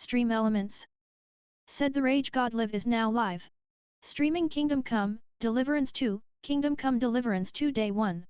Stream Elements. Said the Rage God Live is now live. Streaming Kingdom Come, Deliverance 2, Kingdom Come Deliverance 2 Day 1.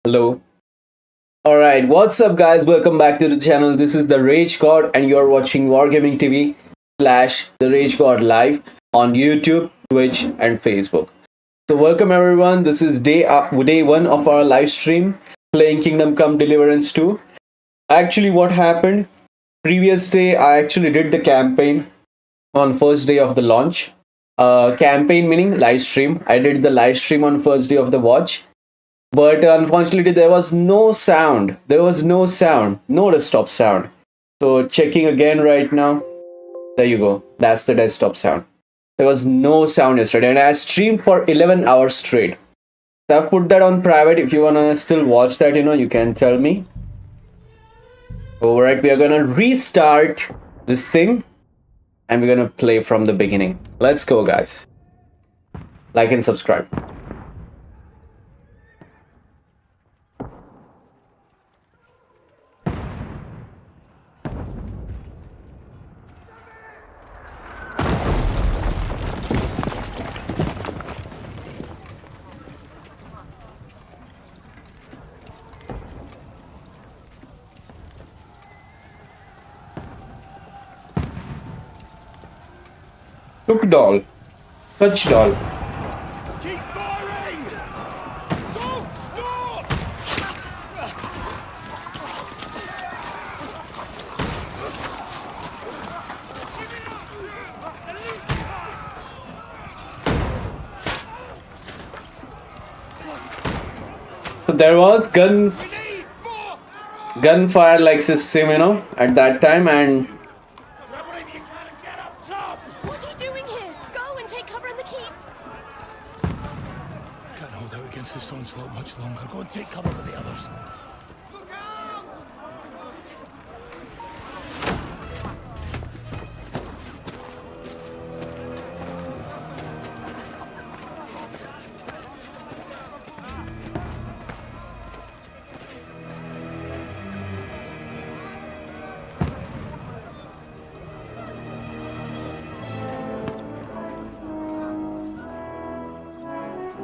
Hello. Alright, what's up guys? Welcome back to the channel. This is the Rage God and you're watching Wargaming TV / the Rage God live on YouTube, Twitch and Facebook. So welcome everyone. This is day 1 of our live stream playing Kingdom Come Deliverance 2. Actually what happened? Previous day I actually did the campaign on first day of the launch. Campaign meaning live stream. I did the live stream on first day of the watch. But unfortunately, there was no sound. No desktop sound. So checking again right now. There you go. That's the desktop sound. There was no sound yesterday, and I streamed for 11 hours straight. So I've put that on private. If you wanna still watch that, you can tell me. Alright, we are gonna restart this thing, and we're gonna play from the beginning. Let's go, guys. Like and subscribe. Look doll. Touch doll. Keep firing! Don't stop! So there was gunfire like system, at that time, and What are you doing here? Go and take cover in the keep. Can't hold out against this onslaught much longer. Go and take cover with the others. Look out!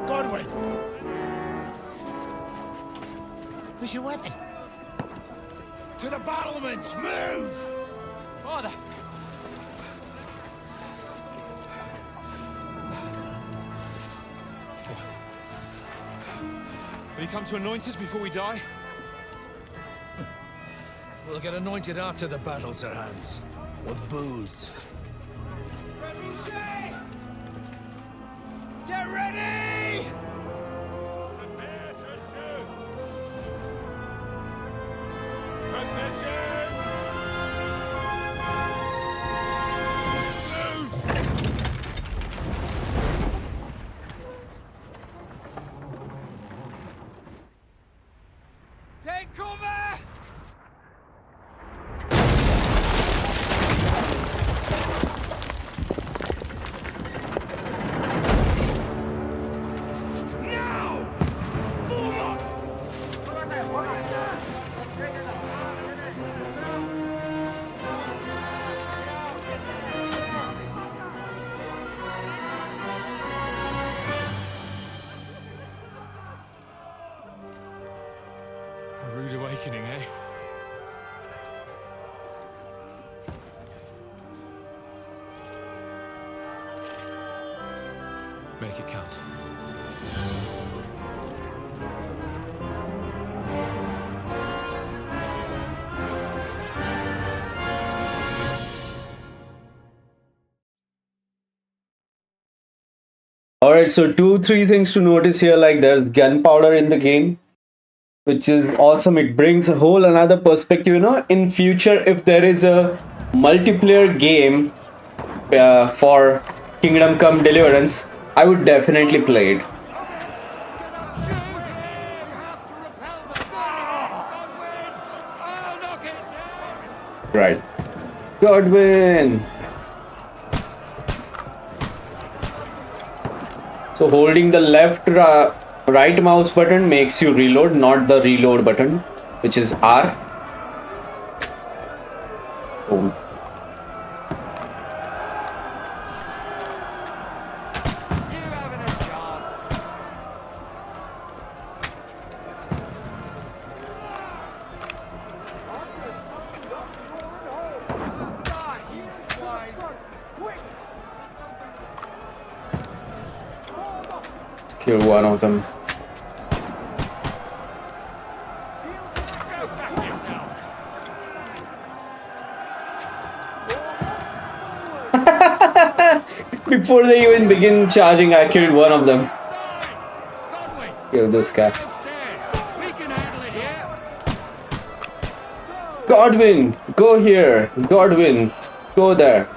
Godwin! Where's your weapon? To the battlements! Move! Father! Will you come to anoint us before we die? We'll get anointed after the battles are hands. With booze. Get ready! Take cover! Now! Form up! A rude awakening, eh? Make it count. alright, so 2-3 things to notice here, like there's gunpowder in the game, which is awesome. It brings a whole another perspective, in future if there is a multiplayer game for Kingdom Come Deliverance, I would definitely play it. Right. Godwin! So holding the right mouse button makes you reload, not the reload button, which is R. Boom. You're one of them. Before they even begin charging, I killed one of them. Kill this guy. Godwin, go here. Godwin, go there.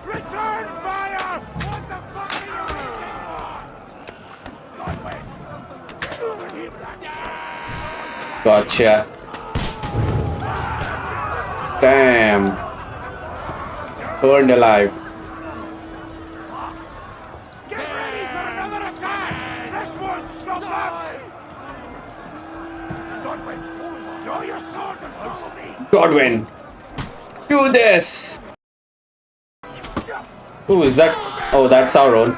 Return fire! What the fuck are you? Gotcha. Damn. Burned alive. Get ready for another attack! This won't stop them! Godwin, draw your sword and follow me! Godwin, do this. Who is that? Oh, that's Sauron.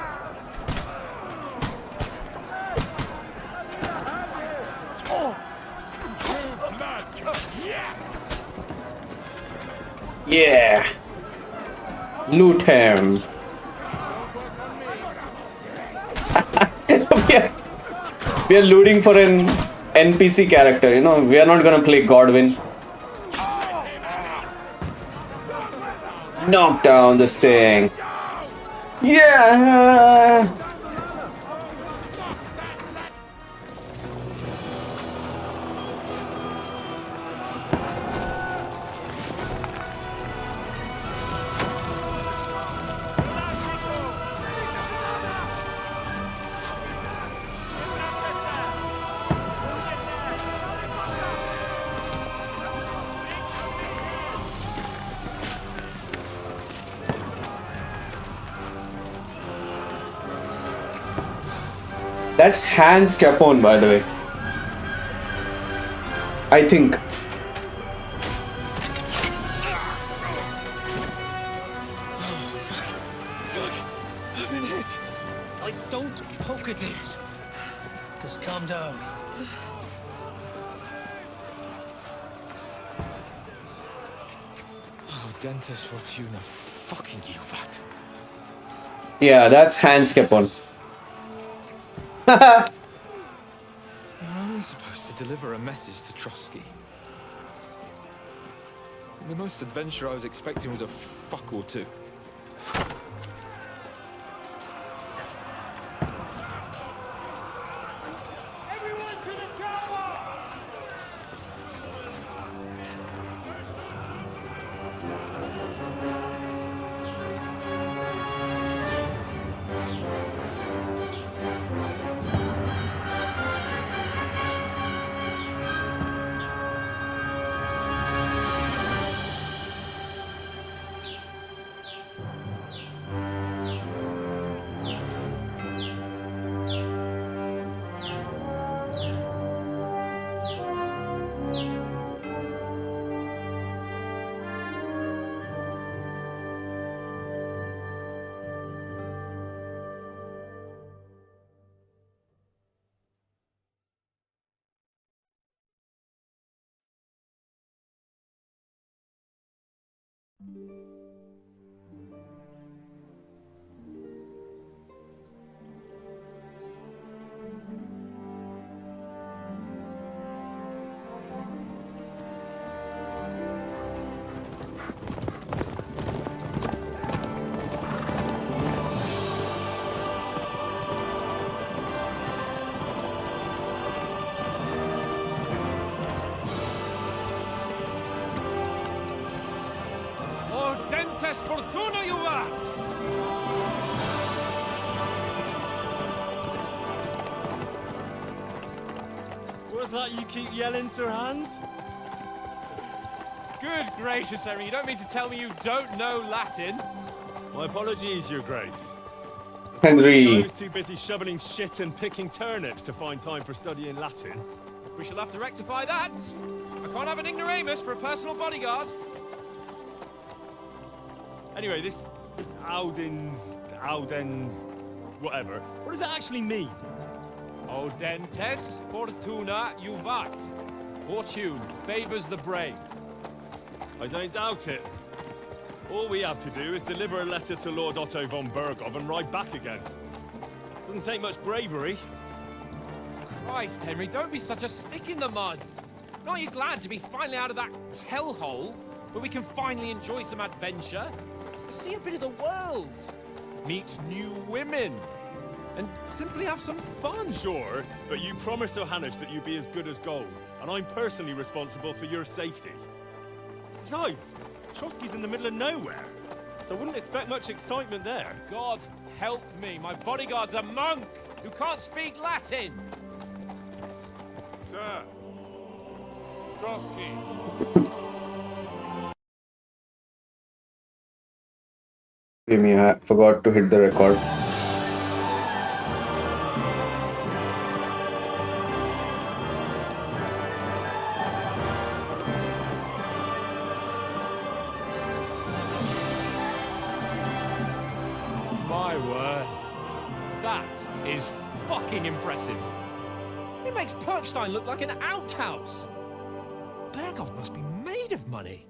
Yeah. Loot him. we are looting for an NPC character, you know. We are not gonna play Godwin. Knock down this thing. Yeah. That's Hans Capone, by the way. I think. I've been hit. Don't poke at it. Just calm down. Oh, Dentist Fortuna, fucking you, vat. Yeah, that's Hans Capone. You're only supposed to deliver a message to Trosky. The most adventure I was expecting was a fuck or two. Fortuna, you vat! What's that you keep yelling, Sir Hans? Good gracious, Henry, you don't mean to tell me you don't know Latin? My apologies, Your Grace. Henry. I was too busy shoveling shit and picking turnips to find time for studying Latin. We shall have to rectify that. I can't have an ignoramus for a personal bodyguard. Anyway, this Audens, whatever. What does that actually mean? Audentes fortuna juvat. Fortune favors the brave. I don't doubt it. All we have to do is deliver a letter to Lord Otto von Bergov and ride back again. Doesn't take much bravery. Christ, Henry, don't be such a stick in the mud. Aren't you glad to be finally out of that hellhole where we can finally enjoy some adventure? See a bit of the world, meet new women, and simply have some fun. Sure, but you promised Johannes that you'd be as good as gold, and I'm personally responsible for your safety. Besides, Trosky's in the middle of nowhere, so I wouldn't expect much excitement there. God help me, my bodyguard's a monk who can't speak Latin. Sir! Trosky! I forgot to hit the record. My word. That is fucking impressive. It makes Perkstein look like an outhouse. Bergov must be made of money.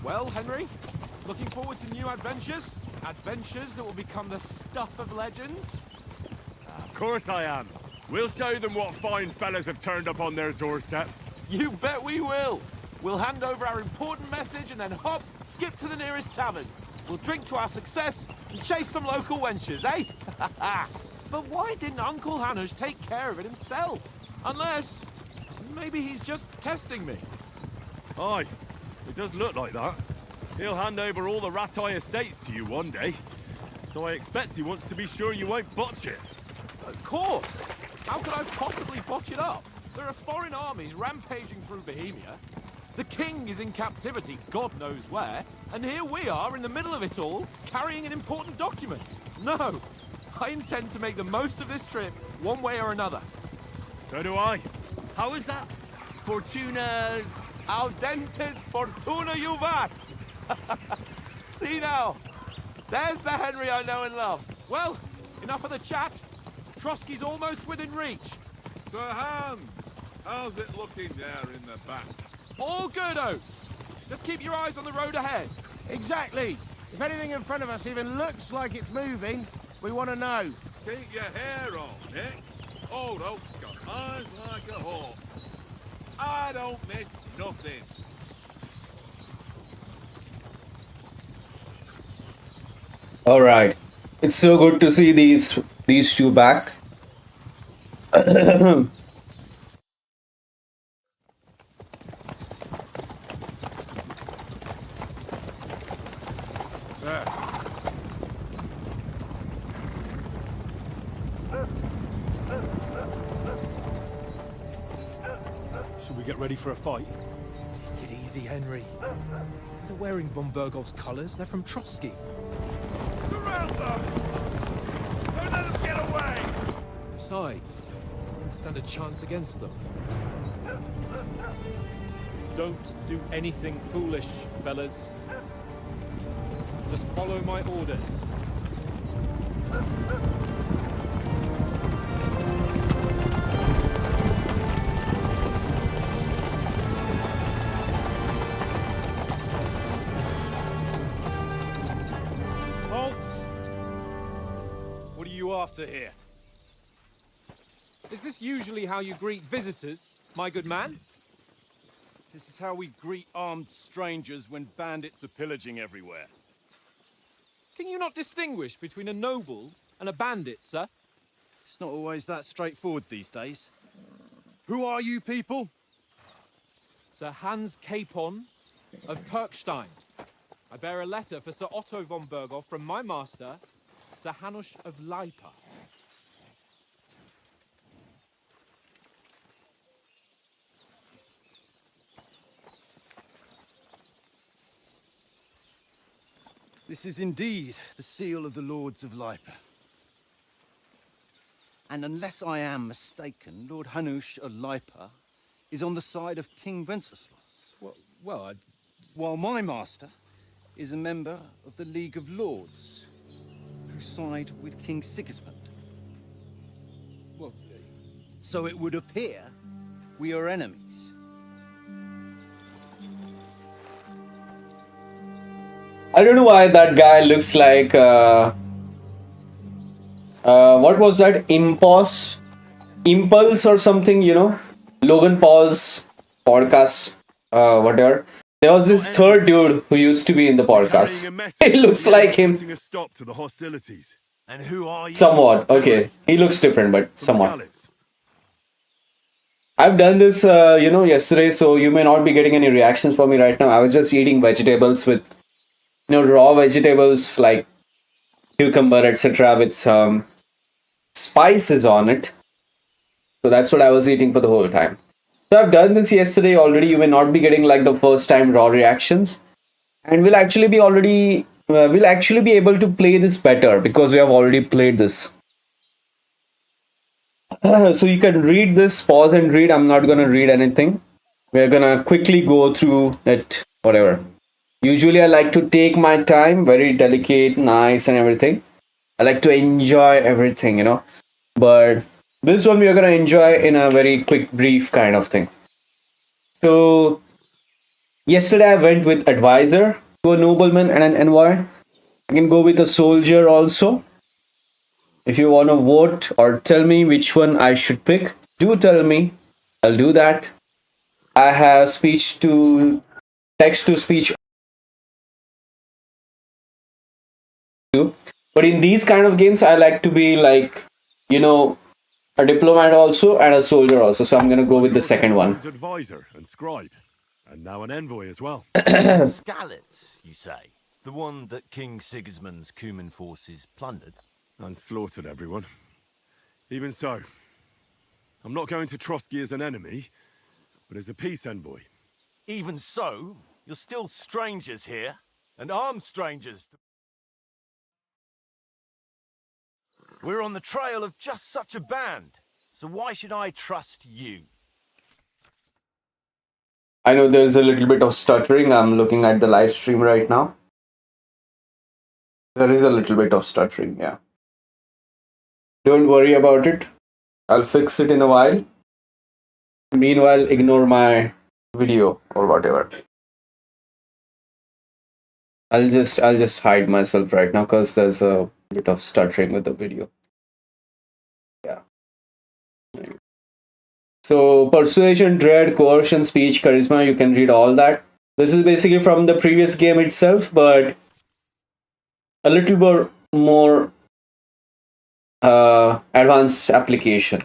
Well, Henry, looking forward to new adventures? Adventures that will become the stuff of legends? Of course I am. We'll show them what fine fellas have turned up on their doorstep. You bet we will! We'll hand over our important message and then hop, skip to the nearest tavern. We'll drink to our success and chase some local wenches, eh? But why didn't Uncle Hanush take care of it himself? Unless, maybe he's just testing me. Aye, it does look like that. He'll hand over all the Ratai estates to you one day. So I expect he wants to be sure you won't botch it. Of course! How could I possibly botch it up? There are foreign armies rampaging through Bohemia. The king is in captivity, God knows where. And here we are in the middle of it all, carrying an important document. No! I intend to make the most of this trip, one way or another. So do I. How is that? Fortuna... Audentes fortuna juvat! See now, there's the Henry I know and love. Well, enough of the chat. Trosky's almost within reach. Sir Hans! How's it looking there in the back? All good, Oates. Just keep your eyes on the road ahead. Exactly. If anything in front of us even looks like it's moving, we want to know. Keep your hair on, Nick. Old Oak's got eyes like a hawk. I don't miss nothing. All right, it's so good to see these two back. Sir. Should we get ready for a fight? Take it easy, Henry. They're wearing von Bergov's colours. They're from Trosky. Surround them! Don't let them get away! Besides, I don't stand a chance against them. Don't do anything foolish, fellas. Just follow my orders. What are you after here? Is this usually how you greet visitors, my good man? This is how we greet armed strangers when bandits are pillaging everywhere. Can you not distinguish between a noble and a bandit, sir? It's not always that straightforward these days. Who are you people? Sir Hans Capon of Perkstein. I bear a letter for Sir Otto von Bergov from my master, Sir Hanush of Lipa. This is indeed the seal of the Lords of Lipa. And unless I am mistaken, Lord Hanush of Lipa is on the side of King Wenceslas. Well, While my master is a member of the League of Lords, who side with King Sigismund. well, So it would appear we are enemies. I don't know why that guy looks like what was that? Impulse or something, you know? Logan Paul's podcast, whatever. There was this third dude who used to be in the podcast. He looks like him. Putting a stop to the hostilities. And who are you? Somewhat. Okay. He looks different, but From somewhat. Skalitz. I've done this, yesterday, so you may not be getting any reactions from me right now. I was just eating vegetables with, raw vegetables like cucumber, etc., with some spices on it. So that's what I was eating for the whole time. So I've done this yesterday already. You may not be getting like the first time raw reactions, and we'll actually be able to play this better because we have already played this. So you can read this, pause and read. I'm not gonna read anything. We're gonna quickly go through it, whatever. Usually I like to take my time, very delicate, nice and everything. I like to enjoy everything, But this one we are gonna enjoy in a very quick, brief kind of thing. So yesterday I went with advisor to a nobleman and an envoy. I can go with a soldier also. If you want to vote or tell me which one I should pick, do tell me. I'll do that. I have text to speech too. But in these kind of games, I like to be like, a diplomat also and a soldier also. So I'm going to go with the second one. Advisor and scribe, and now an envoy as well. Skalitz, you say? The one that King Sigismund's Cuman forces plundered? And slaughtered everyone. Even so, I'm not going to Trosky as an enemy, but as a peace envoy. Even so, you're still strangers here, and armed strangers. We're on the trail of just such a band, so why should I trust you? I know there's a little bit of stuttering. I'm looking at the live stream right now. There is a little bit of stuttering, yeah. Don't worry about it. I'll fix it in a while. Meanwhile, ignore my video or whatever. I'll just hide myself right now because there's a bit of stuttering with the video. Yeah. So persuasion, dread, coercion, speech, charisma, you can read all that. This is basically from the previous game itself, but a little bit more advanced application,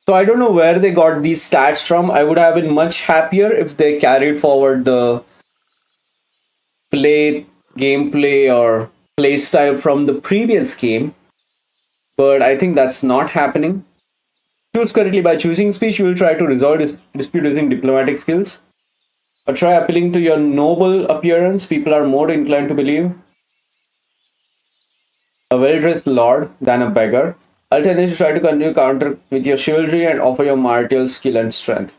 So I don't know where they got these stats from. I would have been much happier if they carried forward the gameplay or play style from the previous game, but I think that's not happening. Choose correctly. By choosing speech, you will try to resolve dispute using diplomatic skills. Or try appealing to your noble appearance. People are more inclined to believe a well-dressed lord than a beggar. Alternately, try to continue counter with your chivalry and offer your martial skill and strength.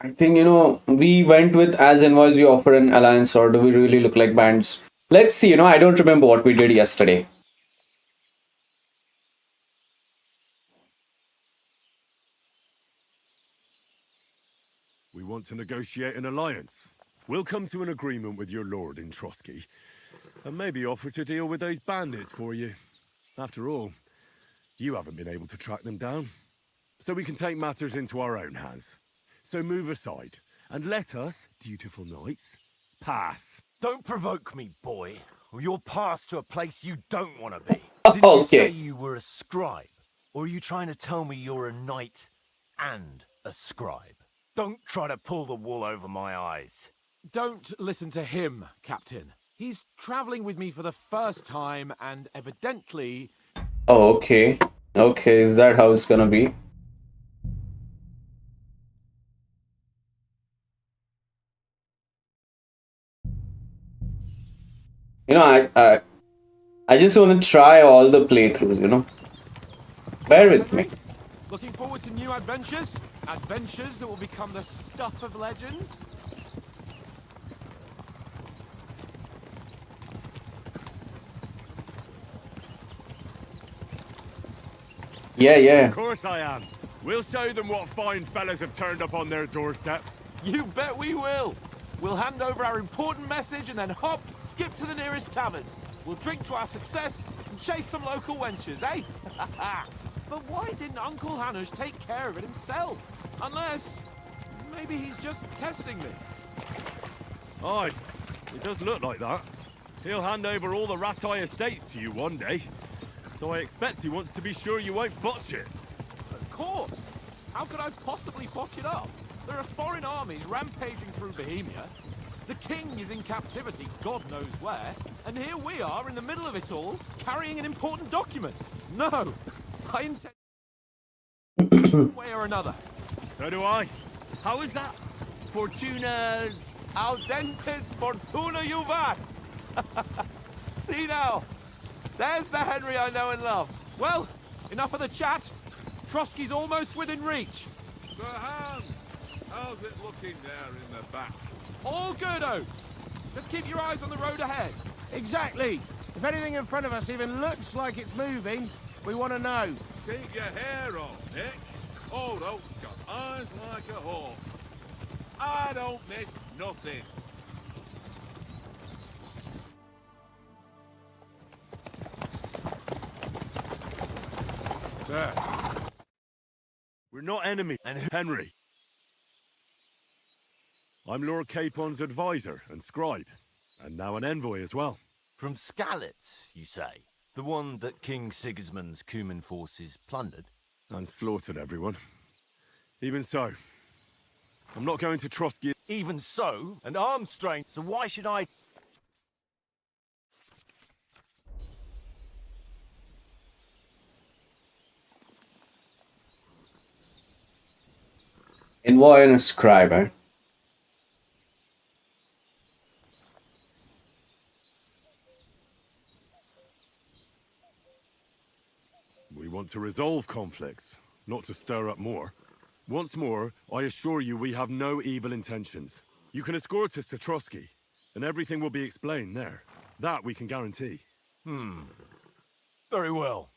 I think, we went with as invoice, we offer an alliance, or do we really look like bands? Let's see, I don't remember what we did yesterday. We want to negotiate an alliance. We'll come to an agreement with your lord in Trosky, and maybe offer to deal with those bandits for you. After all, you haven't been able to track them down. So we can take matters into our own hands. So move aside, and let us, dutiful knights, pass. Don't provoke me, boy, or you'll pass to a place you don't want to be. Didn't you say you were a scribe? Or are you trying to tell me you're a knight and a scribe? Don't try to pull the wool over my eyes. Don't listen to him, Captain. He's traveling with me for the first time, and evidently... Oh, okay. Okay, is that how it's gonna be? Is that how it's gonna be? You know, I just want to try all the playthroughs, you know. Bear with me. Looking forward to new adventures? Adventures that will become the stuff of legends? Yeah, yeah. Of course I am. We'll show them what fine fellas have turned up on their doorstep. You bet we will. We'll hand over our important message and then hop, skip to the nearest tavern. We'll drink to our success and chase some local wenches, eh? But why didn't Uncle Hanush take care of it himself? Unless, maybe he's just testing me. Aye, it does look like that. He'll hand over all the Ratai estates to you one day. So I expect he wants to be sure you won't botch it. Of course. How could I possibly botch it up? There are foreign armies rampaging through Bohemia. The king is in captivity, God knows where. And here we are in the middle of it all, carrying an important document. No, I intend one way or another. So do I. How is that? Fortuna... Audentes fortuna juvat. See now, there's the Henry I know and love. Well, enough of the chat. Trosky's almost within reach. Sir Hans, how's it looking there in the back? All good, Oates. Just keep your eyes on the road ahead. Exactly. If anything in front of us even looks like it's moving, we want to know. Keep your hair on, Nick. Old Oak's got eyes like a hawk. I don't miss nothing. Sir, we're not enemies. And Henry, I'm Lord Capon's advisor and scribe, and now an envoy as well. From Skalitz, you say? The one that King Sigismund's Cuman forces plundered? And slaughtered everyone. Even so, I'm not going to Trosky. Even so, an arms strength, so why should I... Envoy and a scribe, eh? We want to resolve conflicts, not to stir up more. Once more, I assure you we have no evil intentions. You can escort us to Trosky, and everything will be explained there. That we can guarantee. Very well.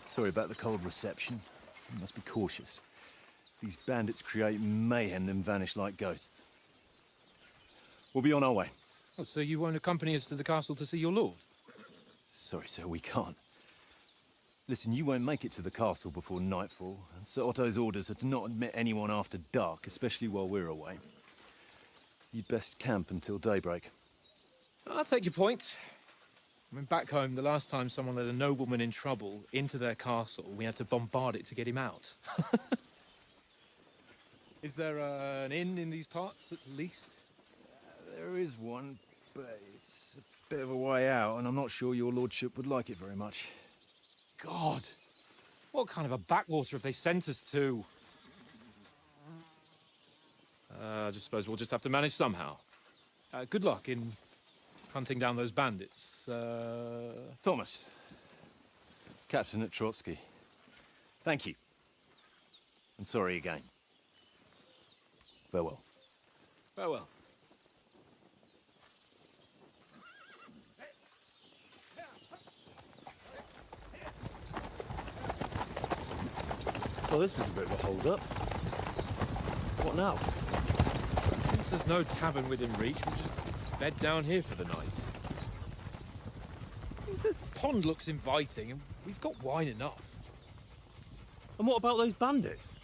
Sorry about the cold reception. You must be cautious. These bandits create mayhem, then vanish like ghosts. We'll be on our way. Oh, so you won't accompany us to the castle to see your lord? Sorry, sir, we can't. Listen, you won't make it to the castle before nightfall, and Sir Otto's orders are to not admit anyone after dark, especially while we're away. You'd best camp until daybreak. I'll take your point. I mean, back home, the last time someone let a nobleman in trouble into their castle, we had to bombard it to get him out. Is there an inn in these parts, at least? There is one, but it's a bit of a way out, and I'm not sure your lordship would like it very much. God! What kind of a backwater have they sent us to? I just suppose we'll just have to manage somehow. Good luck in hunting down those bandits. Thomas, Captain at Trosky. Thank you. And sorry again. Farewell. Farewell. Well, this is a bit of a hold-up. What now? Since there's no tavern within reach, we'll just bed down here for the night. The pond looks inviting, and we've got wine enough. And what about those bandits?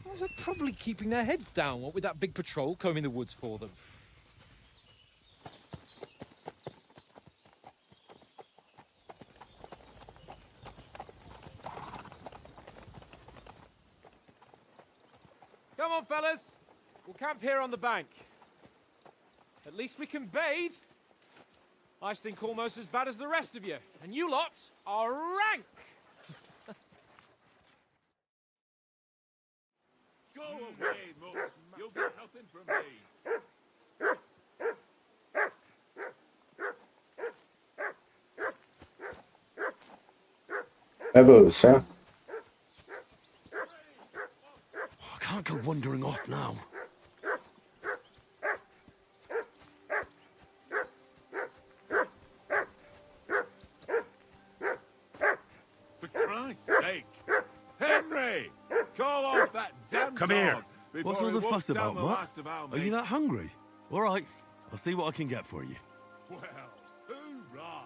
Well, they're probably keeping their heads down, what with that big patrol combing the woods for them. Come on, fellas. We'll camp here on the bank. At least we can bathe. I stink almost as bad as the rest of you, and you lot are rank! Go away, Mutt. You'll get nothing from me. Rebels, huh? I can't go wandering off now. For Christ's sake! Henry! Call off that damn Come dog here. before What's all he the walks fuss down about, the Mutt? last of our Are you mates. that hungry? All right, I'll see what I can get for you. Well, hoorah!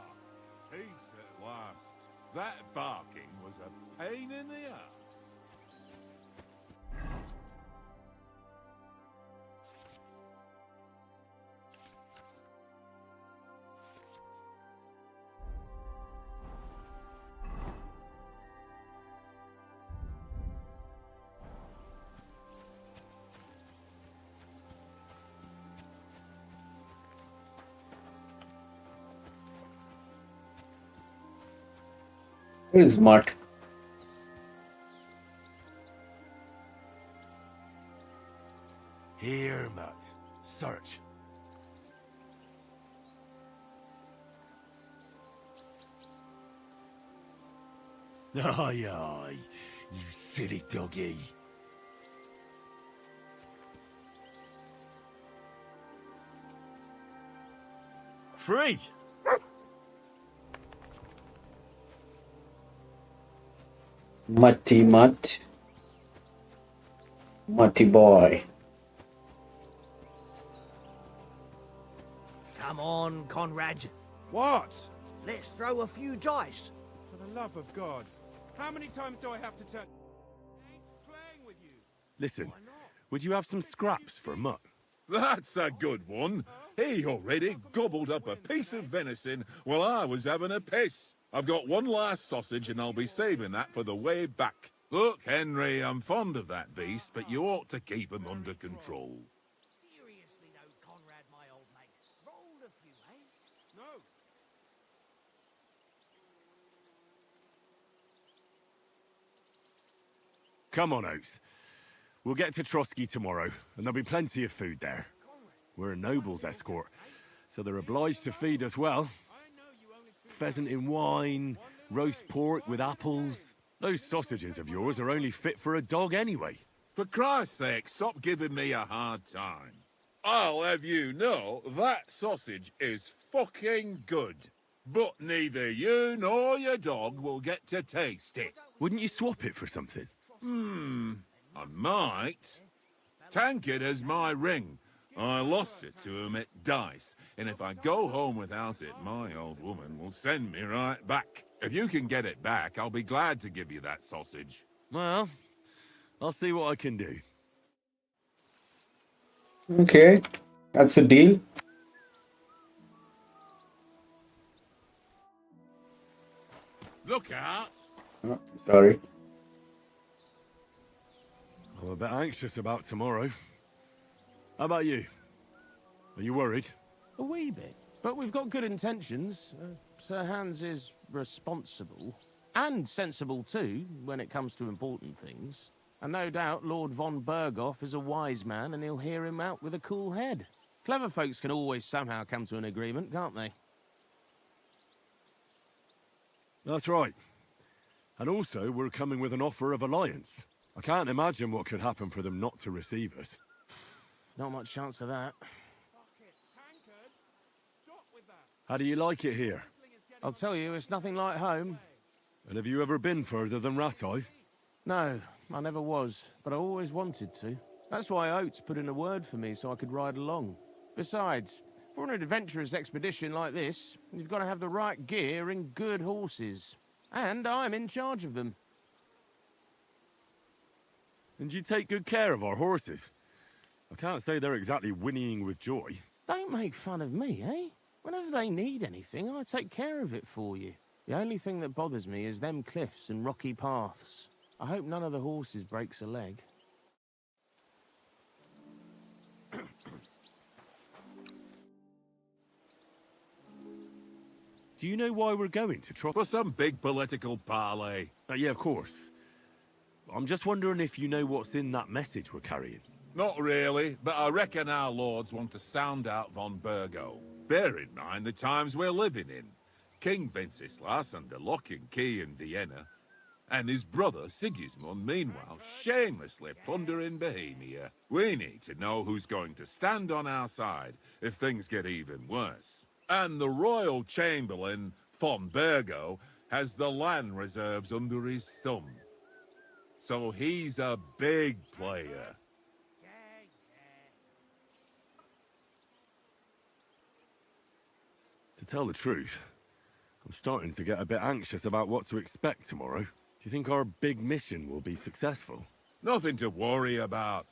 Peace at last. That barking was a pain in the ass. Where is Mutt? Here, Mutt. Search. Aye, aye, you silly doggy. Free! Mutty Mutt. Mutty boy. Come on, Conrad. What? Let's throw a few dice. For the love of God. How many times do I have to tell... I ain't playing with you. Listen, would you have some scraps for Mutt? That's a good one. He already gobbled up a piece of venison while I was having a piss. I've got one last sausage and I'll be saving that for the way back. Look, Henry, I'm fond of that beast, but you ought to keep him under control. Seriously though, Conrad, my old mate. Rolled a few, eh? No. Come on, Oates. We'll get to Trosky tomorrow, and there'll be plenty of food there. We're a noble's escort, so they're obliged to feed us well. Pheasant in wine, roast pork with apples. Those sausages of yours are only fit for a dog anyway. For Christ's sake, stop giving me a hard time. I'll have you know that sausage is fucking good. But neither you nor your dog will get to taste it. Wouldn't you swap it for something? I might. Tankard has my ring. I lost it to him at dice, and if I go home without it, my old woman will send me right back. If you can get it back, I'll be glad to give you that sausage. Well, I'll see what I can do. Okay, that's a deal. Look out! Oh, sorry. I'm a bit anxious about tomorrow. How about you? Are you worried? A wee bit. But we've got good intentions. Sir Hans is responsible. And sensible too, when it comes to important things. And no doubt Lord von Berghoff is a wise man and he'll hear him out with a cool head. Clever folks can always somehow come to an agreement, can't they? That's right. And also, we're coming with an offer of alliance. I can't imagine what could happen for them not to receive us. Not much chance of that. How do you like it here? I'll tell you, it's nothing like home. And have you ever been further than Rattay? No, I never was, but I always wanted to. That's why Oates put in a word for me so I could ride along. Besides, for an adventurous expedition like this, you've got to have the right gear and good horses. And I'm in charge of them. And you take good care of our horses. I can't say they're exactly whinnying with joy. Don't make fun of me, eh? Whenever they need anything, I take care of it for you. The only thing that bothers me is them cliffs and rocky paths. I hope none of the horses breaks a leg. Do you know why we're going to Trosky? For some big political parley. Yeah, of course. I'm just wondering if you know what's in that message we're carrying. Not really, but I reckon our lords want to sound out von Burgo. Bear in mind the times we're living in. King Wenceslas under lock and key in Vienna, and his brother Sigismund, meanwhile, shamelessly plundering Bohemia. We need to know who's going to stand on our side if things get even worse. And the royal chamberlain, von Burgo, has the land reserves under his thumb. So he's a big player. To tell the truth, I'm starting to get a bit anxious about what to expect tomorrow. Do you think our big mission will be successful? Nothing to worry about.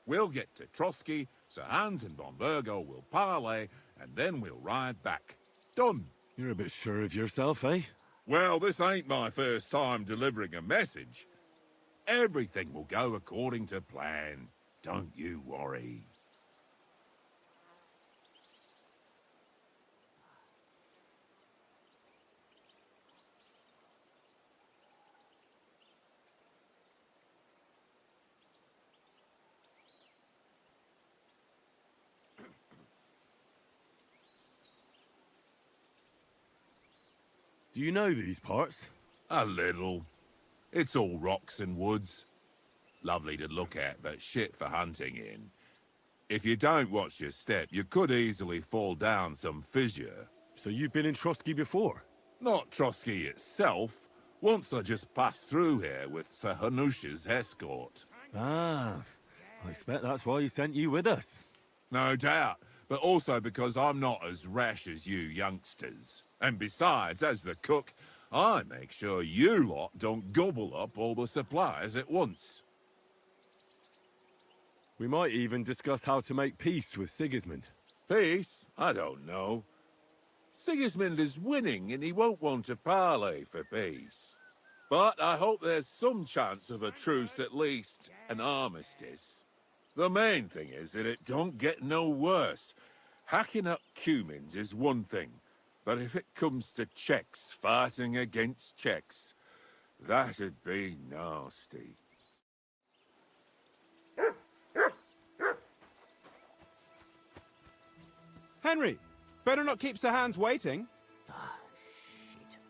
We'll get to Trosky, Sir Hans and von Burgo will parley, and then we'll ride back. Done. You're a bit sure of yourself, eh? Well, this ain't my first time delivering a message. Everything will go according to plan. Don't you worry. Do you know these parts? A little. It's all rocks and woods. Lovely to look at, but shit for hunting in. If you don't watch your step, you could easily fall down some fissure. So you've been in Trosky before? Not Trosky itself. Once I just passed through here with Sir Hanusha's escort. Ah, I expect that's why he sent you with us. No doubt, but also because I'm not as rash as you youngsters. And besides, as the cook, I make sure you lot don't gobble up all the supplies at once. We might even discuss how to make peace with Sigismund. Peace? I don't know. Sigismund is winning and he won't want to parley for peace. But I hope there's some chance of a truce at least, an armistice. The main thing is that it don't get no worse. Hacking up cumins is one thing. But if it comes to Czechs fighting against Czechs, that'd be nasty. Henry, better not keep Sir Hans waiting. Ah, shit.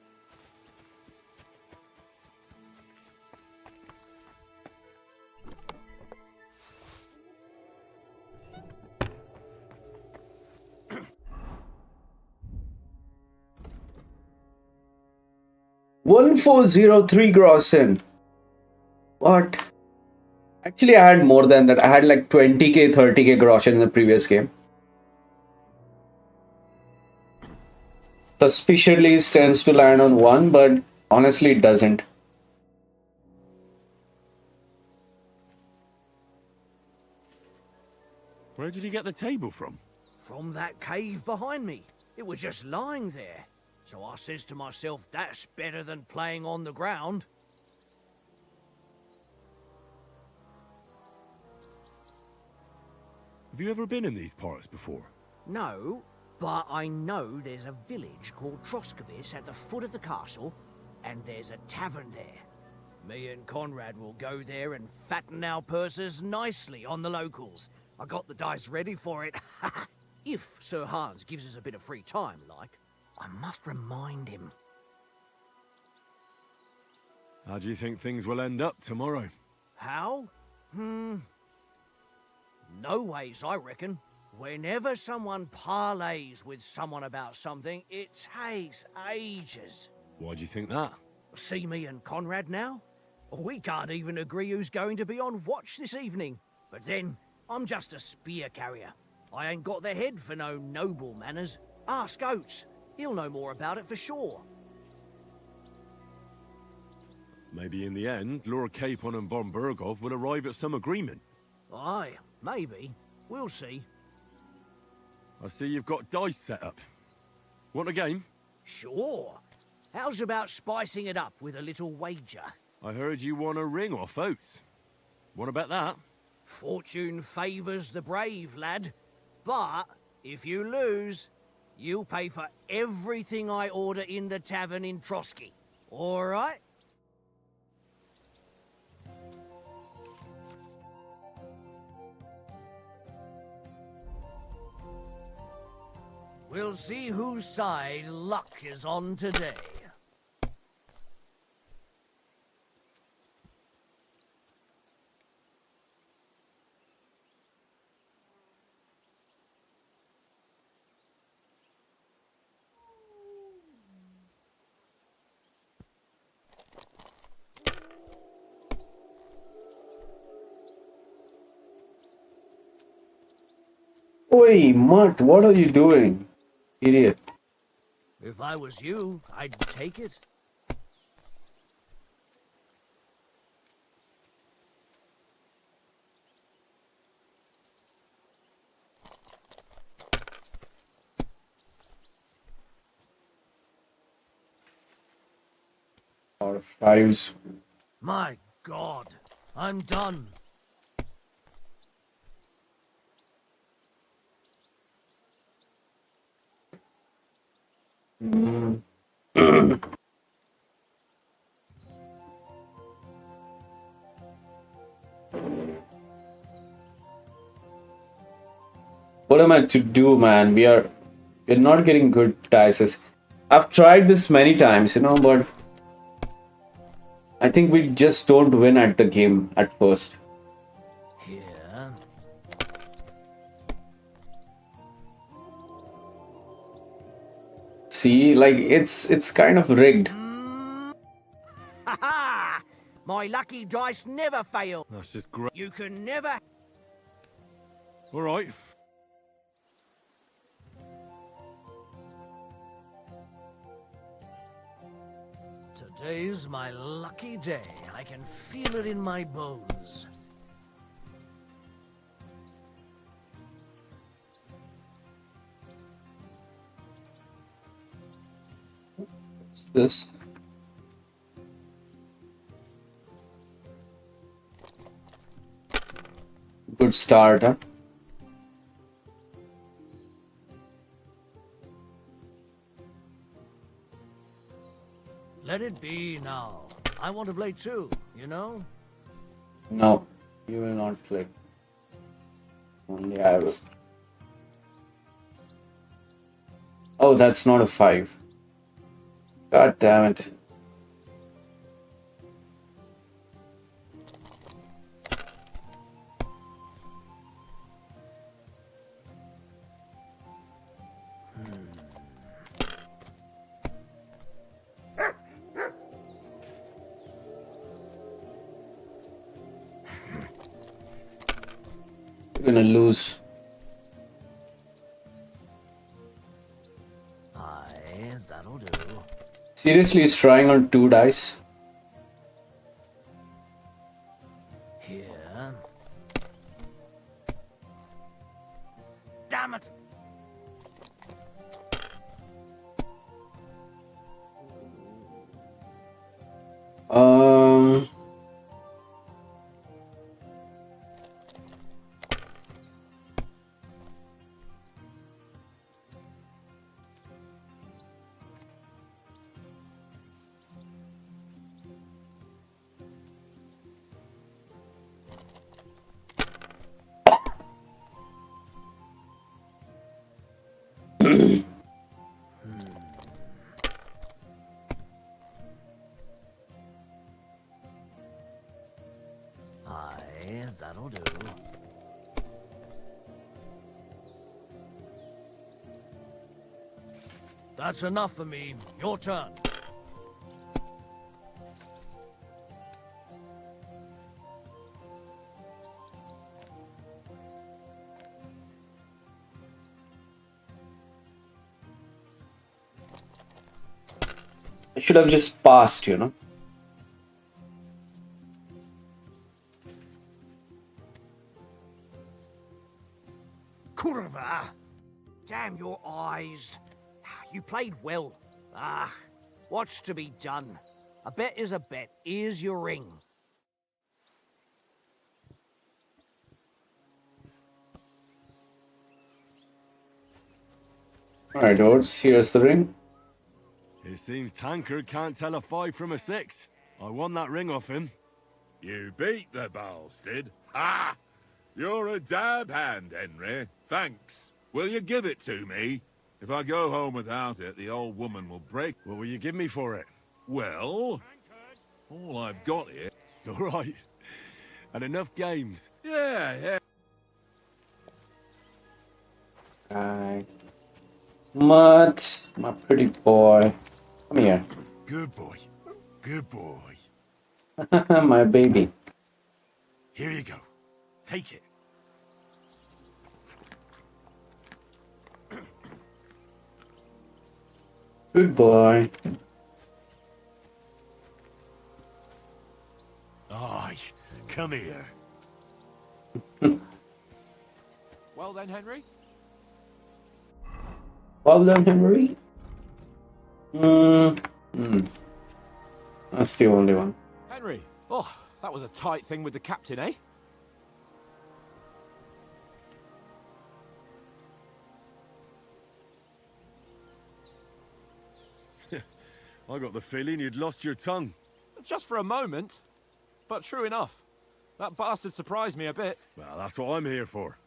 1403 gross in. What? Actually, I had more than that. I had like 20k, 30k gross in the previous game. Suspiciously tends to land on 1, but honestly it doesn't. Where did you get the table from? From that cave behind me. It was just lying there. So I says to myself, that's better than playing on the ground. Have you ever been in these parts before? No, but I know there's a village called Trosky at the foot of the castle, and there's a tavern there. Me and Conrad will go there and fatten our purses nicely on the locals. I got the dice ready for it. If Sir Hans gives us a bit of free time, like. I must remind him. How do you think things will end up tomorrow? How? No ways, I reckon. Whenever someone parleys with someone about something, it takes ages. Why do you think that? See me and Conrad now? We can't even agree who's going to be on watch this evening. But then, I'm just a spear carrier. I ain't got the head for no noble manners. Ask Oates. He'll know more about it for sure. Maybe in the end, Lord Capon and von Burgov will arrive at some agreement. Aye, maybe. We'll see. I see you've got dice set up. Want a game? Sure. How's about spicing it up with a little wager? I heard you won a ring off Oates. Want to bet that? Fortune favours the brave, lad. But if you lose, You pay for everything I order in the tavern in Trosky. All right? We'll see whose side luck is on today. Oi, Mutt, what are you doing? Idiot. If I was you, I'd take it. Out of fives. My God, I'm done. What am I to do, man? We're not getting good dices. I've tried this many times, but I think we just don't win at the game at first. Here. See, like it's kind of rigged. Ha ha! My lucky dice never fail. That's just great. You can never. All right. Today's my lucky day. I can feel it in my bones. What's this? Good start, huh? Let it be now. I want to play too, No, you will not play. Only I will. Oh, that's not a 5. God damn it. You're gonna lose. Aye, that'll do. Seriously, he's trying on 2 dice. Here. Damn it! Um. Aye, that'll do. That's enough for me. Your turn. I should have just passed, Kurva! Damn your eyes. You played well. What's to be done? A bet is a bet. Here's your ring. Alright, Oats, here's the ring. It seems Tankard can't tell a 5 from a 6. I won that ring off him. You beat the bastard. Ha! You're a dab hand, Henry. Thanks. Will you give it to me? If I go home without it, the old woman will break. What will you give me for it? Well, all I've got here. All right. And enough games. Yeah. Alright. Mutt, my pretty boy. Come here. Good boy. Good boy. My baby. Here you go. Take it. Good boy. Aye, come here. Well then, Henry. Well done, Henry. That's the only one. Henry. Oh, that was a tight thing with the captain, eh? I got the feeling you'd lost your tongue. Just for a moment. But true enough. That bastard surprised me a bit. Well, that's what I'm here for.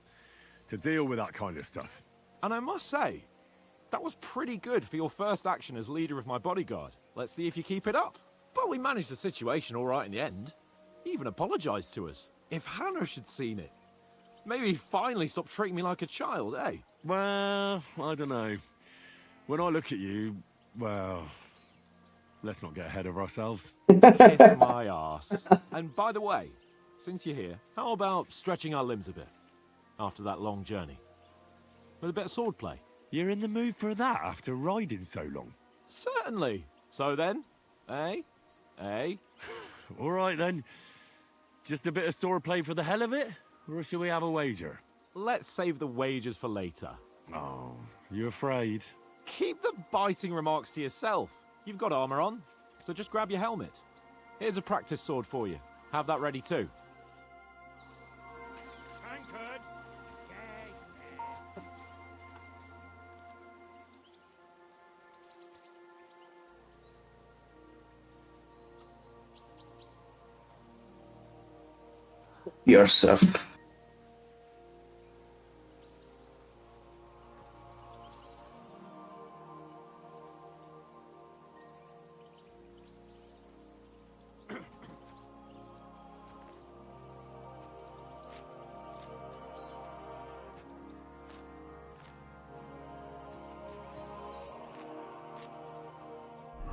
To deal with that kind of stuff. And I must say, that was pretty good for your first action as leader of my bodyguard. Let's see if you keep it up. But we managed the situation all right in the end. He even apologized to us. If Hannah had seen it, maybe he'd finally stop treating me like a child, eh? Well, I don't know. When I look at you, well, let's not get ahead of ourselves. Kiss my arse. And by the way, since you're here, how about stretching our limbs a bit after that long journey? With a bit of swordplay. You're in the mood for that after riding so long? Certainly. So then, eh? Eh? All right then. Just a bit of swordplay for the hell of it? Or should we have a wager? Let's save the wagers for later. Oh, you afraid? Keep the biting remarks to yourself. You've got armor on, so just grab your helmet. Here's a practice sword for you. Have that ready too. Tankard. Yourself.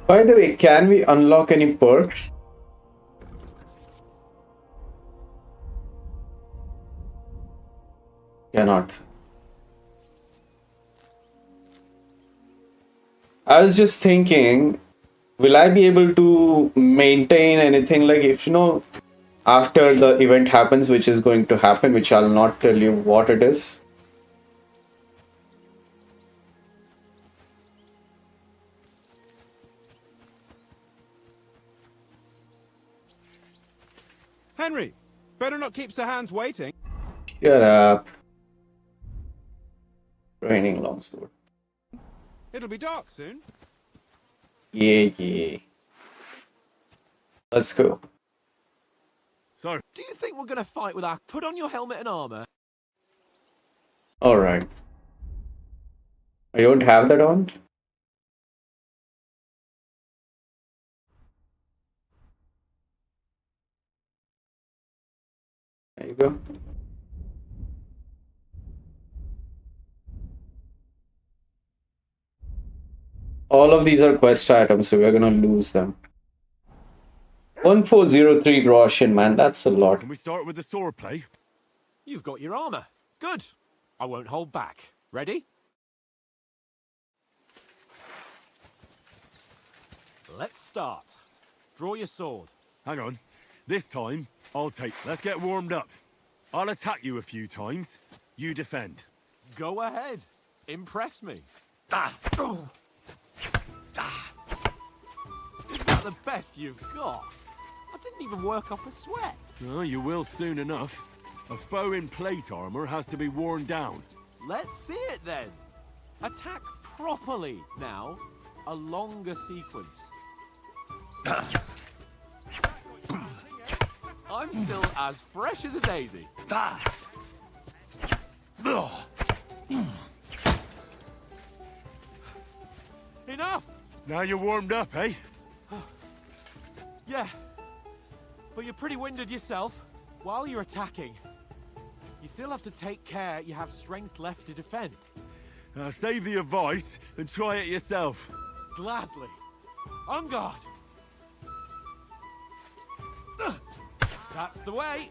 By the way, can we unlock any perks? Cannot. I was just thinking, will I be able to maintain anything, like if after the event happens, which is going to happen, which I'll not tell you what it is. Henry, better not keep Sir Hans waiting. Shut up. Raining longsword. It'll be dark soon. Yeah. Let's go. So, do you think we're gonna fight with our... Put on your helmet and armor. Alright. I don't have that on. There you go. All of these are quest items, so we're gonna lose them. 1403 groschen, man, that's a lot. Can we start with the swordplay? You've got your armor. Good. I won't hold back. Ready? Let's start. Draw your sword. Hang on. This time, I'll take... Let's get warmed up. I'll attack you a few times. You defend. Go ahead. Impress me. Is that the best you've got? I didn't even work up a sweat. Oh, you will soon enough. A foe in plate armor has to be worn down. Let's see it then. Attack properly now. A longer sequence. I'm still as fresh as a daisy. Enough! Now you're warmed up, eh? Yeah. But you're pretty winded yourself. While you're attacking, you still have to take care you have strength left to defend. Save the advice and try it yourself. Gladly. On guard. That's the way.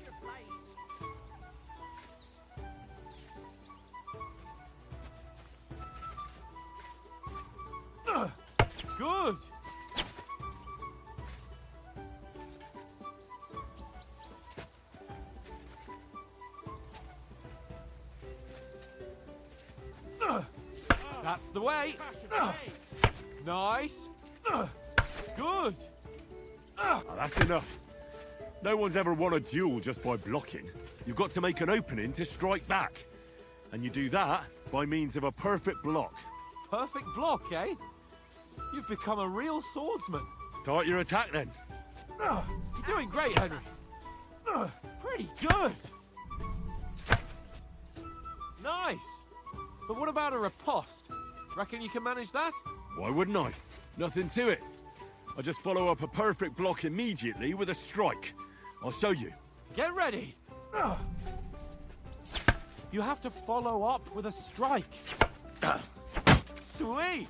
Good. That's the way. Nice. Good. That's enough. No one's ever won a duel just by blocking. You've got to make an opening to strike back. And you do that by means of a perfect block. Perfect block, eh? You've become a real swordsman. Start your attack then. You're doing great, Henry. Pretty good. Nice. But what about a riposte? Reckon you can manage that? Why wouldn't I? Nothing to it. I just follow up a perfect block immediately with a strike. I'll show you. Get ready. You have to follow up with a strike. Sweet.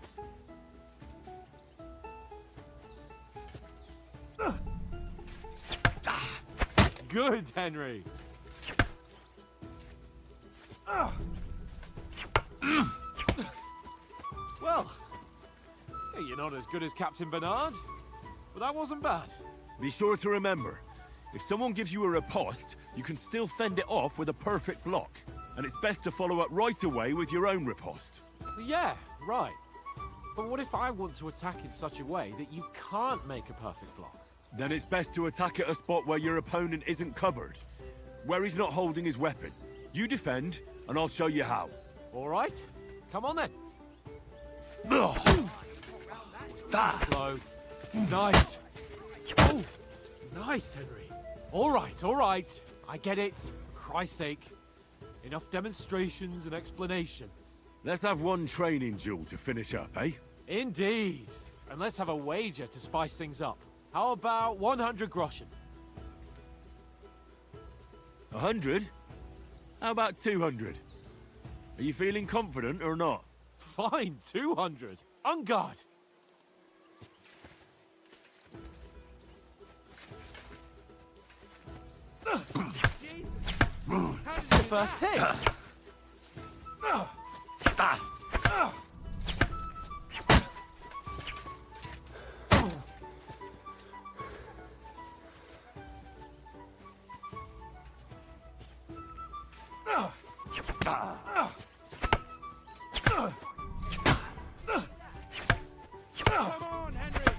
Good, Henry. Well, you're not as good as Captain Bernard, but that wasn't bad. Be sure to remember, if someone gives you a riposte, you can still fend it off with a perfect block. And it's best to follow up right away with your own riposte. Yeah, right. But what if I want to attack in such a way that you can't make a perfect block? Then it's best to attack at a spot where your opponent isn't covered. Where he's not holding his weapon. You defend, and I'll show you how. All right. Come on then. Slow. Nice. Oh, nice, Henry. All right. I get it. For Christ's sake. Enough demonstrations and explanations. Let's have one training duel to finish up, eh? Indeed. And let's have a wager to spice things up. How about 100 groschen? 100? How about 200? Are you feeling confident or not? Fine, 200. On guard. The first hit. Come on, Henry!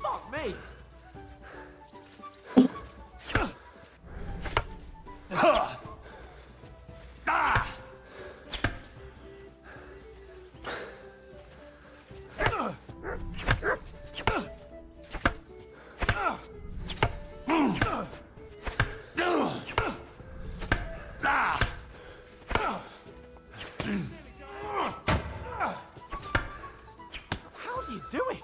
Fuck me. How do you do it?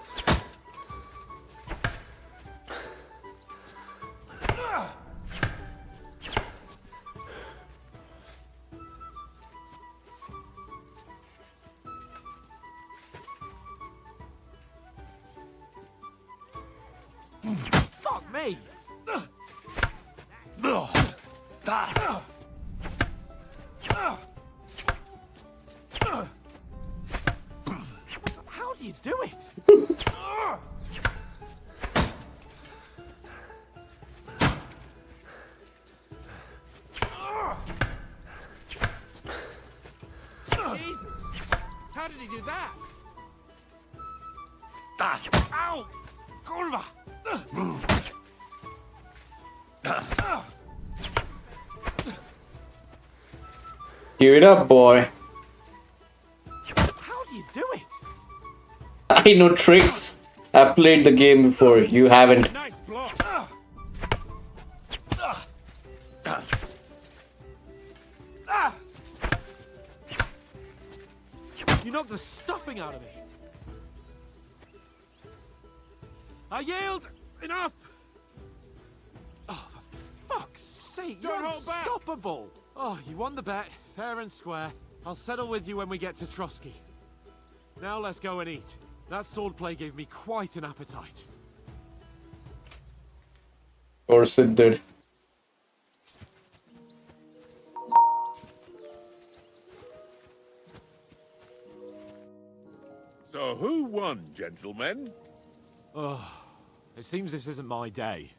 Fuck me! How do you do it? Jesus! How did he do that? Ow! Kurva! Give it up, boy. How do you do it? I know tricks. I've played the game before. You haven't. Nice block. You knocked the stuffing out of me. I yield. Enough. Oh, for fuck's sake! Don't You're hold back. unstoppable. Oh, you won the bet, fair and square. I'll settle with you when we get to Trosky. Now let's go and eat. That swordplay gave me quite an appetite. Of course it did. So who won, gentlemen? Oh, it seems this isn't my day.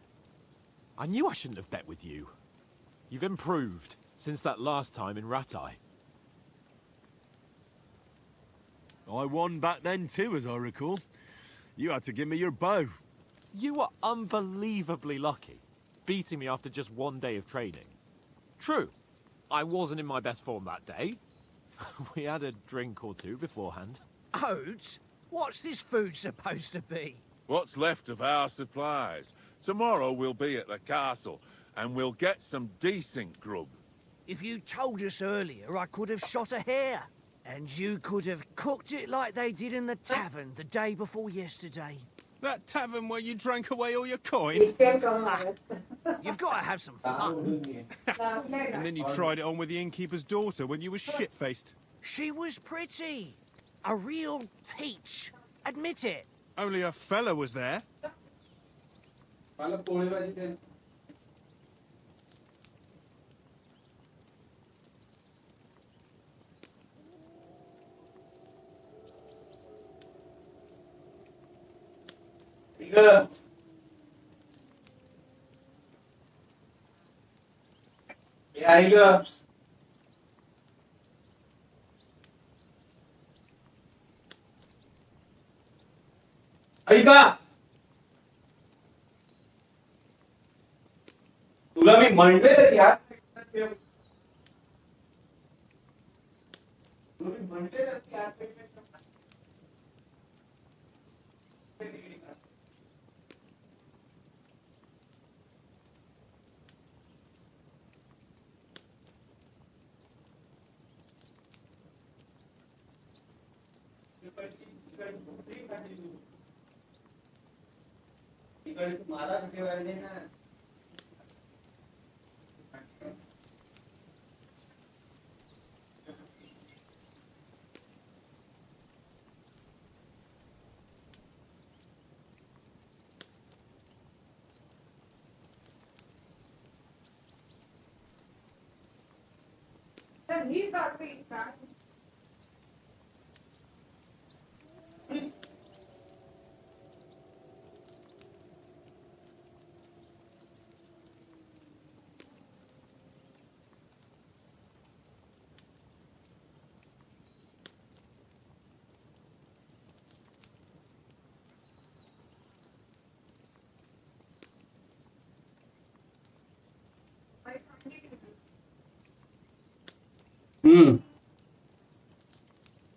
I knew I shouldn't have bet with you. You've improved since that last time in Ratai. I won back then too, as I recall. You had to give me your bow. You were unbelievably lucky, beating me after just one day of training. True, I wasn't in my best form that day. We had a drink or two beforehand. Oats? What's this food supposed to be? What's left of our supplies. Tomorrow we'll be at the castle, and we'll get some decent grub. If you told us earlier, I could have shot a hare. And you could have cooked it like they did in the tavern the day before yesterday. That tavern where you drank away all your coin? You've got to have some fun. And then you tried it on with the innkeeper's daughter when you were shit-faced. She was pretty. A real peach. Admit it. Only a fella was there. तुला मी म्हणते यार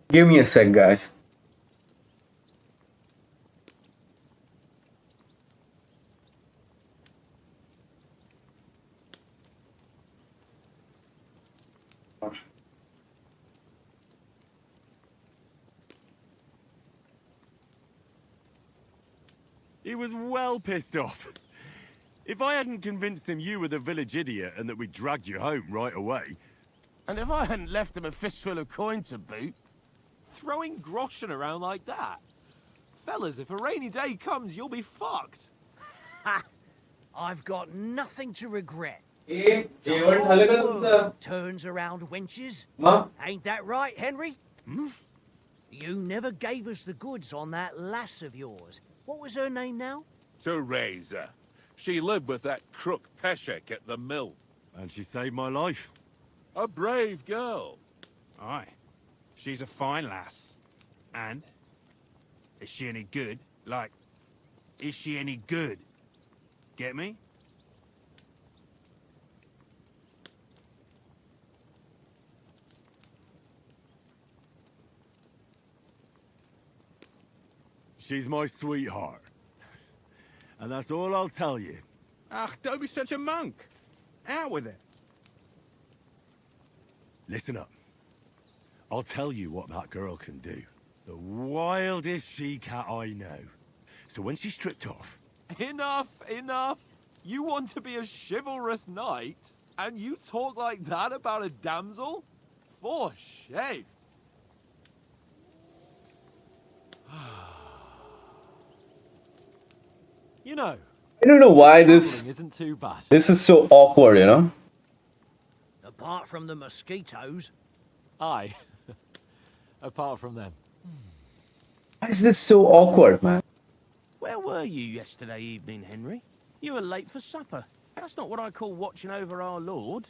Give me a sec, guys. He was well pissed off. If I hadn't convinced him you were the village idiot and that we dragged you home right away... And if I hadn't left him a fistful of coin to boot... Throwing groschen around like that? Fellas, if a rainy day comes, you'll be fucked. Ha! I've got nothing to regret. A The जेवण whole झालं का तुमचं? world turns around wenches. Mug Ain't that right, Henry? You never gave us the goods on that lass of yours. What was her name now? Razer. She lived with that crook Peshek at the mill. And she saved my life. A brave girl. Aye. She's a fine lass. And? Is she any good? Like, is she any good? Get me? She's my sweetheart. And that's all I'll tell you. Ah, don't be such a monk. Out with it. Listen up. I'll tell you what that girl can do. The wildest she-cat I know. So when she's stripped off... Enough, enough. You want to be a chivalrous knight, and you talk like that about a damsel? For shame. You know, I don't know why this isn't too bad. this is so awkward, you know? Apart from the mosquitoes. Aye. Apart from them. Why is this so awkward, man? Where were you yesterday evening, Henry? You were late for supper. That's not what I call watching over our Lord.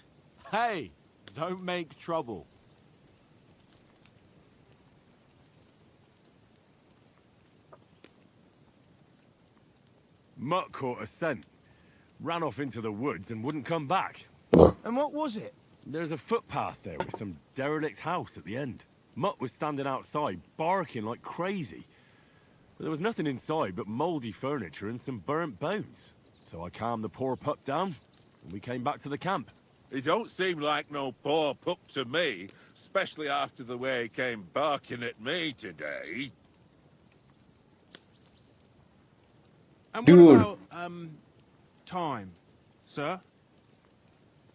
Hey, don't make trouble. Mutt caught a scent. Ran off into the woods and wouldn't come back. And what was it? There's a footpath there with some derelict house at the end. Mutt was standing outside, barking like crazy. But there was nothing inside but mouldy furniture and some burnt bones. So I calmed the poor pup down, and we came back to the camp. He don't seem like no poor pup to me, especially after the way he came barking at me today. And Dude. what about, time, sir?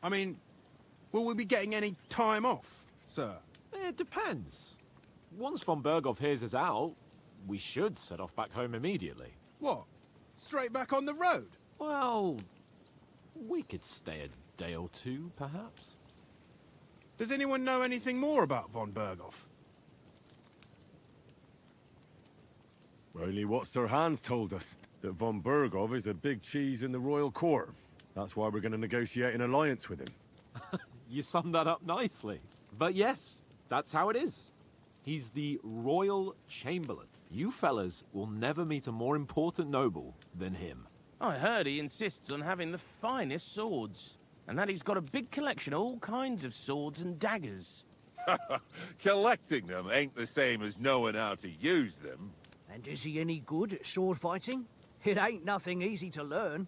I mean, will we be getting any time off, sir? It depends. Once von Berghoff hears us out, we should set off back home immediately. What? Straight back on the road? Well, we could stay a day or two, perhaps. Does anyone know anything more about von Berghoff? Only what Sir Hans told us, that von Berghoff is a big cheese in the royal court. That's why we're going to negotiate an alliance with him. You summed that up nicely. But yes, that's how it is. He's the royal chamberlain. You fellas will never meet a more important noble than him. I heard he insists on having the finest swords. And that he's got a big collection of all kinds of swords and daggers. Collecting them ain't the same as knowing how to use them. And is he any good at sword fighting? It ain't nothing easy to learn.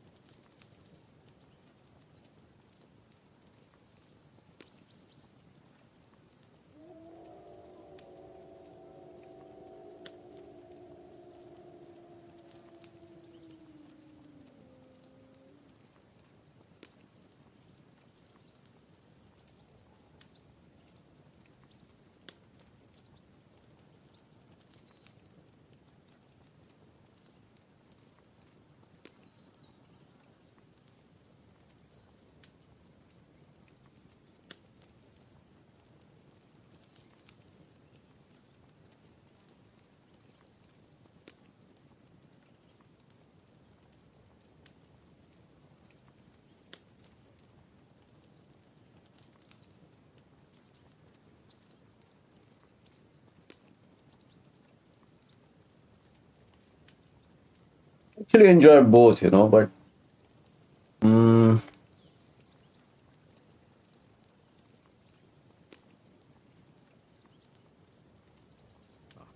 Actually enjoy both, you know, but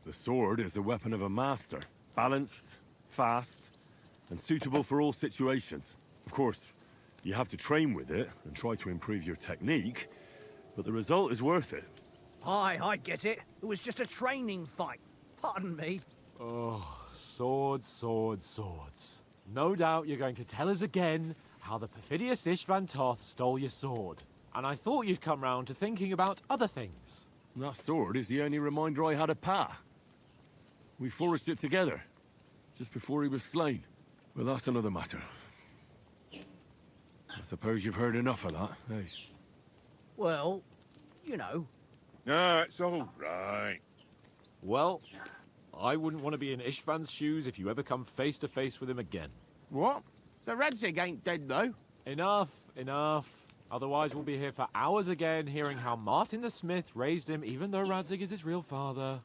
The sword is the weapon of a master. Balanced, fast, and suitable for all situations. Of course, you have to train with it and try to improve your technique, but the result is worth it. Aye, I get it. It was just a training fight. Pardon me. Oh, swords, swords, swords. No doubt you're going to tell us again how the perfidious Ishvan Toth stole your sword. And I thought you'd come round to thinking about other things. That sword is the only reminder I had of Pa. We forged it together, just before he was slain. But that's another matter. Suppose you've heard enough of that, hey? Well, you know. No, it's all right. Well, I wouldn't want to be in Ishvan's shoes if you ever come face to face with him again. What? So Radzig ain't dead, though? Enough, enough. Otherwise we'll be here for hours again hearing how Martin the Smith raised him even though Radzig is his real father.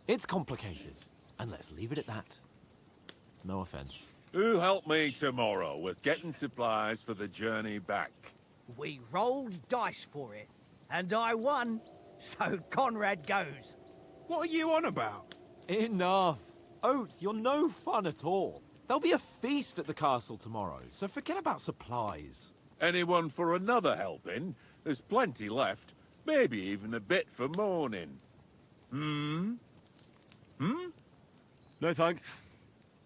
It's complicated, and let's leave it at that. No offense. Who'll help me tomorrow with getting supplies for the journey back? We rolled dice for it, and I won, so Conrad goes. What are you on about? Enough. Oath, you're no fun at all. There'll be a feast at the castle tomorrow, so forget about supplies. Anyone for another helping? There's plenty left. Maybe even a bit for morning. Hmm? No thanks.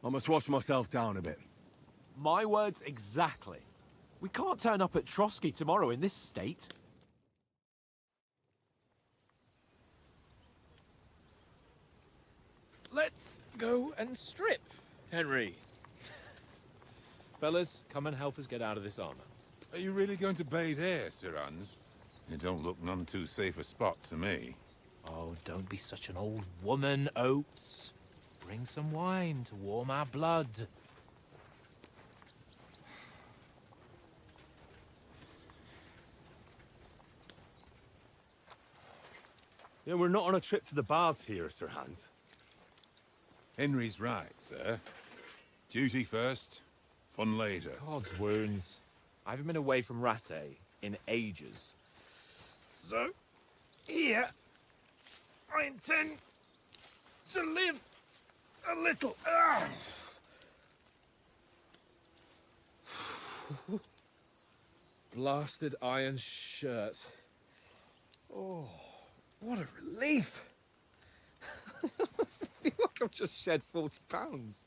I must wash myself down a bit. My words exactly. We can't turn up at Trosky tomorrow in this state. Let's go and strip, Henry. Fellas, come and help us get out of this armor. Are you really going to bathe here, Sir Hans? It don't look none too safe a spot to me. Oh, don't be such an old woman, Oates. Bring some wine to warm our blood. Yeah, we're not on a trip to the baths here, Sir Hans. Henry's right, sir. Duty first, fun later. God's wounds. I haven't been away from Rattay in ages. So, here, I intend to live a little. Blasted iron shirt. Oh, what a relief. I feel like I've just shed 40 pounds.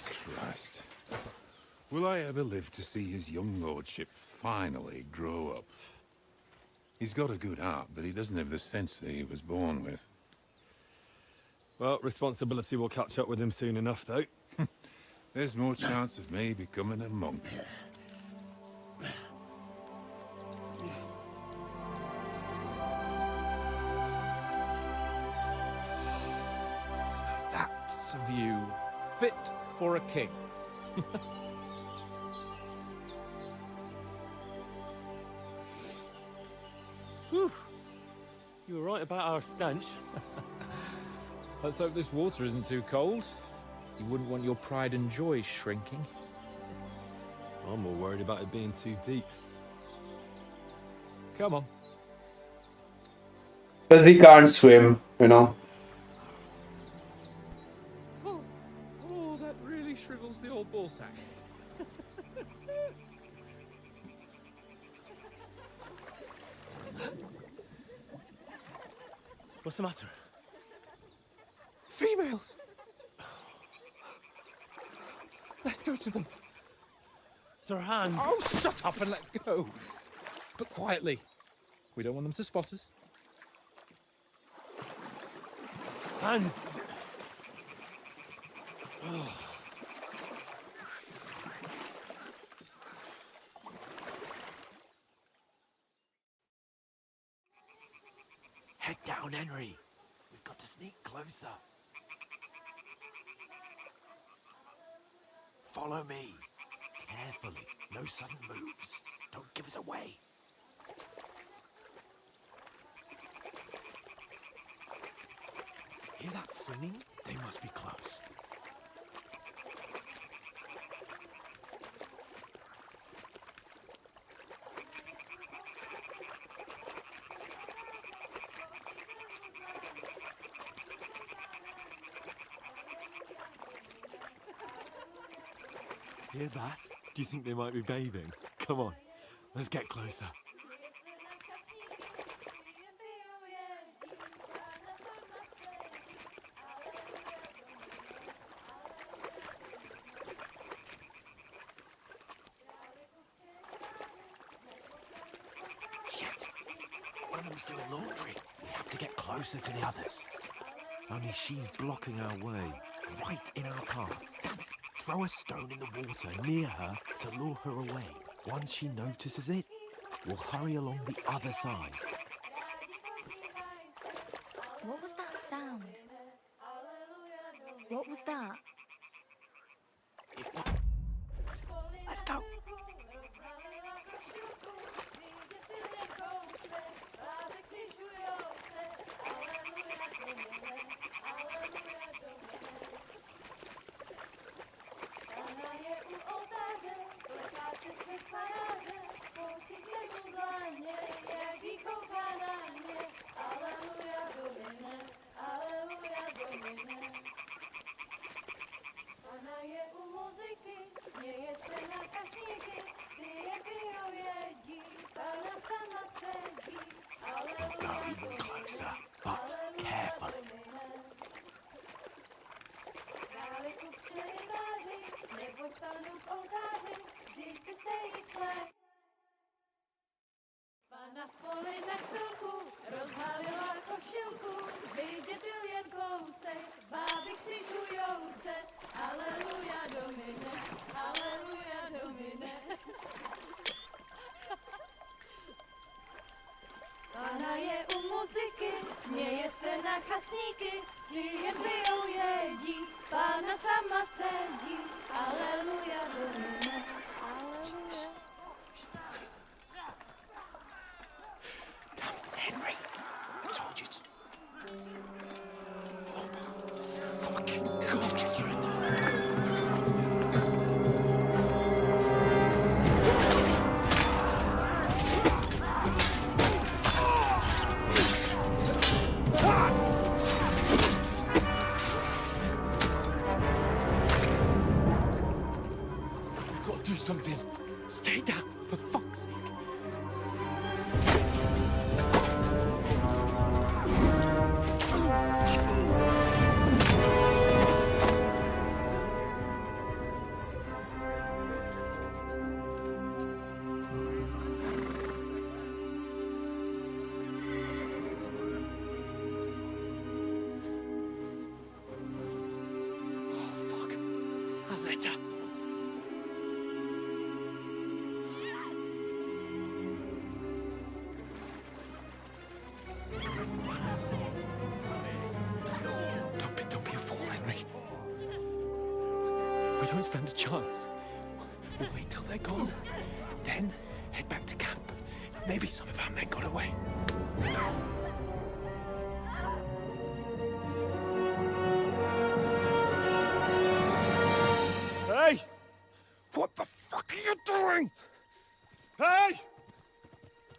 Christ. Will I ever live to see his young lordship finally grow up? He's got a good heart, but he doesn't have the sense that he was born with. Well, responsibility will catch up with him soon enough, though. There's more chance of me becoming a monk. That's a view fit for a king. Whew. You were right about our stench. Let's hope this water isn't too cold. You wouldn't want your pride and joy shrinking. I'm more worried about it being too deep. Come on. Because he can't swim, you know. Oh, that really shrivels the old ball sack. What's the matter? Females! Let's go to them. Sir Hans! Oh, shut up and let's go. But quietly. We don't want them to spot us. Hans! Oh. Head down, Henry. We've got to sneak closer. Follow me. Carefully. No sudden moves. Don't give us away. Hear that singing? They must be close. Hear that? Do you think they might be bathing? Come on, let's get closer. Shit! She's doing laundry. We have to get closer to the others. Only she's blocking our way, right in our path. Damn it. Throw a stone in the water near her to lure her away. Once she notices it, we'll hurry along the other side. What was that sound? What was that? Let's go. Go even closer, but carefully. Pana v poli za chvilku rozhalila košilku, vidět byl jen kousek, báby křižujou se, aleluja domine, aleluja domine. Pana je u muziky, směje se na chasníky, klienty jen jedí, Pana sama sedí, aleluja domine, aleluja. Henry, I told you it's... Oh, fucking God, you're a... We've got to do something. Stay down, for fuck's sake. We don't stand a chance. We'll wait till they're gone, and then head back to camp. Maybe some of our men got away. Hey! What the fuck are you doing? Hey!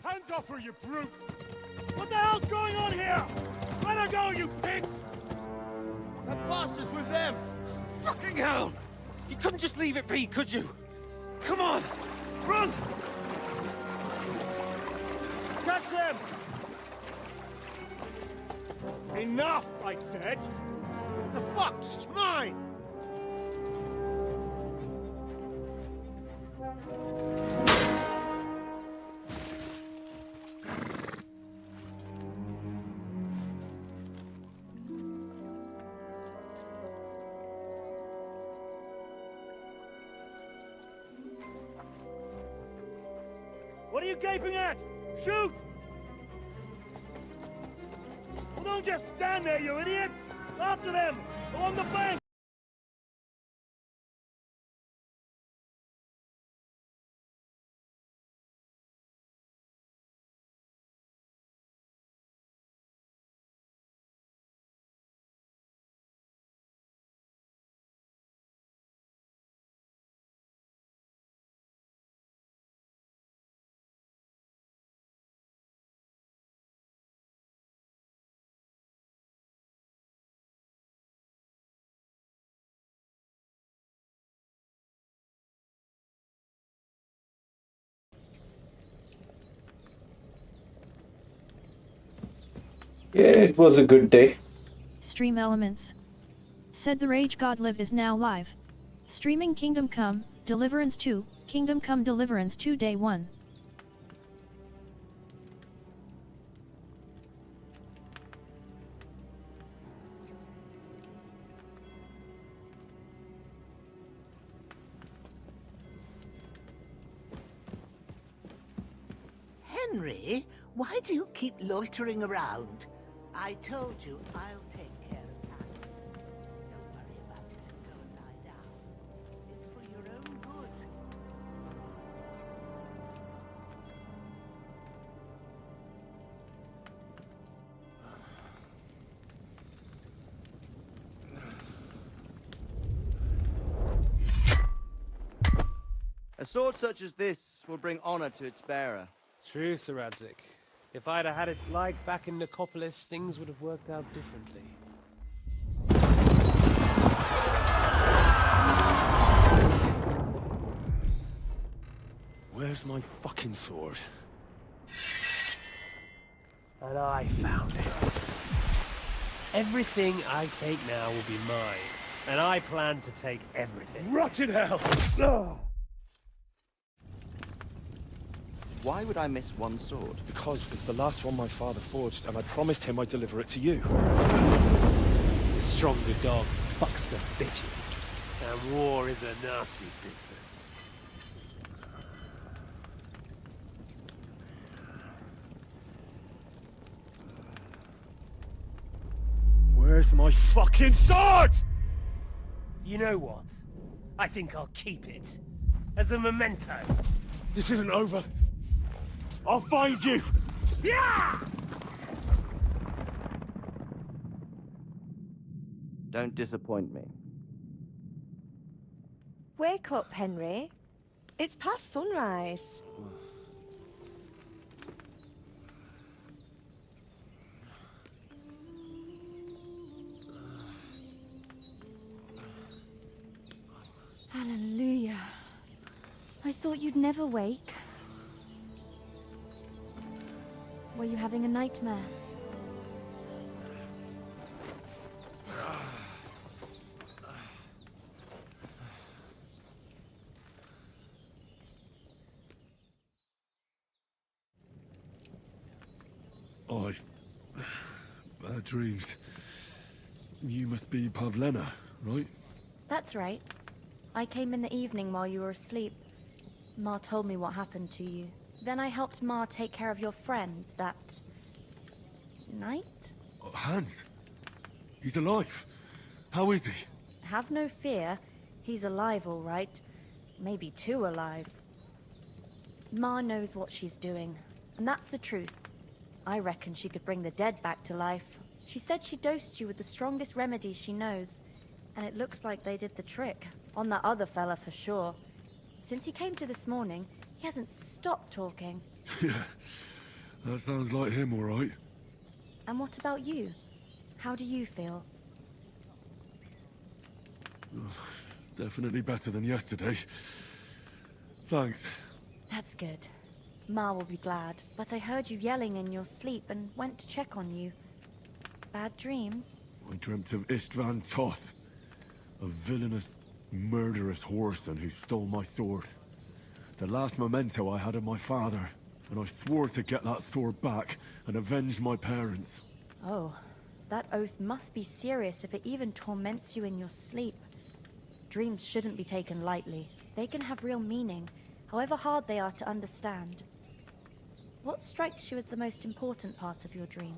Hands off her, you brute! What the hell's going on here? Let her go, you pigs! That bastard's with them! Fucking hell! You couldn't just leave it be, could you? Come on! Run! Catch them! Enough, I said! What the fuck? It's mine! What are you gaping at? Shoot! Well, don't just stand there, you idiots! After them! Along the bank! Yeah, it was a good day. Stream elements. Said the Rage God Live is now live. Streaming Kingdom Come, Deliverance 2, Kingdom Come Deliverance 2 Day 1. Henry, why do you keep loitering around? I told you I'll take care of that. Don't worry about it and go and lie down. It's for your own good. A sword such as this will bring honor to its bearer. True, Sir Radzik. If I'd have had its like back in Nicopolis, things would have worked out differently. Where's my fucking sword? And I found it. Everything I take now will be mine, and I plan to take everything. Rotted hell! Why would I miss one sword? Because it's the last one my father forged, and I promised him I'd deliver it to you. The stronger dog fucks the bitches, and war is a nasty business. Where's my fucking sword? You know what? I think I'll keep it. As a memento. This isn't over. I'll find you! Yeah! Don't disappoint me. Wake up, Henry. It's past sunrise. Hallelujah. I thought you'd never wake. Were you having a nightmare? Bad dreams. You must be Pavlena, right? That's right. I came in the evening while you were asleep. Ma told me what happened to you. Then I helped Ma take care of your friend that night? Hans? He's alive. How is he? Have no fear. He's alive, all right. Maybe too alive. Ma knows what she's doing, and that's the truth. I reckon she could bring the dead back to life. She said she dosed you with the strongest remedies she knows, and it looks like they did the trick. On that other fella for sure. Since he came to this morning, he hasn't stopped talking. Yeah, that sounds like him, all right. And what about you? How do you feel? Definitely better than yesterday. Thanks. That's good. Ma will be glad, but I heard you yelling in your sleep and went to check on you. Bad dreams? I dreamt of Istvan Toth, a villainous, murderous whoreson who stole my sword. The last memento I had of my father, and I swore to get that sword back and avenge my parents. Oh, that oath must be serious if it even torments you in your sleep. Dreams shouldn't be taken lightly. They can have real meaning, however hard they are to understand. What strikes you as the most important part of your dream?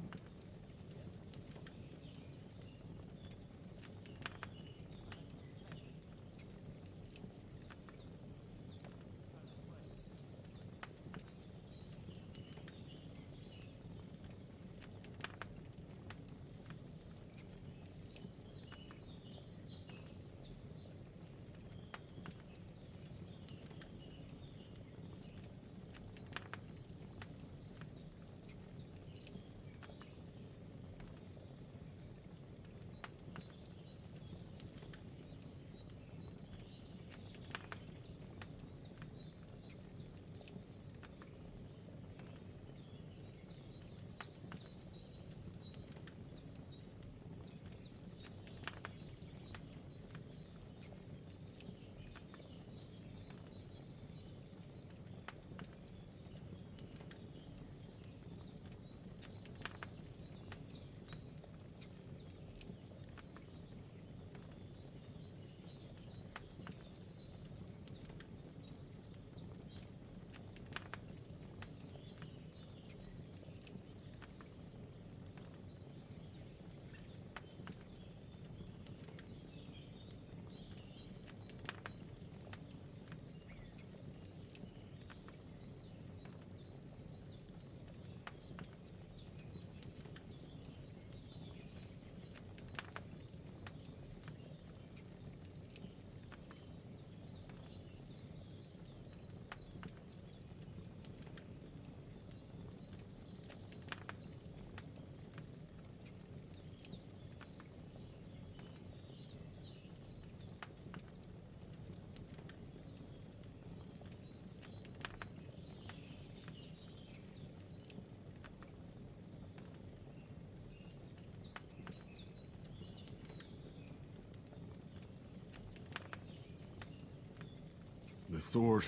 sword.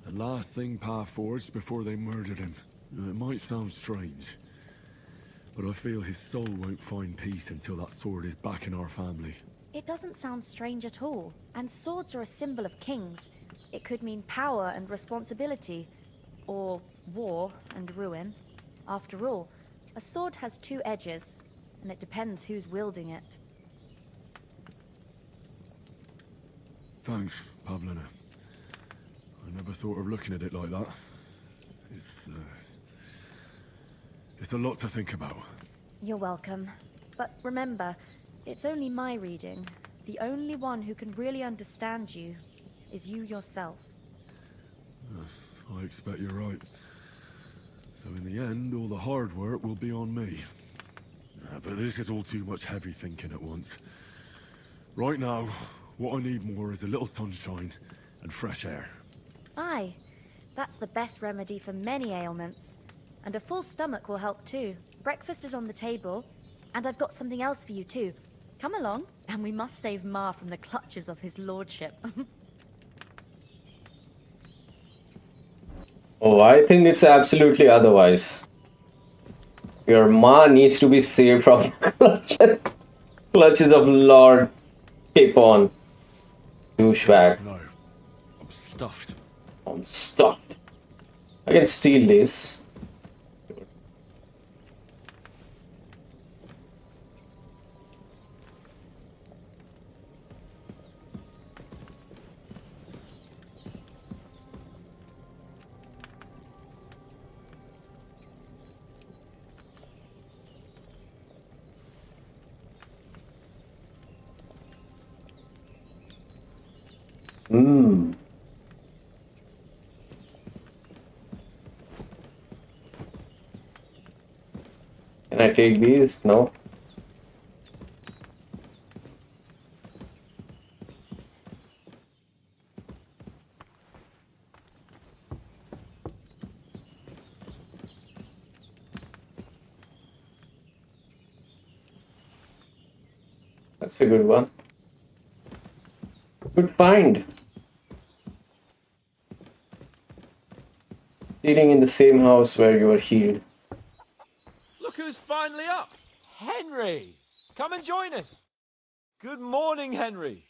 The last thing Pa forged before they murdered him. It might sound strange, but I feel his soul won't find peace until that sword is back in our family. It doesn't sound strange at all. And swords are a symbol of kings. It could mean power and responsibility, or war and ruin. After all, a sword has two edges, and it depends who's wielding it. Thanks, Pavlina. I never thought of looking at it like that. It's a lot to think about. You're welcome. But remember, it's only my reading. The only one who can really understand you is you yourself. I expect you're right. So in the end, all the hard work will be on me. But this is all too much heavy thinking at once. Right now, what I need more is a little sunshine and fresh air. Aye, that's the best remedy for many ailments. And a full stomach will help too. Breakfast is on the table, and I've got something else for you too. Come along, and we must save Ma from the clutches of his lordship. Oh, I think it's absolutely otherwise. Your Ma needs to be saved from the clutches of Lord Capon. Douchebag. No, I'm stuffed. I'm stuffed. I can steal this. Can I take these? No. That's a good one. Good find. Eating in the same house where you were healed. Look who's finally up! Henry! Come and join us! Good morning, Henry!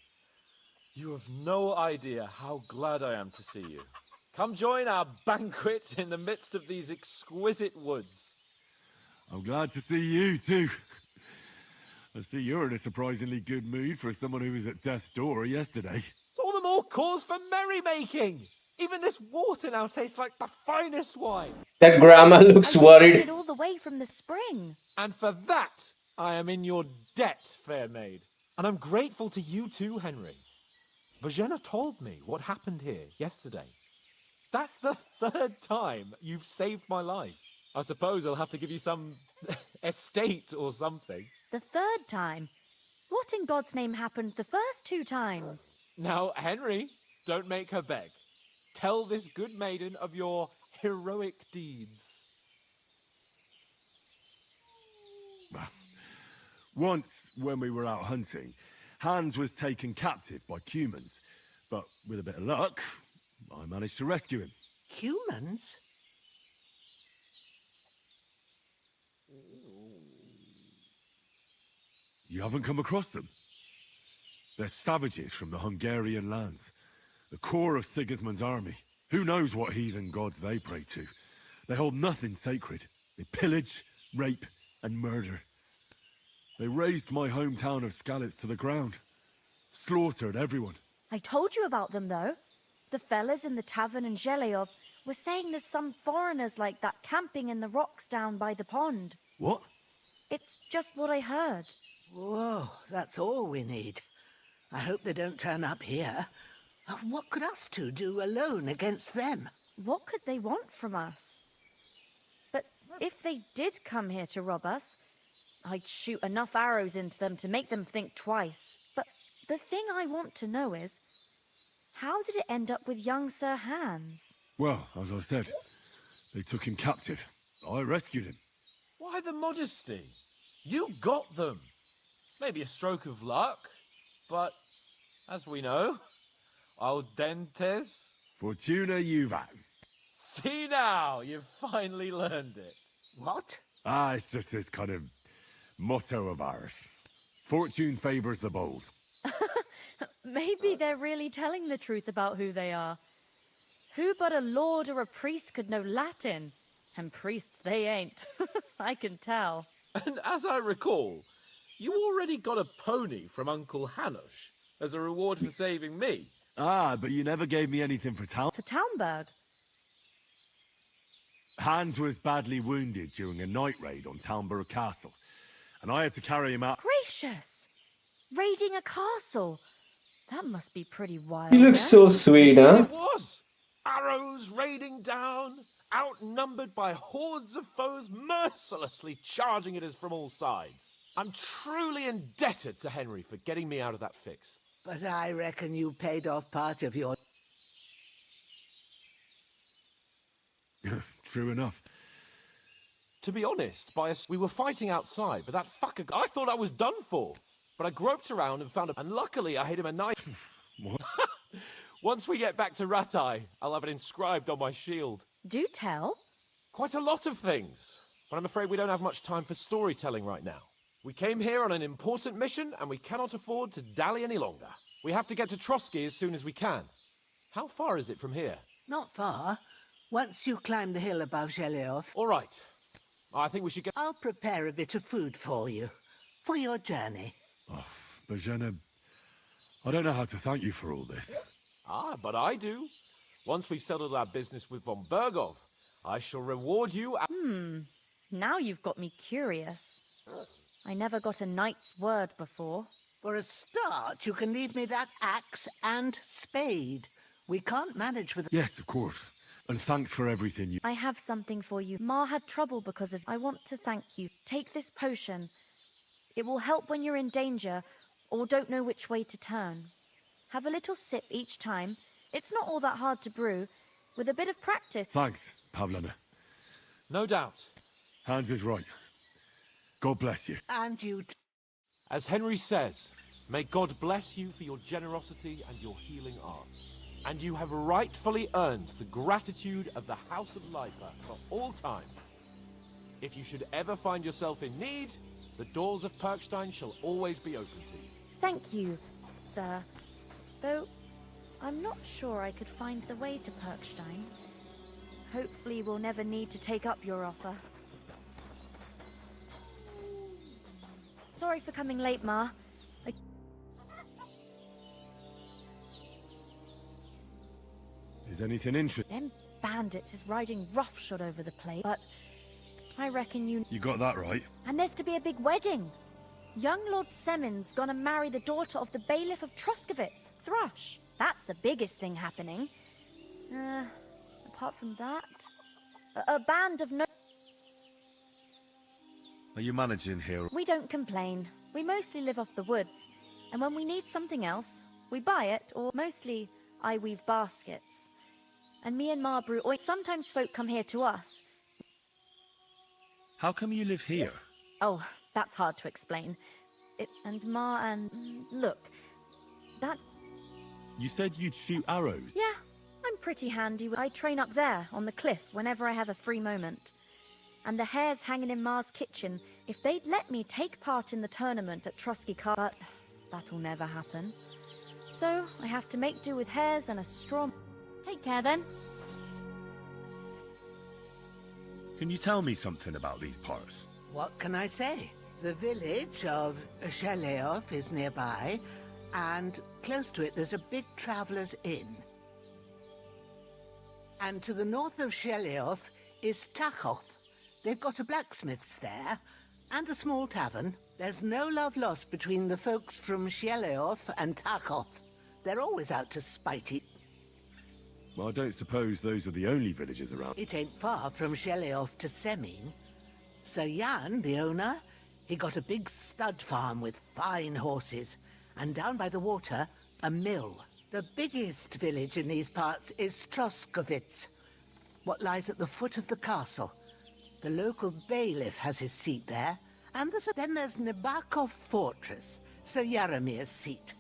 You have no idea how glad I am to see you. Come join our banquet in the midst of these exquisite woods. I'm glad to see you too. I see you're in a surprisingly good mood for someone who was at death's door yesterday. It's all the more cause for merrymaking! Even this water now tastes like the finest wine. That grandma looks worried. It all the way from the spring. And for that, I am in your debt, fair maid. And I'm grateful to you too, Henry. Bajena told me what happened here yesterday. That's the third time you've saved my life. I suppose I'll have to give you some estate or something. The third time? What in God's name happened the first two times? Now, Henry, don't make her beg. Tell this good maiden of your heroic deeds. Once, when we were out hunting, Hans was taken captive by humans. But with a bit of luck, I managed to rescue him. Humans? You haven't come across them? They're savages from the Hungarian lands. The core of Sigismund's army. Who knows what heathen gods they pray to? They hold nothing sacred. They pillage, rape, and murder. They razed my hometown of Skalitz to the ground. Slaughtered everyone. I told you about them, though. The fellas in the tavern in Zheleyov were saying there's some foreigners like that camping in the rocks down by the pond. What? It's just what I heard. Whoa, that's all we need. I hope they don't turn up here. What could us two do alone against them? What could they want from us? But if they did come here to rob us, I'd shoot enough arrows into them to make them think twice. But the thing I want to know is, how did it end up with young Sir Hans? Well, as I said, they took him captive. I rescued him. Why the modesty? You got them. Maybe a stroke of luck, but as we know, Audentes? Fortuna Juvat. See now, you've finally learned it. What? It's just this kind of motto of ours. Fortune favors the bold. Maybe they're really telling the truth about who they are. Who but a lord or a priest could know Latin? And priests they ain't. I can tell. And as I recall, you already got a pony from Uncle Hanush as a reward for saving me. But you never gave me anything for town. For Townberg? Hans was badly wounded during a night raid on Townborough Castle, and I had to carry him out. Gracious! Raiding a castle? That must be pretty wild. He looks so sweet, huh? It was! Arrows raining down, outnumbered by hordes of foes mercilessly charging at us from all sides. I'm truly indebted to Henry for getting me out of that fix. But I reckon you paid off part of your... True enough. To be honest, we were fighting outside, but that fucker... I thought I was done for. But I groped around and found and luckily I hit him a knife. What? Once we get back to Ratai, I'll have it inscribed on my shield. Do tell. Quite a lot of things. But I'm afraid we don't have much time for storytelling right now. We came here on an important mission, and we cannot afford to dally any longer. We have to get to Trosky as soon as we can. How far is it from here? Not far. Once you climb the hill above Sheleoth. All right. I think we should get... I'll prepare a bit of food for you. For your journey. Bajana, I don't know how to thank you for all this. But I do. Once we've settled our business with von Bergov, I shall reward you... Now you've got me curious. I never got a knight's word before. For a start, you can leave me that axe and spade. We can't manage with... Yes, of course. And thanks for everything you... I have something for you. Ma had trouble because of... I want to thank you. Take this potion. It will help when you're in danger or don't know which way to turn. Have a little sip each time. It's not all that hard to brew. With a bit of practice... Thanks, Pavlana. No doubt. Hans is right. God bless you. And you... As Henry says, may God bless you for your generosity and your healing arts. And you have rightfully earned the gratitude of the House of Lipa for all time. If you should ever find yourself in need, the doors of Perkstein shall always be open to you. Thank you, sir. Though, I'm not sure I could find the way to Perkstein. Hopefully we'll never need to take up your offer. Sorry for coming late, Ma. Is anything interesting? Them bandits is riding roughshod over the place, but I reckon you... You got that right. And there's to be a big wedding. Young Lord Semin's gonna marry the daughter of the bailiff of Troskovitz, Thrush. That's the biggest thing happening. Apart from that... A band of no... Are you managing here? We don't complain. We mostly live off the woods. And when we need something else, we buy it, or mostly I weave baskets. And me and Ma brew oil. Sometimes folk come here to us. How come you live here? Oh, that's hard to explain. It's... and Ma and... Look, that... You said you'd shoot arrows. Yeah, I'm pretty handy. I train up there, on the cliff, whenever I have a free moment. And the hares hanging in Ma's kitchen, if they'd let me take part in the tournament at Trosky Car... But that'll never happen. So, I have to make do with hares and a straw... Take care, then. Can you tell me something about these parts? What can I say? The village of Sheleoth is nearby, and close to it there's a big traveller's inn. And to the north of Sheleoth is Tachoth. They've got a blacksmith's there, and a small tavern. There's no love lost between the folks from Sheleoth and Tachoth. They're always out to spite it. Well, I don't suppose those are the only villages around. It ain't far from Sheleoth to Semin. Sir Jan, the owner, he got a big stud farm with fine horses, and down by the water, a mill. The biggest village in these parts is Troskovitz, what lies at the foot of the castle. The local bailiff has his seat there, and then there's Nebakov Fortress, Sir Yaramir's seat.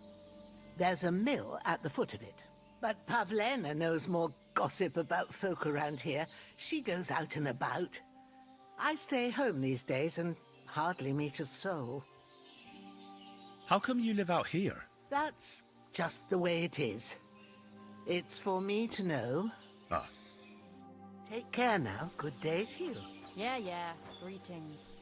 There's a mill at the foot of it. But Pavlena knows more gossip about folk around here. She goes out and about. I stay home these days and hardly meet a soul. How come you live out here? That's just the way it is. It's for me to know. Ah. Take care now. Good day to you. Yeah. Greetings.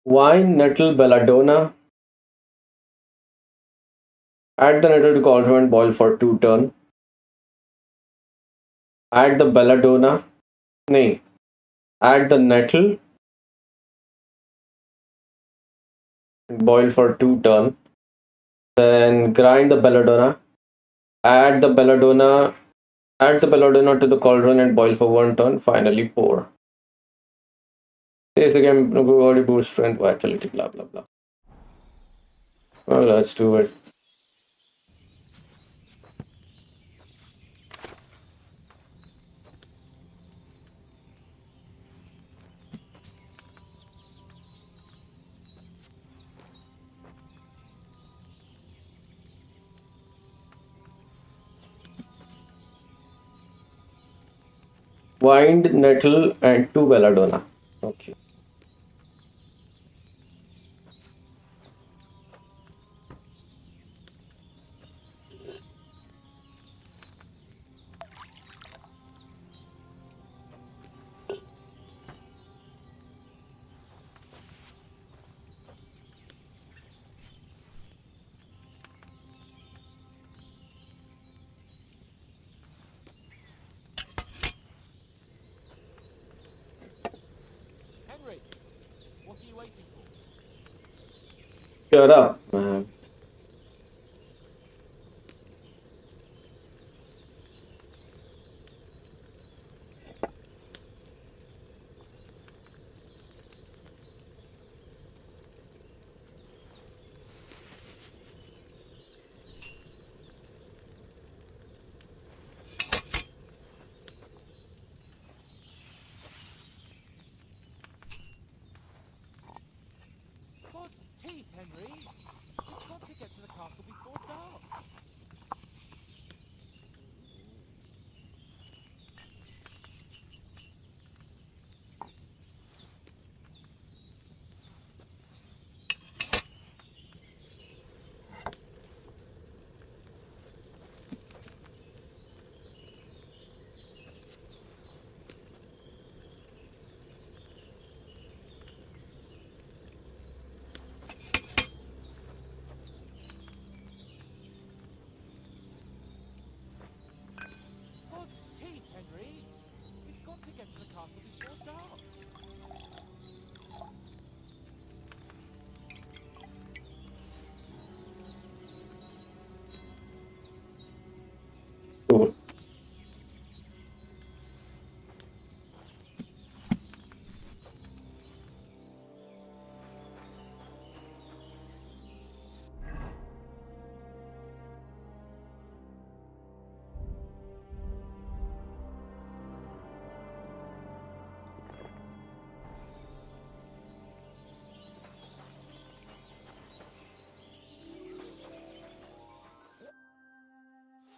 Wine, nettle, belladonna. Add the nettle to cauldron and boil for 2 turns. Add the belladonna. Nay. Add the nettle and boil for 2 turns. Then grind the belladonna. Add the belladonna to the cauldron and boil for 1 turn. Finally pour. Says again, body boost strength, vitality, blah blah blah. Well, let's do it. Wine, nettle, and 2 belladonna. Okay. Henry, what are you waiting for? Shut up, man. God's teeth, Henry. You've got to get to the castle before dark. God's teeth, Henry. You've got to get to the castle before dark. Cool.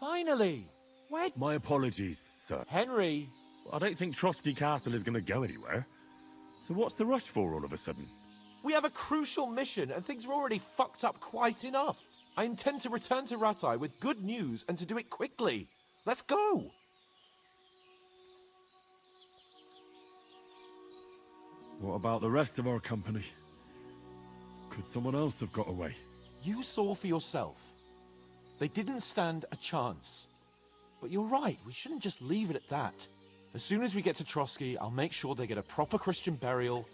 Finally! Where? My apologies, sir. Henry! I don't think Trosky Castle is going to go anywhere. So what's the rush for all of a sudden? We have a crucial mission, and things are already fucked up quite enough. I intend to return to Rattay with good news, and to do it quickly. Let's go! What about the rest of our company? Could someone else have got away? You saw for yourself. They didn't stand a chance. But you're right, we shouldn't just leave it at that. As soon as we get to Trosky, I'll make sure they get a proper Christian burial,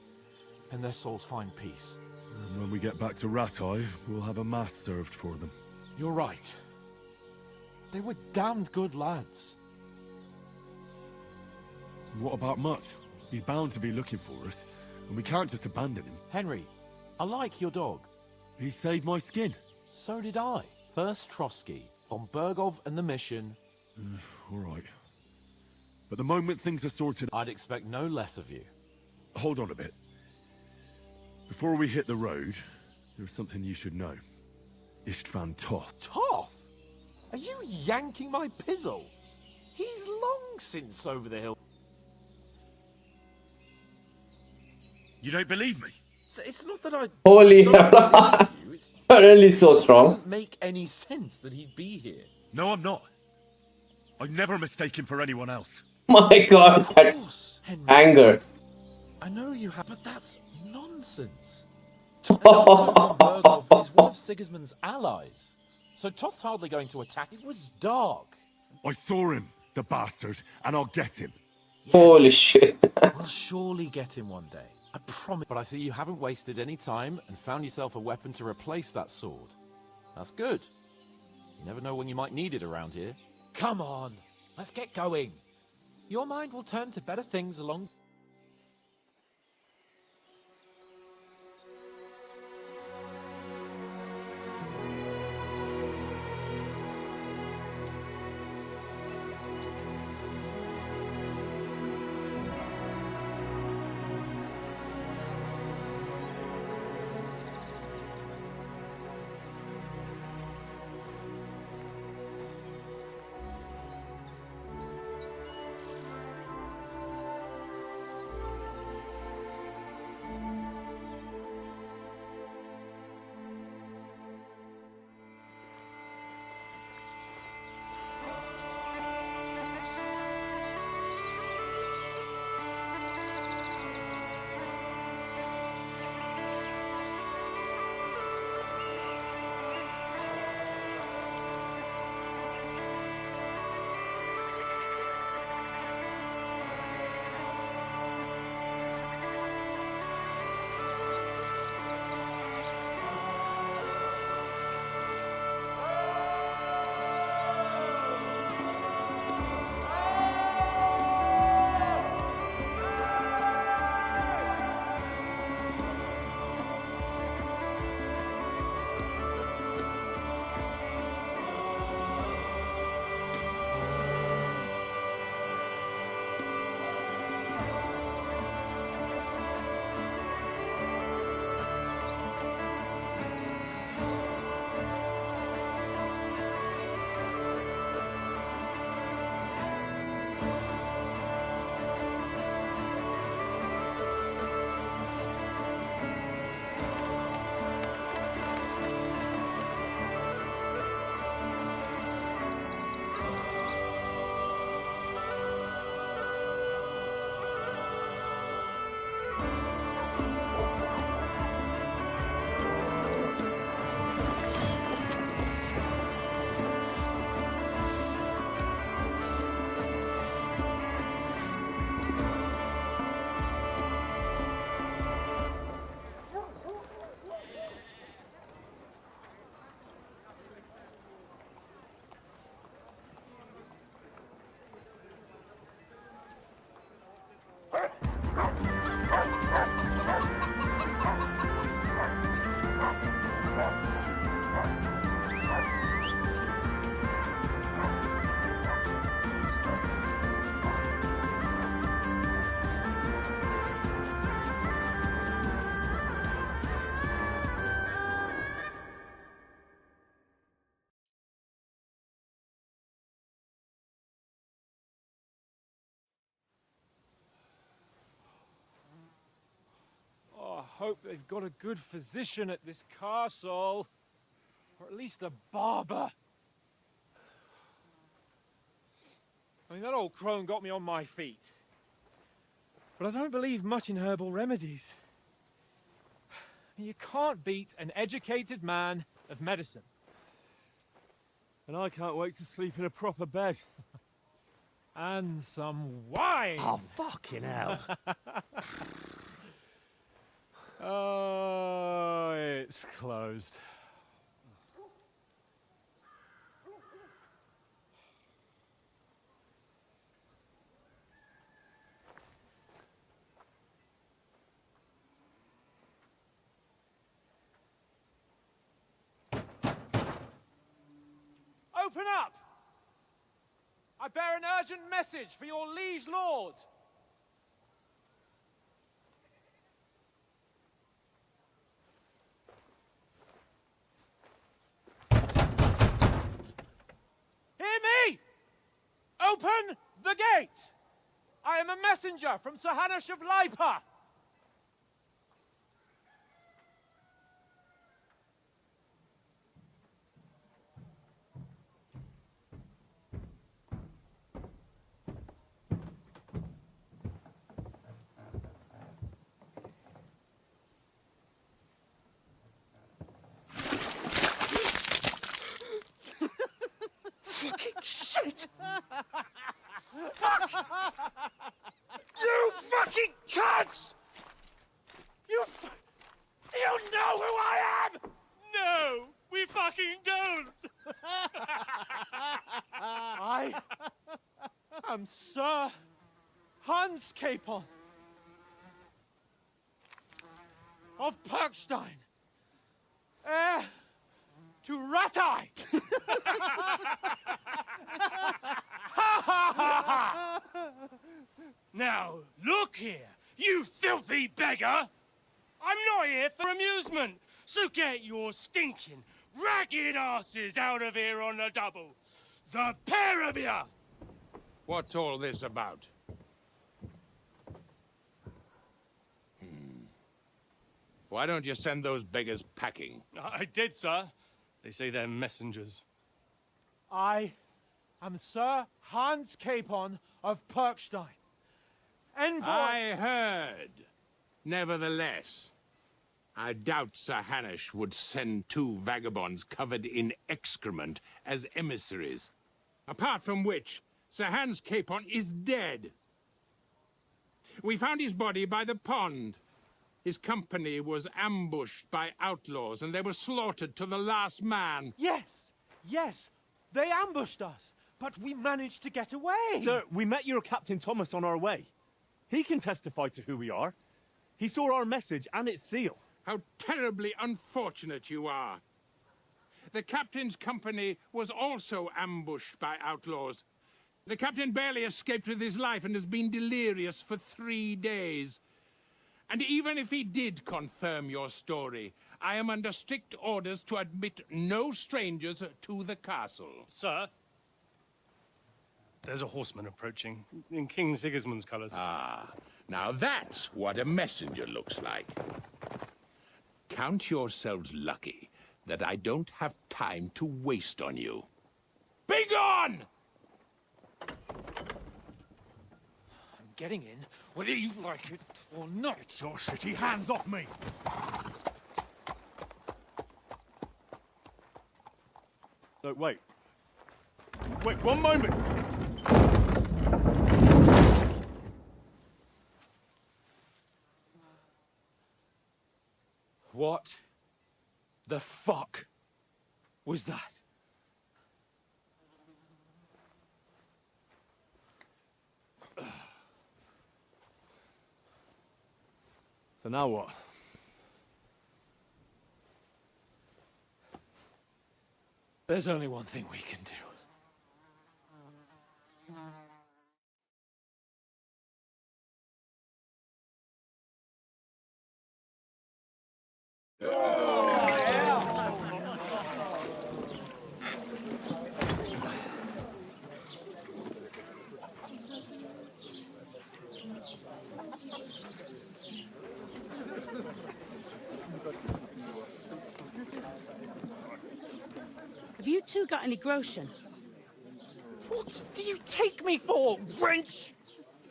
and their souls find peace. And when we get back to Ratai, we'll have a mass served for them. You're right. They were damned good lads. What about Mutt? He's bound to be looking for us, and we can't just abandon him. Henry, I like your dog. He saved my skin. So did I. First Trosky, von Bergov and the mission. All right. But the moment things are sorted... I'd expect no less of you. Hold on a bit. Before we hit the road, there's something you should know. Istvan Toth. Toth? Are you yanking my pizzle? He's long since over the hill. You don't believe me? It's not that I... Holy don't hell. believe you. It's... Apparently so It strong. doesn't make any sense that he'd be here. No, I'm not. I'd never mistake him for anyone else. My god, that Henry. anger. I know you have, but that's nonsense. And also von Bergov is one of Sigismund's allies. So Toth's hardly going to attack. It was dark. I saw him, the bastard, and I'll get him. Yes. Holy shit. We'll surely get him one day. I promise. But I see you haven't wasted any time and found yourself a weapon to replace that sword. That's good. You never know when you might need it around here. Come on, let's get going. Your mind will turn to better things along. Hope they've got a good physician at this castle. Or at least a barber. I mean, that old crone got me on my feet. But I don't believe much in herbal remedies. You can't beat an educated man of medicine. And I can't wait to sleep in a proper bed. And some wine! Oh, fucking hell. Oh, it's closed. Open up! I bear an urgent message for your liege lord. Hear me! Open the gate! I am a messenger from Sir Hanush of Lipa. Fucking shit! Fuck! You fucking cunts! Do you know who I am? No, we fucking don't! I am Sir Hans Capon of Perkstein, heir to Ratai! Now, look here, you filthy beggar! I'm not here for amusement, so get your stinking, ragged asses out of here on the double. The pair of you! What's all this about? Why don't you send those beggars packing? I did, sir. They say they're messengers. I am Sir Hans Capon of Perkstein, envoy... I heard. Nevertheless, I doubt Sir Hanush would send two vagabonds covered in excrement as emissaries. Apart from which, Sir Hans Capon is dead. We found his body by the pond. His company was ambushed by outlaws, and they were slaughtered to the last man. Yes, they ambushed us, but we managed to get away. Sir, we met your Captain Thomas on our way. He can testify to who we are. He saw our message and its seal. How terribly unfortunate you are. The captain's company was also ambushed by outlaws. The captain barely escaped with his life and has been delirious for 3 days. And even if he did confirm your story, I am under strict orders to admit no strangers to the castle. Sir, there's a horseman approaching, in King Sigismund's colours. Ah, now that's what a messenger looks like. Count yourselves lucky that I don't have time to waste on you. Be gone! I'm getting in, whether you like it or not. Get your shitty hands off me! No, wait. Wait, one moment! What the fuck was that? So now what? There's only one thing we can do. Have you two got any groschen? What do you take me for, wench?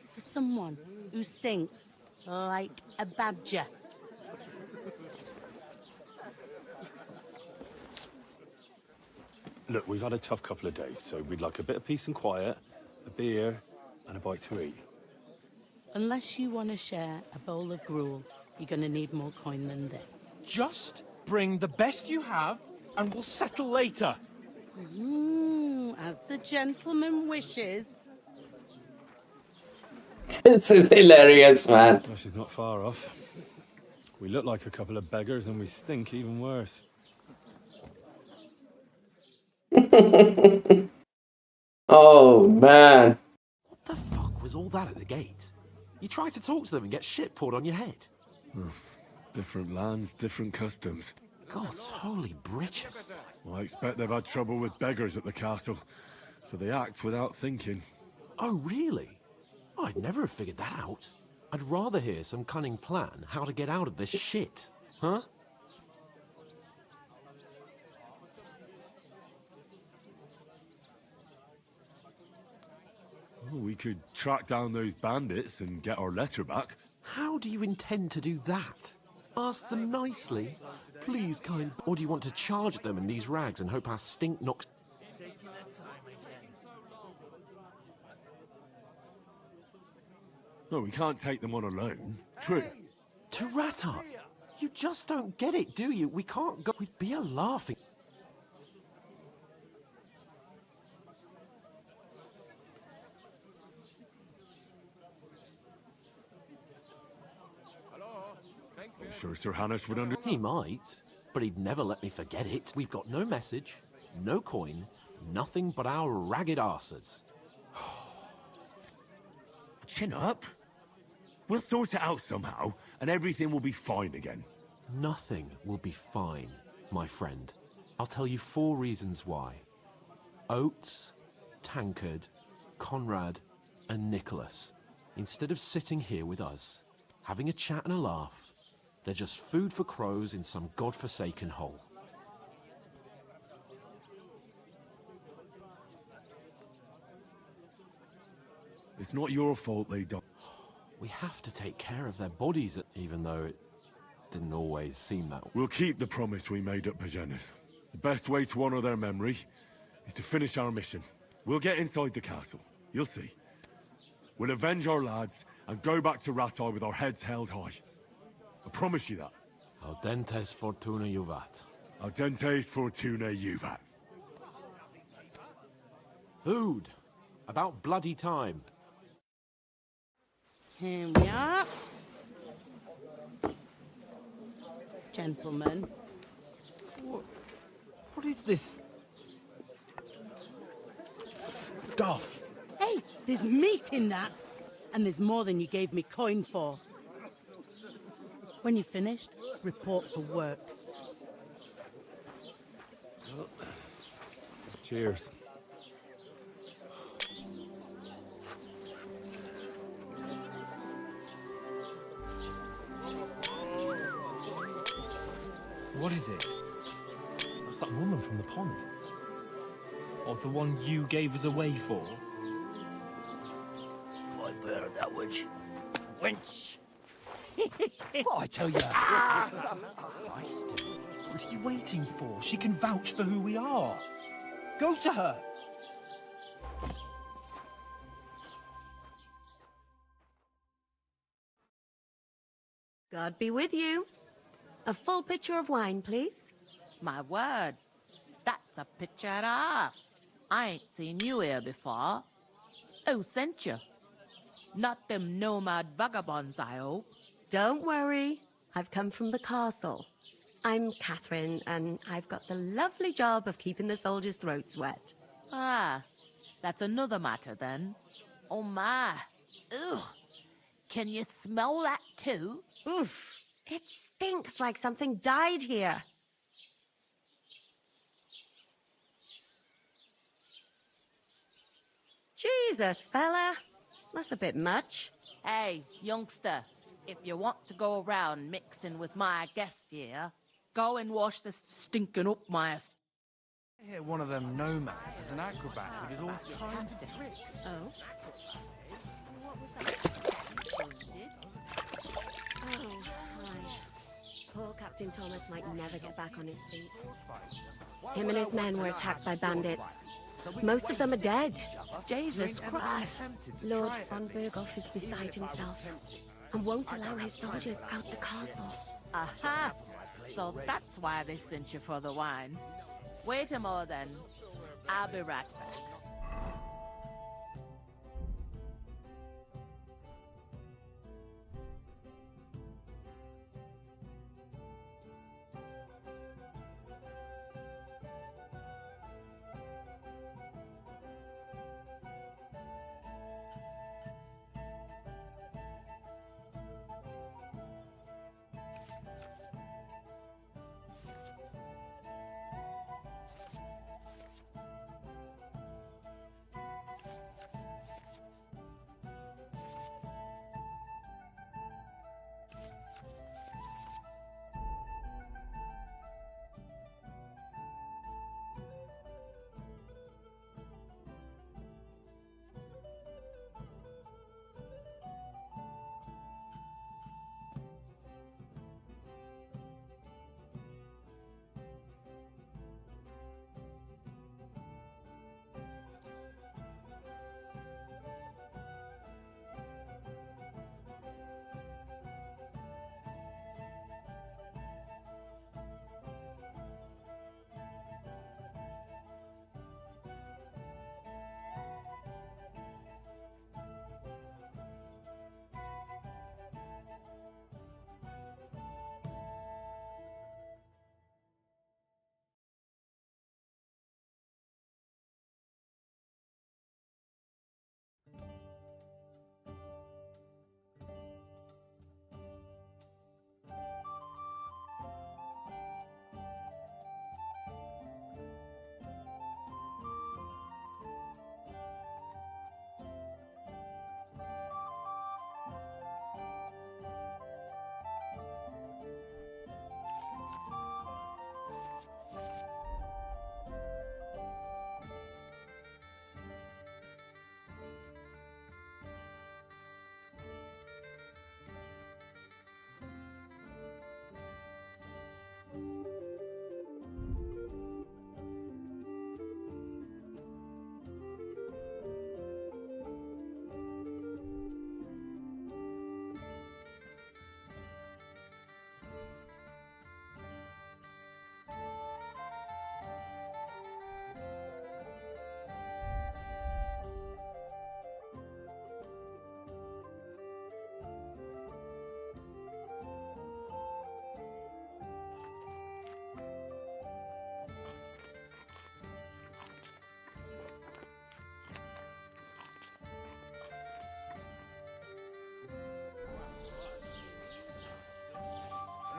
For someone who stinks like a badger. Look, we've had a tough couple of days, so we'd like a bit of peace and quiet, a beer, and a bite to eat. Unless you want to share a bowl of gruel. you're gonna need more coin than this. Just bring the best you have, and we'll settle later. As the gentleman wishes. This is hilarious, man. Well, she's not far off. We look like a couple of beggars and we stink even worse. Oh, man. What the fuck was all that at the gate? You try to talk to them and get shit poured on your head. Different lands, different customs. God's holy britches. Well, I expect they've had trouble with beggars at the castle, so they act without thinking. Oh, really? I'd never have figured that out. I'd rather hear some cunning plan how to get out of this shit, huh? Well, we could track down those bandits and get our letter back. How do you intend to do that? Ask them nicely. Please, kind. Or do you want to charge them in these rags and hope our stink knocks... No, we can't take them on alone. True. To Ratar, you just don't get it, do you? We can't go... We'd be a laughing... I'm sure Sir Hanush would under... He might, but he'd never let me forget it. We've got no message, no coin, nothing but our ragged arses. Chin up. We'll sort it out somehow, and everything will be fine again. Nothing will be fine, my friend. I'll tell you 4 reasons why. Oates, Tankard, Conrad, and Nicholas, instead of sitting here with us, having a chat and a laugh, they're just food for crows in some godforsaken hole. It's not your fault they died. We have to take care of their bodies, even though it didn't always seem that way. We'll keep the promise we made at Pagenis. The best way to honor their memory is to finish our mission. We'll get inside the castle. You'll see. We'll avenge our lads and go back to Ratai with our heads held high. I promise you that. Audentes fortuna juvat. Audentes fortuna juvat. Food. About bloody time. Here we are. Gentlemen. What is this stuff? Hey, there's meat in that. And there's more than you gave me coin for. When you're finished, report for work. Cheers. What is it? That's that woman from the pond. Or the one you gave us away for? I bear that witch. Wench! What I tell you? What are you waiting for? She can vouch for who we are. Go to her. God be with you. A full pitcher of wine, please. My word, that's a picture and a half. I ain't seen you here before. Who sent you? Not them nomad vagabonds, I hope. Don't worry. I've come from the castle. I'm Catherine, and I've got the lovely job of keeping the soldiers' throats wet. Ah, that's another matter then. Oh my. Ugh. Can you smell that too? Oof. It stinks like something died here. Jesus, fella. That's a bit much. Hey, youngster, if you want to go around mixing with my guests here, go and wash the stinking up my... I hear one of them nomads is an acrobat who does all kinds of tricks. Oh? Oh, hi. Poor Captain Thomas might never get back on his feet. Him and his men were attacked by bandits. Most of them are dead. Jesus Christ. Lord von Berghoff is beside himself. and won't allow his soldiers out the castle. Aha! So that's why they sent you for the wine. Wait a moment then. I'll be right back.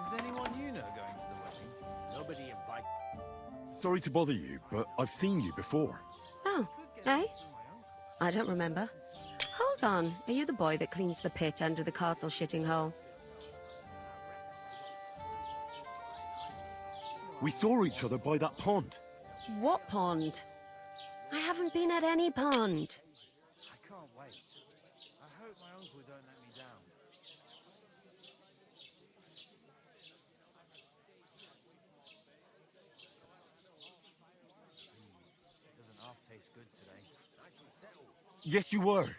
Is anyone you know going to the wedding? Nobody invited. Sorry to bother you, but I've seen you before. Oh, eh? I don't remember. Hold on, are you the boy that cleans the pit under the castle shitting hole? We saw each other by that pond. What pond? I haven't been at any pond. I can't wait. I hope my uncle don't let me down. Doesn't half taste good today. Nicely settled. Yes, you were.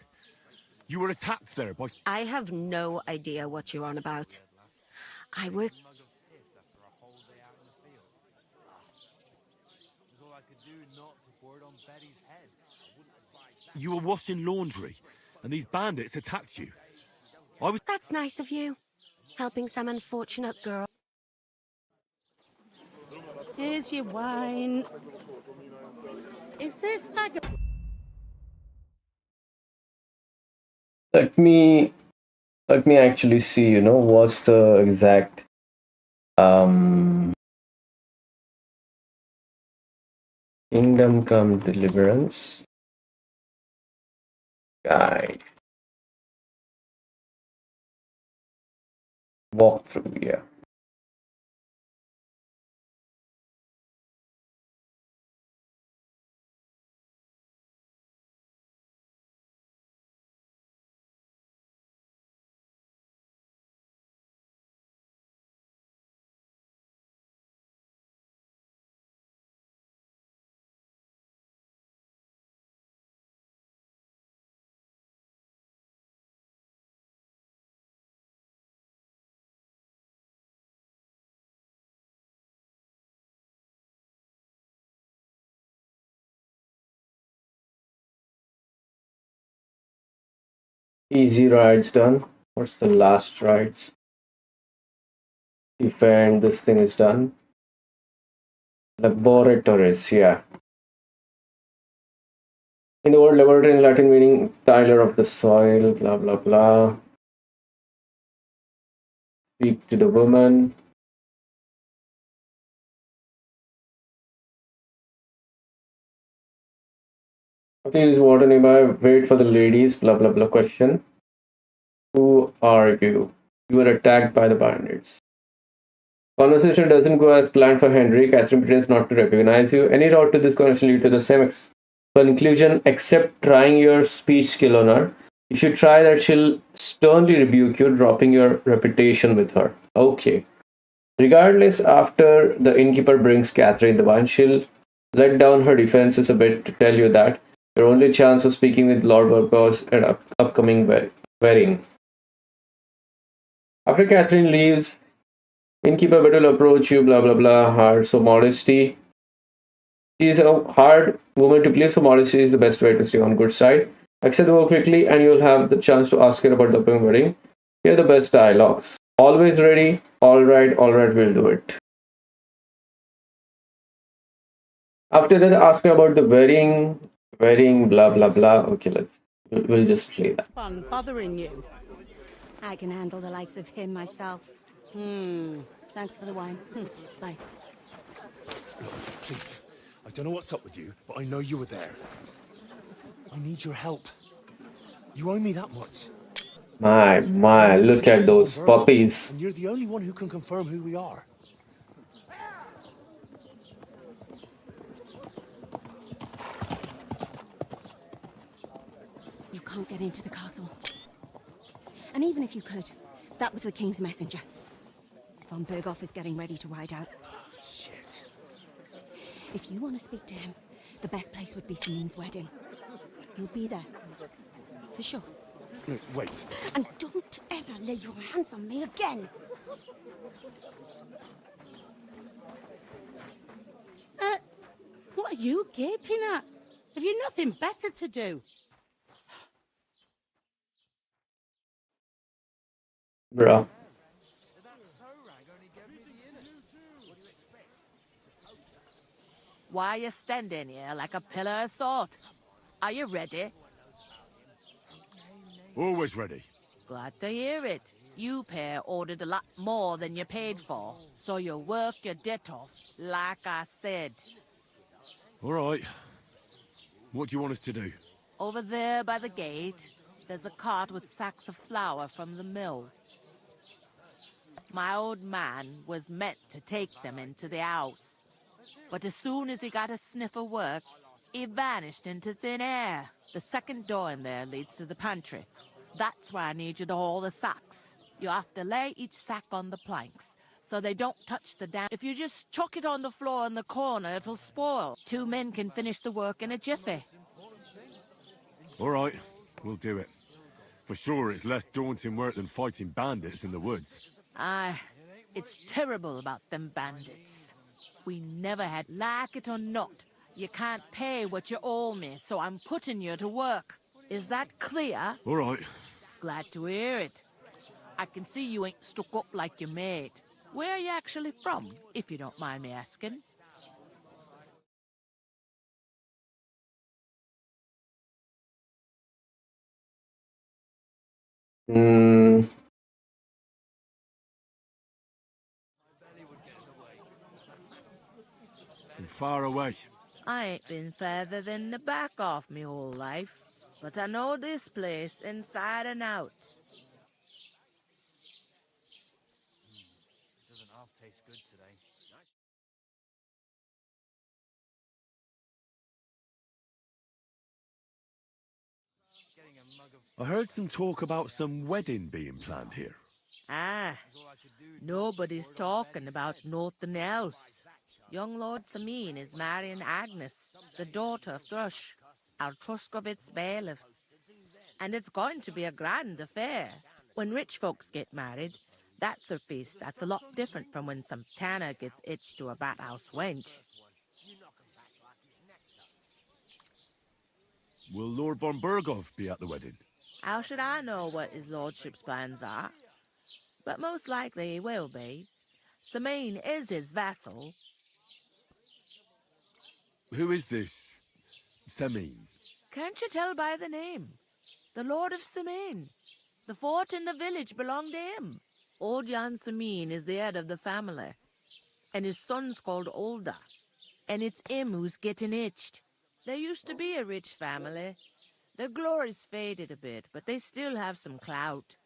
You were attacked there by... I have no idea what you're on about. I work... You were washing laundry, and these bandits attacked you. I was... That's nice of you. Helping some unfortunate girl. Here's your wine. Is this bag of... Let me actually see, you know, what's the exact Kingdom Come Deliverance guide walkthrough, yeah. Easy rides done. What's the last rides? Defend, this thing is done. Laboratories, yeah. In the word laboratory in Latin meaning tiller of the soil, blah blah blah. Speak to the woman. Okay, use water nearby, wait for the ladies, blah blah blah question. Who are you? You were attacked by the bandits. Conversation doesn't go as planned for Henry. Catherine pretends not to recognize you. Any route to this conversation lead to the same conclusion except trying your speech skill on her. If you try that, she'll sternly rebuke you, dropping your reputation with her. Okay. Regardless, after the innkeeper brings Catherine the wine, she'll let down her defenses a bit to tell you that your only chance of speaking with Lord Burgos at upcoming wedding. After Catherine leaves, innkeeper will approach you, blah blah blah, hard, so modesty. She is a hard woman to please, so modesty is the best way to stay on good side. Accept the work quickly and you'll have the chance to ask her about the upcoming wedding. Here are the best dialogues. Always ready, alright, we'll do it. After that, ask me about the wedding, blah blah blah. Okay, we'll just play that. Fun bothering you. I can handle the likes of him myself. Thanks for the wine. Bye. Please, I don't know what's up with you, but I know you were there. I need your help. You owe me that much. My, look at those puppies. And you're the only one who can confirm who we are. You can't get into the castle. And even if you could, that was the king's messenger. Von Berghoff is getting ready to ride out. Shit. If you want to speak to him, the best place would be Simone's wedding. He'll be there. For sure. No, wait. And don't ever lay your hands on me again! What are you gaping at? Have you nothing better to do? Bruh. Why are you standing here like a pillar of salt? Are you ready? Always ready. Glad to hear it. You pair ordered a lot more than you paid for, so you work your debt off, like I said. All right. What do you want us to do? Over there by the gate, there's a cart with sacks of flour from the mill. My old man was meant to take them into the house. But as soon as he got a sniff of work, he vanished into thin air. The second door in there leads to the pantry. That's where I need you to haul the sacks. You have to lay each sack on the planks, so they don't touch the damn. If you just chuck it on the floor in the corner, it'll spoil. 2 men can finish the work in a jiffy. All right, we'll do it. For sure, it's less daunting work than fighting bandits in the woods. Aye, it's terrible about them bandits. We never had, like it or not, you can't pay what you owe me, so I'm putting you to work. Is that clear? All right. Glad to hear it. I can see you ain't stuck up like your mate. Where are you actually from, if you don't mind me asking? Far away. I ain't been further than the back off me whole life, but I know this place inside and out. Doesn't half taste good today. I heard some talk about some wedding being planned here. Ah, nobody's talking about nothing else. Young Lord Samin is marrying Agnes, the daughter of Thrush, our Troskovitz bailiff. And it's going to be a grand affair. When rich folks get married, that's a feast that's a lot different from when some tanner gets hitched to a bathouse wench. Will Lord von Berghoff be at the wedding? How should I know what his lordship's plans are? But most likely he will be. Sameen is his vassal. Who is this Semine? Can't you tell by the name? The Lord of Sameen. The fort and the village belong to him. Old Jan Sameen is the head of the family, and his son's called Olda. And it's him who's getting itched. There used to be a rich family. Their glory's faded a bit, but they still have some clout.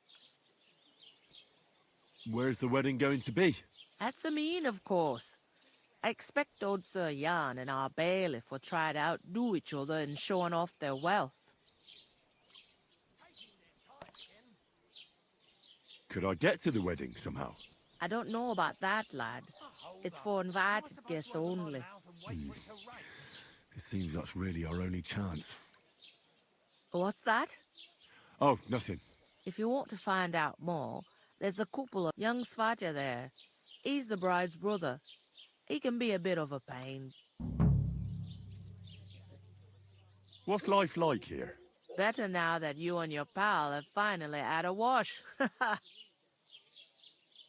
Where's the wedding going to be? At Sameen, of course. I expect old Sir Jan and our bailiff will try to outdo each other in showing off their wealth. Could I get to the wedding somehow? I don't know about that, lad. It's for invited guests only. It seems that's really our only chance. What's that? Oh, nothing. If you want to find out more, there's a couple of young Svatja there. He's the bride's brother. He can be a bit of a pain. What's life like here? Better now that you and your pal have finally had a wash.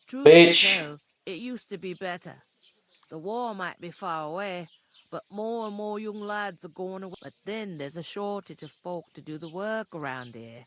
True to tell, it used to be better. The war might be far away, but more and more young lads are going away. But then there's a shortage of folk to do the work around here.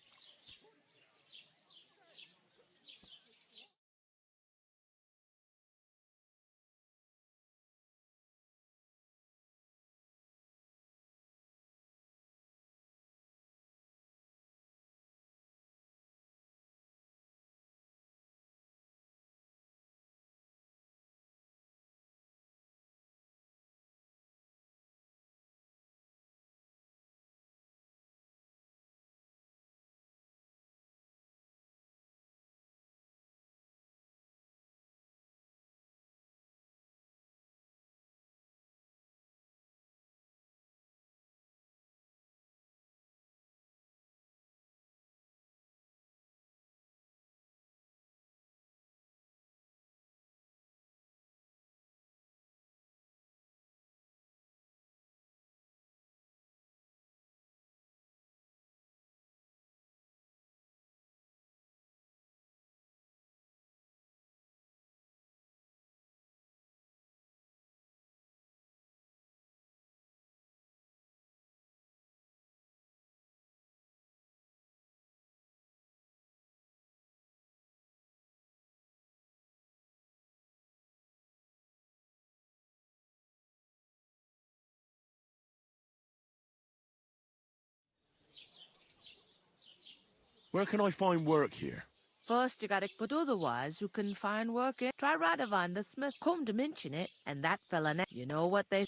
Where can I find work here? First you gotta, but otherwise you can find work in. Try Radovan the smith. Come to mention it, and that fella you know what they...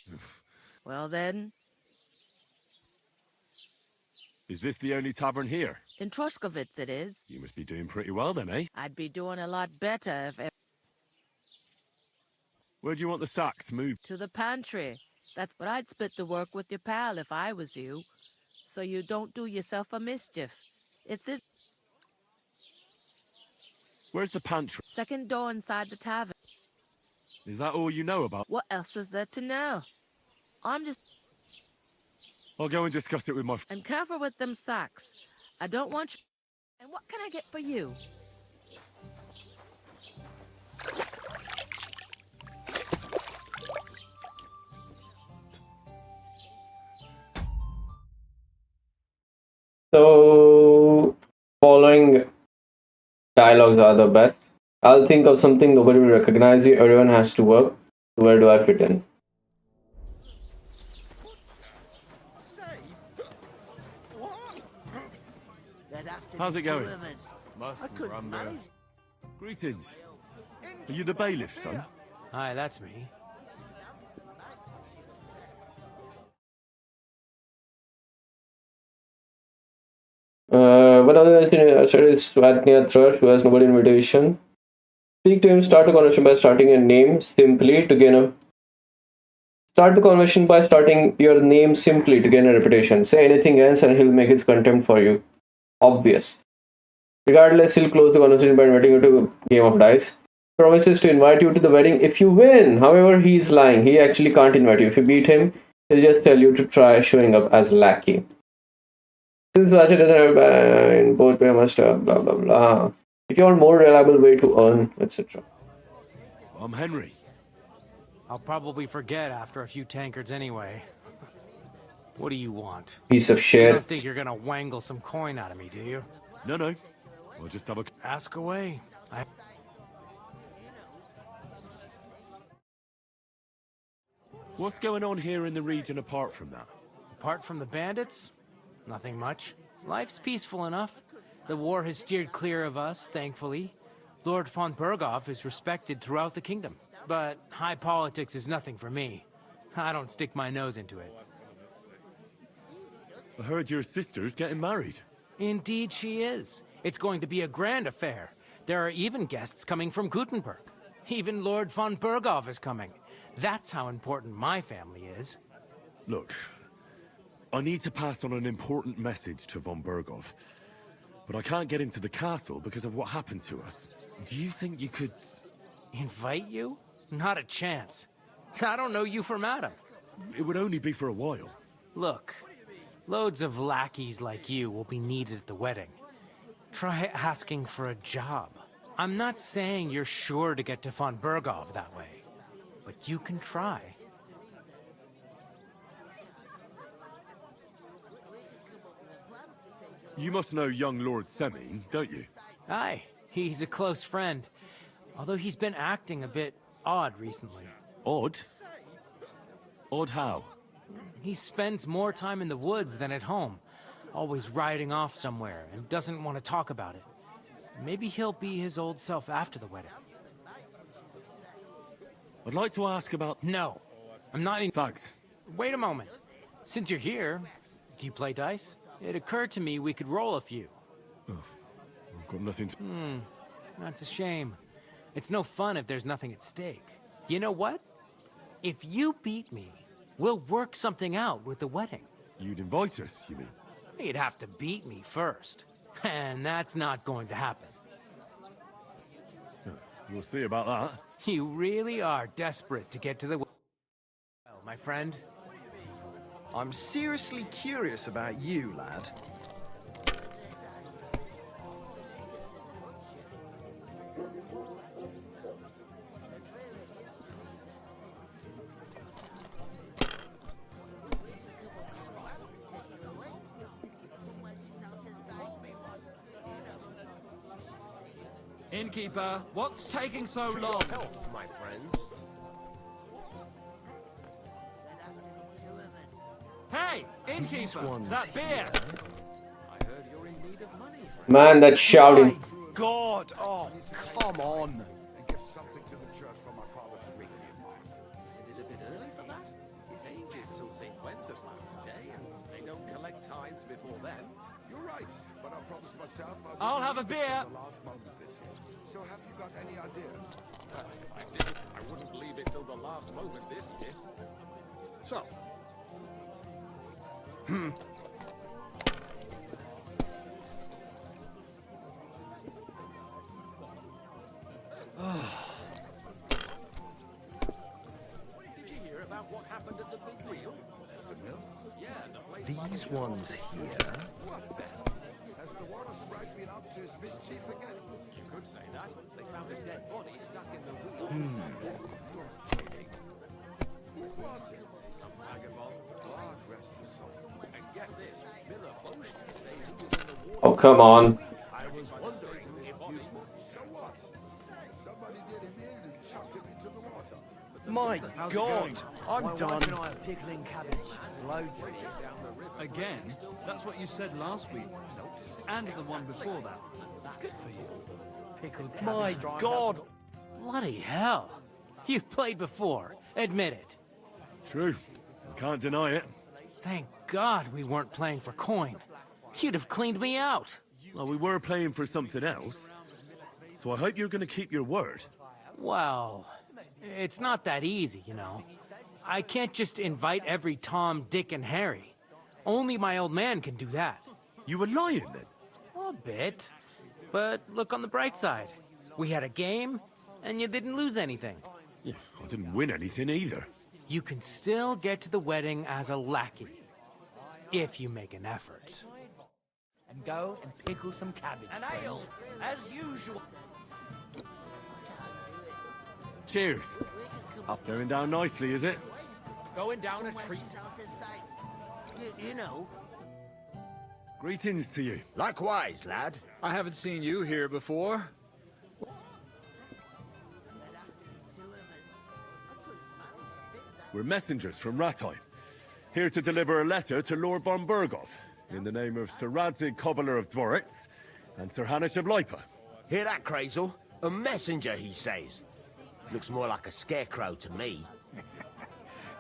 Well then... Is this the only tavern here? In Troskovitz it is. You must be doing pretty well then, eh? I'd be doing a lot better if... Where do you want the sacks moved? To the pantry. That's what I'd split the work with your pal if I was you. So you don't do yourself a mischief. It's his... Where's the pantry? Second door inside the tavern. Is that all you know about? What else is there to know? I'm just... I'll go and discuss it with my... And careful with them sacks. I don't want you... And what can I get for you? So, following dialogues are the best. I'll think of something, nobody will recognize you, everyone has to work. Where do I fit in? How's it going? I couldn't manage. Greetings. Are you the bailiff's son? Hi, that's me. One of the is Svatnia Thrush, who has nobody invitation. Speak to him, start a conversation by starting your name simply to gain a... Start the conversation by starting your name simply to gain a reputation. Say anything else and he'll make his contempt for you. Obvious. Regardless, he'll close the conversation by inviting you to a game of dice. Promises to invite you to the wedding if you win. However, he's lying. He actually can't invite you. If you beat him, he'll just tell you to try showing up as lackey. Since Razer doesn't have in both pay must have blah blah blah. If you want more reliable way to earn, etc. I'm Henry. I'll probably forget after a few tankards anyway. What do you want? Piece of You shit. don't think you're gonna wangle some coin out of me, do you? No. We'll just have a... Ask away. What's going on here in the region apart from that? Apart from the bandits? Nothing much. Life's peaceful enough. The war has steered clear of us, thankfully. Lord von Berghoff is respected throughout the kingdom. But high politics is nothing for me. I don't stick my nose into it. I heard your sister's getting married. Indeed she is. It's going to be a grand affair. There are even guests coming from Gutenberg. Even Lord von Berghoff is coming. That's how important my family is. Look, I need to pass on an important message to von Berghoff. But I can't get into the castle because of what happened to us. Do you think you could... Invite you? Not a chance. I don't know you from Adam. It would only be for a while. Look, loads of lackeys like you will be needed at the wedding. Try asking for a job. I'm not saying you're sure to get to von Berghoff that way, but you can try. You must know young Lord Seming, don't you? Aye, he's a close friend. Although he's been acting a bit odd recently. Odd? Odd how? He spends more time in the woods than at home, always riding off somewhere, and doesn't want to talk about it. Maybe he'll be his old self after the wedding. I'd like to ask about... No, I'm not in... Thanks. Wait a moment. Since you're here, do you play dice? It occurred to me we could roll a few. Oh, I've got nothing to... That's a shame. It's no fun if there's nothing at stake. You know what? If you beat me, we'll work something out with the wedding. You'd invite us, you mean? You'd have to beat me first. And that's not going to happen. We'll see about that. You really are desperate to get to the... Well, my friend. I'm seriously curious about you, lad. Innkeeper, what's taking so long? Help, my friends. Hey, innkeeper, that beer! I heard you're in need of money, friend. Man, that's shouting. God, oh, come on. Isn't it a bit early for that? It's ages till St. Wenceslas's day, and they don't collect tithes before then. You're right, but I promised myself I'll have a beer. The last moment this year. So have you got any ideas? Well, if I did, I wouldn't leave it till the last moment this year. So, Did you hear about what happened at the big wheel? The mill? Yeah, the place... These ones here? What the hell? Has the Warren Sprite been up to his mischief again? You could say that. They found a dead body stuck in the wheel. Who was it? Some vagabond. God rest his soul. And get this, Miller Bosch says he was in the water. Oh, come on. I was wondering if you... So what? Somebody did him in and chucked him into the water. My God, I'm My done. wife and I are pickling cabbage. Loads of it. again, that's what you said last week. And the one before that. That's good for you. Pickled cabbage. My dries God. up. Bloody hell. You've played before. Admit it. True. I can't deny it. Thank God we weren't playing for coin. You'd have cleaned me out. Well, we were playing for something else. So I hope you're going to keep your word. Well, it's not that easy, you know. I can't just invite every Tom, Dick, and Harry. Only my old man can do that. You were lying, then? A bit. But look on the bright side. We had a game, and you didn't lose anything. Yeah, I didn't win anything either. You can still get to the wedding as a lackey. If you make an effort. and go and pickle some cabbage. And ale, as usual. Cheers. Going down nicely, is it? Going down a treat. You know. Greetings to you. Likewise, lad. I haven't seen you here before. We're messengers from Rattay, here to deliver a letter to Lord von Burgov, in the name of Sir Radzig Cobbler of Dworitz and Sir Hanush of Lipa. Hear that, Crazel? A messenger, he says. Looks more like a scarecrow to me.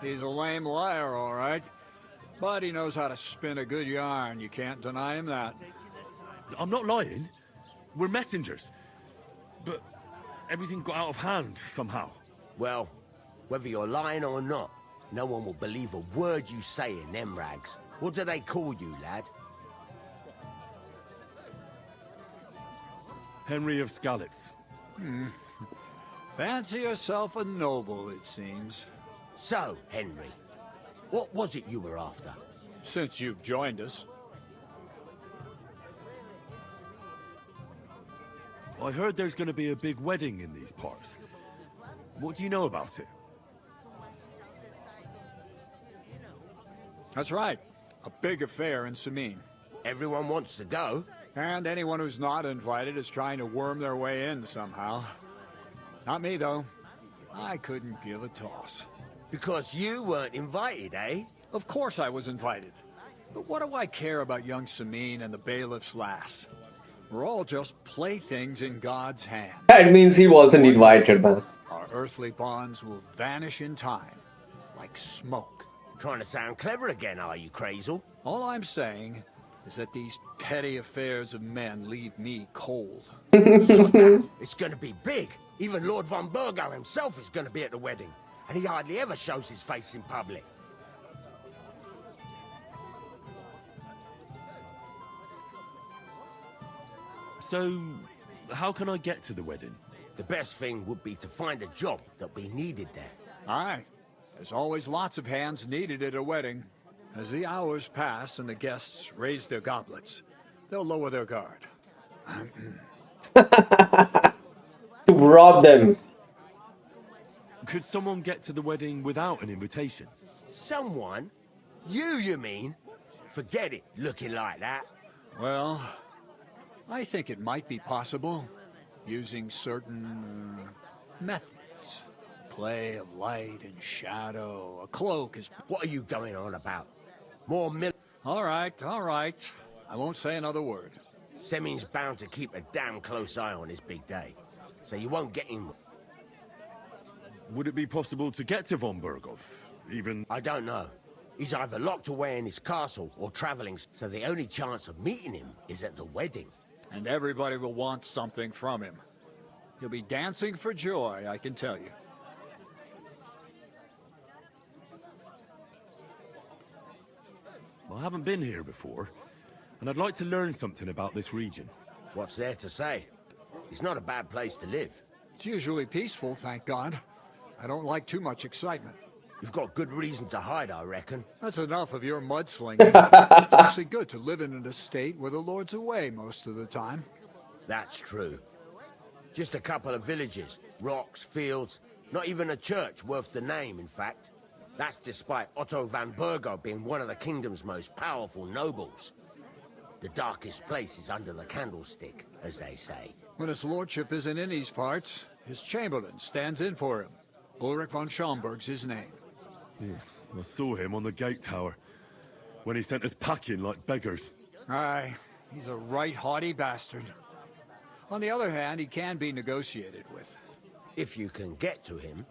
He's a lame liar, all right. But he knows how to spin a good yarn. You can't deny him that. I'm not lying. We're messengers. But everything got out of hand somehow. Well, whether you're lying or not, no one will believe a word you say in them rags. What do they call you, lad? Henry of Skalitz. Fancy yourself a noble, it seems. So, Henry, what was it you were after? Since you've joined us. I heard there's going to be a big wedding in these parts. What do you know about it? That's right. A big affair in Sameen. Everyone wants to go. And anyone who's not invited is trying to worm their way in somehow. Not me, though. I couldn't give a toss. Because you weren't invited, eh? Of course I was invited. But what do I care about young Sameen and the bailiff's lass? We're all just playthings in God's hand. That means he wasn't invited, man. Our earthly bonds will vanish in time, like smoke. Trying to sound clever again, are you, Crazel? All I'm saying is that these petty affairs of men leave me cold. It's gonna be big. Even Lord von Burgo himself is gonna be at the wedding. And he hardly ever shows his face in public. So, how can I get to the wedding? The best thing would be to find a job that we needed there. Aye. There's always lots of hands needed at a wedding. As the hours pass and the guests raise their goblets, they'll lower their guard. To rob them. Could someone get to the wedding without an invitation? Someone? You mean? Forget it, looking like that. Well, I think it might be possible, using certain methods. Play of light and shadow, a cloak is... What are you going on about? All right. I won't say another word. Semin's bound to keep a damn close eye on his big day, so you won't get him. Would it be possible to get to von Burgov, even... I don't know. He's either locked away in his castle or traveling, so the only chance of meeting him is at the wedding. And everybody will want something from him. He'll be dancing for joy, I can tell you. I haven't been here before, and I'd like to learn something about this region. What's there to say? It's not a bad place to live. It's usually peaceful, thank God. I don't like too much excitement. You've got good reason to hide, I reckon. That's enough of your mudslinging. It's actually good to live in an estate where the Lord's away most of the time. That's true. Just a couple of villages, rocks, fields, not even a church worth the name, in fact. That's despite Otto van Burgo being one of the kingdom's most powerful nobles. The darkest place is under the candlestick, as they say. When his lordship isn't in these parts, his chamberlain stands in for him. Ulrich von Schomburg's his name. Yeah, I saw him on the gate tower, when he sent us packing like beggars. Aye, he's a right haughty bastard. On the other hand, he can be negotiated with. If you can get to him.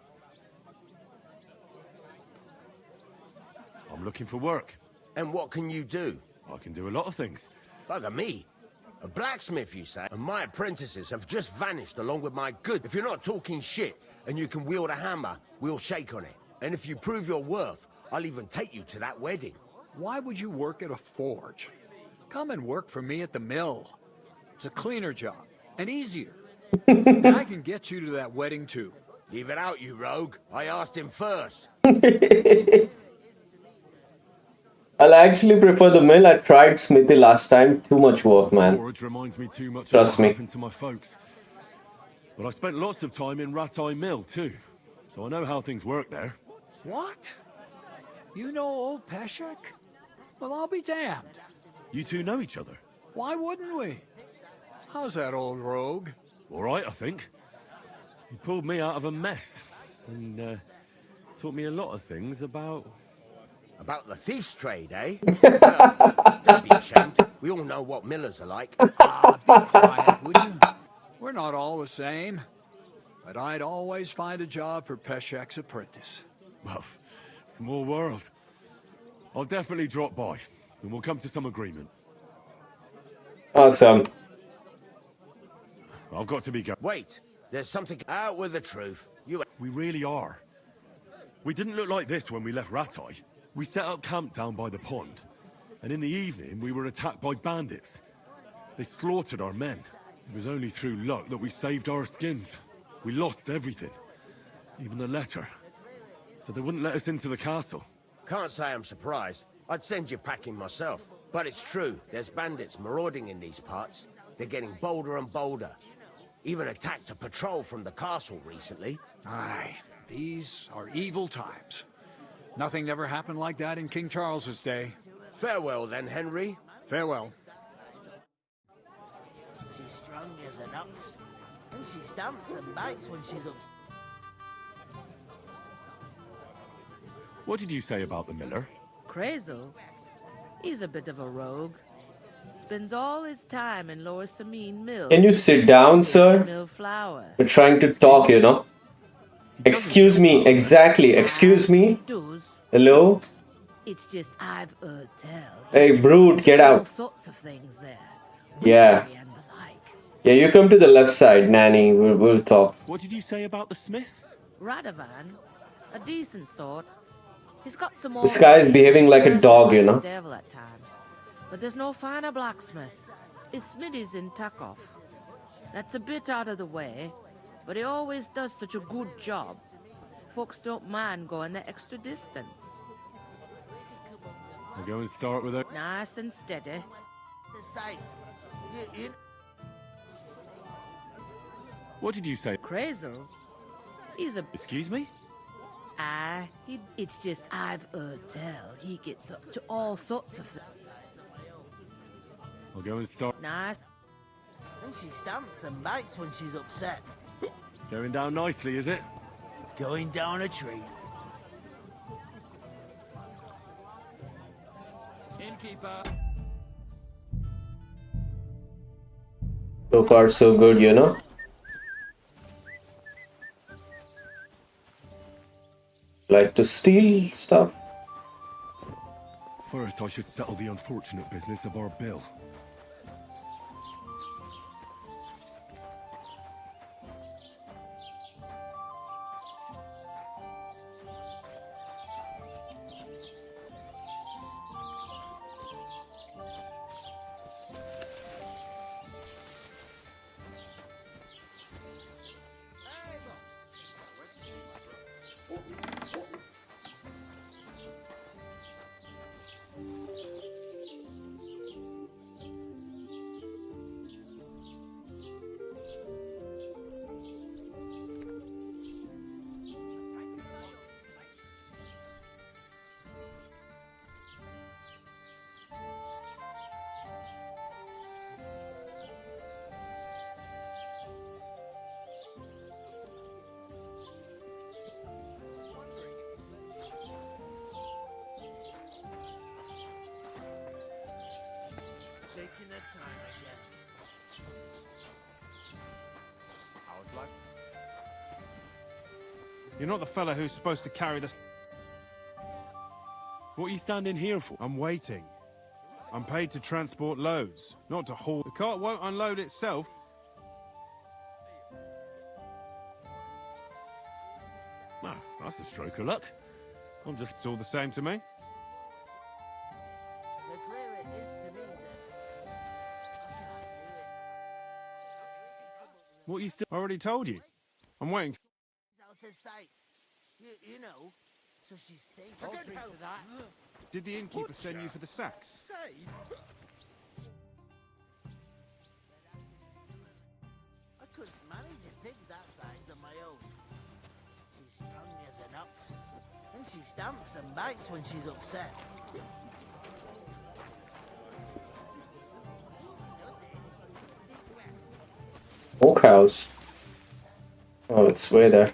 I'm looking for work. And what can you do? I can do a lot of things. Bugger me. A blacksmith, you say? And my apprentices have just vanished along with my goods. If you're not talking shit and you can wield a hammer, we'll shake on it. And if you prove your worth, I'll even take you to that wedding. Why would you work at a forge? Come and work for me at the mill. It's a cleaner job, and easier. And I can get you to that wedding, too. Leave it out, you rogue. I asked him first. I'll actually prefer the mill. I tried Smithy last time. Too much work, man. Storage reminds me too much Trust of what me. happened to my folks. But I spent lots of time in Rattay Mill too, so I know how things work there. What? You know old Peshek? Well, I'll be damned. You two know each other? Why wouldn't we? How's that old rogue? All right, I think. He pulled me out of a mess and taught me a lot of things about... About the thief's trade, eh? Don't be ashamed. We all know what millers are like. Ah, be quiet, would you? We're not all the same. But I'd always find a job for Peshek's apprentice. Well, small world. I'll definitely drop by, and we'll come to some agreement. Awesome. I've got to be going. Wait, there's something out with the truth. We really are. We didn't look like this when we left Rattay. We set up camp down by the pond, and in the evening we were attacked by bandits. They slaughtered our men. It was only through luck that we saved our skins. We lost everything, even the letter. So they wouldn't let us into the castle. Can't say I'm surprised. I'd send you packing myself. But it's true, there's bandits marauding in these parts. They're getting bolder and bolder. Even attacked a patrol from the castle recently. Aye, these are evil times. Nothing ever happened like that in King Charles's day. Farewell then, Henry. Farewell. She's strong as an ox, and she stamps and bites when she's up. What did you say about the miller? Crazel? He's a bit of a rogue. Spends all his time in Lower Samine Mill. Can you sit down, sir? Mill flour. We're trying to talk, you know. Excuse me. Exactly. Excuse me. Hello? It's just I've heard tell. Hey, brute, get All out. sorts of things there. Yeah. Yeah, you come to the left side, Nanny. We'll talk. What did you say about the smith? Radovan, a decent sort. He's got some This guy is behaving like a dog, you know. Devil at times, but there's no finer blacksmith. His smithy's in Takov. That's a bit out of the way, but he always does such a good job. Folks don't mind going the extra distance. I'll go and start with it. Nice and steady. What did you say? Crazel? He's a... Excuse me? It's just I've heard tell. He gets up to all sorts of things. I'll go and start. Nice. And she stamps and bites when she's upset. Going down nicely, is it? Going down a tree. Innkeeper. So far, so good, you know. Like to steal stuff. First, I should settle the unfortunate business of our bill. Taking their time again. How's life? You're not the fella who's supposed to carry the... What are you standing here for? I'm waiting. I'm paid to transport loads, not to haul. The cart won't unload itself. Well, that's a stroke of luck. I'm just... It's all the same to me. The clearer it is to me, then I can't do it. What are you still... I already told you. I'm waiting. Out of sight. You know, So she's safe. For I'll good drink health. to that. Did the innkeeper send you for the sacks? Save? I couldn't manage a pig that size on my own. She's strong as an ox. And she stamps and bites when she's upset. Smokehouse. Oh, it's way there.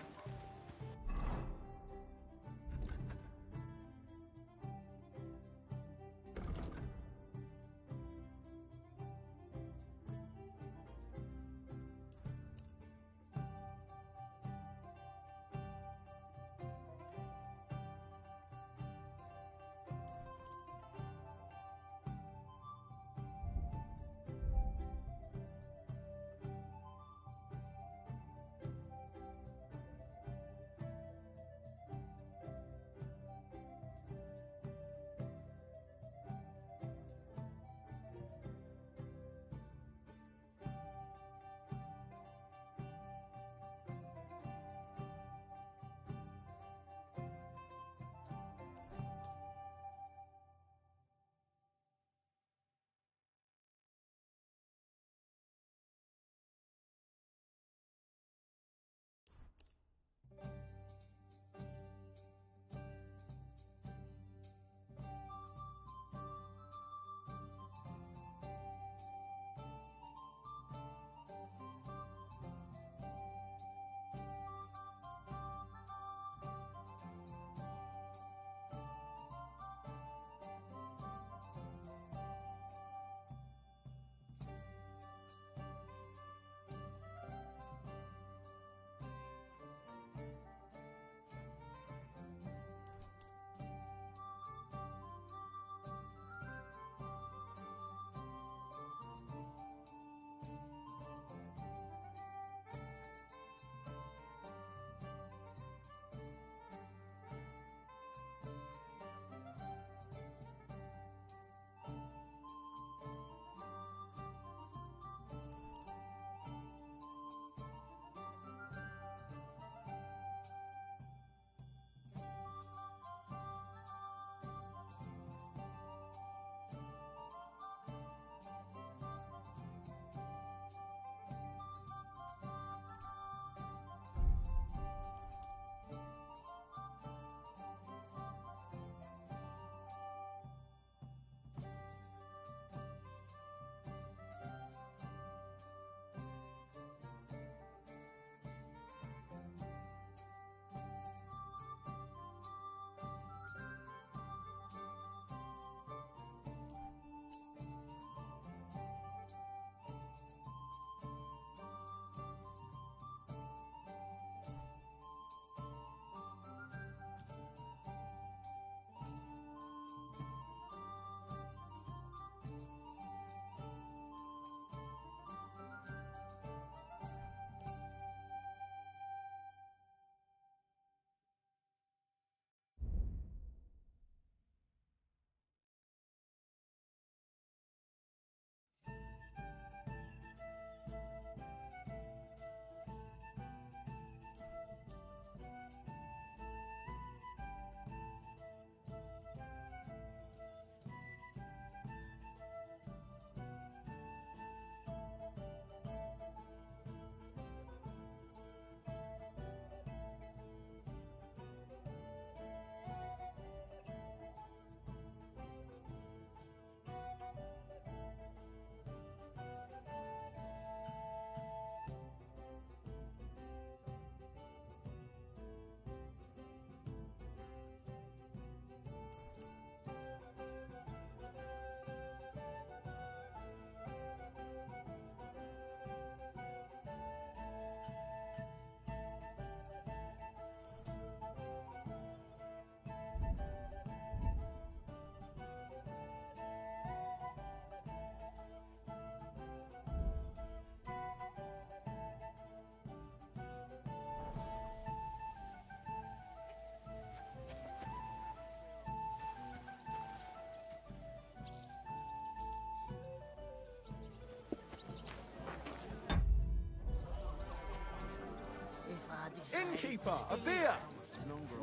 Innkeeper, a beer!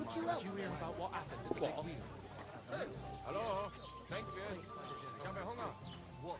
Could you help? Did you hear about what happened at the big wheel? Hello? Thank you. Ich habe Hunger. What?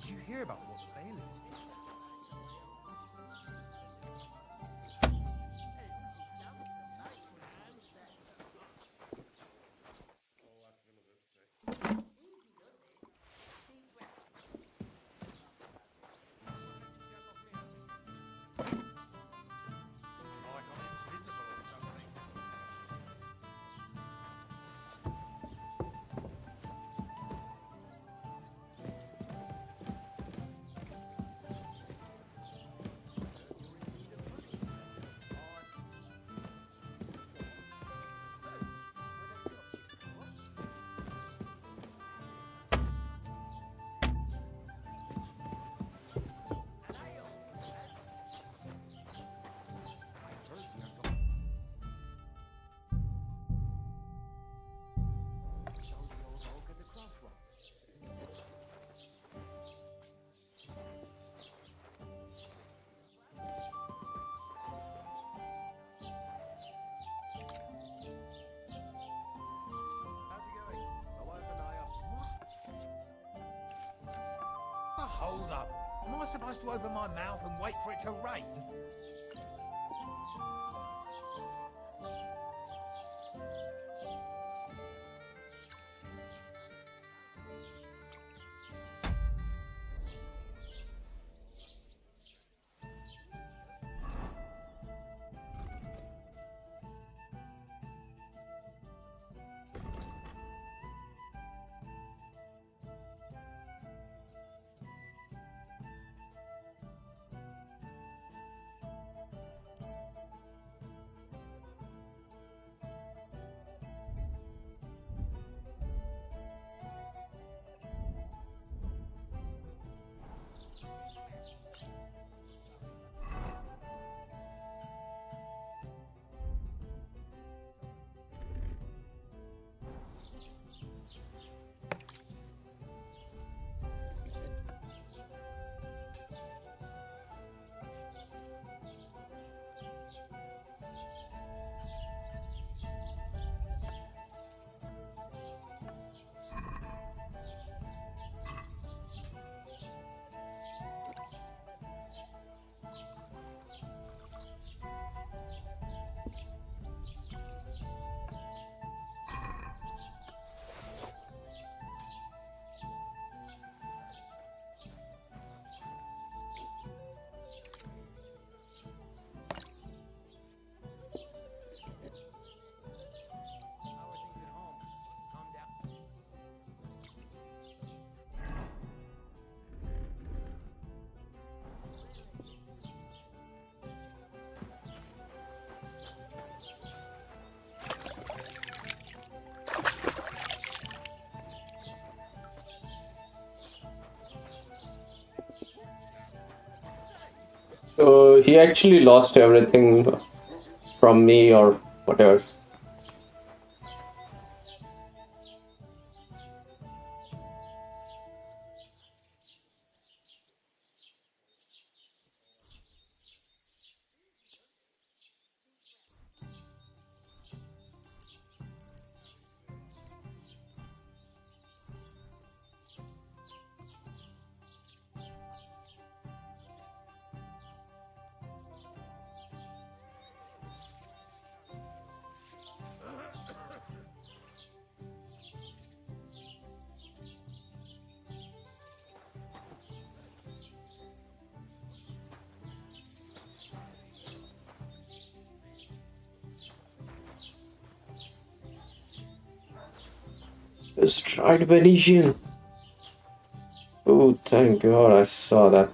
Did you hear about what the bail is? Hold up. Am I supposed to open my mouth and wait for it to rain? So he actually lost everything from me or whatever. Stride Venetian. Oh, thank God I saw that.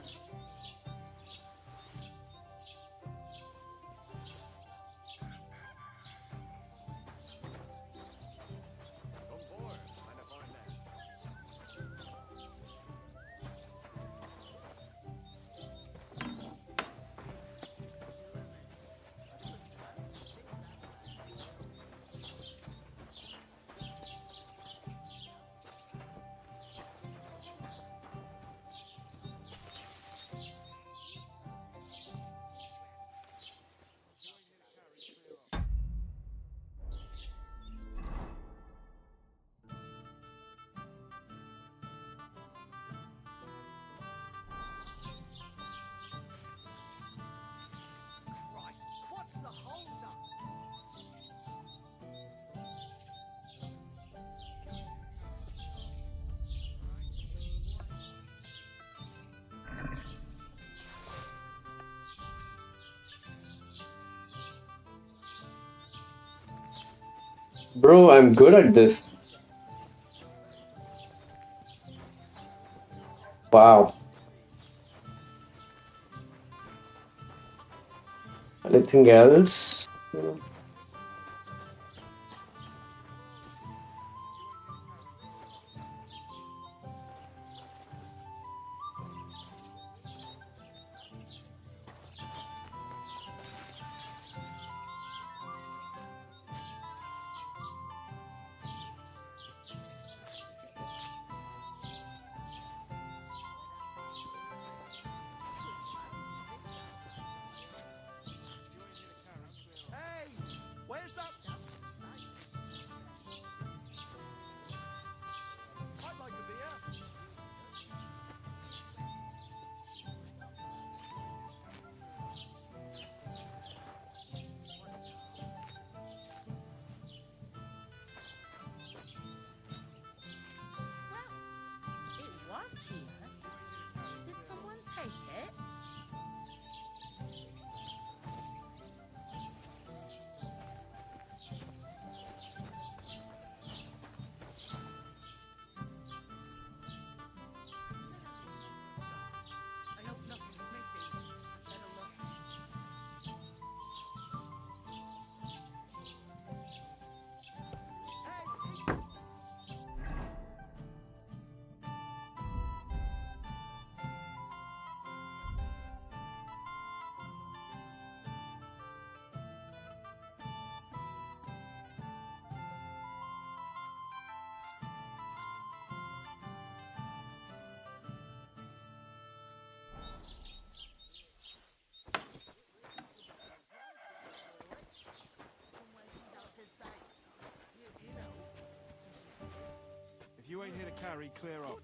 Bro, I'm good at this. Wow. Anything else? Where's that? I'd like a beer. It was here. Did someone take it? I hope nothing's missing. Better look. If you ain't here to carry, clear off.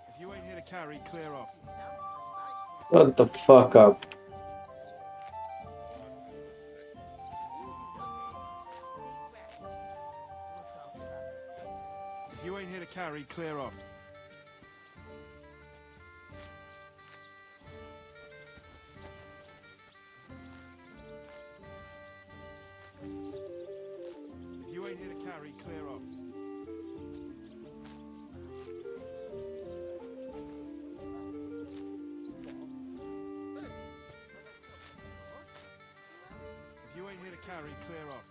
If you ain't here to carry, clear off. Shut the fuck up. If you ain't here to carry, clear off. If you ain't here to carry, clear off. If you ain't here to carry, clear off.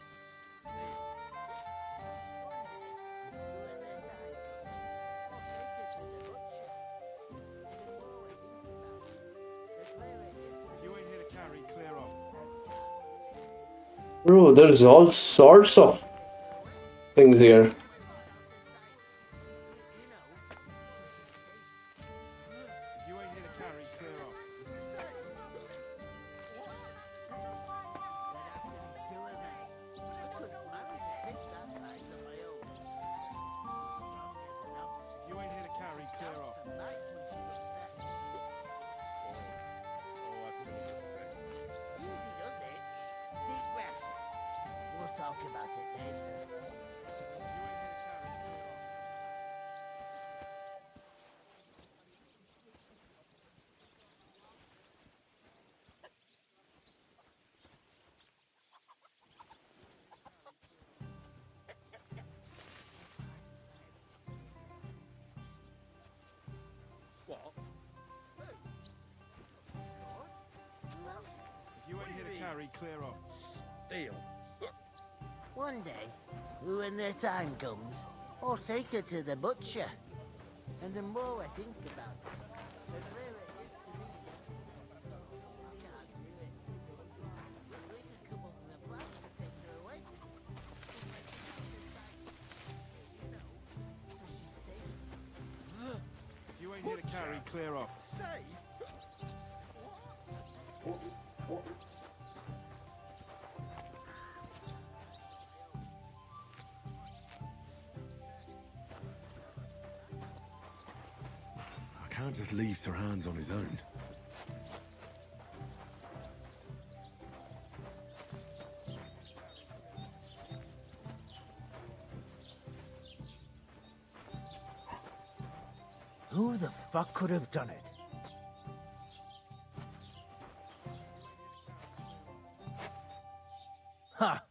Bro, there's all sorts of things here. Clear off. Steal. One day, when the time comes, I'll take her to the butcher. And the more I think about it, the clearer it is to me. I can't do it. We could come up with a plan to take her away. You ain't here to carry, clear off. Can't just leave Sir Hans on his own. Who the fuck could have done it? Ha!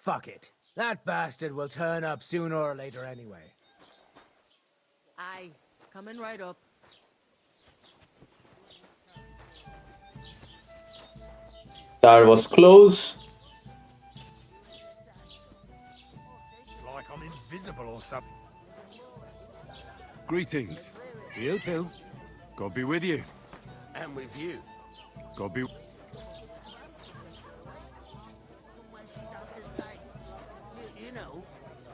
Fuck it. That bastard will turn up sooner or later anyway. Aye, coming right up. That was close. It's like I'm invisible or something. Greetings. You too. God be with you. And with you. God be... You know,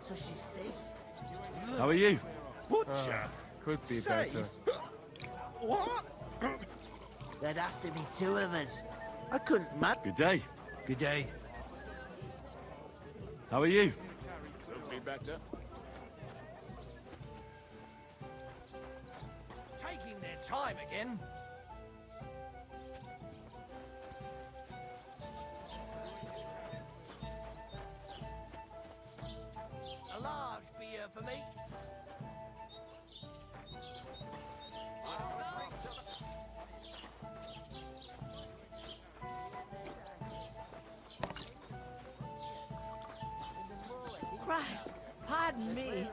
so she's safe. How are you? Butcher. Could be better. What? There'd have to be two of us. I couldn't Good day. Good day. How are you? Could be better. Taking their time again. A large beer for me. Christ, pardon me.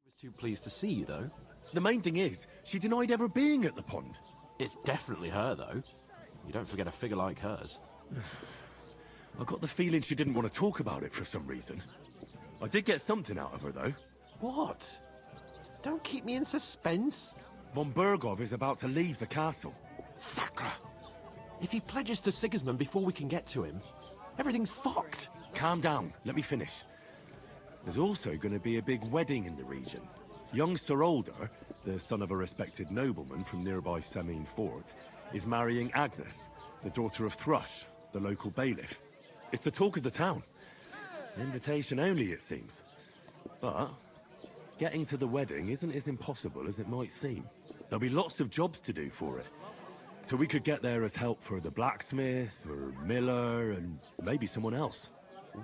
Was too pleased to see you, though. The main thing is, she denied ever being at the pond. It's definitely her, though. You don't forget a figure like hers. I got the feeling she didn't want to talk about it for some reason. I did get something out of her, though. What? Don't keep me in suspense. Von Bergov is about to leave the castle. Sacra! If he pledges to Sigismund before we can get to him, everything's fucked. Calm down, let me finish. There's also going to be a big wedding in the region. Young Sir Older, the son of a respected nobleman from nearby Semine Fort, is marrying Agnes, the daughter of Thrush, the local bailiff. It's the talk of the town. Invitation only, it seems. But getting to the wedding isn't as impossible as it might seem. There'll be lots of jobs to do for it. So we could get there as help for the blacksmith, or miller, and maybe someone else.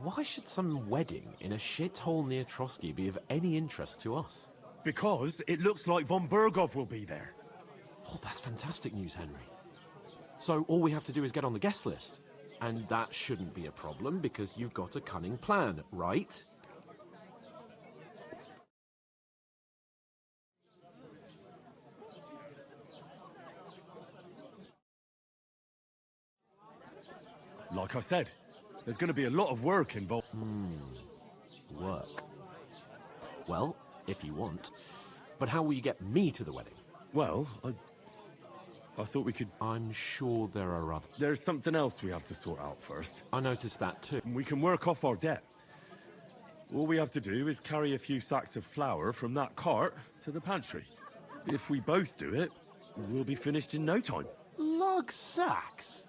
Why should some wedding in a shithole near Trosky be of any interest to us? Because it looks like Von Bergov will be there. Oh, that's fantastic news, Henry. So all we have to do is get on the guest list. And that shouldn't be a problem because you've got a cunning plan, right? Like I said, there's going to be a lot of work involved. Work. Well, if you want, But how will you get me to the wedding? Well, I thought we could... I'm sure there are other... There's something else we have to sort out first. I noticed that too. We can work off our debt. All we have to do is carry a few sacks of flour from that cart to the pantry. If we both do it, we'll be finished in no time. Lug sacks?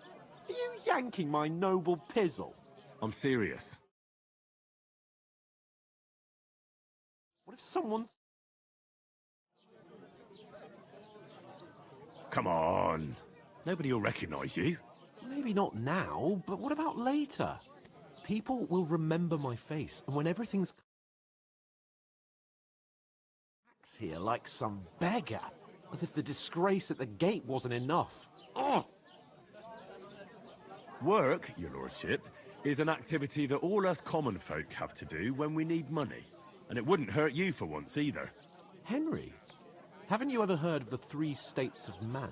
Are you yanking my noble pizzle? I'm serious. What if someone's... Come on. Nobody will recognize you. Maybe not now, but what about later? People will remember my face, and when everything's... here like some beggar, as if the disgrace at the gate wasn't enough. Oh! Work, your lordship, is an activity that all us common folk have to do when we need money. And it wouldn't hurt you for once either. Henry, haven't you ever heard of the 3 states of man?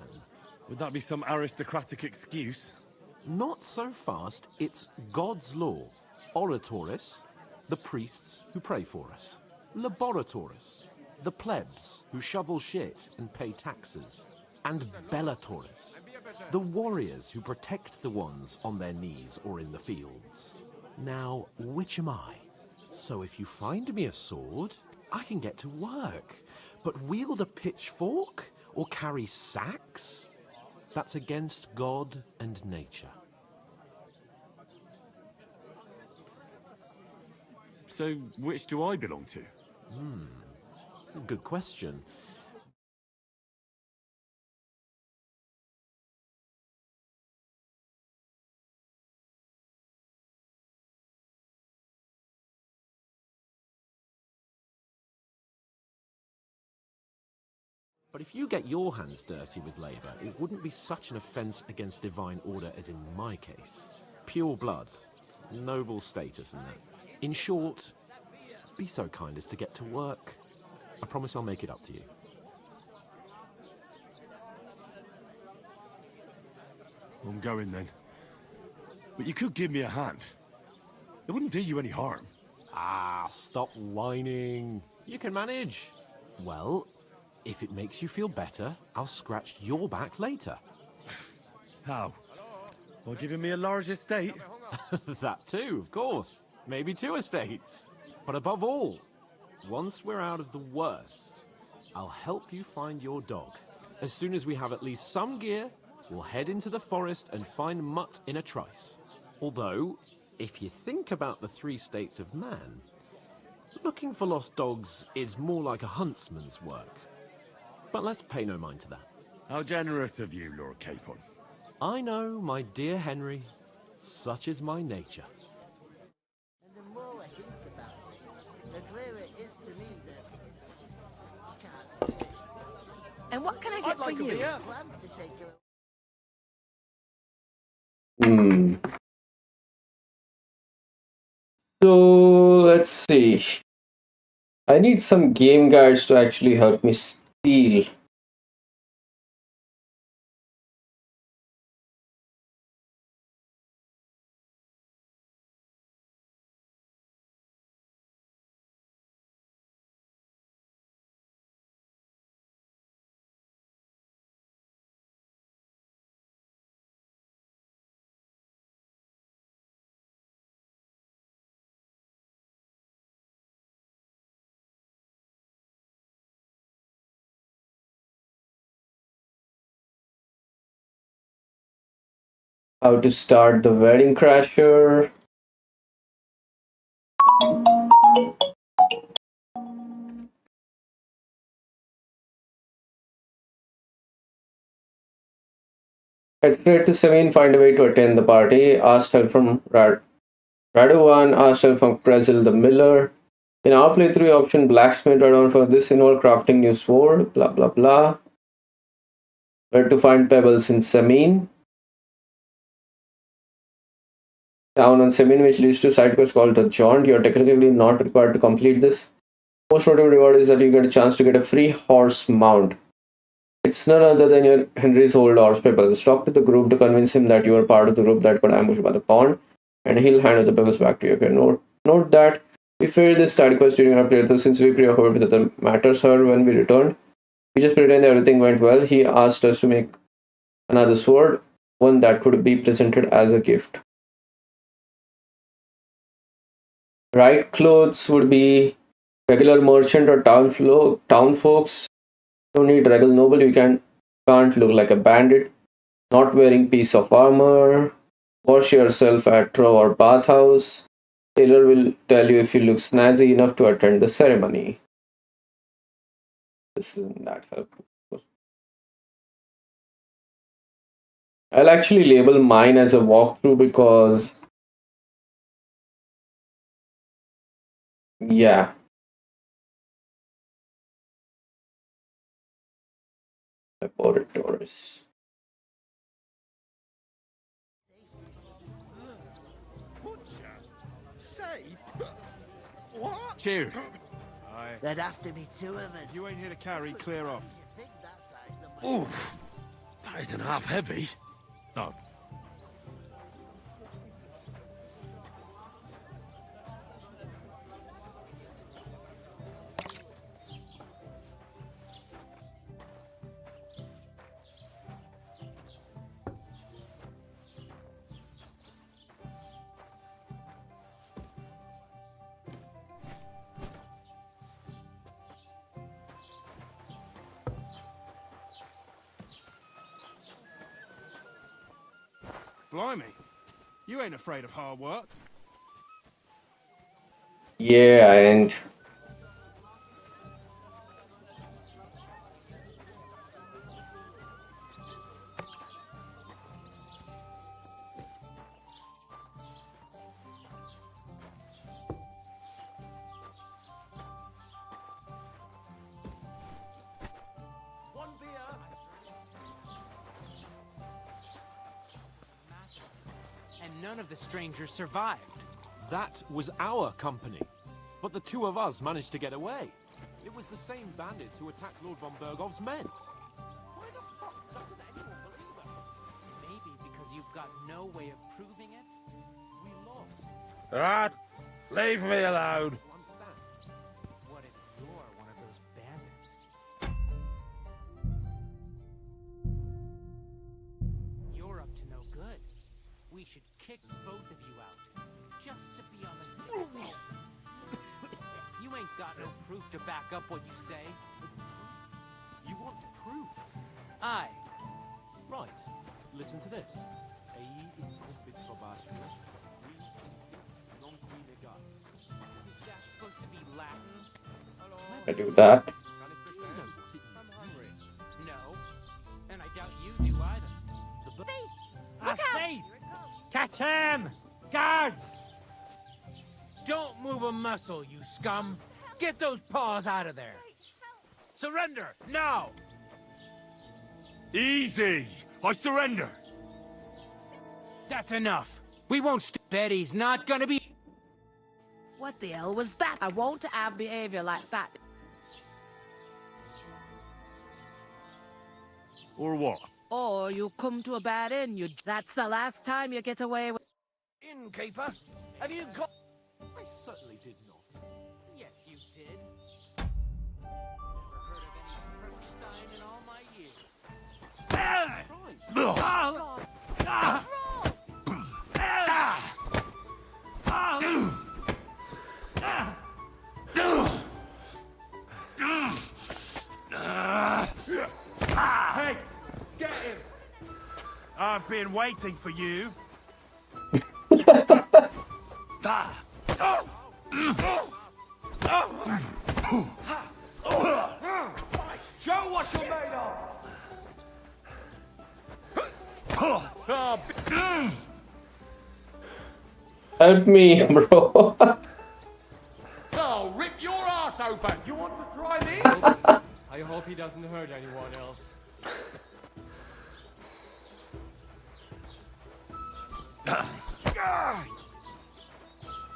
Would that be some aristocratic excuse? Not so fast. It's God's law. Oratoris, the priests who pray for us. Laboratoris, the plebs who shovel shit and pay taxes. And Bellatoris, the warriors who protect the ones on their knees or in the fields. Now, which am I? So if you find me a sword, I can get to work. But wield a pitchfork or carry sacks? That's against God and nature. So, which do I belong to? Good question. But if you get your hands dirty with labor, it wouldn't be such an offense against divine order as in my case. Pure blood, noble status and that. In short, be so kind as to get to work. I promise I'll make it up to you. I'm going then. But you could give me a hand. It wouldn't do you any harm. Ah, stop whining. You can manage. Well, if it makes you feel better, I'll scratch your back later. How? By giving me a large estate? That too, of course. Maybe 2 estates. But above all, once we're out of the worst, I'll help you find your dog. As soon as we have at least some gear, we'll head into the forest and find Mutt in a trice. Although, if you think about the 3 states of man, looking for lost dogs is more like a huntsman's work. But let's pay no mind to that. How generous of you, Lord Capon. I know, my dear Henry. Such is my nature. And the more I think about it, the clearer it is to me that I can't. And what can I get for you? Plan to take her. So let's see. I need some game guides to actually help me steal. How to start the wedding crasher. Head straight to Semin, find a way to attend the party. Asked help from Radovan, asked help from Krezel the Miller. In our playthrough option, blacksmith Radovan for this involved crafting new sword, blah blah blah. Where to find pebbles in Semin. Down on Semin, which leads to a side quest called the Jaunt. You're technically not required to complete this. Most notable reward is that you get a chance to get a free horse mount. It's none other than your Henry's old horse Pebbles. Talk to the group to convince him that you are part of the group that got ambushed by the pond, and he'll hand the Pebbles back to you. Okay, note that We failed this study quest during our playthrough since we preoccupied with the matters. However, when we returned, we just pretended everything went well. He asked us to make another sword, one that could be presented as a gift. Right clothes would be regular merchant or town folks. You don't need regal noble. You can't look like a bandit. Not wearing piece of armor. Wash yourself at trough or bathhouse. Tailor will tell you if you look snazzy enough to attend the ceremony. This isn't that helpful. I'll actually label mine as a walkthrough because, yeah. Laboratories. What? Cheers. There'd have to be two of us. You ain't here to carry, clear off. Oof. That isn't half heavy. Oh. Blimey. You ain't afraid of hard work. Yeah, and None of the strangers survived. That was our company. But the two of us managed to get away. It was the same bandits who attacked Lord von Bergov's men. Why the fuck doesn't anyone believe us? Maybe because you've got no way of proving it. We lost. Alright, leave me alone. What if you're one of those bandits? You're up to no good. We should kick both of you out, just to be on the safe side. You ain't got no proof to back up what you say. You want proof? Aye. Right. Listen to this. Is that supposed to be Latin? I do that. I'm hungry. No. And I doubt you do either. Look out! Thief! Catch him! Guards! Don't move a muscle, you scum! Get those paws out of there! Surrender, now! Easy! I surrender! That's enough! We won't Betty's not gonna be... What the hell was that? I won't have behavior like that. Or what? Or you come to a bad end. That's the last time you get away with... Innkeeper, have you got... I certainly did not. Yes, you did. Never heard of any Perkstein in all my years. Hey, get him! I've been waiting for you. Show what you're made of! Help me, bro. Oh, rip your ass open! You want to try me? I hope he doesn't hurt anyone else.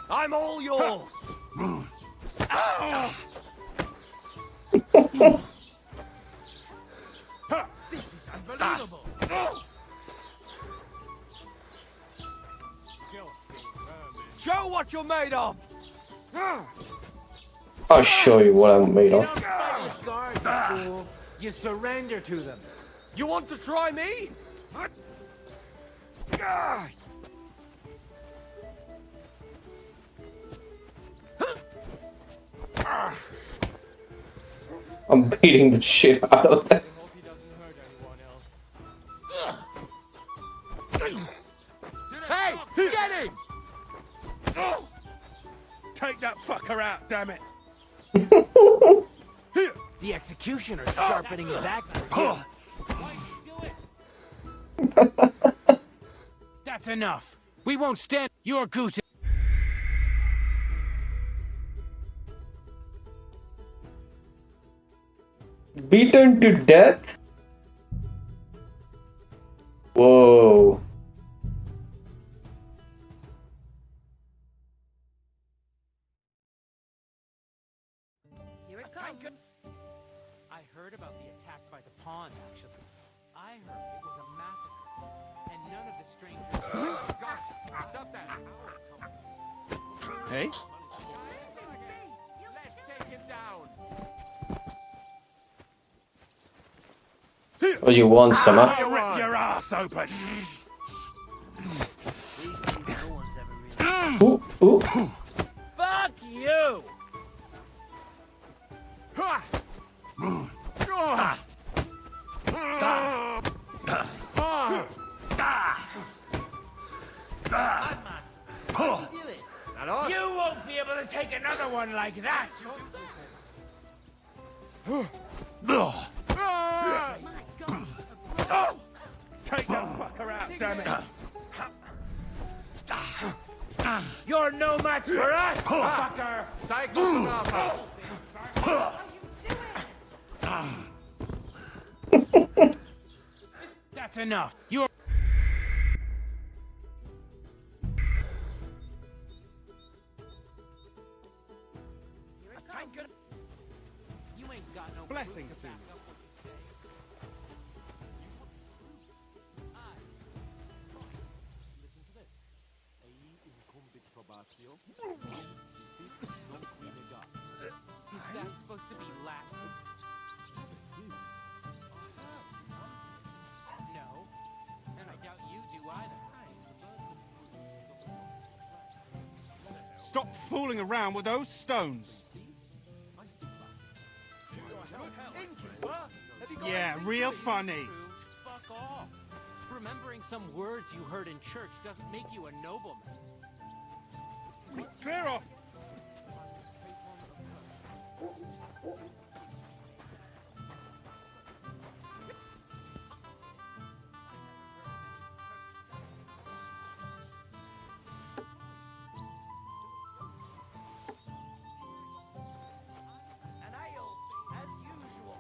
I'm all yours! This is unbelievable! Show what you're made of! I'll show you what I'm made of. You surrender to them. You want to try me? I'm beating the shit out of them. Hey, get him! Take that fucker out, damn it! The executioner's sharpening his axe. That's enough. We won't stand your goose. Beaten to death? Whoa. Here it comes. I heard about the attack by the pond, actually. I heard it was a massacre, and none of the strangers. Stop that! Hey? Let's take him down. Oh, you want some, huh? I'll rip your ass open! Ooh, ooh. Fuck you! You won't be able to take another one like that! Take that fucker out, damn it! You're no match for us, fucker! That's enough. You're. You ain't got no blessings to you. Is that supposed to be Latin? No, and I doubt you do either. Stop fooling around with those stones. Yeah, real funny. Fuck off. Remembering some words you heard in church doesn't make you a nobleman. Clear off! An ale, as usual.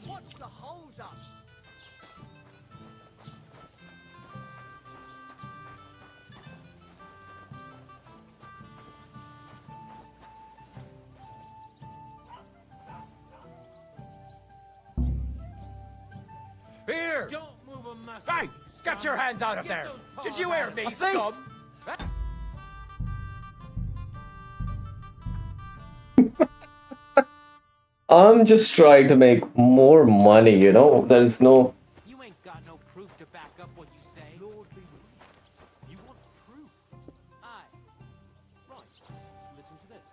What's the holes up? Here! Don't move a muscle. Hey! Get your hands out of there! Did you hear me, scum? I'm just trying to make more money, you know? There's no... You ain't got no proof to back up what you say. Lord be with you. You want proof? Aye. Right. Listen to this.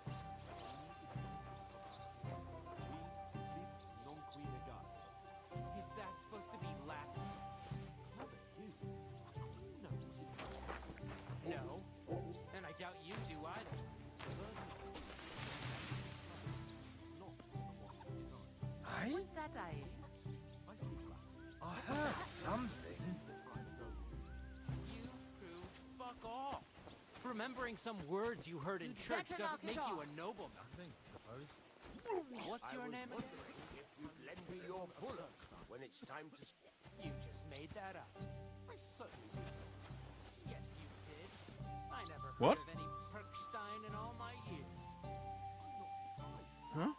Is that supposed to be Latin? No. And I doubt you do either. Hey? What's that I? remembering some words you heard in church doesn't make you a nobleman. What's your name again? If you lend me your bullock when it's time to... You just made that up. I certainly did. Yes, you did. I never heard What? of any Perkstein in all my years. Huh?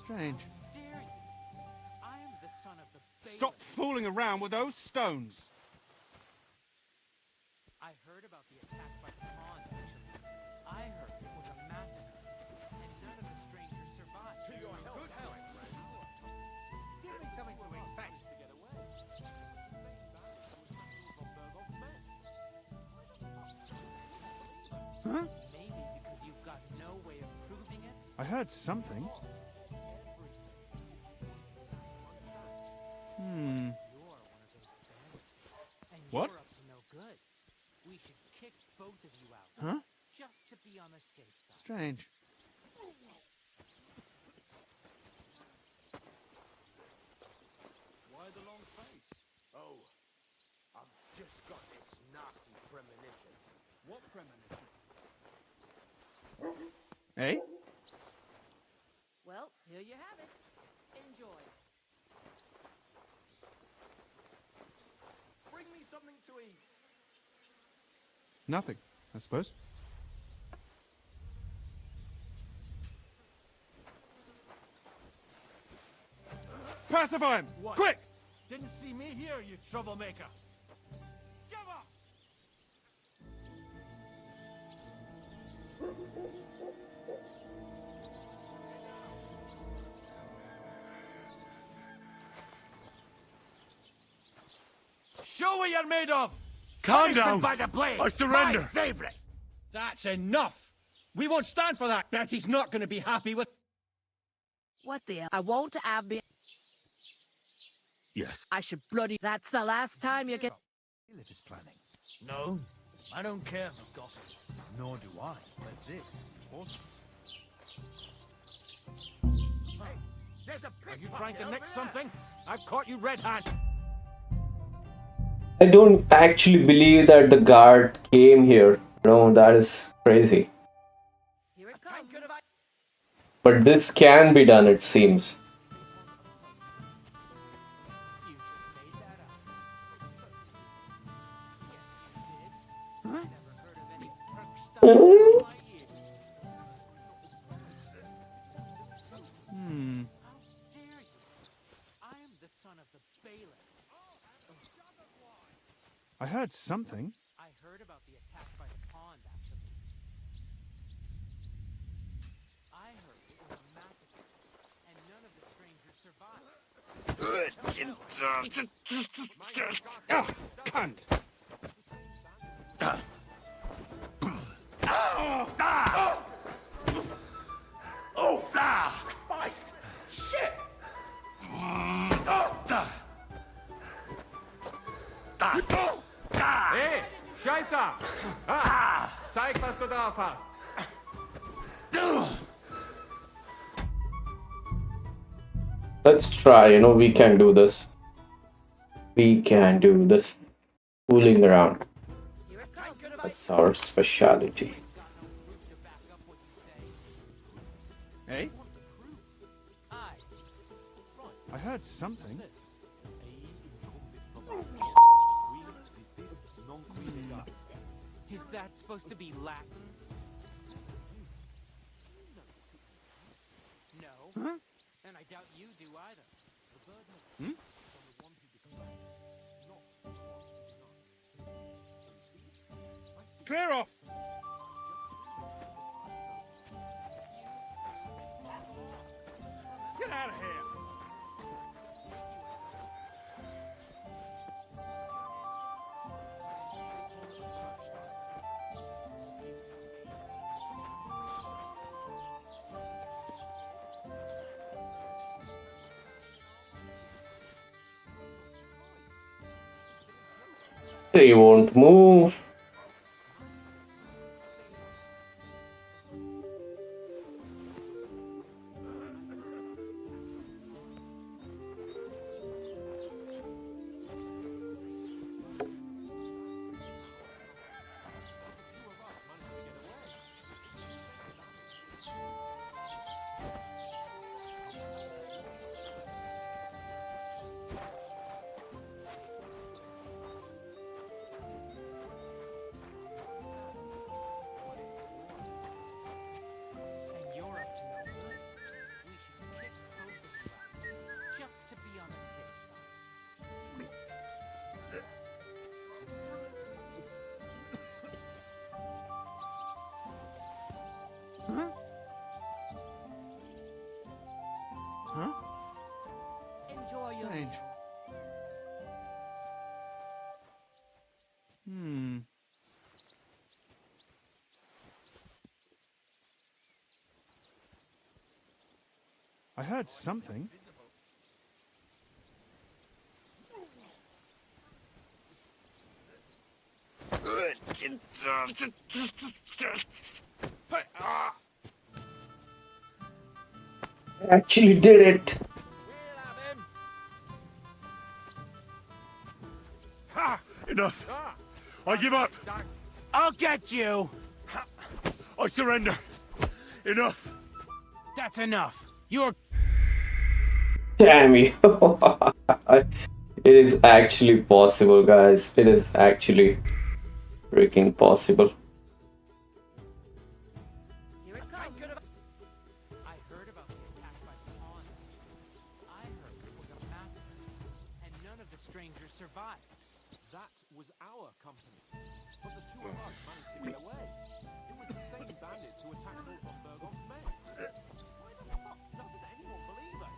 Strange. Dare you? I am the son of the bailiff. Stop fooling around with those stones! I heard about the attack by the pond, actually. I heard it was a massacre, and none of the strangers survived. To your health, good health. Give me something to eat. Thanks to get away. Huh? Maybe because you've got no way of proving it. I heard something. Hmm. What? You're up to no good. We should kick both of you out. Huh? Just to be on the safe side. Strange. Why the long face? Oh, I've just got this nasty premonition. What premonition? Eh? Well, here you have it. Enjoy. Bring me something to eat. Nothing, I suppose. Pacify him! What? Quick! Didn't see me here, you troublemaker. Give up! Show what you're made of! Calm Punishment down. by the blade! I surrender. My favorite! That's enough! We won't stand for that! Betty's not going to be happy with... What the hell? I won't have been. Yes. I should bloody. That's the last time you get. Bailiff is planning. No, I don't care for gossip. Nor do I. But this is important. There's a Are you trying to nick something? I've caught you red-handed. I don't actually believe that the guard came here. No, that is crazy. Here it comes. But this can be done, it seems. You just made that up. Yes, you did. I never heard of any Perkstein in all my years. Hmm. How dare you? I am the son of the bailiff. I heard something. I heard about the attack by the pond, actually. I heard it was a massacre, and none of the strangers survived. Ah, cunt! Christ! Shit! Hey, Scheiße! Zeig, was du drauf hast. Let's try, we can do this. We can do this. Fooling around. That's our specialty. Eh? I heard something. Is that supposed to be Latin? No. Huh? And I doubt you do either. Hmm? Clear off! Get out of here! They won't move. I heard something. I actually did it. Ha! Enough! I give up! I'll get you! I surrender! Enough! That's enough. You're... Damn you. It is actually possible, guys. It is actually freaking possible. I heard about the attack by the pond. I heard it was a massacre, and none of the strangers survived. That was our company. But the two of us managed to get away. It was the same bandits who attacked Lord von Bergon's men. Why the fuck doesn't anyone believe us?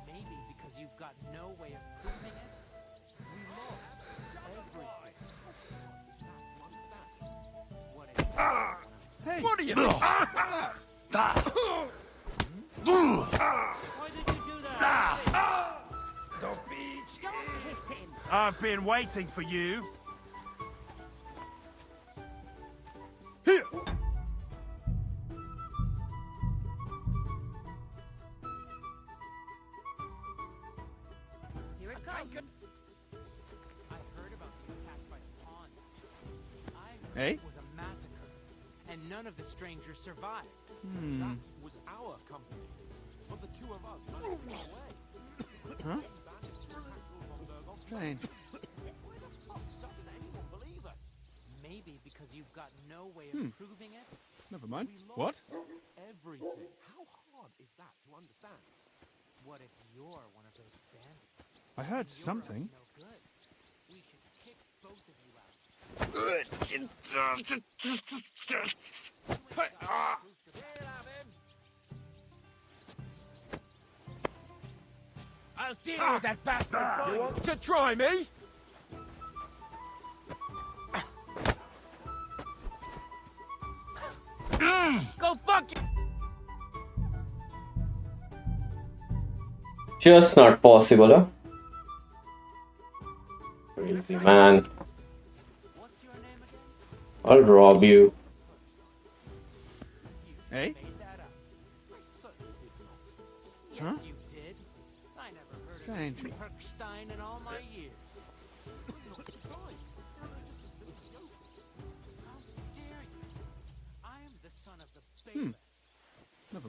Maybe because you've got no way of proving it. We lost everything. Hey! What are you doing? Why did you do that? Don't be... Don't hit him. I've been waiting for you. Here it comes. I heard about the attack by the pond. I heard Hey? it was a massacre, and none of the strangers survived. That was our company. But the two of us managed to get away. Huh? Bandits who attacked Lord von Bergon's men. Strange. Why the fuck doesn't anyone believe us? Maybe because you've got no way of proving it. Never mind. We What? lost everything. How hard is that to understand? What if you're one of those bandits? I heard and you're something. No good. We should kick both of you out. I'll deal with that bastard! You want to try me? Go fuck you! Just not possible, huh? Crazy man. I'll rob you. Hey? Yes, Huh? you did. I never heard Strange. of Herkstein in all my years. How dare you? I am the son of the bailiff. Never.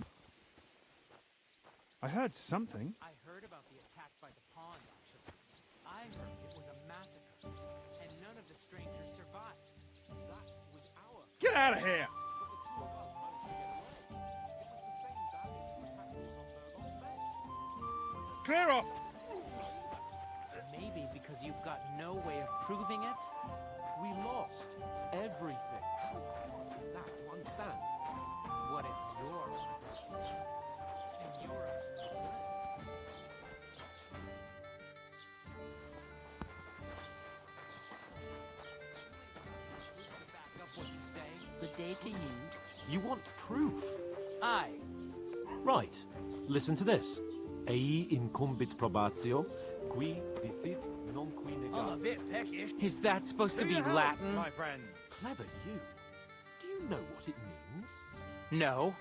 I heard something. I heard about the attack by the pond, actually. I heard it was a massacre, and none of the strangers survived. That was our Get out of here! Clear off! Maybe because you've got no way of proving it. We lost everything. How hard is that to understand? What if you're one of those bandits? And you're up to no good? Back up what you say. Good day to you. You want proof? Aye. Right. Listen to this. Ei incumbit probatio, qui dicit non qui I'm a negat. bit peckish. Is that supposed to be Latin? My friend. Clever you. Do you know what it means? No.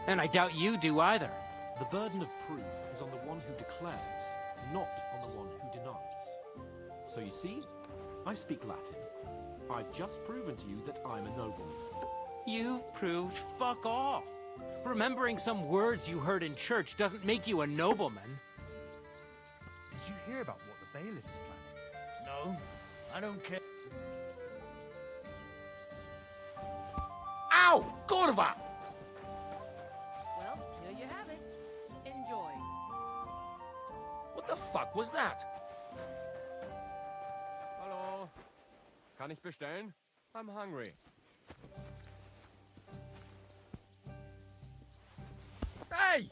And I doubt you do either. The burden of proof is on the one who declares, not on the one who denies. So you see, I speak Latin. I've just proven to you that I'm a nobleman. You've proved fuck all. Remembering some words you heard in church doesn't make you a nobleman. Did you hear about what the bailiff is planning? No, I don't care. Ow! Kurva! Well, here you have it. Enjoy. What the fuck was that? Hallo. Kann ich bestellen? I'm hungry. Hey!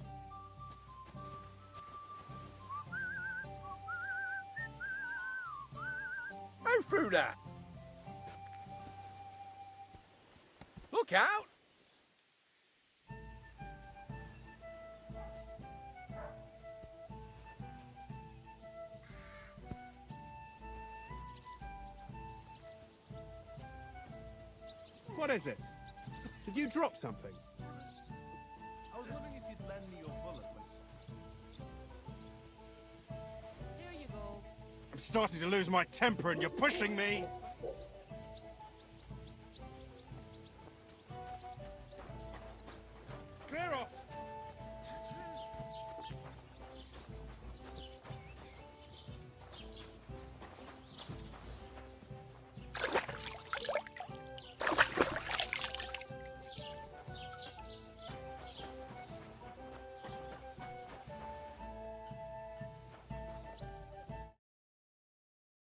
Who threw that? Look out! What is it? Did you drop something? I was wondering if you'd lend me your bullet. Here you go. I'm starting to lose my temper and you're pushing me! Clear off!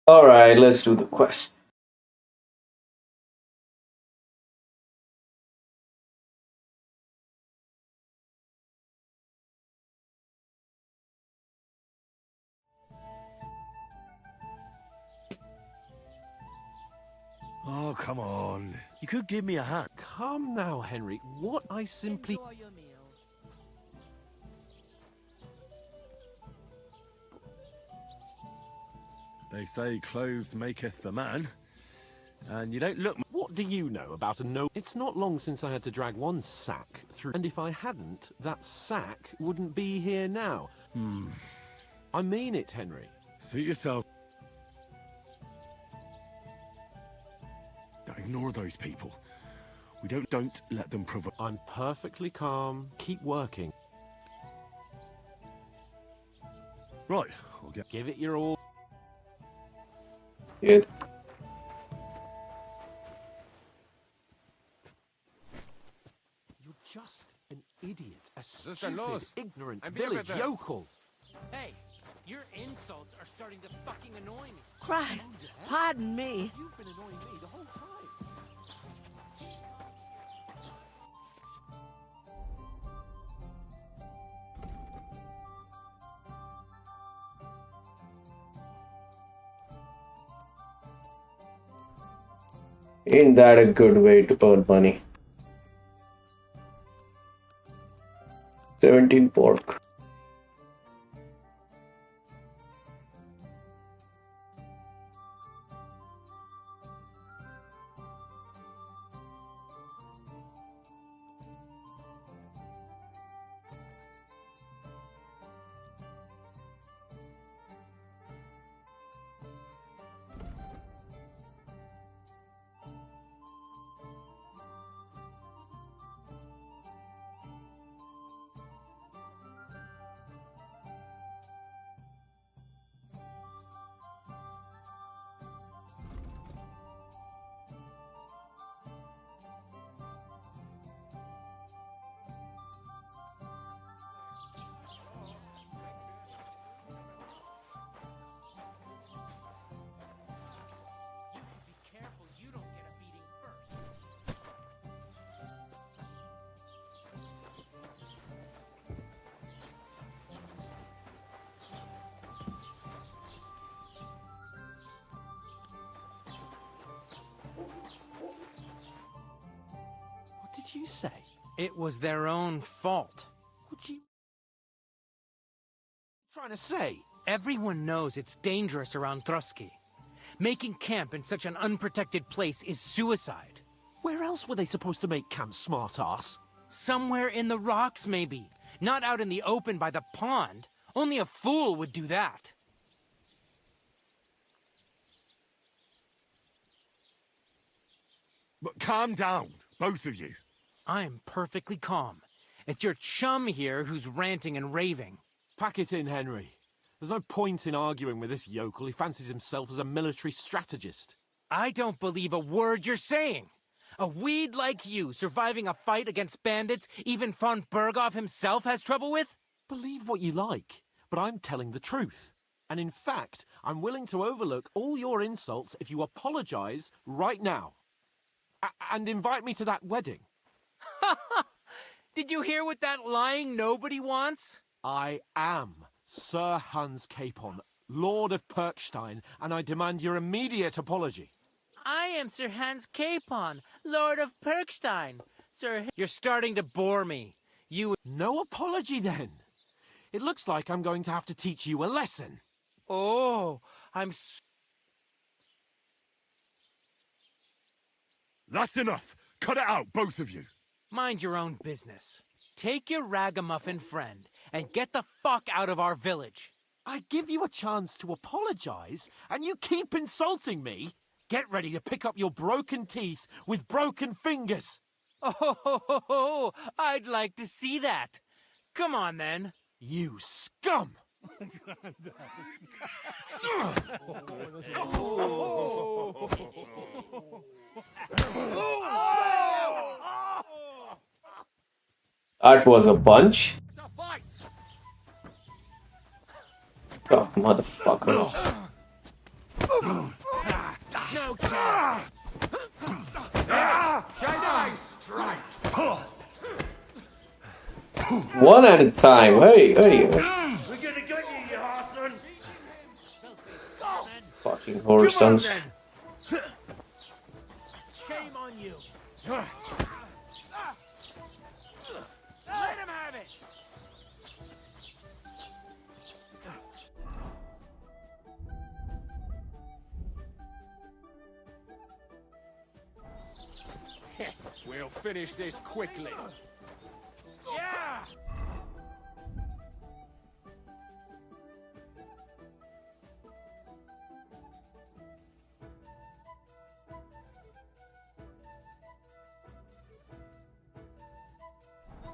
Alright, let's do the quest. Oh, come on. You could give me a hand. Come now, Henry. What I simply... Enjoy your meal. They say clothes maketh the man. And you don't look... What do you know about a no... It's not long since I had to drag one sack through... And if I hadn't, that sack wouldn't be here now. I mean it, Henry. Suit yourself. Don't ignore those people. We don't let them provoke. I'm perfectly calm. Keep working. Right, I'll get... Give it your all. Good. You're just an idiot. A Sister stupid, Laws, ignorant I'm village better. yokel. Hey, your insults are starting to fucking annoy me. Christ, pardon me. You've been annoying me the whole time. Ain't that a good way to earn money? 17 pork. What did you say? It was their own fault. What you trying to say? Everyone knows it's dangerous around Trosky. Making camp in such an unprotected place is suicide. Where else were they supposed to make camp, smart-ass? Somewhere in the rocks, maybe. Not out in the open by the pond. Only a fool would do that. But calm down, both of you. I'm perfectly calm. It's your chum here who's ranting and raving. Pack it in, Henry. There's no point in arguing with this yokel. He fancies himself as a military strategist. I don't believe a word you're saying. A weed like you surviving a fight against bandits even von Berghoff himself has trouble with? Believe what you like, but I'm telling the truth. And in fact, I'm willing to overlook all your insults if you apologize right now. And invite me to that wedding. Did you hear what that lying nobody wants? I am Sir Hans Capon, Lord of Perkstein, and I demand your immediate apology. I am Sir Hans Capon, Lord of Perkstein. Sir, you're starting to bore me. No apology, then. It looks like I'm going to have to teach you a lesson. Oh, That's enough! Cut it out, both of you. Mind your own business. Take your ragamuffin friend and get the fuck out of our village. I give you a chance to apologize, and you keep insulting me? Get ready to pick up your broken teeth with broken fingers. Oh, I'd like to see that. Come on, then. You scum! That was a bunch. Oh, motherfucker. No chance. One at a time. Hey. We're gonna get you, you arson! Fucking horsons. Shame on you. Let him have it. We'll finish this quickly. Yeah!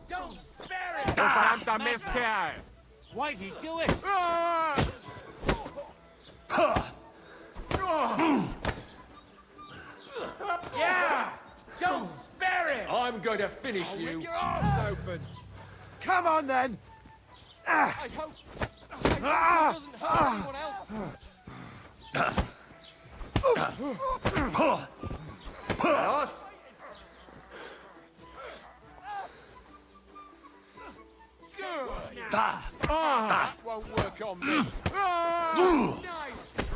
Don't spare it! Why'd he do it? Yeah! Don't spare it! I'm going to finish you. Your arms open! Come on then! I hope it doesn't hurt anyone else. That won't work on me.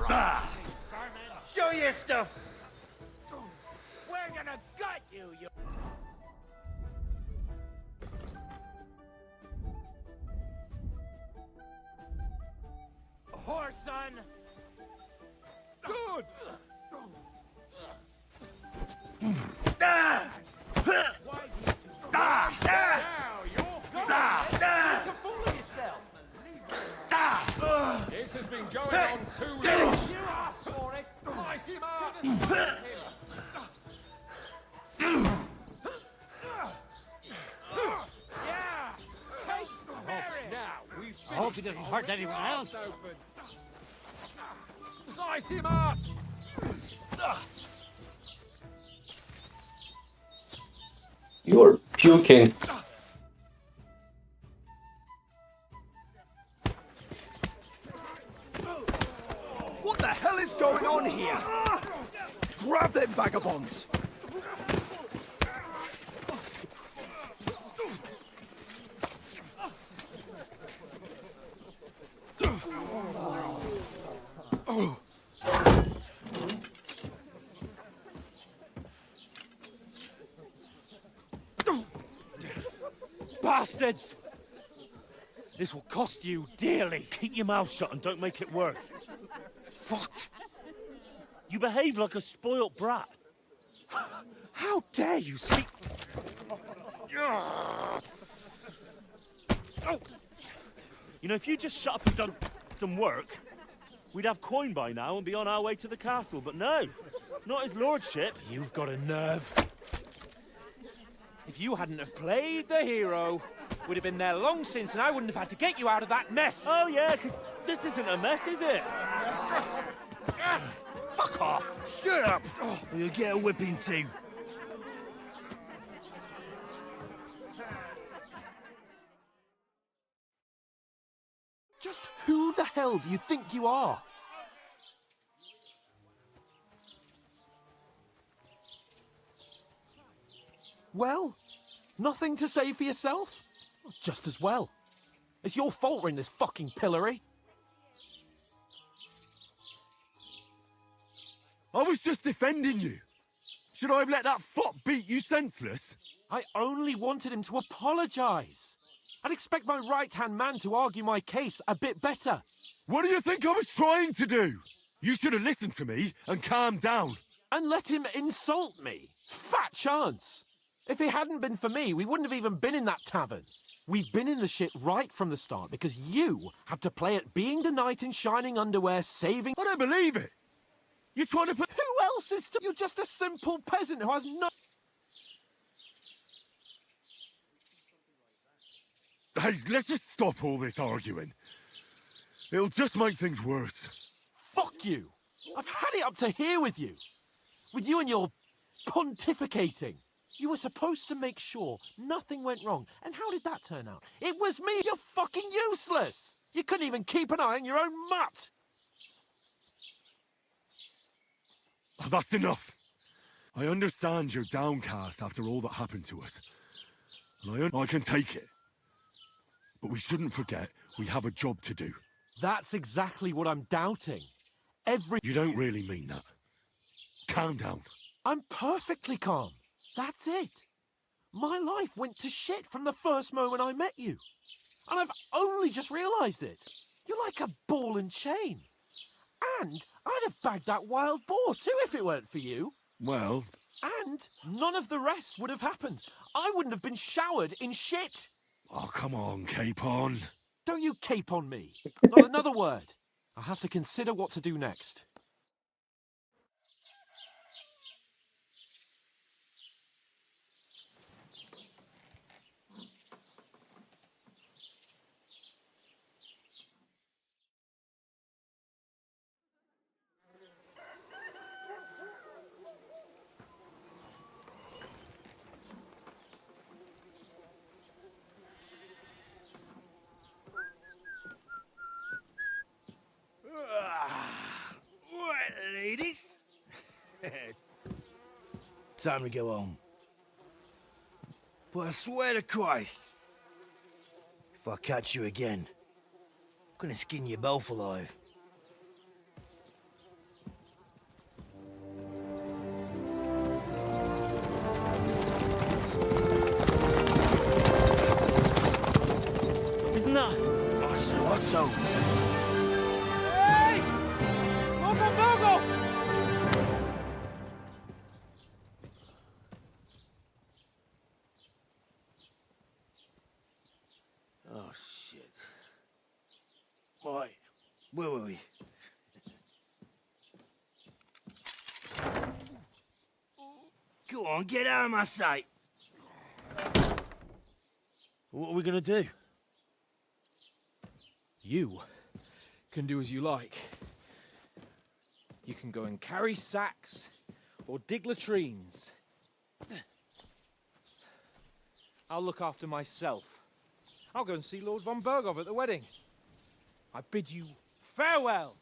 Nice. Show your stuff! We're gonna gut you, you... Horse son! Good! This has been going on too long. You asked for it! Slice him up! Yeah! Take spare it! Now, we've I hope he doesn't hurt anyone else. Slice him up! You're puking. What the hell is going on here? Grab them vagabonds! Bastards! This will cost you dearly. Keep your mouth shut and don't make it worse. What? You behave like a spoilt brat. How dare you speak... You know, if you just shut up and done some work, we'd have coin by now and be on our way to the castle, but no. Not his lordship. You've got a nerve. If you hadn't have played the hero, we'd have been there long since and I wouldn't have had to get you out of that mess. Oh yeah, because this isn't a mess, is it? Fuck off. Shut up! Or you'll get a whipping too. Just who the hell do you think you are? Well, nothing to say for yourself? Just as well. It's your fault we're in this fucking pillory. I was just defending you. Should I have let that fop beat you senseless? I only wanted him to apologise. I'd expect my right-hand man to argue my case a bit better. What do you think I was trying to do? You should have listened to me and calmed down. And let him insult me. Fat chance. If it hadn't been for me, we wouldn't have even been in that tavern. We've been in the shit right from the start because you had to play at being the knight in shining underwear, saving... I don't believe it! You're trying to put... Who else is to... You're just a simple peasant who has no... Hey, let's just stop all this arguing. It'll just make things worse. Fuck you! I've had it up to here with you. With you and your pontificating. You were supposed to make sure nothing went wrong. And how did that turn out? It was me! You're fucking useless! You couldn't even keep an eye on your own mutt! Oh, that's enough. I understand you're downcast after all that happened to us. And I can take it. But we shouldn't forget we have a job to do. That's exactly what I'm doubting. You don't really mean that. Calm down. I'm perfectly calm. That's it. My life went to shit from the first moment I met you. And I've only just realised it. You're like a ball and chain. And I'd have bagged that wild boar too if it weren't for you. Well... And none of the rest would have happened. I wouldn't have been showered in shit. Oh, come on, Capon. Don't you cape on me. Not another word. I'll have to consider what to do next. Right, ladies. Time to go home. But I swear to Christ, if I catch you again, I'm gonna skin you both alive. Isn't that? Otto. Hey! Go! Oh, shit. Right, where were we? Go on, get out of my sight. What are we gonna do? You can do as you like. You can go and carry sacks or dig latrines. I'll look after myself. I'll go and see Lord von Berghoff at the wedding. I bid you farewell.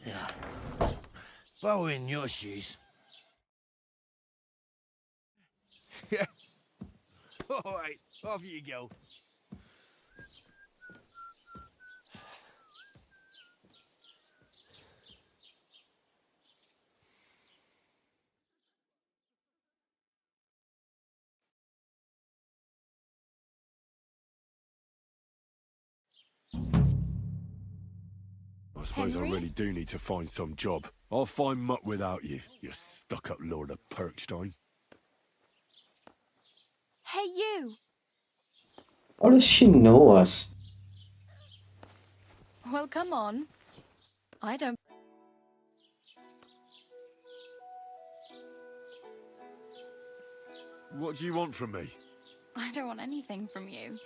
Yeah. If I were in your shoes. Yeah. All right, off you go. I suppose Henry? I really do need to find some job. I'll find Mutt without you, you stuck-up Lord of Perkstein. Hey, you! How does she know us? Well, come on. I don't... What do you want from me? I don't want anything from you.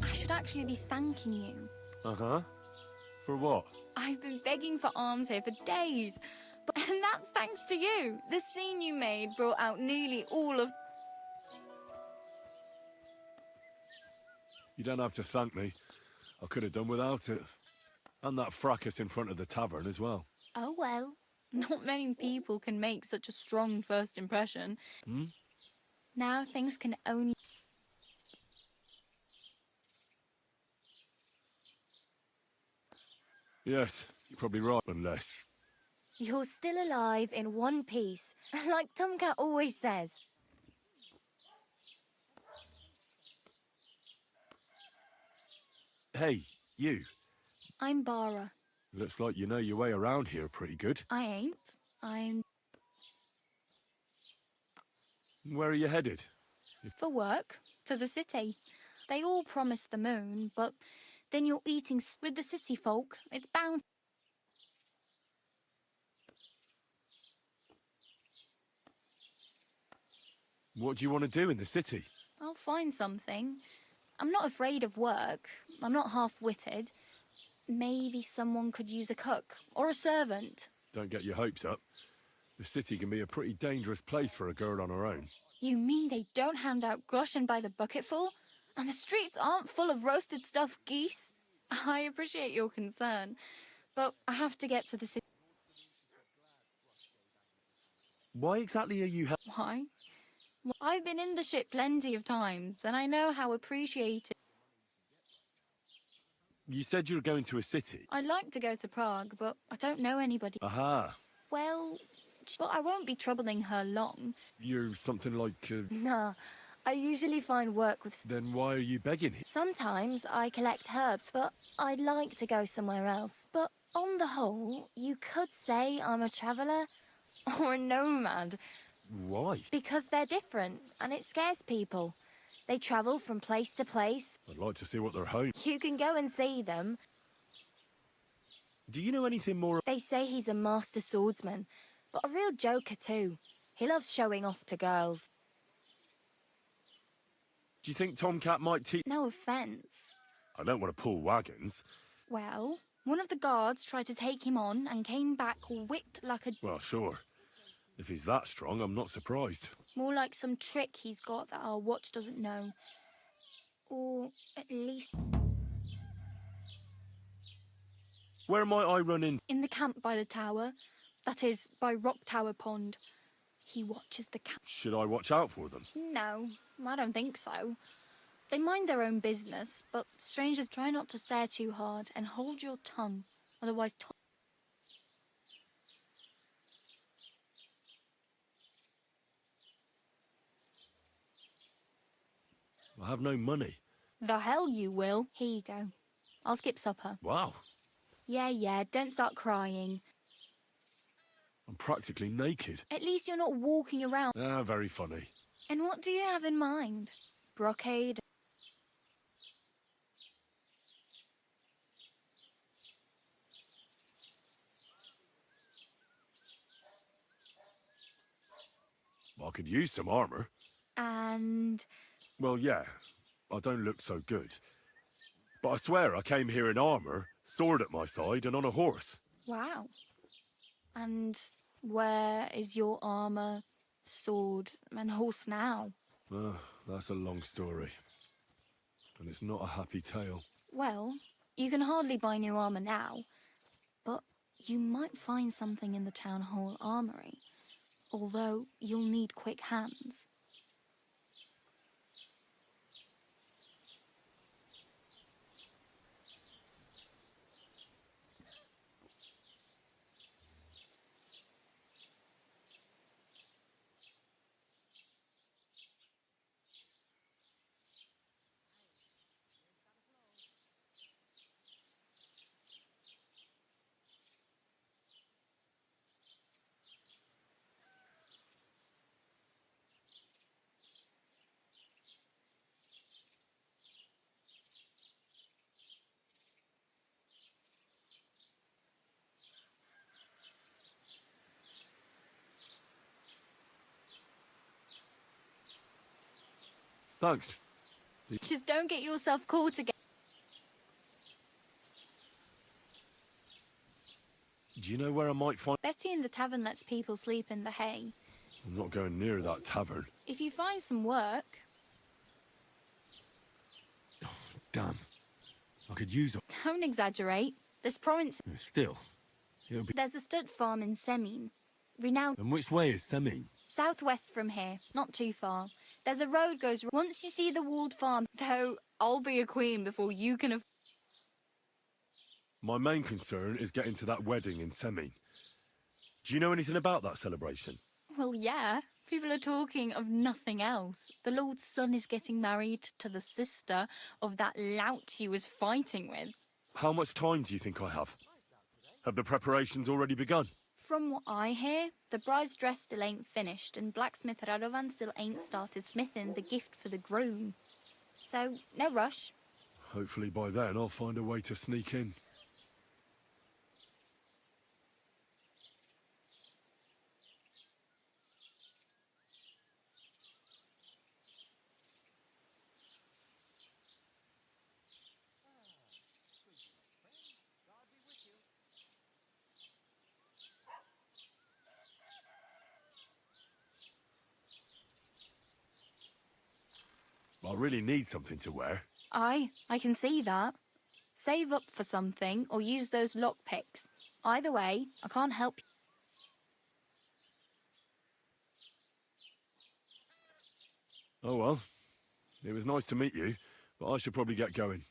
I should actually be thanking you. Uh-huh. For what? I've been begging for alms here for days. And that's thanks to you. The scene you made brought out nearly all of... You don't have to thank me. I could have done without it. And that fracas in front of the tavern as well. Oh, well. Not many people can make such a strong first impression. Hmm? Now things can only... Yes, you're probably right, unless... You're still alive in one piece, like Tomcat always says. Hey, you. I'm Bara. Looks like you know your way around here pretty good. I ain't. I'm Where are you headed? for work to the city. They all promise the moon, but then you're eating with the city folk. It's bound. What do you want to do in the city? I'll find something. I'm not afraid of work. I'm not half-witted. Maybe someone could use a cook or a servant. Don't get your hopes up. The city can be a pretty dangerous place for a girl on her own. You mean they don't hand out groschen by the bucketful? And the streets aren't full of roasted stuffed geese? I appreciate your concern, but I have to get to the city. Why exactly are you Why? Well, I've been in the ship plenty of times, and I know how appreciated. You said you were going to a city. I'd like to go to Prague, but I don't know anybody. Aha. Well, but I won't be troubling her long. You're something like... Nah, I usually find work with... Then why are you begging here? Sometimes I collect herbs, but I'd like to go somewhere else. But on the whole, you could say I'm a traveller or a nomad. Why? Because they're different, and it scares people. They travel from place to place. I'd like to see what they're home. You can go and see them. Do you know anything more? They say he's a master swordsman, but a real joker too. He loves showing off to girls. Do you think Tomcat might teach... No offence. I don't want to pull wagons. Well, one of the guards tried to take him on and came back whipped like a... Well, sure. If he's that strong, I'm not surprised. More like some trick he's got that our watch doesn't know. Or at least... Where might I run in? In the camp by the tower. That is, by Rock Tower Pond. He watches the camp. Should I watch out for them? No, I don't think so. They mind their own business, but strangers try not to stare too hard and hold your tongue. Otherwise... I have no money. The hell you will. Here you go. I'll skip supper. Wow. Yeah, don't start crying. I'm practically naked. At least you're not walking around. Ah, very funny. And what do you have in mind? Brocade? I could use some armor. And... Well, yeah. I don't look so good. But I swear I came here in armor, sword at my side, and on a horse. Wow. And where is your armor, sword, and horse now? That's a long story. And it's not a happy tale. Well, you can hardly buy new armor now, but you might find something in the town hall armory. Although you'll need quick hands. Thanks. Just don't get yourself caught again. Do you know where I might find... Betty in the tavern lets people sleep in the hay. I'm not going near that tavern. If you find some work... Damn. I could use it. Don't exaggerate. This province... Still. It'll be... There's a stud farm in Semin. Renowned... And which way is Semin? Southwest from here, not too far. There's a road goes... Once you see the walled farm, though, I'll be a queen before you can... My main concern is getting to that wedding in Semin. Do you know anything about that celebration? Well, yeah. People are talking of nothing else. The Lord's son is getting married to the sister of that lout he was fighting with. How much time do you think I have? Have the preparations already begun? From what I hear, the bride's dress still ain't finished, and blacksmith Radovan still ain't started smithing the gift for the groom. So, no rush. Hopefully by then I'll find a way to sneak in. I really need something to wear. I can see that. Save up for something or use those lockpicks. Either way, I can't help you. Oh well. It was nice to meet you, but I should probably get going.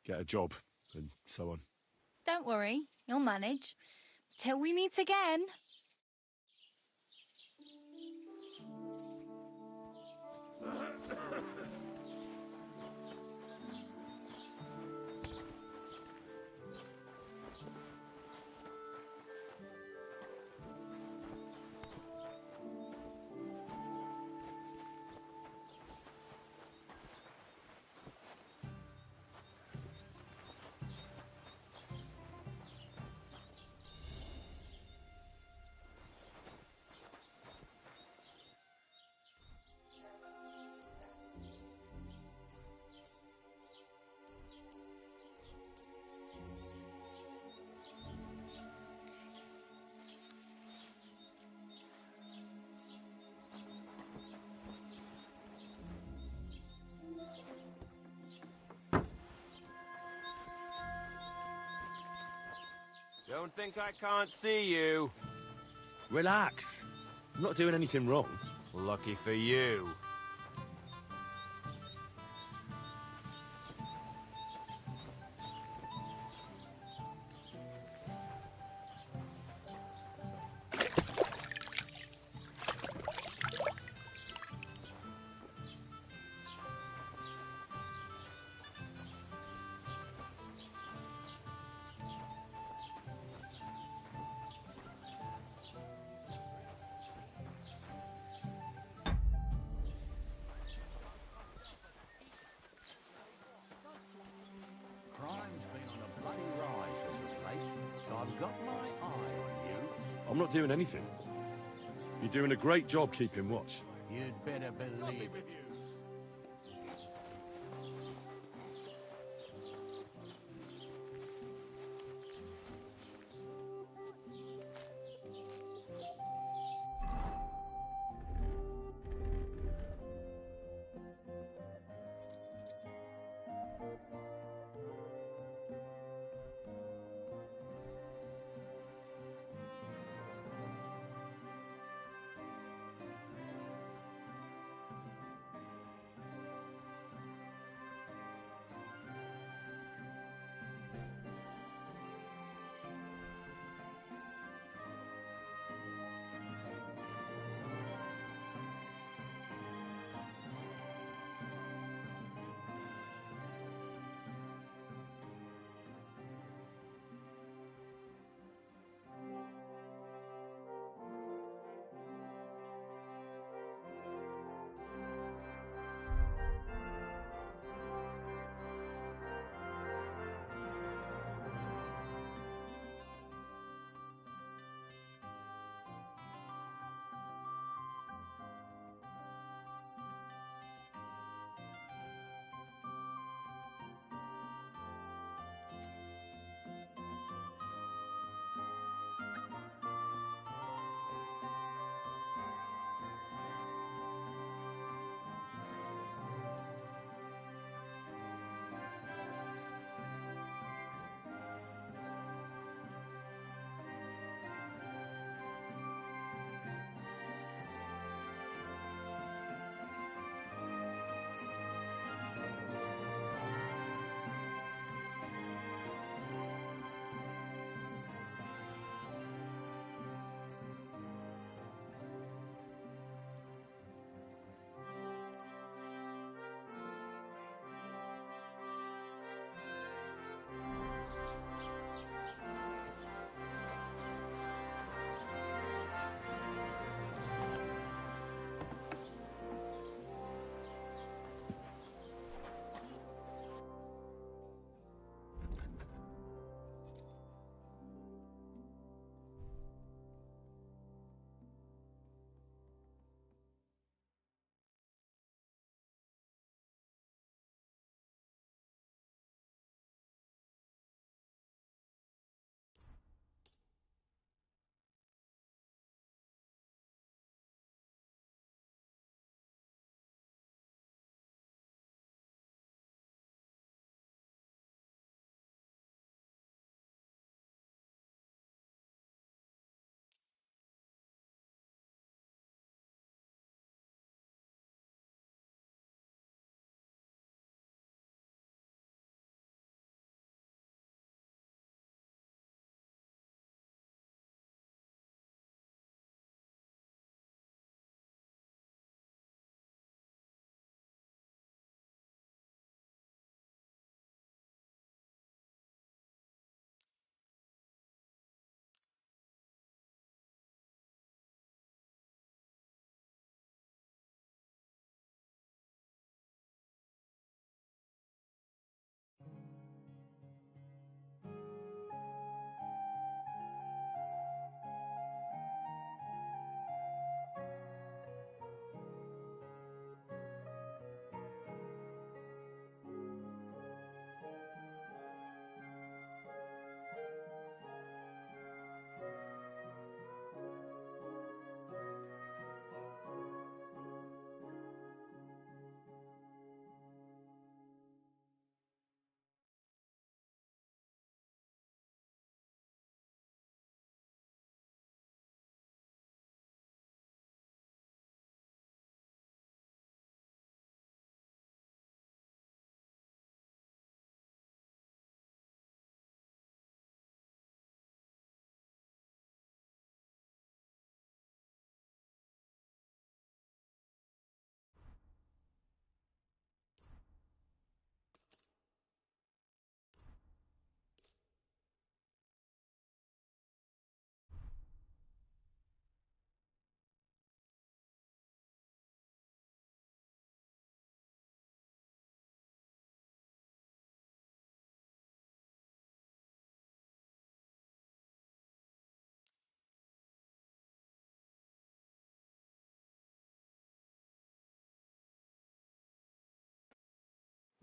Get a job, and so on. Don't worry, you'll manage. Till we meet again. Don't think I can't see you. Relax. I'm not doing anything wrong. Lucky for you. Crime's been on a bloody rise as of late, so I've got my eye on you. I'm not doing anything. You're doing a great job keeping watch. You'd better believe it.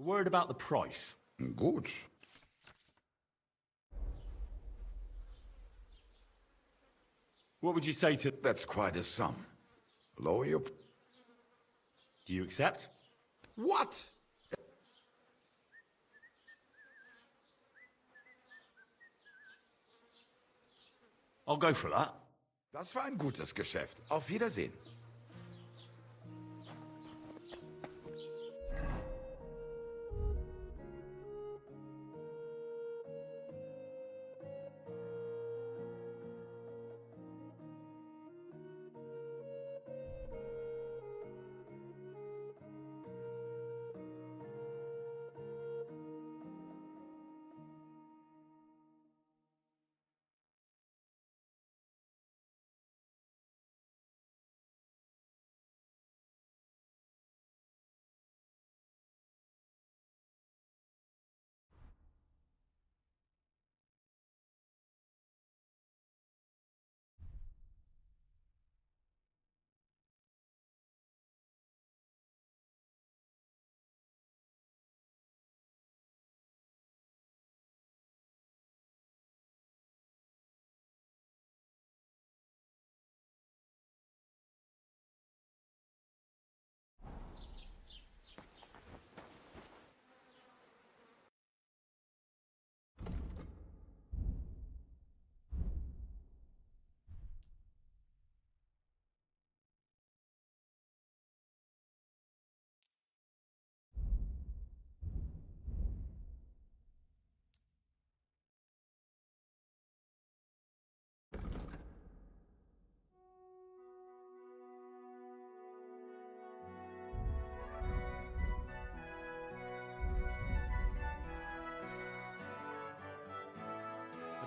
A word about the price. Gut. What would you say to... That's quite a sum. Lower your... Do you accept? What? I'll go for that. Das war ein gutes Geschäft. Auf Wiedersehen.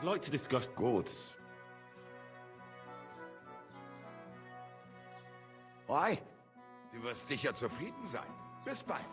I'd like to discuss... Gut. Hi. Du wirst sicher zufrieden sein. Bis bald.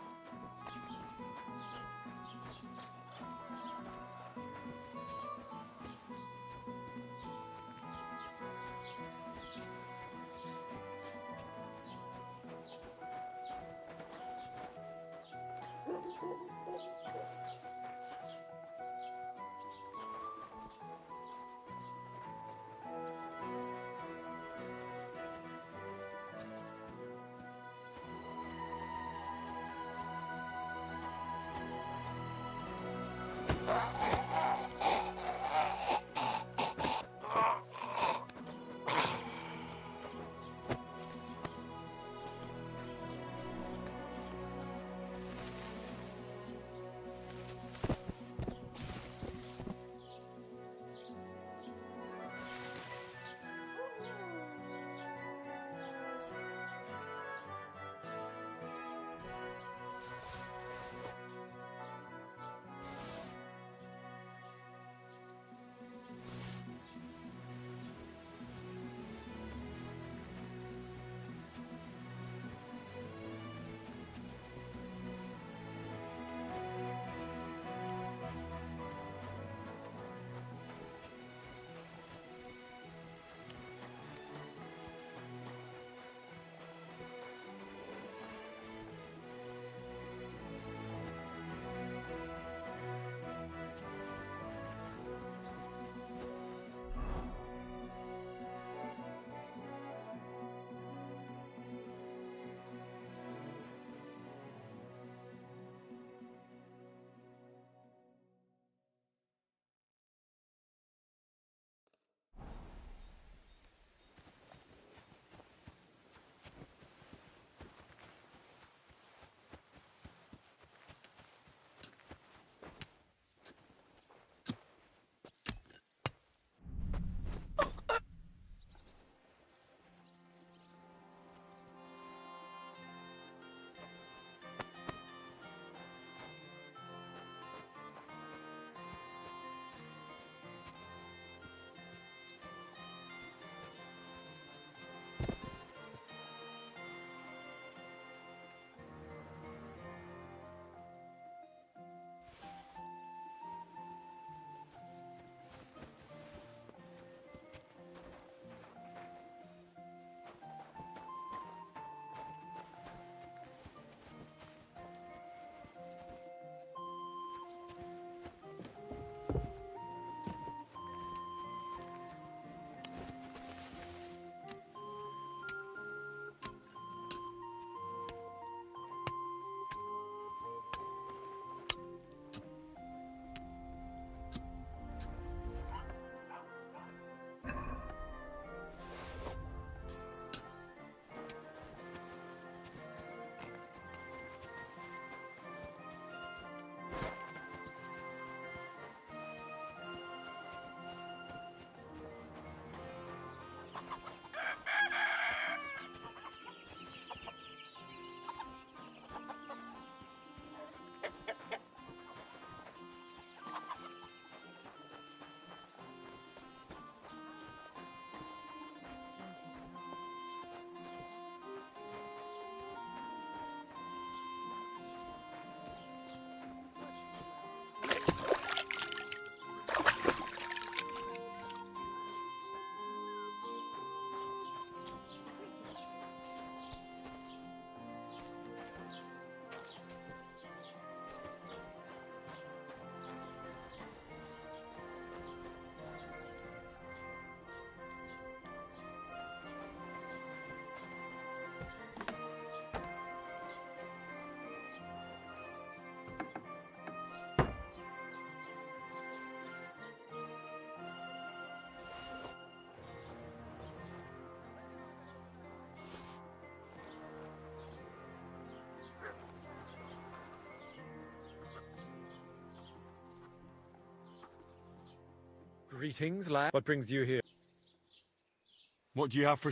Greetings, lad. What brings you here? What do you have for...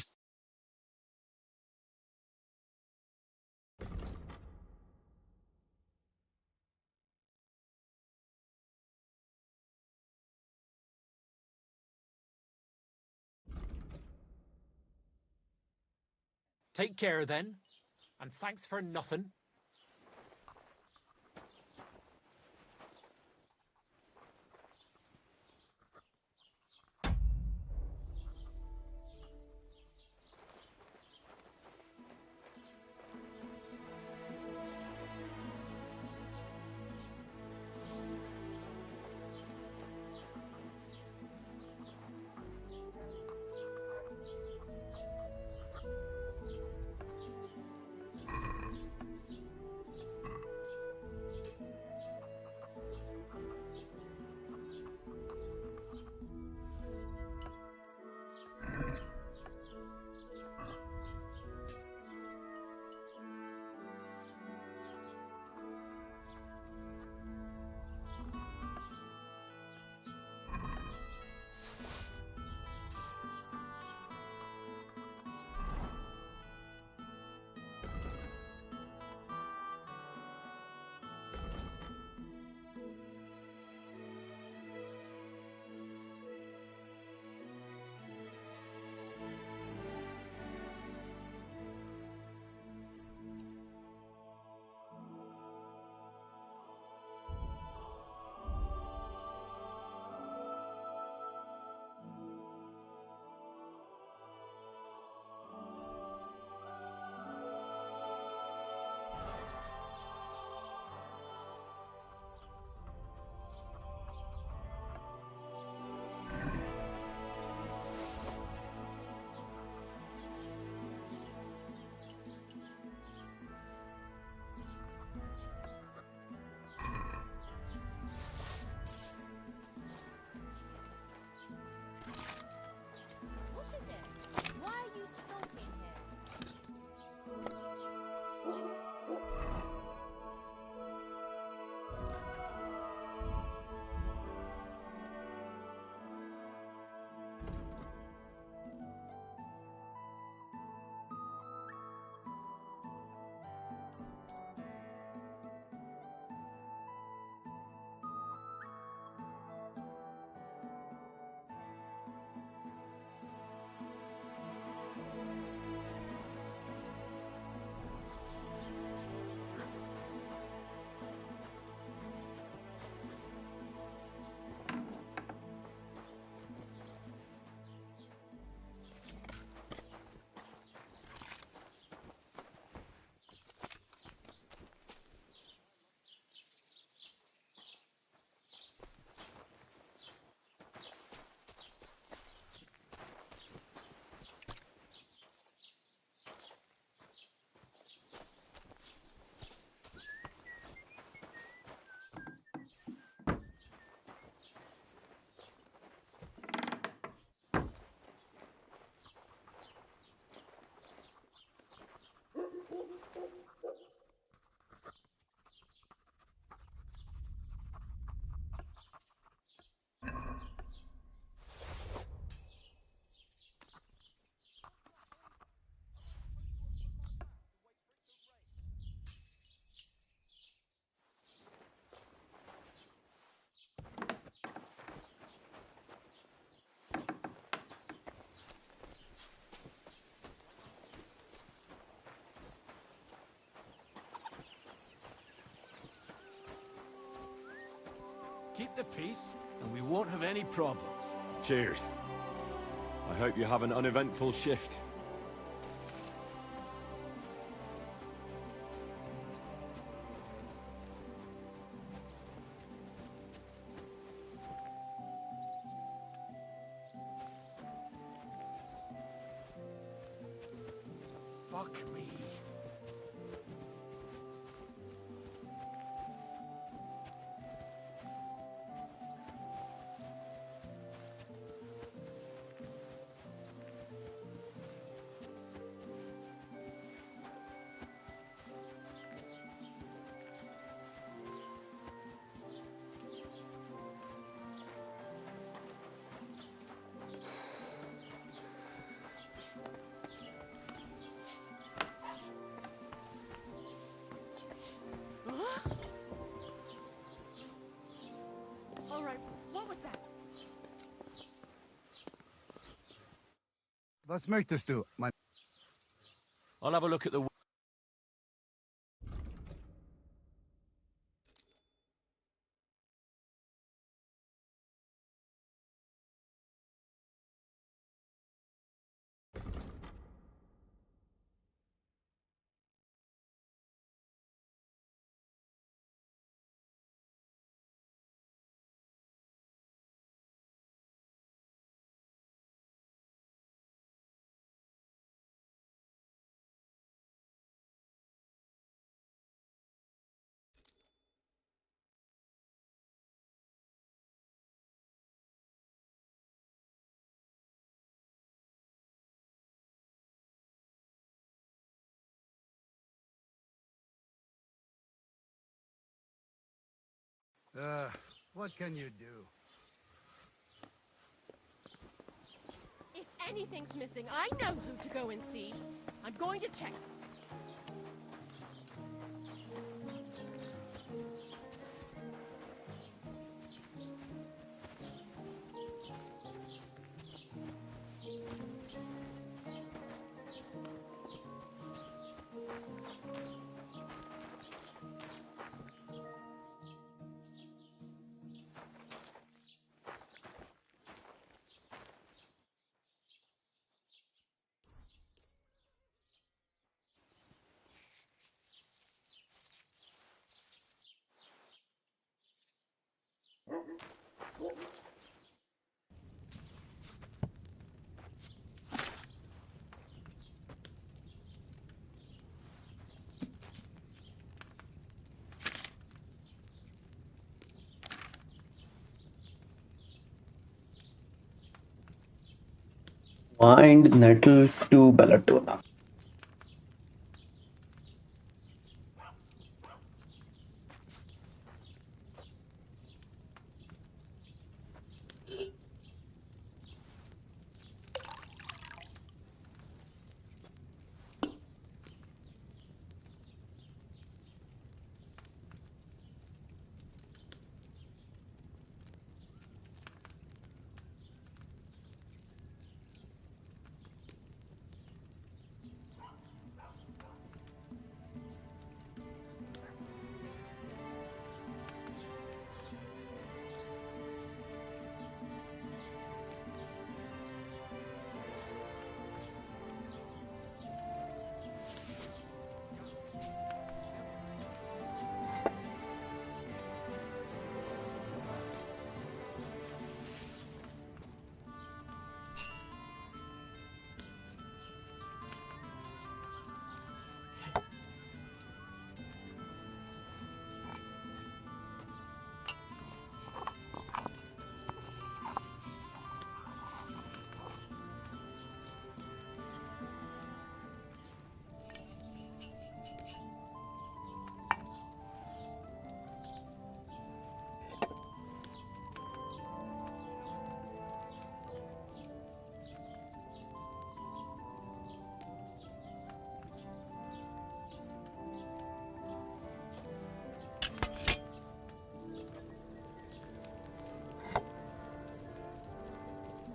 Take care, then. And thanks for nothing. Keep the peace, and we won't have any problems. Cheers. I hope you have an uneventful shift. Fuck me. Vad möchtest du, mein... I'll have a look at the... What can you do? If anything's missing, I know who to go and see. I'm going to check. Wind nettle to belladonna.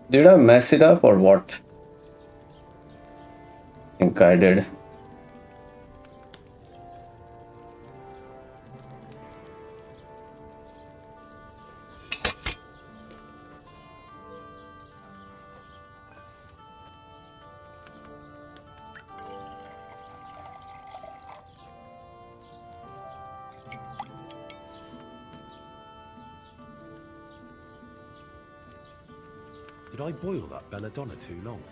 Did I mess it up or what? I think I did. Did I boil that belladonna too long?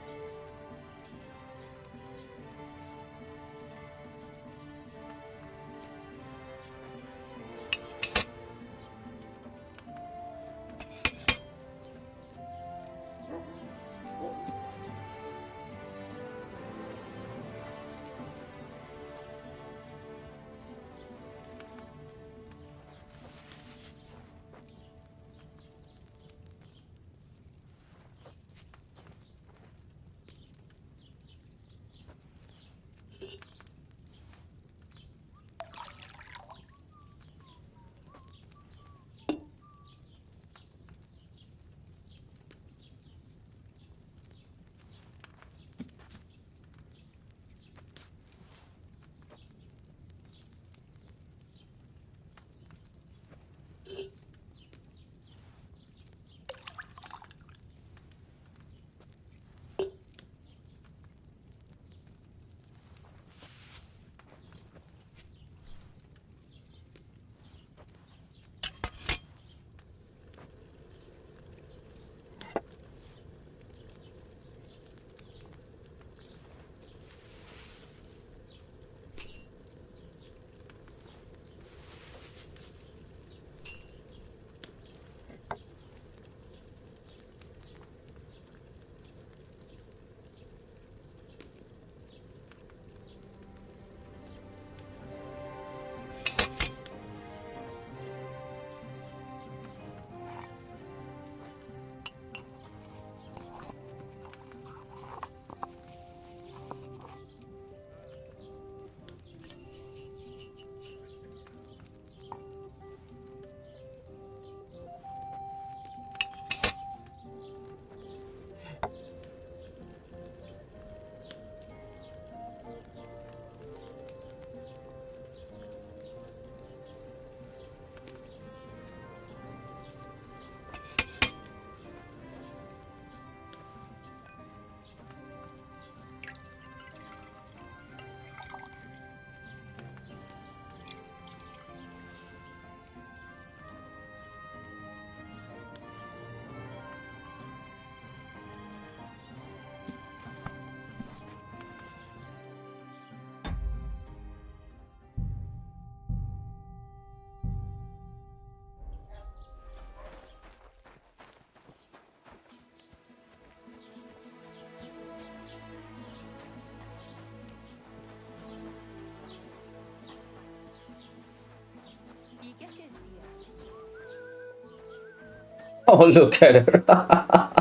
Oh, look at her.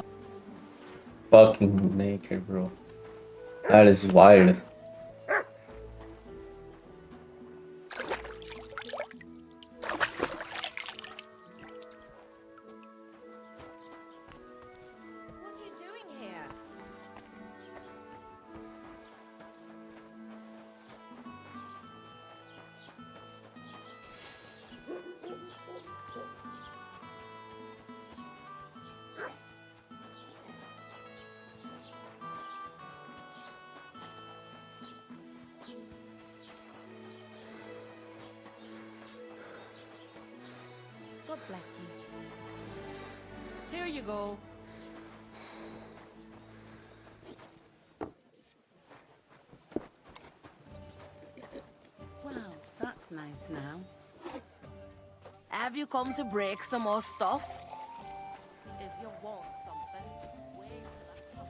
Fucking naked, bro. That is wild. What are you doing here? God bless you. Here you go. Wow, that's nice now. Have you come to break some more stuff? If you want something, wait till I come.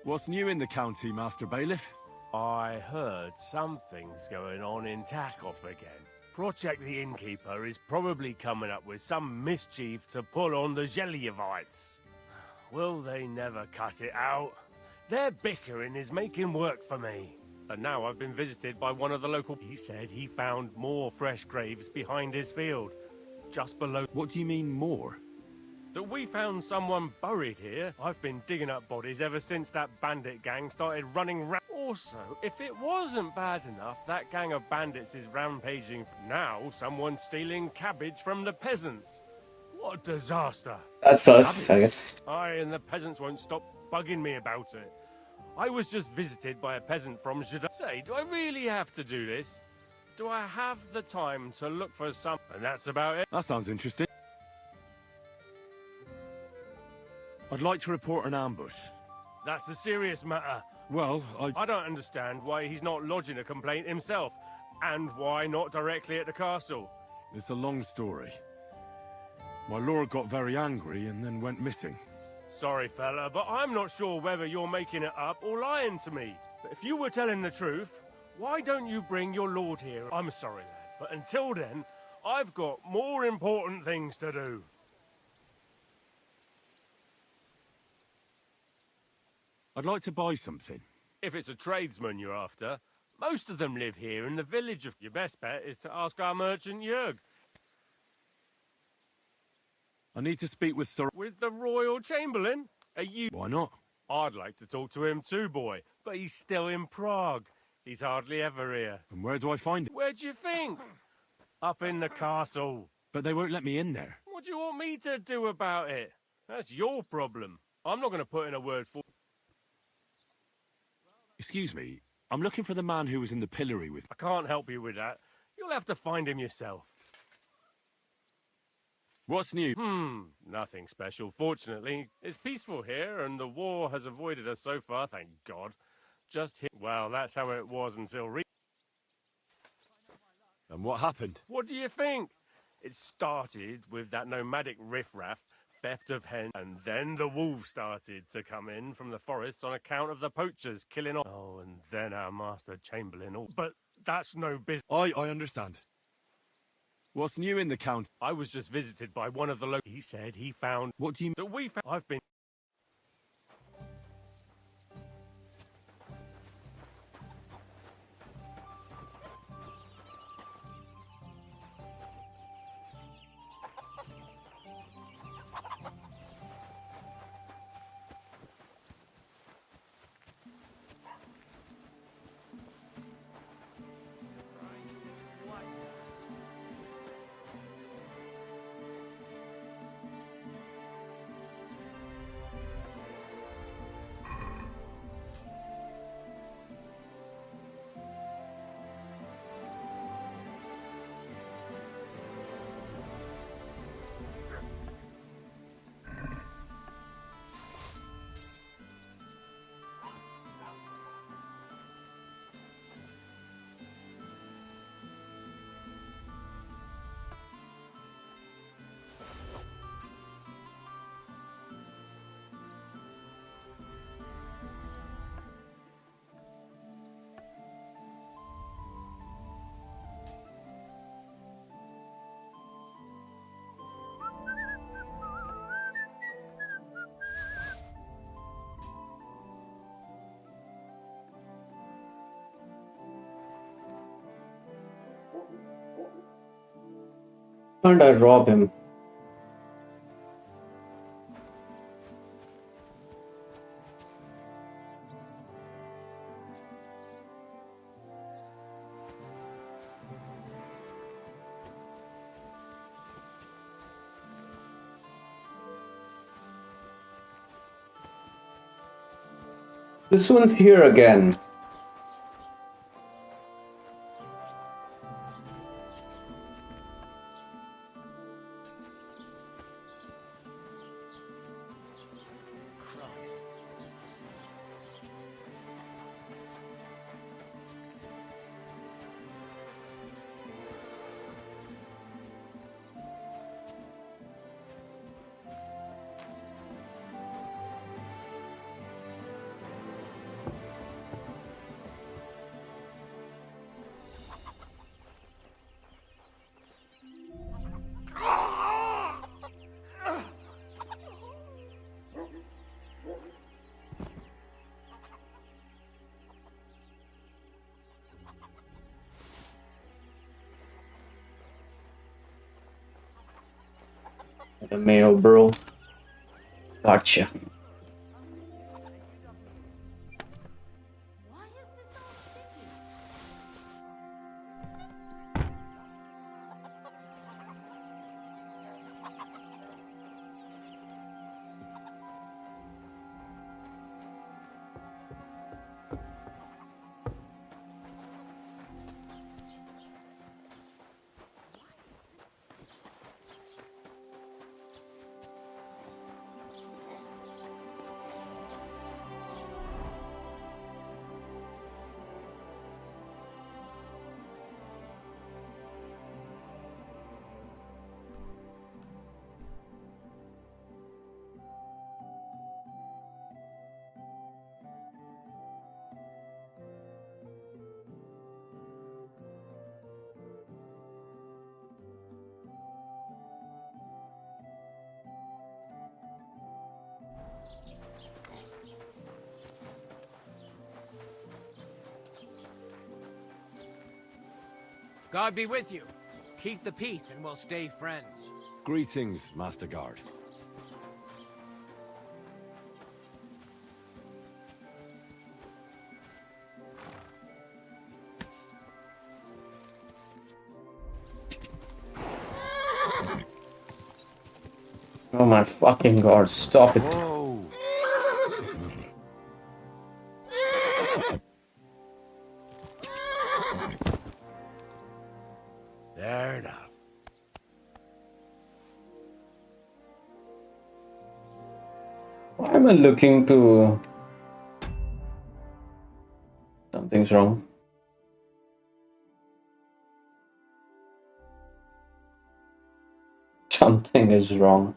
What's new in the county, Master Bailiff? I heard something's going on in Takoff again. Project the Innkeeper is probably coming up with some mischief to pull on the Zelievites. Will they never cut it out? Their bickering is making work for me. And now I've been visited by one of the local... He said he found more fresh graves behind his field, just below... What do you mean, more? That we found someone buried here. I've been digging up bodies ever since that bandit gang started running Also, if it wasn't bad enough, that gang of bandits is rampaging. Now someone's stealing cabbage from the peasants. What a disaster. That's us, I guess. Aye, and the peasants won't stop bugging me about it. I was just visited by a peasant from Jeddah. Say, do I really have to do this? Do I have the time to look for some... And that's about it. That sounds interesting. I'd like to report an ambush. That's a serious matter. Well, I don't understand why he's not lodging a complaint himself. And why not directly at the castle. It's a long story. My lord got very angry and then went missing. Sorry, fella, but I'm not sure whether you're making it up or lying to me. But if you were telling the truth, why don't you bring your lord here? I'm sorry, lad, but until then, I've got more important things to do. I'd like to buy something. If it's a tradesman you're after, most of them live here in the village. Of your best bet is to ask our merchant Jörg. I need to speak with Sir... With the Royal Chamberlain? Are you... Why not? I'd like to talk to him too, boy, but he's still in Prague. He's hardly ever here. And where do I find him? Where do you think? Up in the castle. But they won't let me in there. What do you want me to do about it? That's your problem. I'm not going to put in a word for... Excuse me, I'm looking for the man who was in the pillory with... I can't help you with that. You'll have to find him yourself. What's new? Nothing special, fortunately. It's peaceful here, and the war has avoided us so far, thank God. Just here... Well, that's how it was until... And what happened? What do you think? It started with that nomadic riffraff, theft of hens, and then the wolves started to come in from the forests on account of the poachers killing off. Oh, and then our master chamberlain. But that's no business. I understand. What's new in the county? I was just visited by one of the local... He said he found... What do you... That we found... I've been... Can't I rob him? This one's here again. The mayo, bro. Gotcha. God be with you. Keep the peace and we'll stay friends. Greetings, Master Guard. Oh my fucking god, stop it. Whoa. There now. Why am I looking to... Something's wrong. Something is wrong.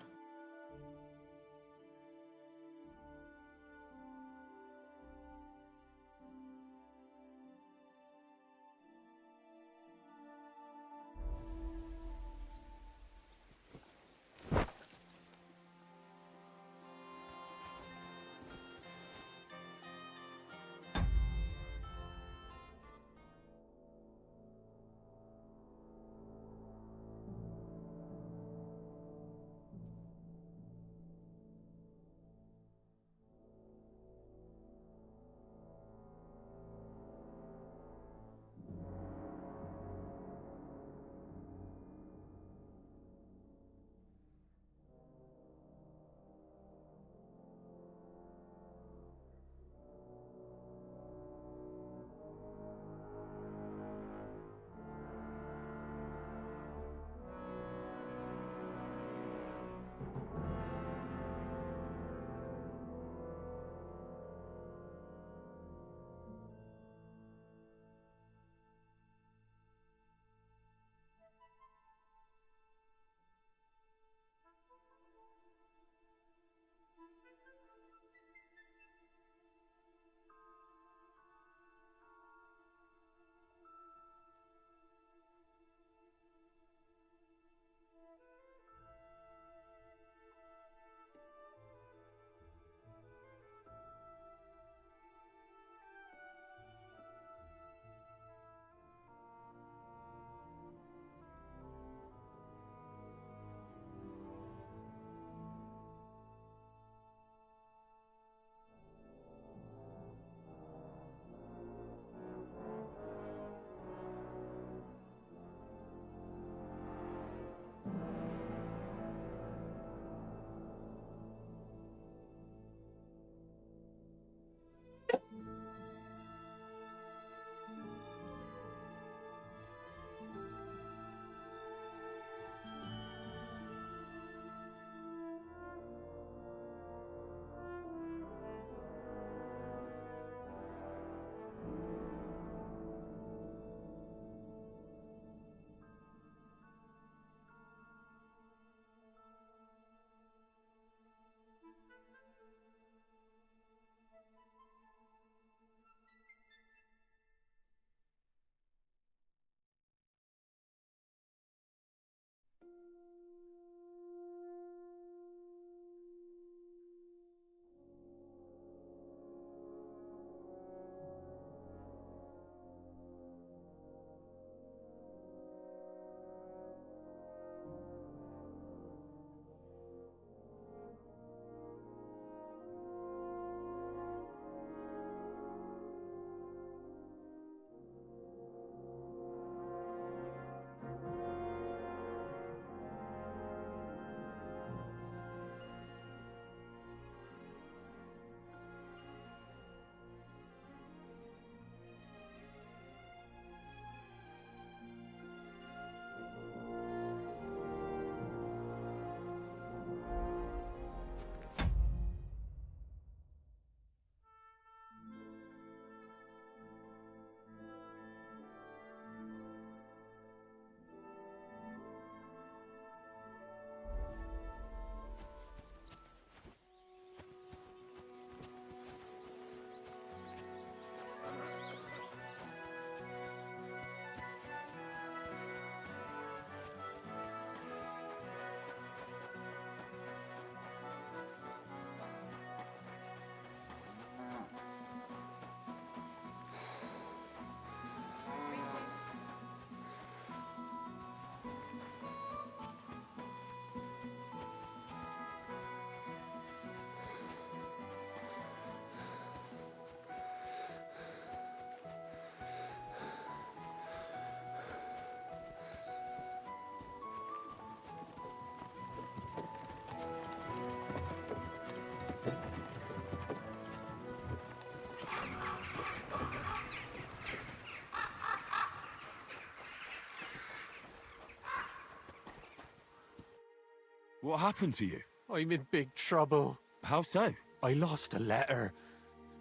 What happened to you? I'm in big trouble. How so? I lost a letter.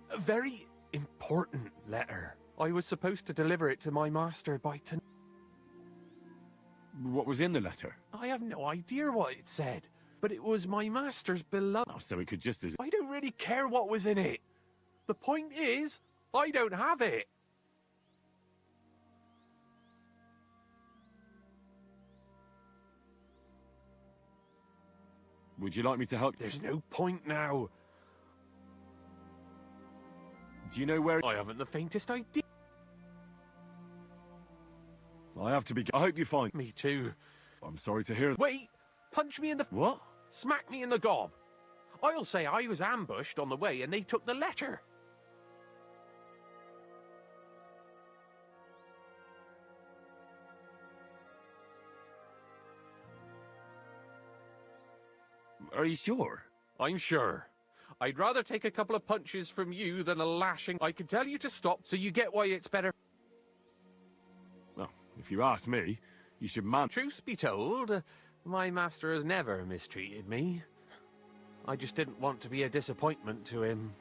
A very important letter. I was supposed to deliver it to my master by tonight. What was in the letter? I have no idea what it said, but it was my master's beloved. Oh, so it could just as... I don't really care what was in it. The point is, I don't have it. Would you like me to help? There's no point now. Do you know where... I haven't the faintest idea. I have to be... I hope you find... Me too. I'm sorry to hear... Wait! Punch me in the... What? Smack me in the gob. I'll say I was ambushed on the way and they took the letter. Are you sure? I'm sure. I'd rather take a couple of punches from you than a lashing. I can tell you to stop, so you get why it's better. Well, if you ask me, you should man... Truth be told, my master has never mistreated me. I just didn't want to be a disappointment to him.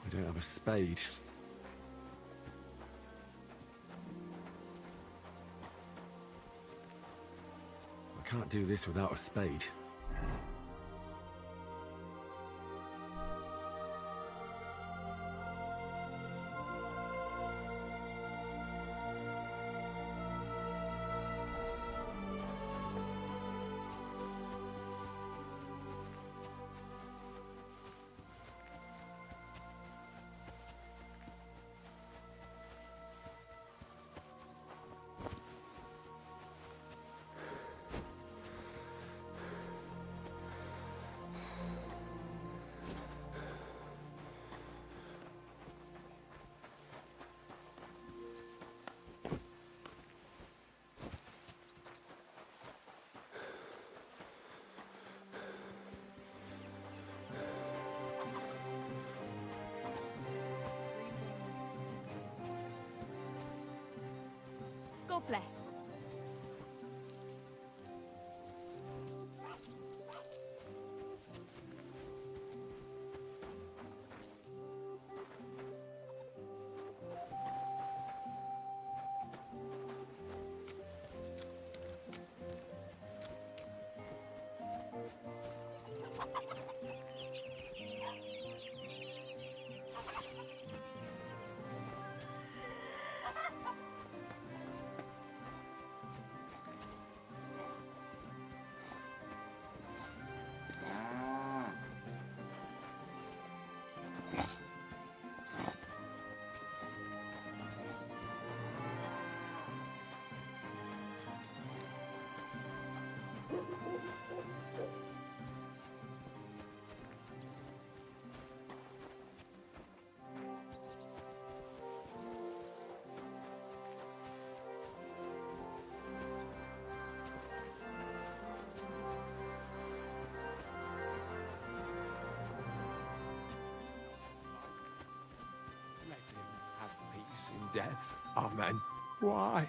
I don't have a spade. I can't do this without a spade. God bless. Death. Amen. Why?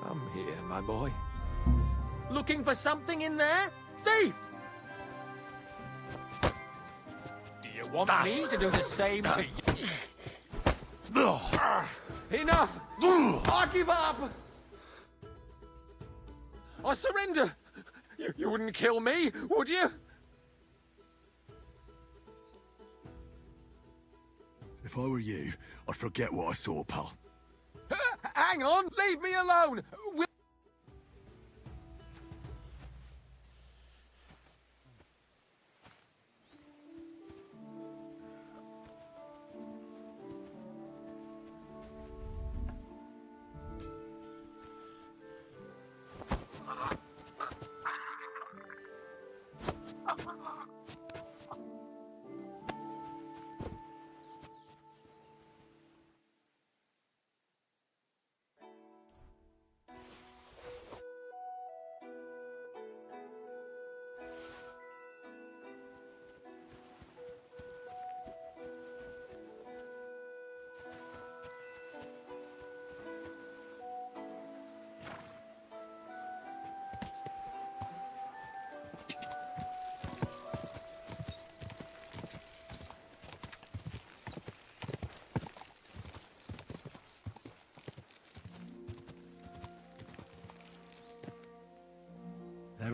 I'm here, my boy. Looking for something in there? Thief! Do you want Me to do the same to you? Enough! I give up! I surrender! You wouldn't kill me, would you? If I were you, I'd forget what I saw, pal. Hang on! Leave me alone!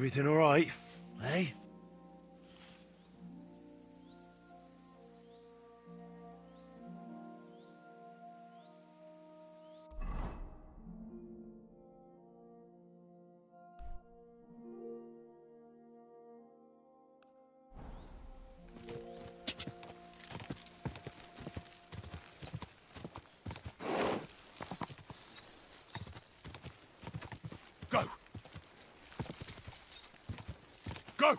Everything all right, eh? Go! Go!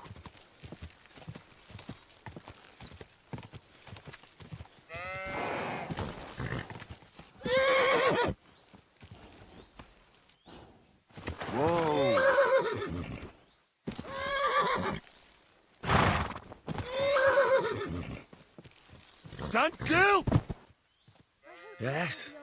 Whoa! Stand still! Yes?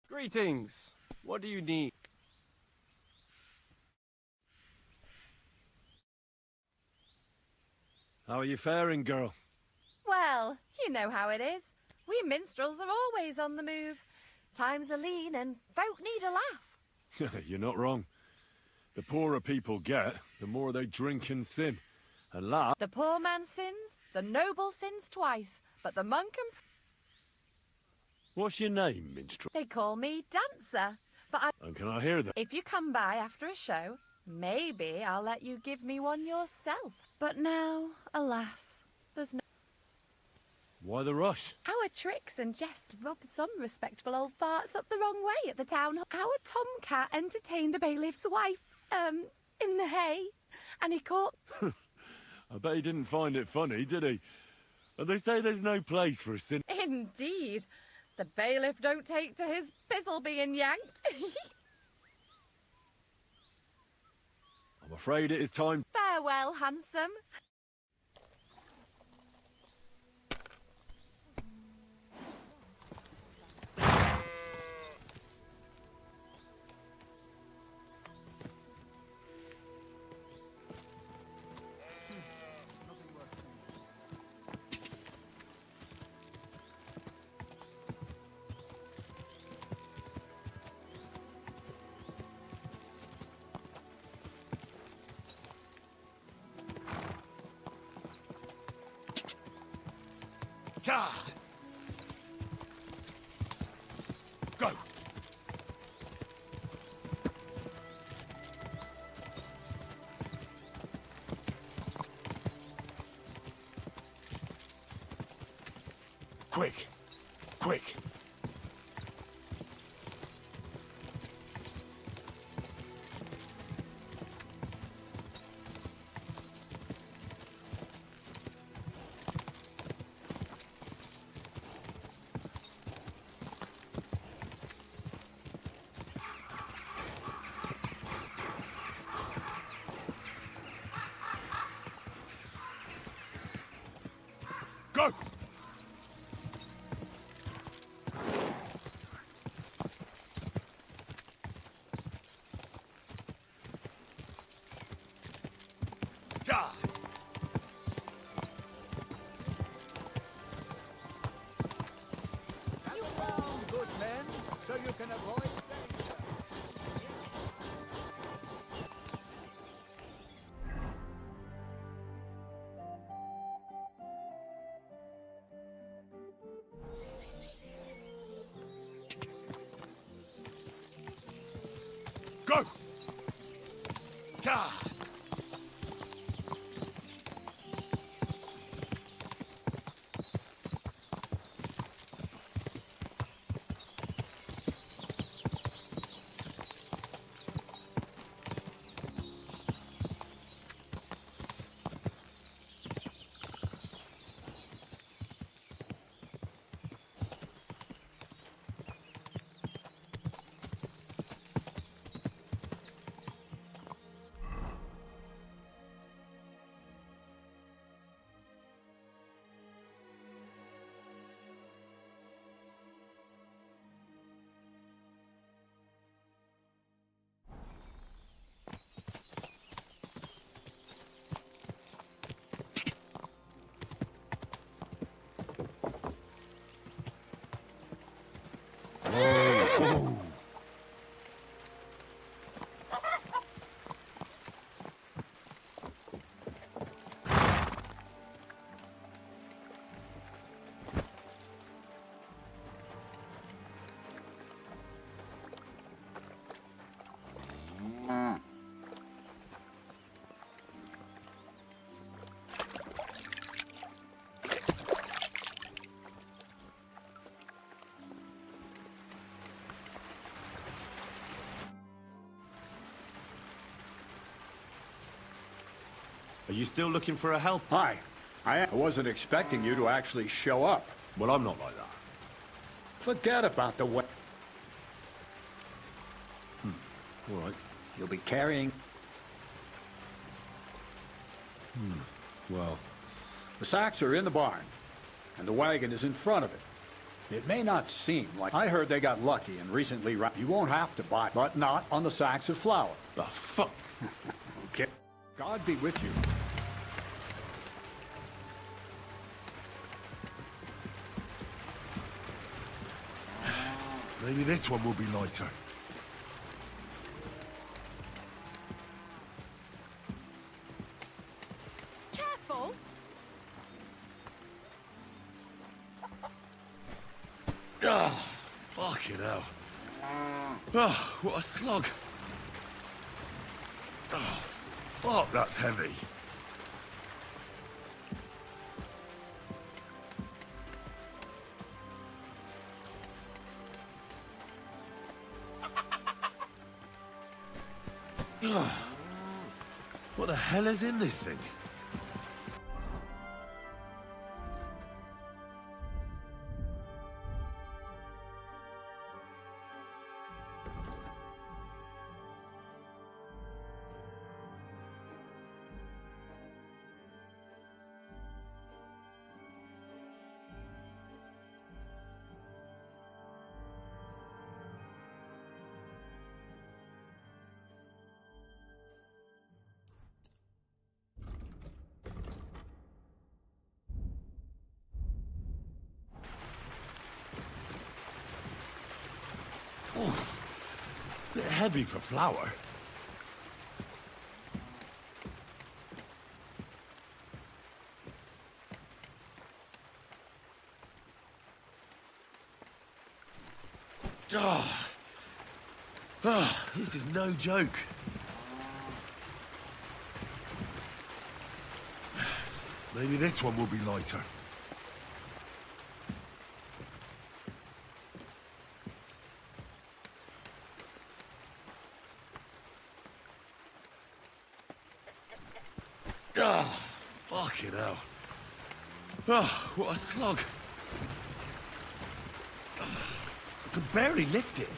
Greetings. What do you need? How are you faring, girl? Well, you know how it is. We minstrels are always on the move. Times are lean and folk need a laugh. You're not wrong. The poorer people get, the more they drink and sin. And laugh. The poor man sins, the noble sins twice, but the monk and... What's your name, minstrel? They call me Dancer, but And can I hear that? if you come by after a show, maybe I'll let you give me one yourself. But now, alas, there's no... Why the rush? Our tricks and jests rubbed some respectable old farts up the wrong way at the town hall. Our tomcat entertained the bailiff's wife, in the hay, and he caught... I bet he didn't find it funny, did he? And they say there's no place for a sin. Indeed. The bailiff don't take to his pizzle being yanked. I'm afraid it is time. Farewell, handsome. God. Go. Quick. Quick. Go! Ja! You found good men, so you can avoid Are you still looking for a help? Hi. I wasn't expecting you to actually show up. Well, I'm not like that. Forget about the way. All right. You'll be carrying... Well, The sacks are in the barn, and the wagon is in front of it. It may not seem like... I heard they got lucky and recently... You won't have to buy, but not on the sacks of flour. oh, fuck. Okay. God be with you. Maybe this one will be lighter. Careful. Ah, fucking hell. Oh, what a slug. Oh, fuck, that's heavy. What the hell is in this thing? Oof. Bit heavy for flour. Ah. Ah, this is no joke. Maybe this one will be lighter. Ah, fucking hell. Ah, what a slug. I could barely lift it.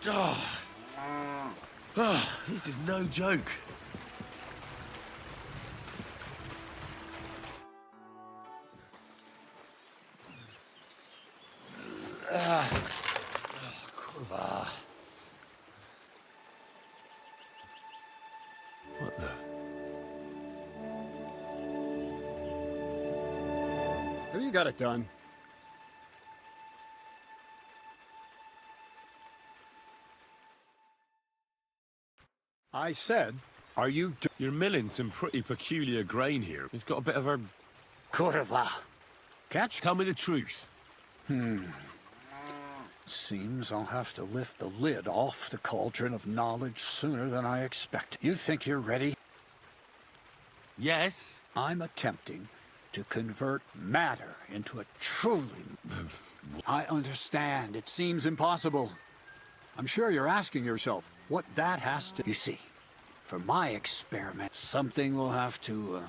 Ah, ah, this is no joke. Kurwa. What the? Have you got it done? I said, are you... You're milling some pretty peculiar grain here. It's got a bit of a... Kurwa. Catch? Tell me the truth. Seems I'll have to lift the lid off the cauldron of knowledge sooner than I expect. You think you're ready? Yes. I'm attempting to convert matter into a truly... I understand. It seems impossible. I'm sure you're asking yourself what that has to... You see, for my experiment, something will have to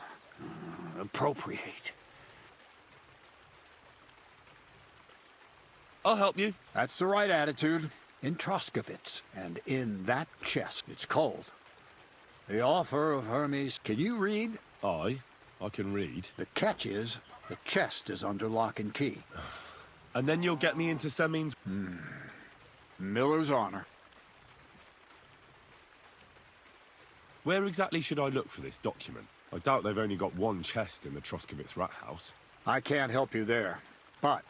appropriate. I'll help you. That's the right attitude. In Troskovitz, and in that chest, it's called the Offer of Hermes. Can you read? I can read. The catch is, the chest is under lock and key. And then you'll get me into Semin's... Miller's honor. Where exactly should I look for this document? I doubt they've only got one chest in the Troskovitz rat house. I can't help you there, but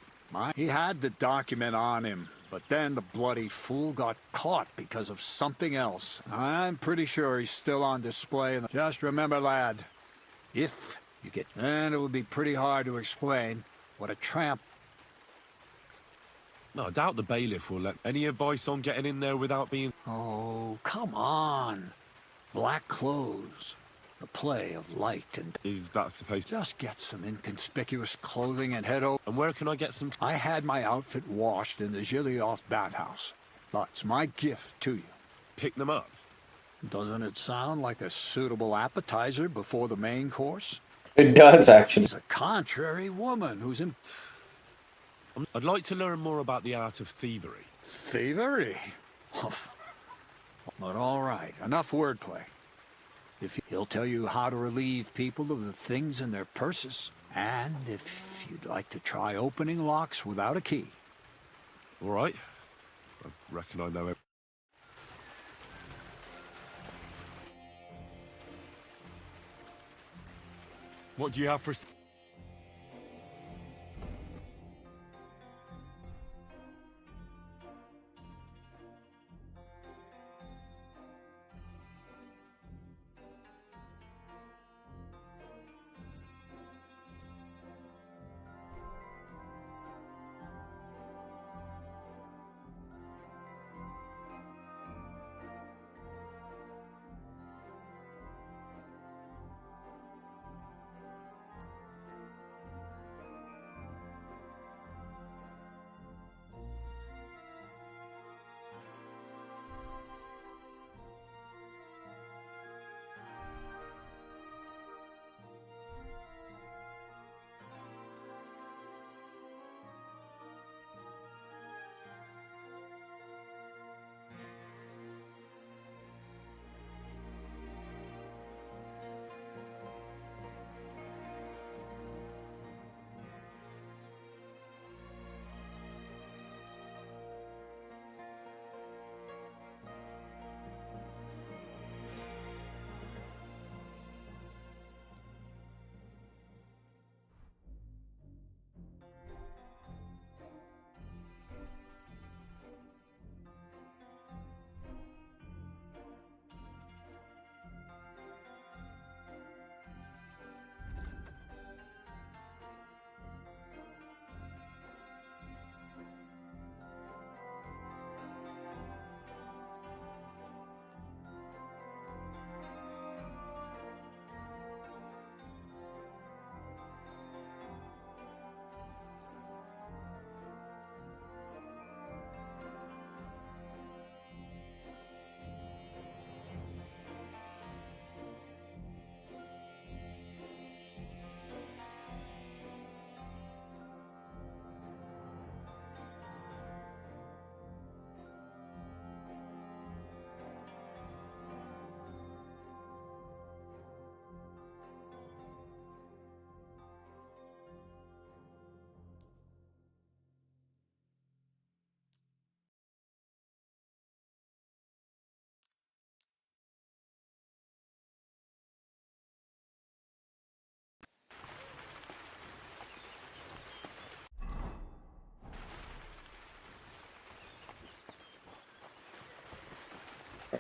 he had the document on him, but then the bloody fool got caught because of something else. I'm pretty sure he's still on display. Just remember, lad, if you get... And it would be pretty hard to explain what a tramp... No, I doubt the bailiff will let... Any advice on getting in there without being... Oh, come on. Black clothes, The play of light and... Is that supposed to... Just get some inconspicuous clothing and head over... And where can I get some... I had my outfit washed in the Gilioff bathhouse. That's my gift to you. Pick them up? Doesn't it sound like a suitable appetizer before the main course? It does, actually. She's a contrary woman who's in... I'd like to learn more about the art of thievery. Thievery? But all right, enough wordplay. He'll tell you how to relieve people of the things in their purses. And if you'd like to try opening locks without a key. All right. I reckon I know it. What do you have for...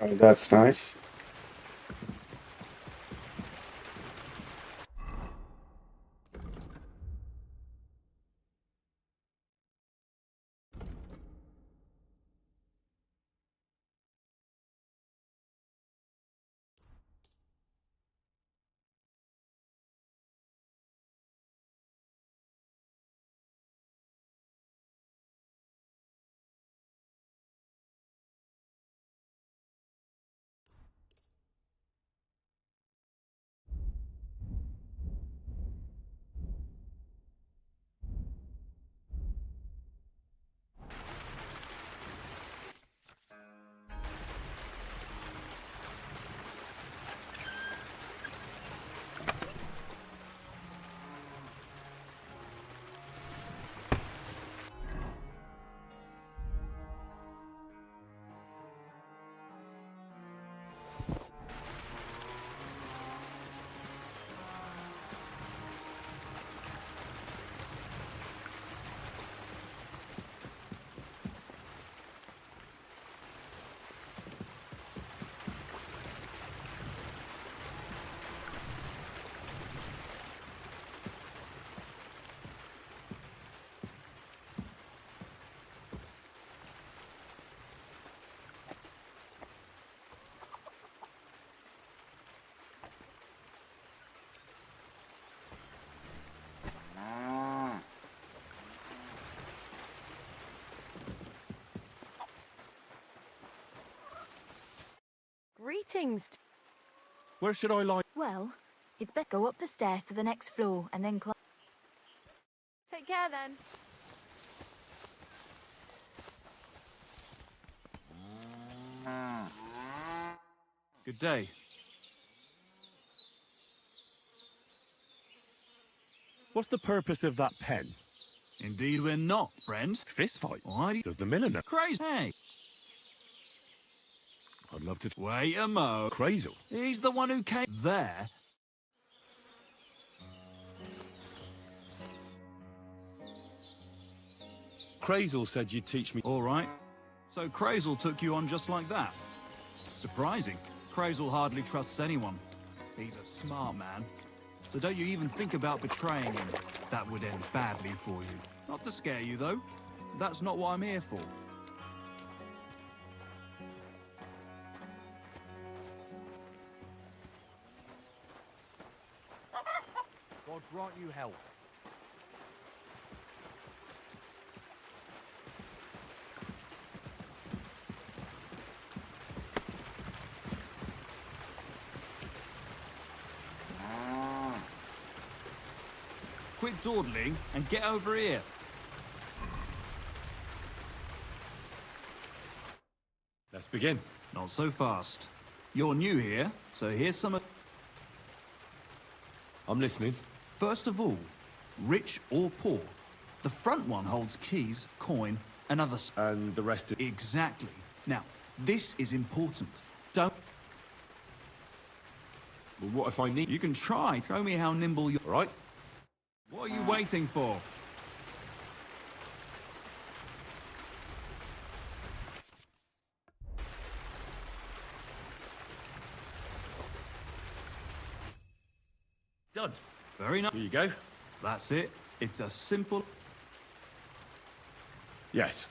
That's nice. meetings. Where should I lie? Well, it's better go up the stairs to the next floor and then climb. Take care then. Good day. What's the purpose of that pen? Indeed we're not, friend. Fist fight? Why do you... Does the miller know? Crazy. Hey. I'd love to... Wait a mo. Crazy. He's the one who came there. Crazel said you'd teach me... All right. So Crazel took you on just like that. Surprising. Crazel hardly trusts anyone. He's a smart man. So don't you even think about betraying him. That would end badly for you. Not to scare you, though. That's not what I'm here for. God grant you health. Quit dawdling and get over here. Let's begin. Not so fast. You're new here, so here's some... I'm listening. First of all, rich or poor. The front one holds keys, coin, and other... And the rest is... Exactly. Now, this is important. Don't... Well, what if I need... You can try. Show me how nimble you... All right. What are you waiting for? Done. Very nice. Here you go. That's it. It's a simple... Yes.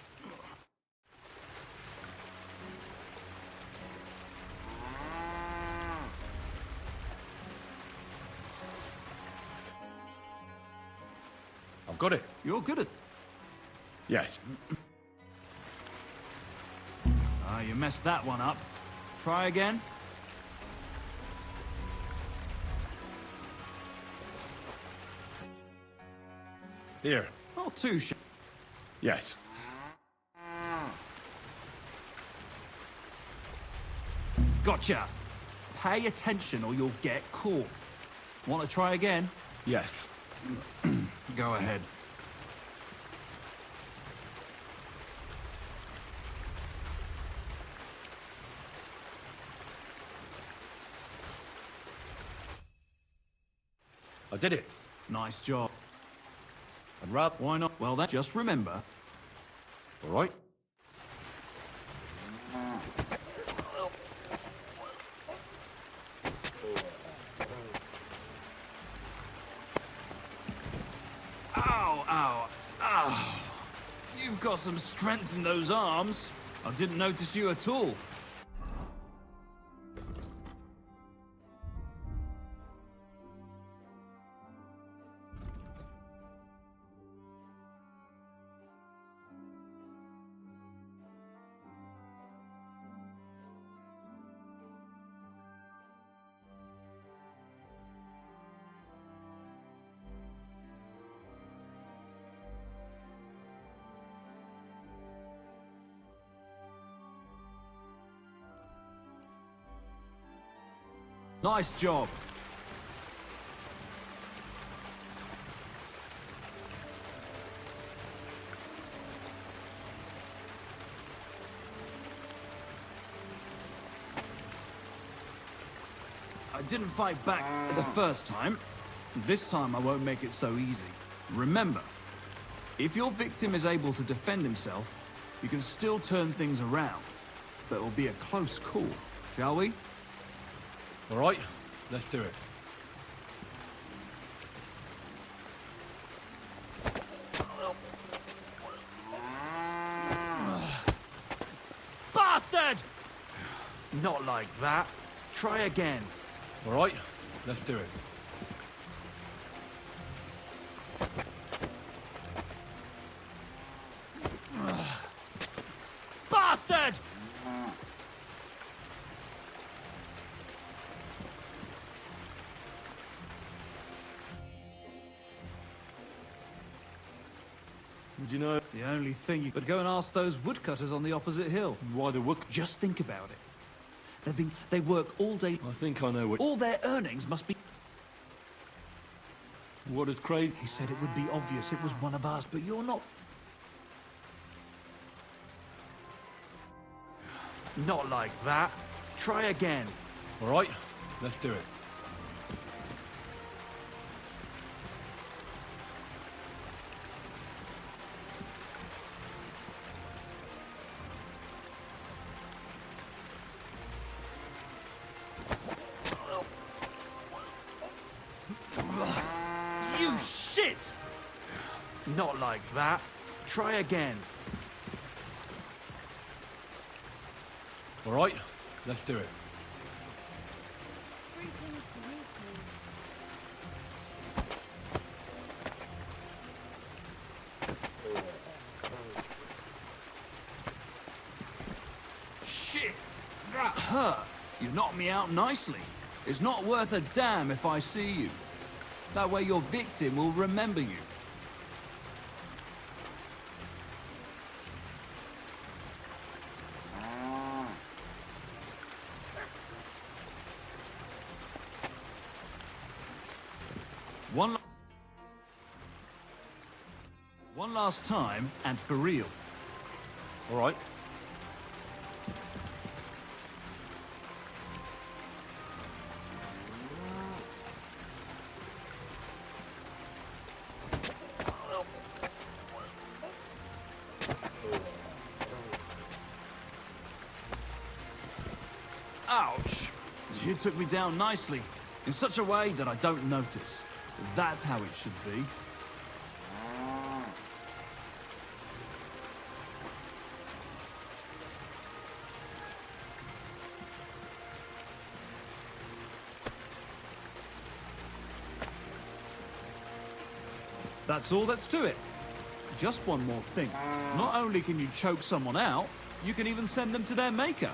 I've got it. You're good at... Yes. Ah, you messed that one up. Try again. Here. Not too sh... Yes. Gotcha. Pay attention or you'll get caught. Want to try again? Yes. Go ahead. I did it. Nice job. And rub. Why not? Well, then, just remember. All right. Ow, ow, ow. You've got some strength in those arms. I didn't notice you at all. Nice job. I didn't fight back the first time. This time I won't make it so easy. Remember, if your victim is able to defend himself, you can still turn things around. But it'll be a close call, shall we? All right. Let's do it. Bastard! Not like that. Try again. All right. Let's do it. Bastard! Would you know? The only thing you could go and ask those woodcutters on the opposite hill. Why the wood? Just think about it. They work all day. I think I know what... All their earnings must be... What is crazy? He said it would be obvious it was one of us, but you're not... Not like that. Try again. All right, let's do it. You shit! Not like that. Try again. All right, let's do it. Greetings to you too. Shit! That hurt. You knocked me out nicely. It's not worth a damn if I see you. That way your victim will remember you. One last time, and for real. All right. Ouch! You took me down nicely, in such a way that I don't notice. That's how it should be. That's all that's to it. Just one more thing. Not only can you choke someone out, you can even send them to their maker.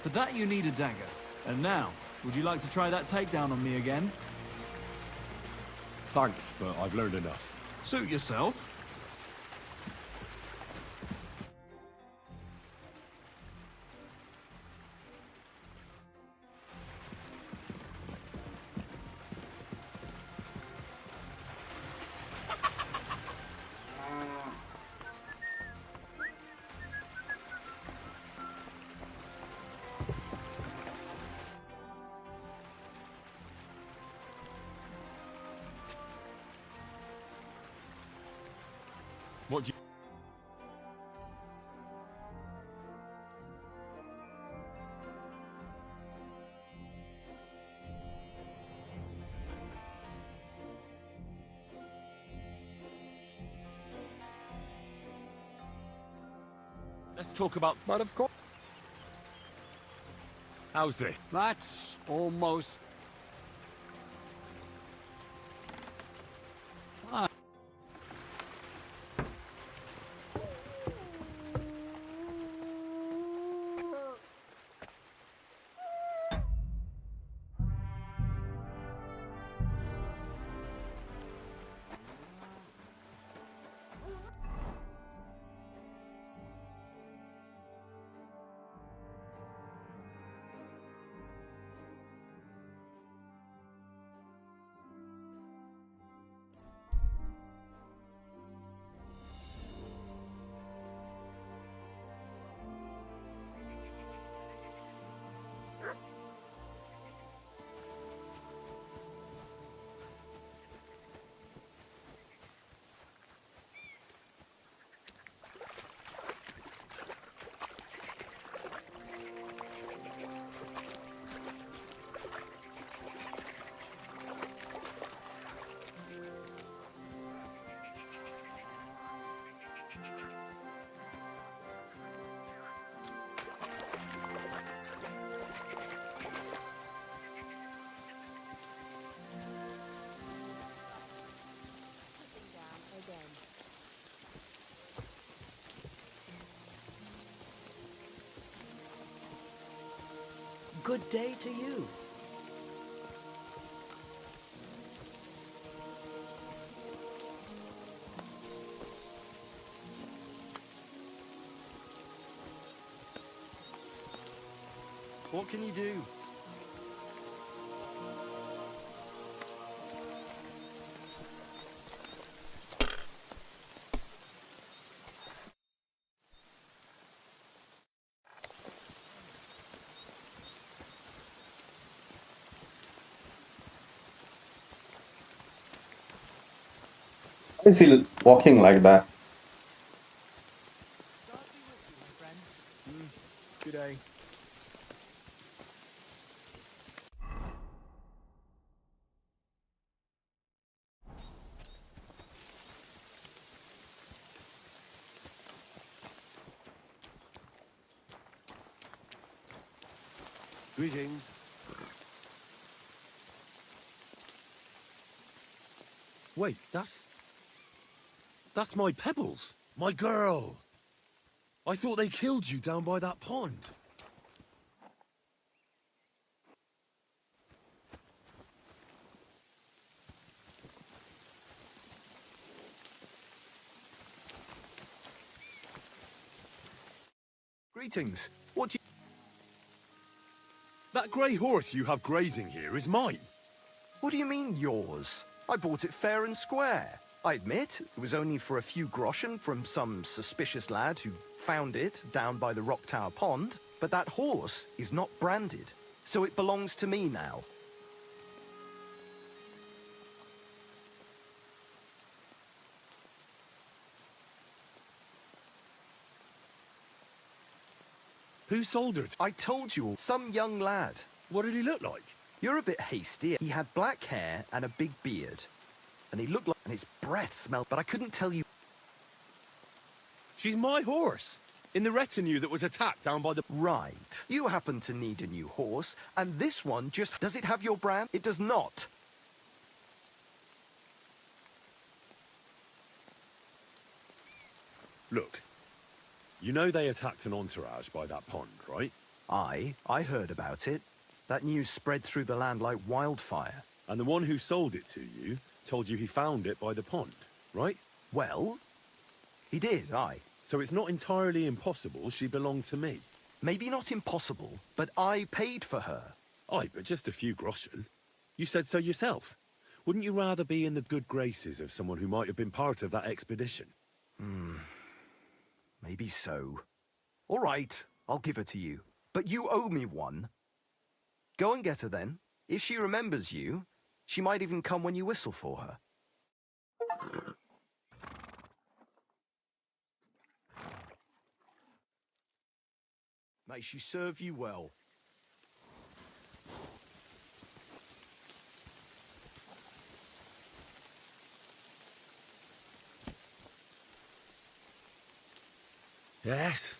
For that you need a dagger. And now, would you like to try that takedown on me again? Thanks, but I've learned enough. Suit yourself. What do you... Let's talk about... But of course... How's this? That's almost... fine. Good day to you. What can you do? Why is he walking like that? Good day. Greetings. Wait, that's my Pebbles. My girl. I thought they killed you down by that pond. Greetings. What do you... That grey horse you have grazing here is mine. What do you mean, yours? I bought it fair and square. I admit, it was only for a few groschen from some suspicious lad who found it down by the Rock Tower Pond, but that horse is not branded, so it belongs to me now. Who sold it? I told you, some young lad. What did he look like? You're a bit hasty. He had black hair and a big beard. And he looked like... and his breath smelled... but I couldn't tell you... She's my horse. In the retinue that was attacked down by the... Right. You happen to need a new horse, and this one just... Does it have your brand? It does not. Look. You know they attacked an entourage by that pond, right? I heard about it. That news spread through the land like wildfire. And the one who sold it to you told you he found it by the pond, right? Well, he did, aye. So it's not entirely impossible she belonged to me. Maybe not impossible, but I paid for her. Aye, but just a few groschen. You said so yourself. Wouldn't you rather be in the good graces of someone who might have been part of that expedition? Maybe so. All right, I'll give her to you. But you owe me one. Go and get her then. If she remembers you, she might even come when you whistle for her. May she serve you well. Yes?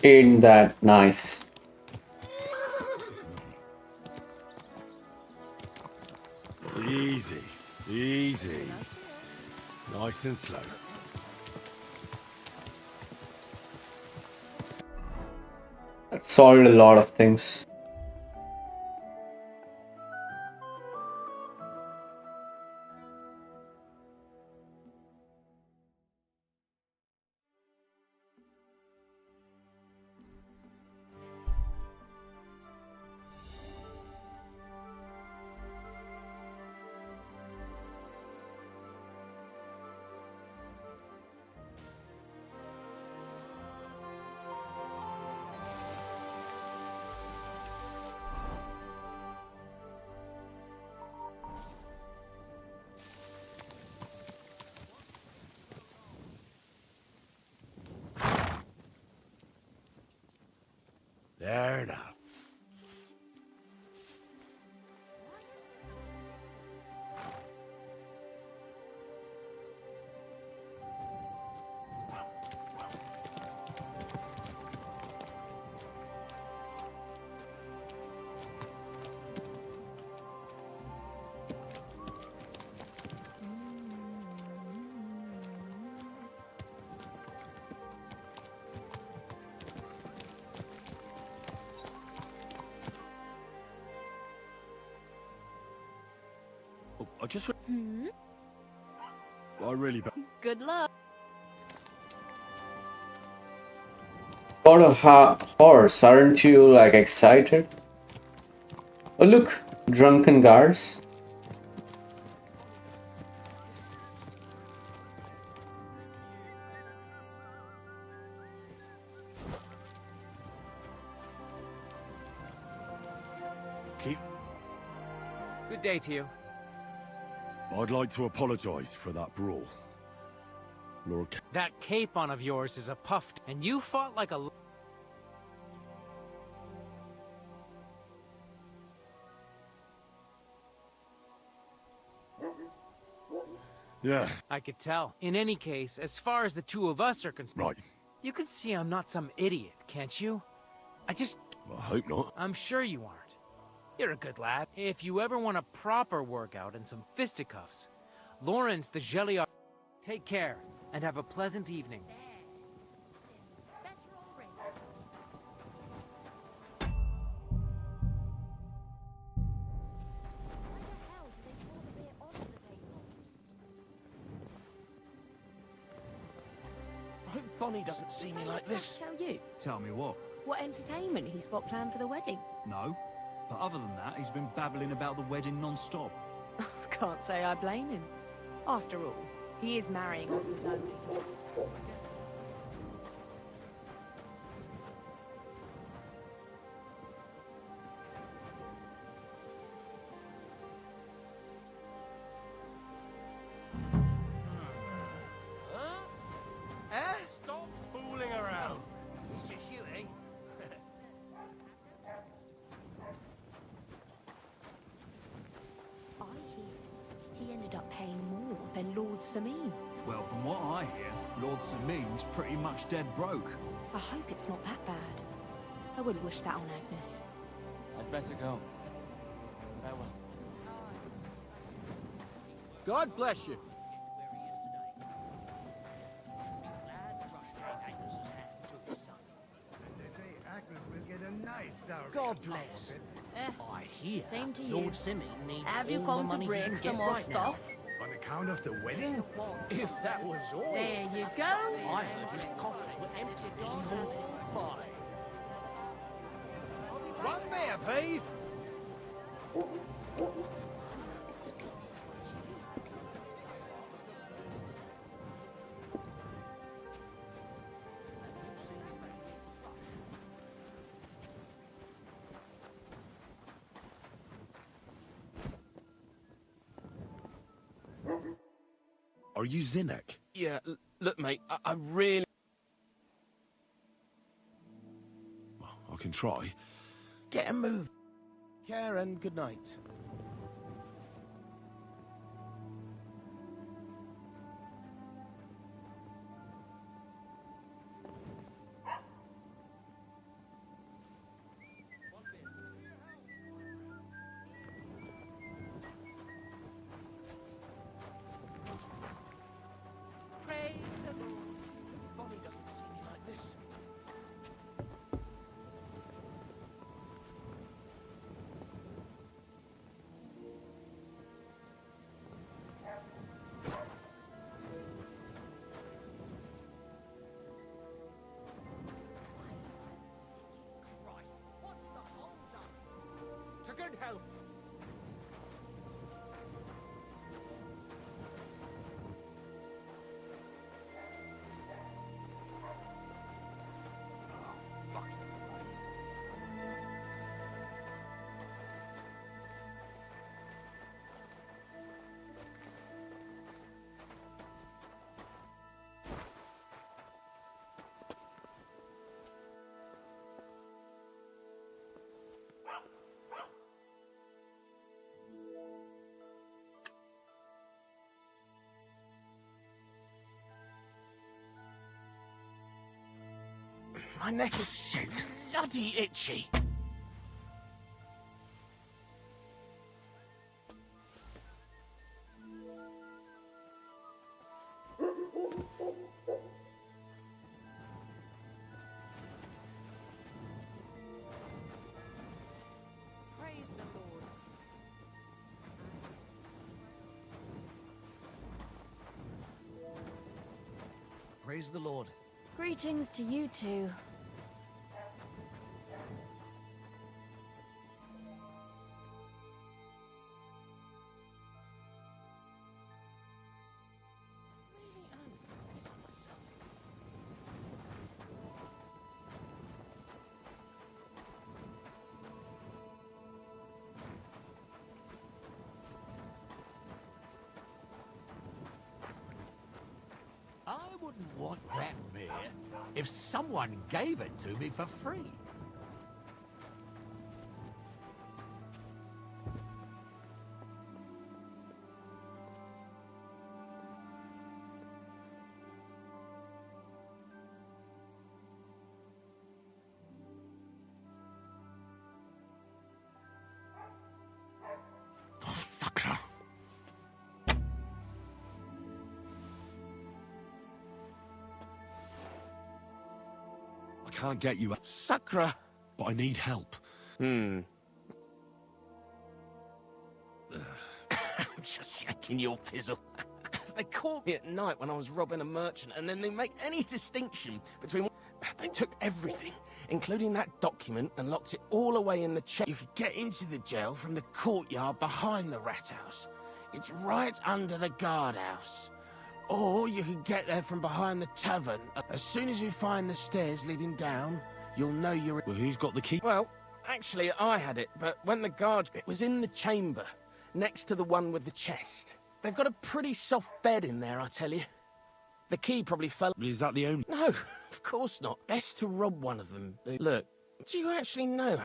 Ain't that nice? Easy, easy. Nice and slow. That solved a lot of things. There now. I just... I really... Good luck. Got a horse, aren't you like excited? Oh look, drunken guards. Good day to you. I'd like to apologize for that brawl. Lord... That capon of yours is a puff, and you fought like a... Yeah. I could tell. In any case, as far as the two of us are concerned... Right. You can see I'm not some idiot, can't you? I hope not. I'm sure you aren't. You're a good lad. If you ever want a proper workout and some fisticuffs, Lawrence the Jelly... Take care, and have a pleasant evening. I hope Bonnie doesn't see me like this. Tell you Tell me what? what entertainment he's got planned for the wedding. No. But other than that, he's been babbling about the wedding non-stop. Can't say I blame him. After all, he is marrying off his own. Stop fooling around. It's just you, eh? I hear he ended up paying more than Lord Sameen. Well, from what I hear, Lord Sameen's pretty much dead broke. I hope it's not that bad. I wouldn't wish that on Agnes. I'd better go. Farewell. God bless you. God bless. I hear Same to you. Lord Simon needs Have you all come the to money break he can some get more right stuff? now. On account of the wedding? If that was all. There you go. I heard his coffers were empty even by. One beer, please. Are you Zinnek? Yeah, look, mate, I really... I can try. Get a move. Care and good night. Praise the Lord. Bonnie doesn't see me like this. To good health. My neck is shit. Bloody itchy. Praise the Lord. Praise the Lord. Greetings to you too. I wouldn't want that mare if someone gave it to me for free. Oh, Sakra. I can't get you. Sakra! But I need help. I'm just shaking your pizzle. They caught me at night when I was robbing a merchant, and then they make any distinction between... They took everything, including that document, and locked it all away in the chest. You could get into the jail from the courtyard behind the rat house. It's right under the guardhouse. Or you can get there from behind the tavern. As soon as you find the stairs leading down, you'll know you're... Well, who's got the key? Well, actually, I had it, but when the guard... It was in the chamber, next to the one with the chest. They've got a pretty soft bed in there, I tell you. The key probably fell... Is that the only... No, of course not. Best to rob one of them. Look, do you actually know?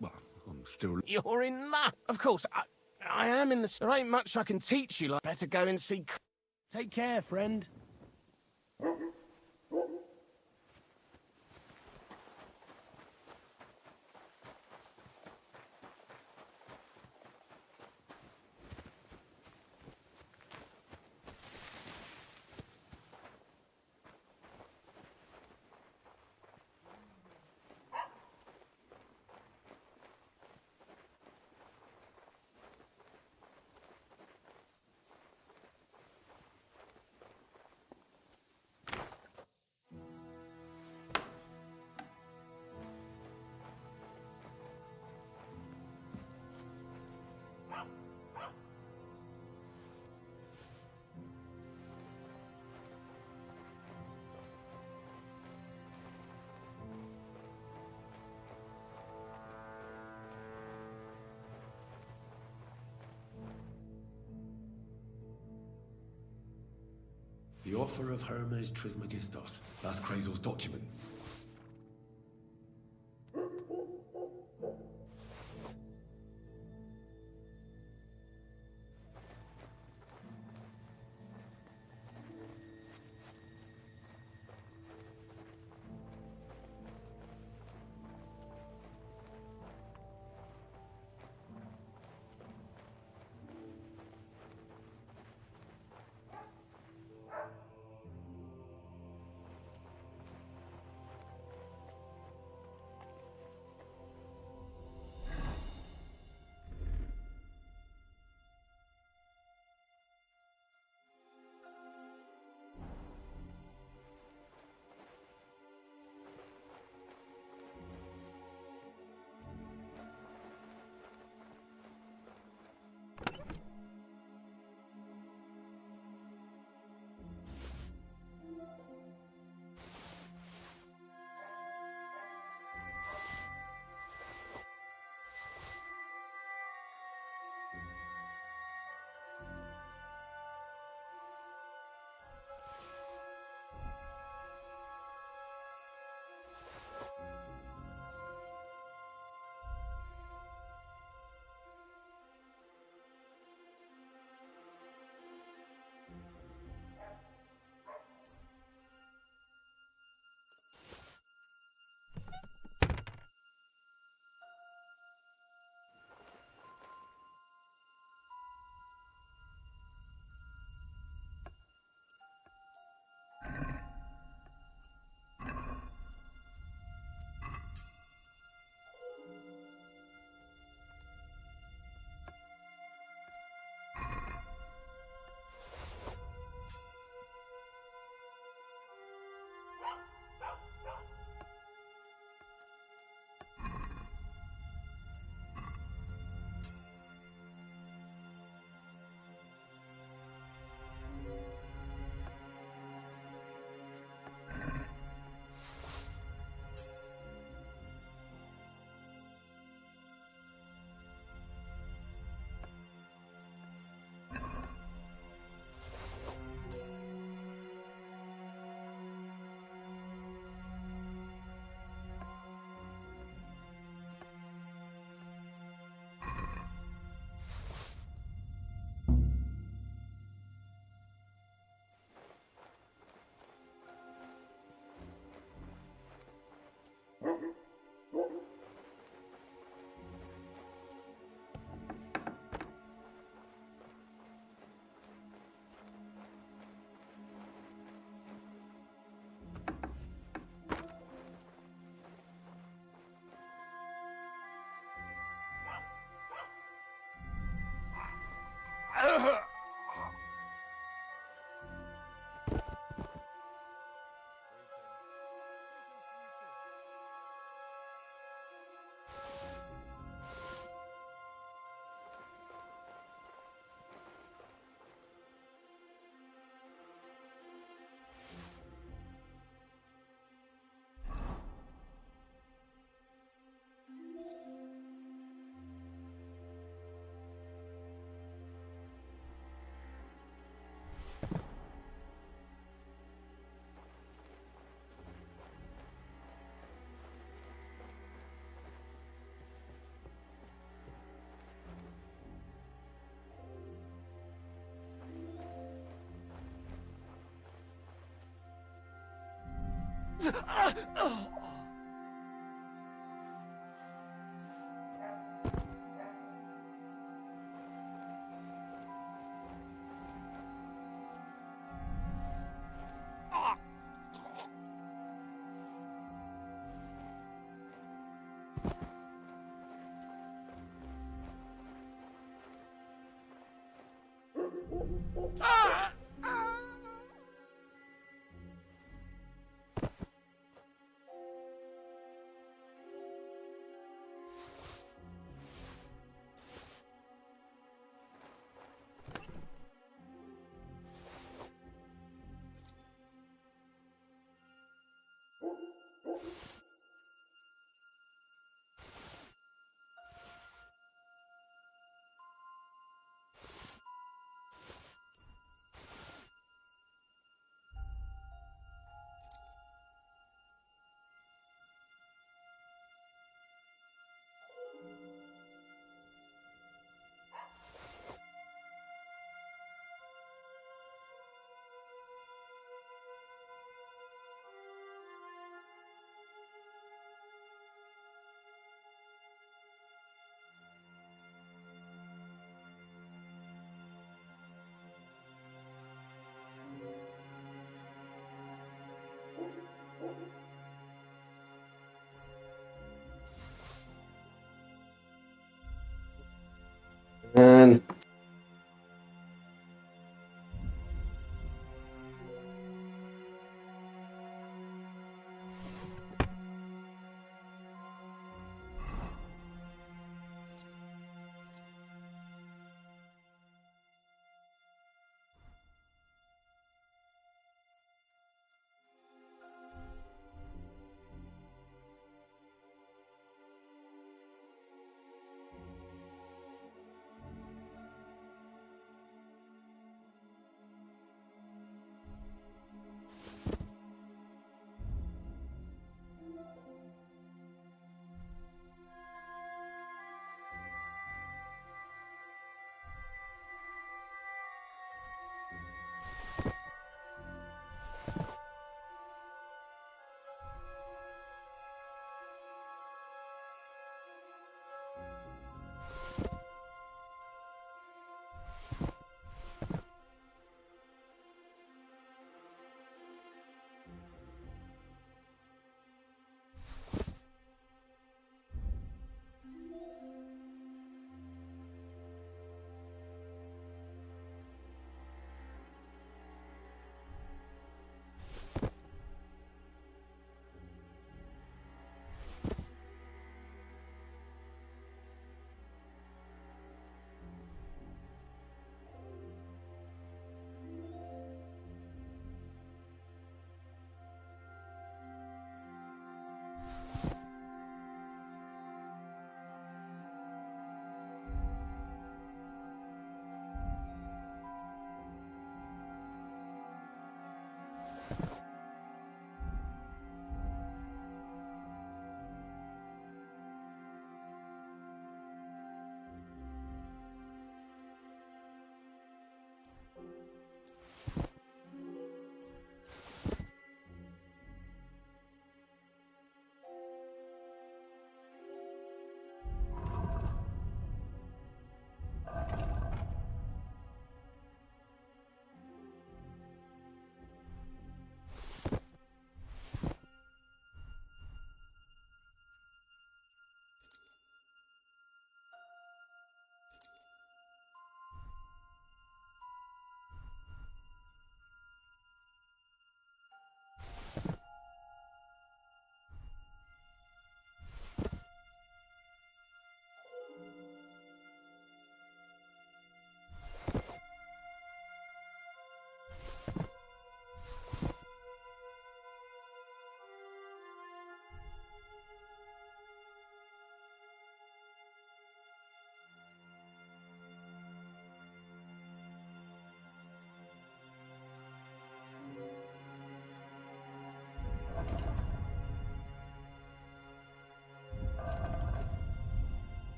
Well, I'm still... You're in luck. Of course, I am in the... There ain't much I can teach you, like... Better go and see... Take care, friend. The offer of Hermes Trismegistos. That's Krazel's document.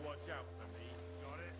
watch out for me. Got it?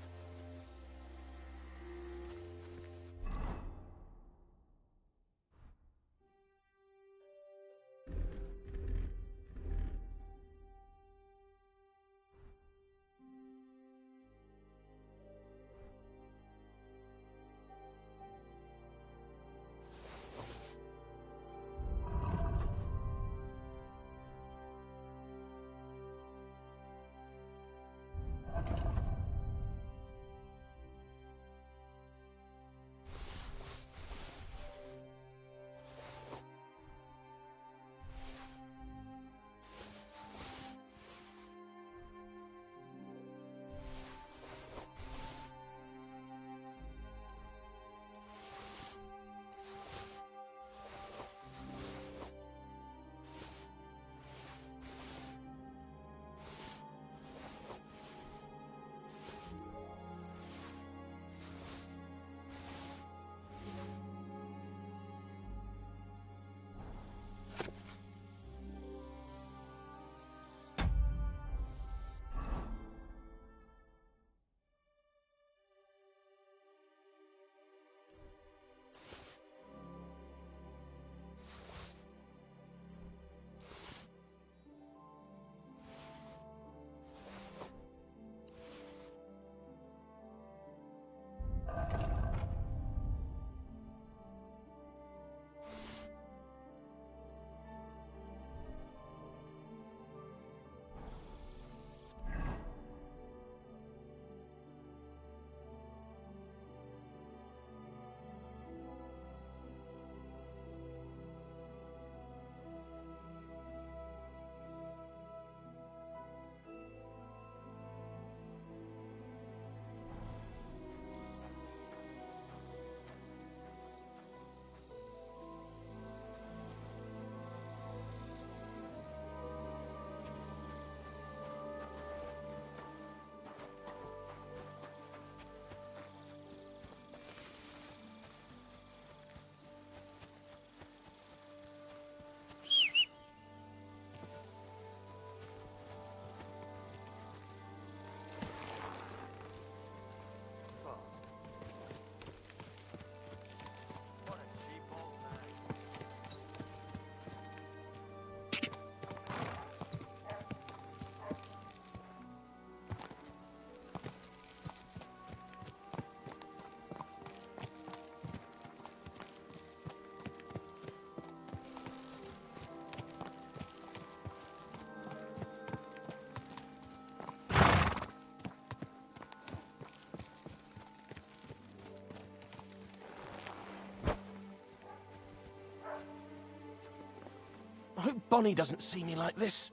I hope Bonnie doesn't see me like this.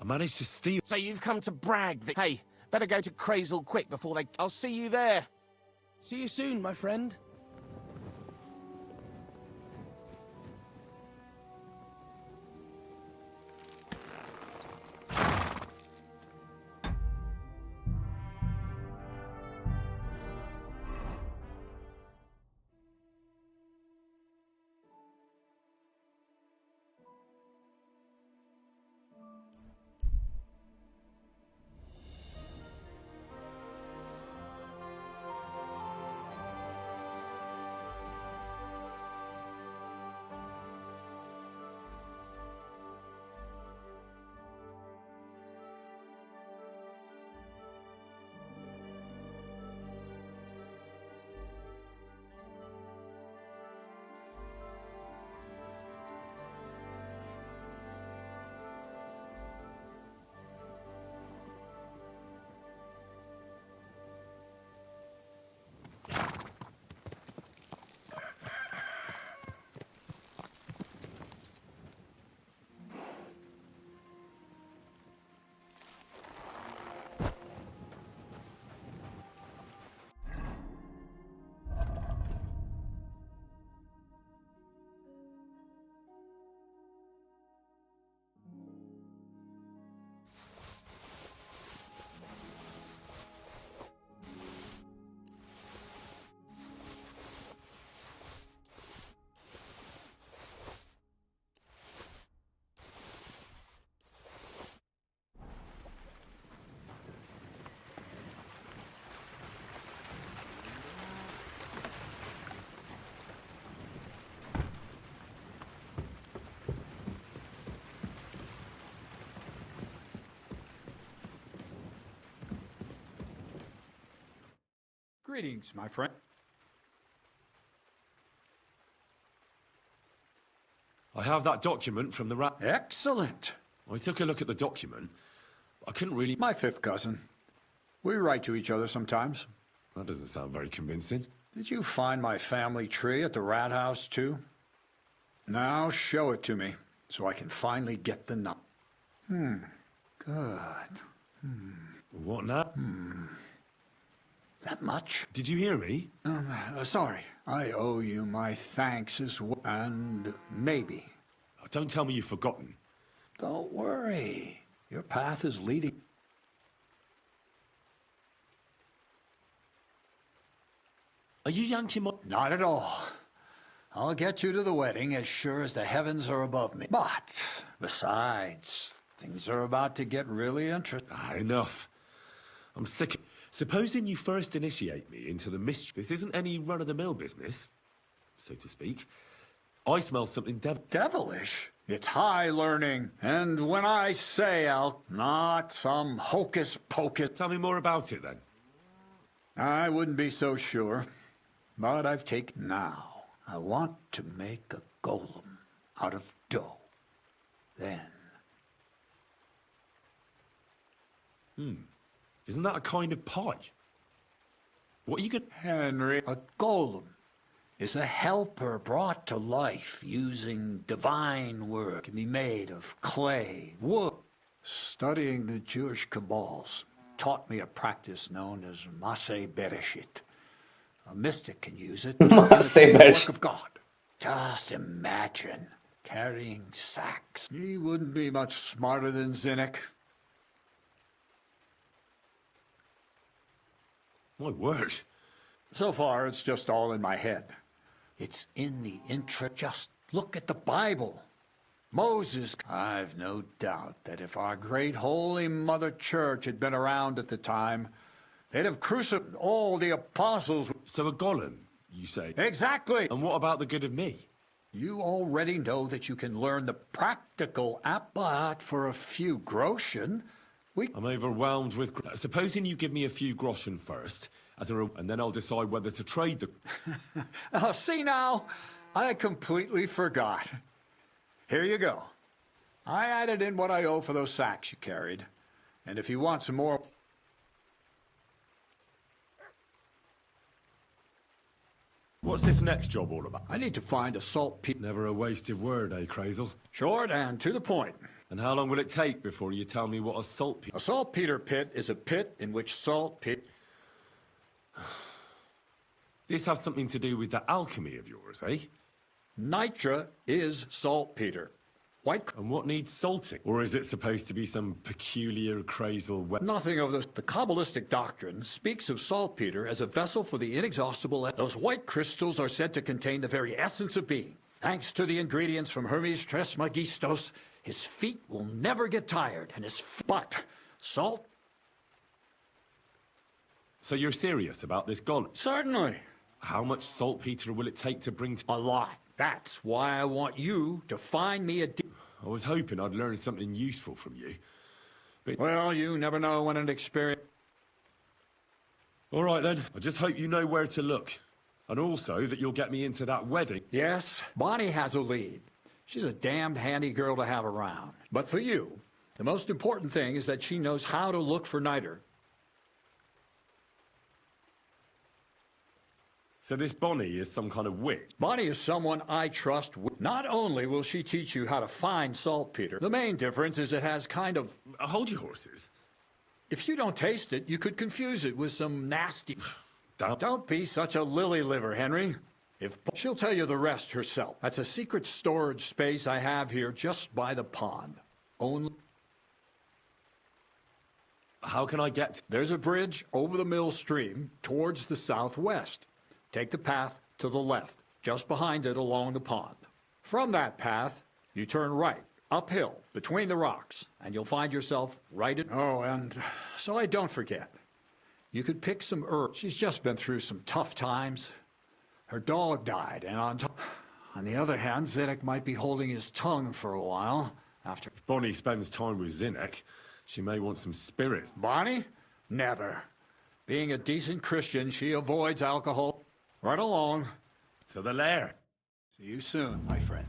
I managed to steal... So you've come to brag that... Hey, better go to Crazel quick before they... I'll see you there. See you soon, my friend. Greetings, my friend. I have that document from the Excellent. I took a look at the document. I couldn't really... My fifth cousin. We write to each other sometimes. That doesn't sound very convincing. Did you find my family tree at the rat house, too? Now show it to me, so I can finally get the nut. Good. What now? That much? Did you hear me? Sorry. I owe you my thanks as well. And maybe. Don't tell me you've forgotten. Don't worry. Your path is leading. Are you yanking my... Not at all. I'll get you to the wedding as sure as the heavens are above me. But, besides, things are about to get really interesting. Enough. I'm sick. Supposing you first initiate me into the mystery. This isn't any run-of-the-mill business, so to speak. I smell something devilish? It's high learning. And when I say not some hocus pocus. Tell me more about it, then. I wouldn't be so sure. But I've taken now. I want to make a golem out of dough. Then. Isn't that a kind of pie? What are you going... Henry, a golem is a helper brought to life using divine work. It can be made of clay, wood. Studying the Jewish Kabbals taught me a practice known as Maseh Bereshit. A mystic can use it to Maseh imitate the work Bereshit. of God. Just imagine carrying sacks. He wouldn't be much smarter than Zinnik. My word. So far, it's just all in my head. It's in the Just look at the Bible. Moses. I've no doubt that if our great holy Mother Church had been around at the time, they'd have crucified all the apostles. So a golem, you say? Exactly. And what about the good of me? You already know that you can learn the practical but for a few groschen, I'm overwhelmed with... Supposing you give me a few groschen first, and then I'll decide whether to trade the... Oh, see now, I completely forgot. Here you go. I added in what I owe for those sacks you carried. And if you want some more... What's this next job all about? I need to find a saltpeter. Never a wasted word, eh, Crazel? Short and to the point. And how long will it take before you tell me what a saltpeter... A saltpeter pit is a pit in which saltpeter... This has something to do with the alchemy of yours, eh? Nitra is saltpeter. White... And what needs salting? Or is it supposed to be some peculiar Crazel... Nothing of this. The Kabbalistic doctrine speaks of saltpeter as a vessel for the inexhaustible... Those white crystals are said to contain the very essence of being. Thanks to the ingredients from Hermes Trismegistos, his feet will never get tired, and but salt... So you're serious about this golem? Certainly. How much saltpeter will it take to bring... A lot. That's why I want you to find me a... I was hoping I'd learn something useful from you. But... Well, you never know when an experience... All right, then. I just hope you know where to look. And also that you'll get me into that wedding. Yes, Bonnie has a lead. She's a damned handy girl to have around. But for you, the most important thing is that she knows how to look for niter. So this Bonnie is some kind of witch? Bonnie is someone I trust. Not only will she teach you how to find saltpeter, the main difference is it has kind of... Hold your horses. If you don't taste it, you could confuse it with some nasty... Damn. Don't be such a lily liver, Henry. She'll tell you the rest herself. That's a secret storage space I have here just by the pond. Only... How can I get... There's a bridge over the mill stream towards the southwest. Take the path to the left, just behind it along the pond. From that path, you turn right, uphill, between the rocks, and you'll find yourself right in... Oh, and so I don't forget. You could pick some herbs. She's just been through some tough times. Her dog died, and on the other hand, Zinnik might be holding his tongue for a while after... If Bonnie spends time with Zinnik, she may want some spirits. Bonnie? Never. Being a decent Christian, she avoids alcohol. Right along. To the lair. See you soon, my friend.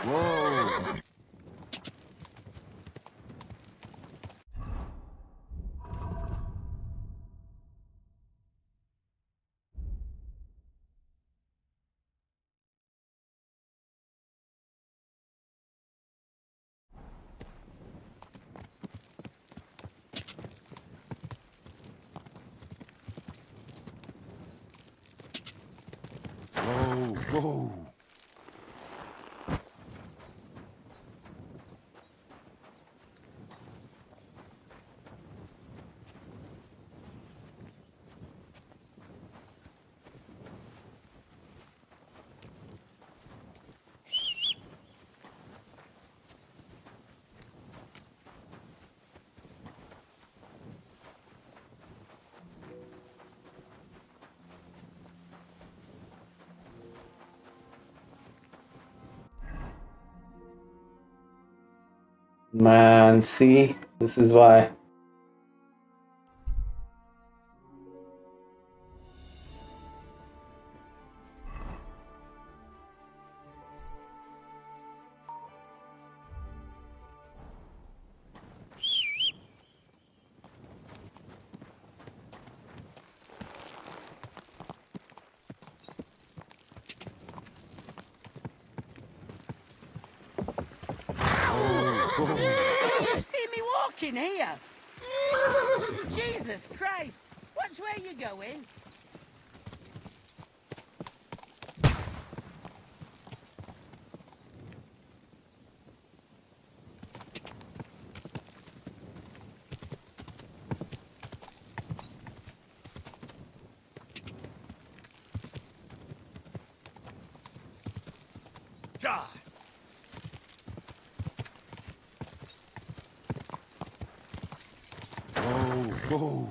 Whoa! Whoa, whoa. Man, see? This is why. You see me walking here? Jesus Christ! Watch where you going. God. Whoa, whoa.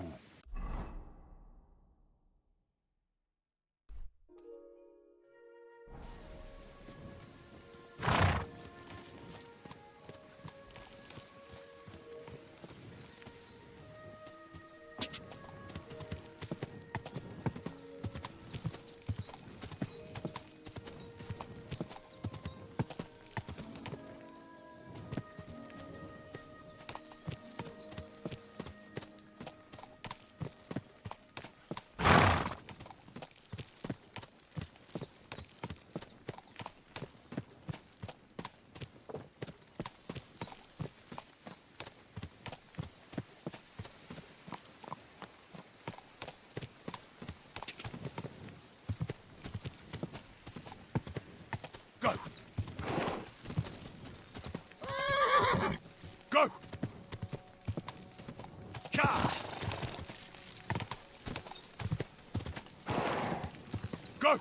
Go! Go! Ka! Go!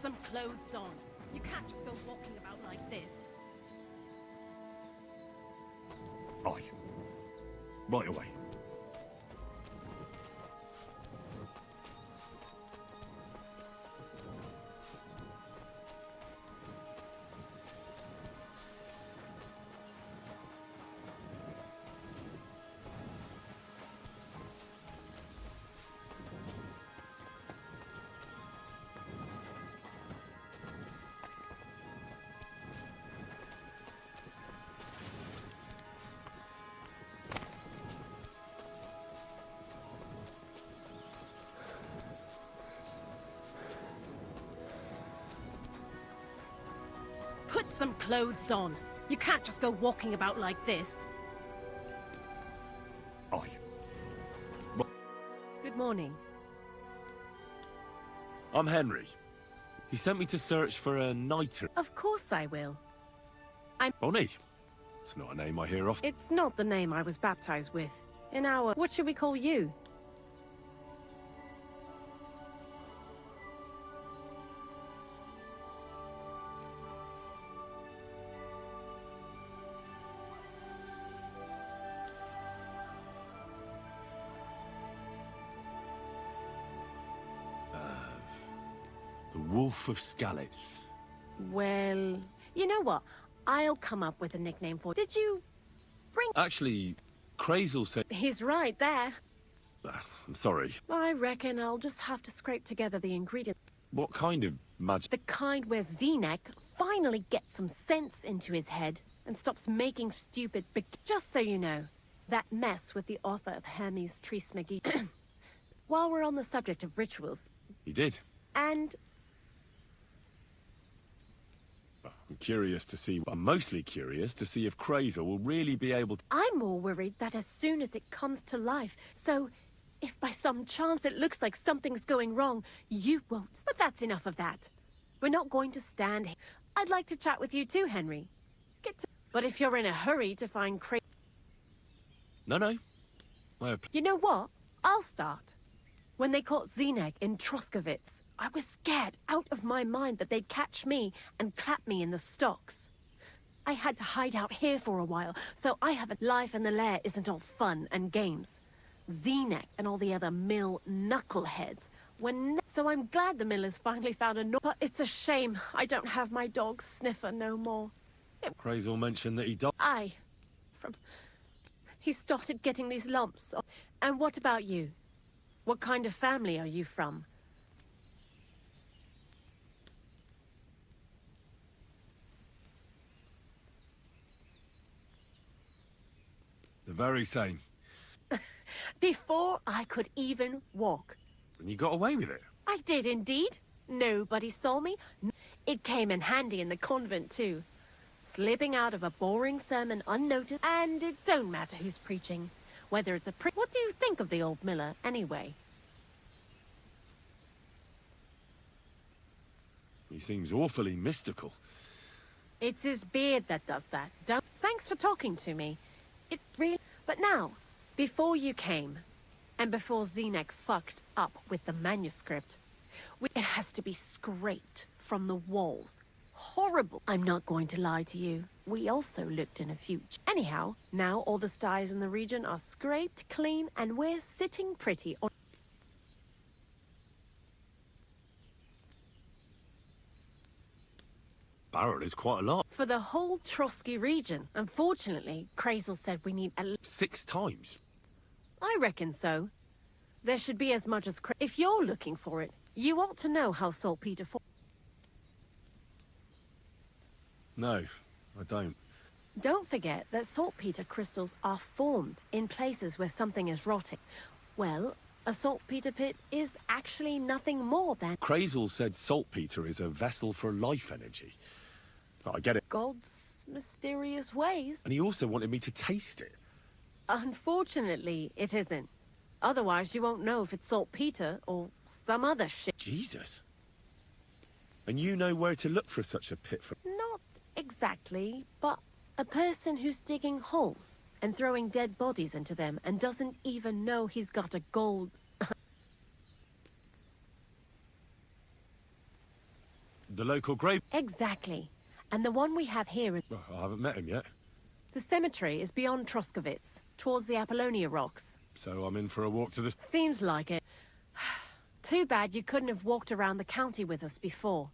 some clothes on. You can't just go walking about like this. Aye. Right away. Put some clothes on. You can't just go walking about like this. Aye. Good morning. I'm Henry. He sent me to search for a niter. Of course I will. Bonnie. It's not a name I hear often. It's not the name I was baptized with. In our... What should we call you? The Wolf of Skalitz. Well, you know what? I'll come up with a nickname for... Did you bring... Actually, Crazel said... He's right there. I'm sorry. I reckon I'll just have to scrape together the ingredients. What kind of magic? The kind where Zenek finally gets some sense into his head and stops making stupid... Just so you know, that mess with the author of Hermes Trismegistus... While we're on the subject of rituals... He did. And... I'm mostly curious to see if Crazel will really be able to... I'm more worried that as soon as it comes to life, so if by some chance it looks like something's going wrong, you won't. But that's enough of that. We're not going to stand here. I'd like to chat with you too, Henry. But if you're in a hurry to find No. You know what? I'll start. When they caught Zenek in Troskovitz, I was scared out of my mind that they'd catch me and clap me in the stocks. I had to hide out here for a while, so I have a life in the lair isn't all fun and games. Zenek and all the other mill knuckleheads so I'm glad the millers finally found a but it's a shame I don't have my dog Sniffer no more. Crazel mentioned that he died. He started getting these lumps. And what about you? What kind of family are you from? The very same. Before I could even walk. And you got away with it? I did indeed. Nobody saw me. It came in handy in the convent too. Slipping out of a boring sermon unnoticed, and it don't matter who's preaching. Whether it's a What do you think of the old miller, anyway? He seems awfully mystical. It's his beard that does that. Thanks for talking to me. It really... But now, before you came, and before Zenek fucked up with the manuscript, it has to be scraped from the walls. Horrible. I'm not going to lie to you. We also looked in a future. Anyhow, now all the styes in the region are scraped clean, and we're sitting pretty on... Barrel is quite a lot. For the whole Trosky region. Unfortunately, Crazel said we need at least 6 times. I reckon so. There should be as much as... If you're looking for it, you ought to know how saltpeter... No, I don't. Don't forget that saltpeter crystals are formed in places where something is rotting. Well, a saltpeter pit is actually nothing more than... Crazel said saltpeter is a vessel for life energy. I get it. God's mysterious ways. And he also wanted me to taste it. Unfortunately, it isn't. Otherwise, you won't know if it's saltpeter or some other shit. Jesus. And you know where to look for such a pit for... Not exactly, but a person who's digging holes and throwing dead bodies into them and doesn't even know he's got a gold... The local grave... Exactly. And the one we have here is... Well, I haven't met him yet. The cemetery is beyond Troskovitz, towards the Apollonia rocks. So I'm in for a walk to the... Seems like it. Too bad you couldn't have walked around the county with us before.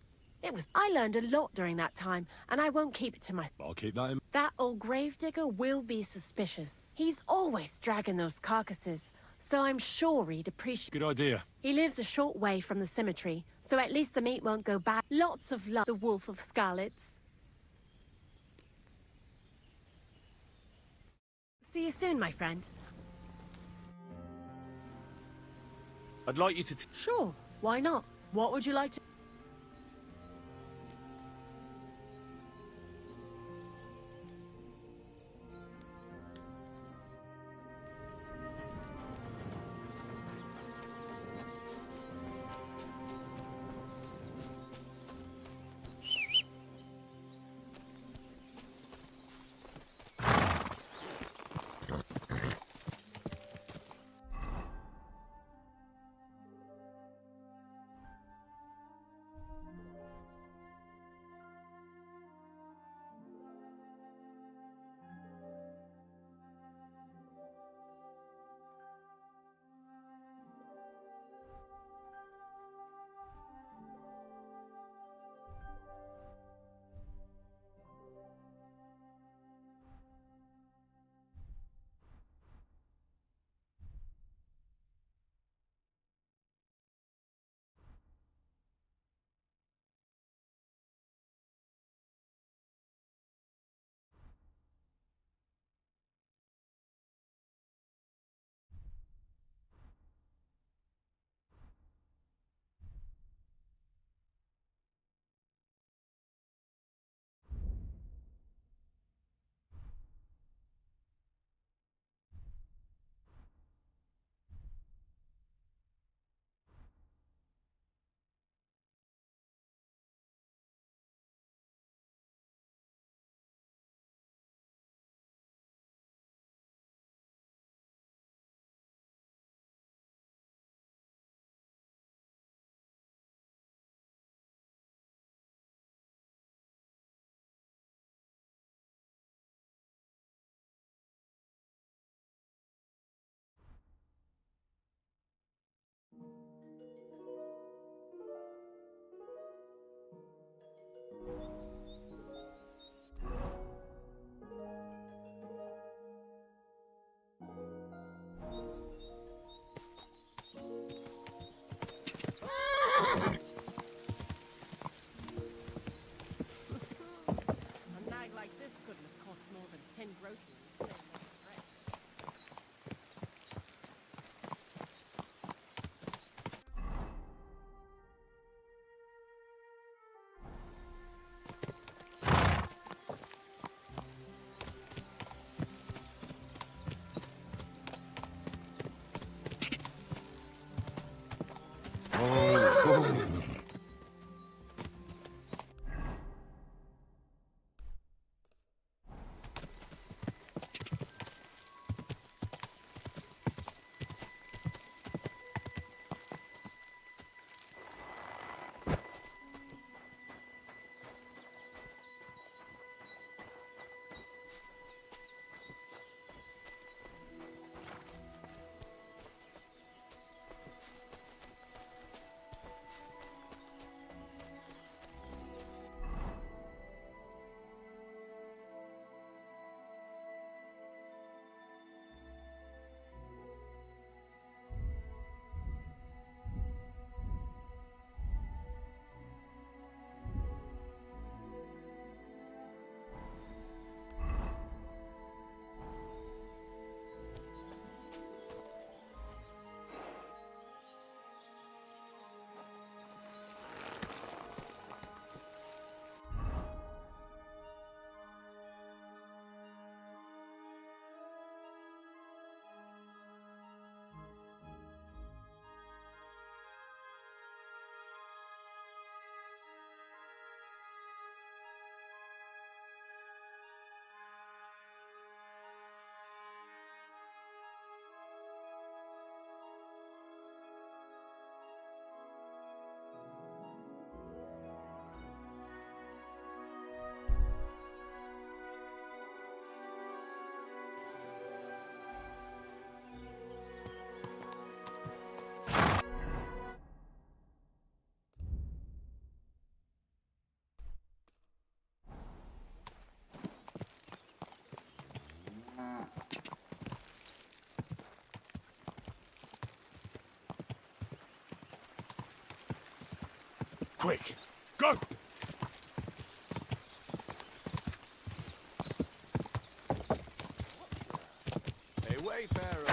I learned a lot during that time, and I won't keep it to myself. I'll keep that in... That old gravedigger will be suspicious. He's always dragging those carcasses, so I'm sure he'd appreciate... Good idea. He lives a short way from the cemetery, so at least the meat won't go bad. Lots of luck, the Wolf of Scarlets. See you soon, my friend. I'd like you to... Sure, why not? What would you like to... Quick! Go! Hey, wayfarer.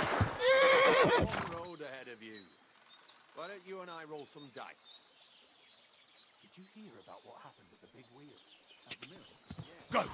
Long road ahead of you. Why don't you and I roll some dice? Did you hear about what happened at the big wheel? At the mill? Go!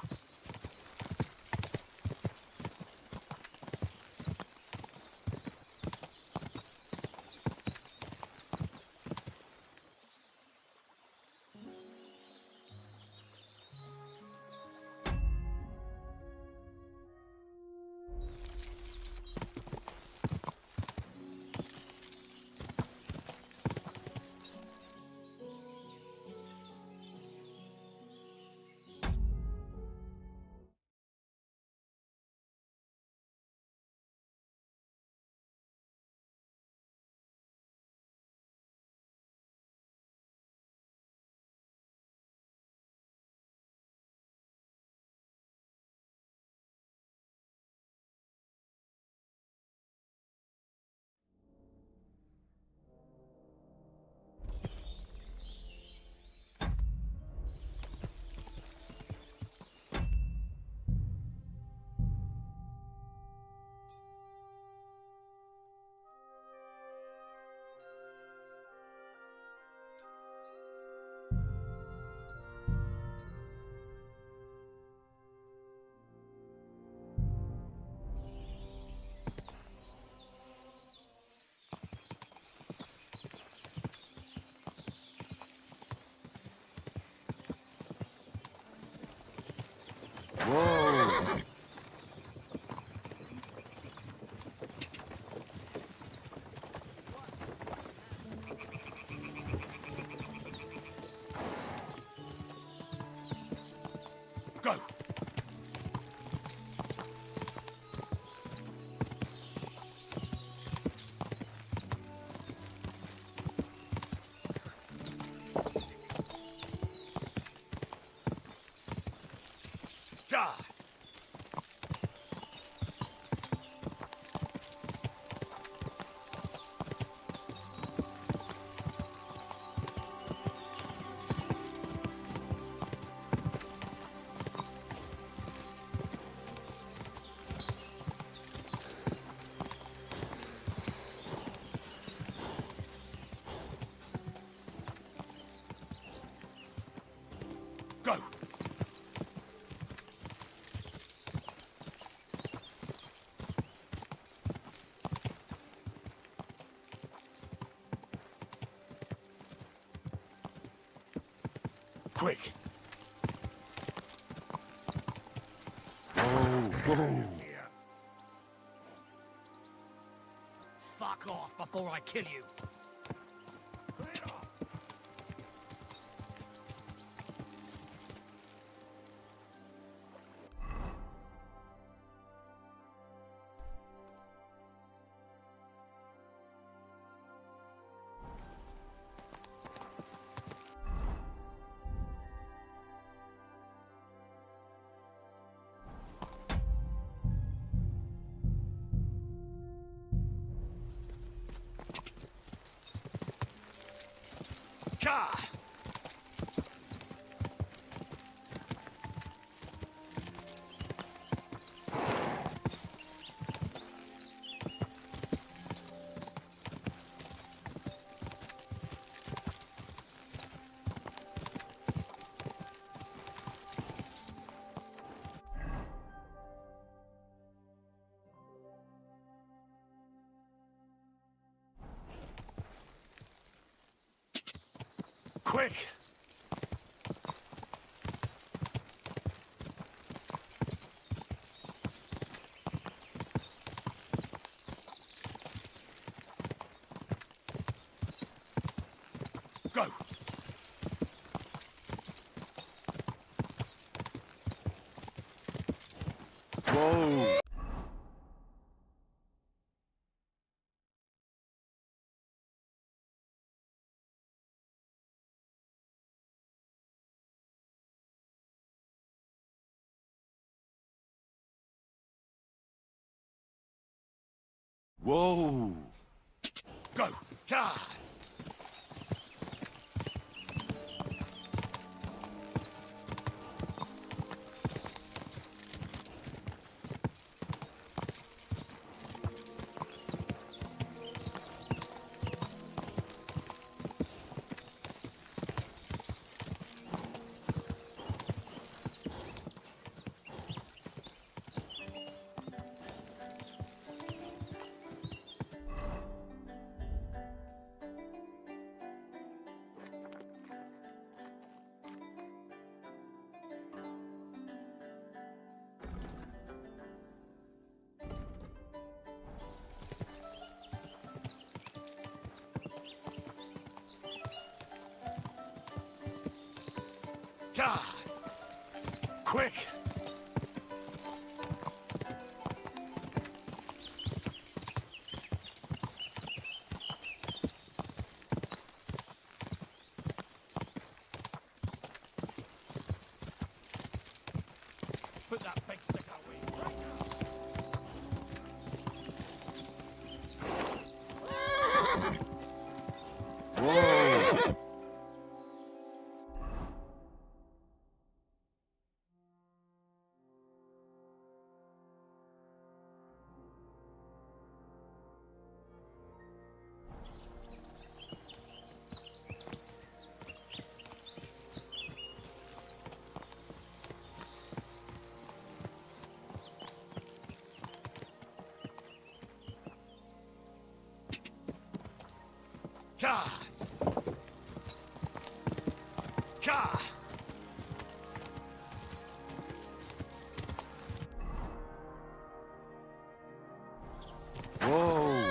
Whoa! Go! Ja! Go! Quick! Whoa. Fuck off before I kill you. Ja! Quick! Go! Whoa! Whoa! Go! Ja! God! Quick! Put that big stick away right now. Whoa. God! God! Whoa.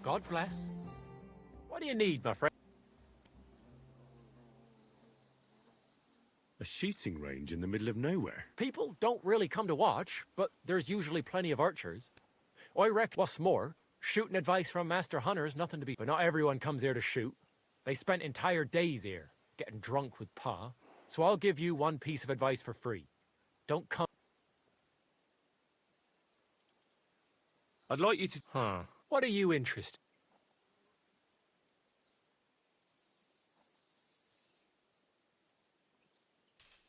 God bless. What do you need, my friend? A shooting range in the middle of nowhere. People don't really come to watch, but there's usually plenty of archers. I reckon what's more, shooting advice from master hunters, nothing to be. But not everyone comes here to shoot. They spent entire days here, getting drunk with Pa. So I'll give you one piece of advice for free. Don't come. I'd like you to... Huh. What are you interested?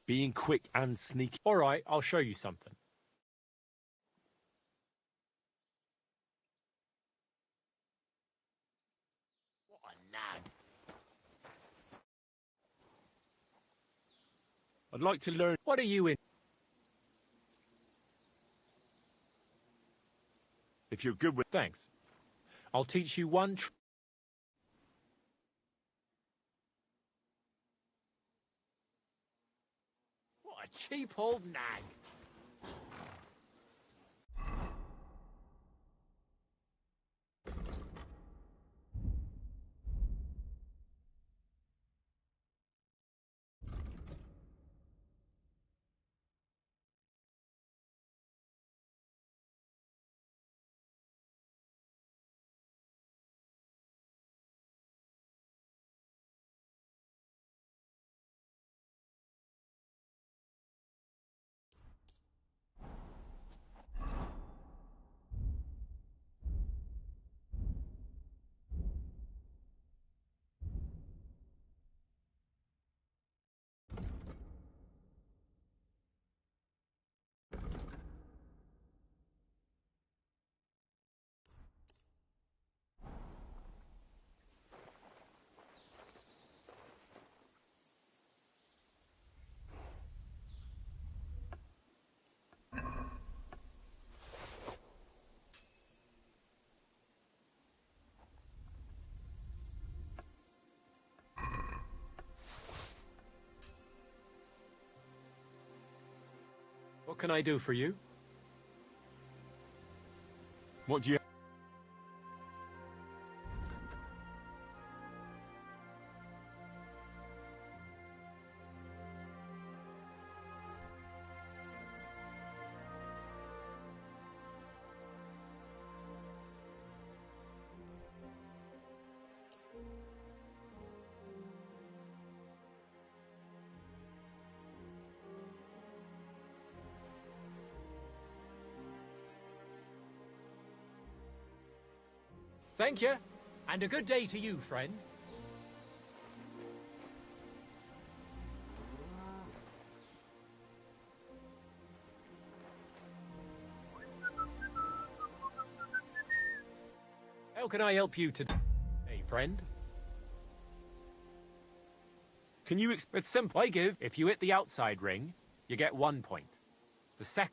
Being quick and sneaky. All right, I'll show you something. What a nag. I'd like to learn... What are you in? If you're good with... Thanks. I'll teach you one What a cheap old nag. What can I do for you? What do you... Thank you, and a good day to you, friend. How can I help you today, hey, friend? Can you It's simple. I give, if you hit the outside ring, you get 1 point.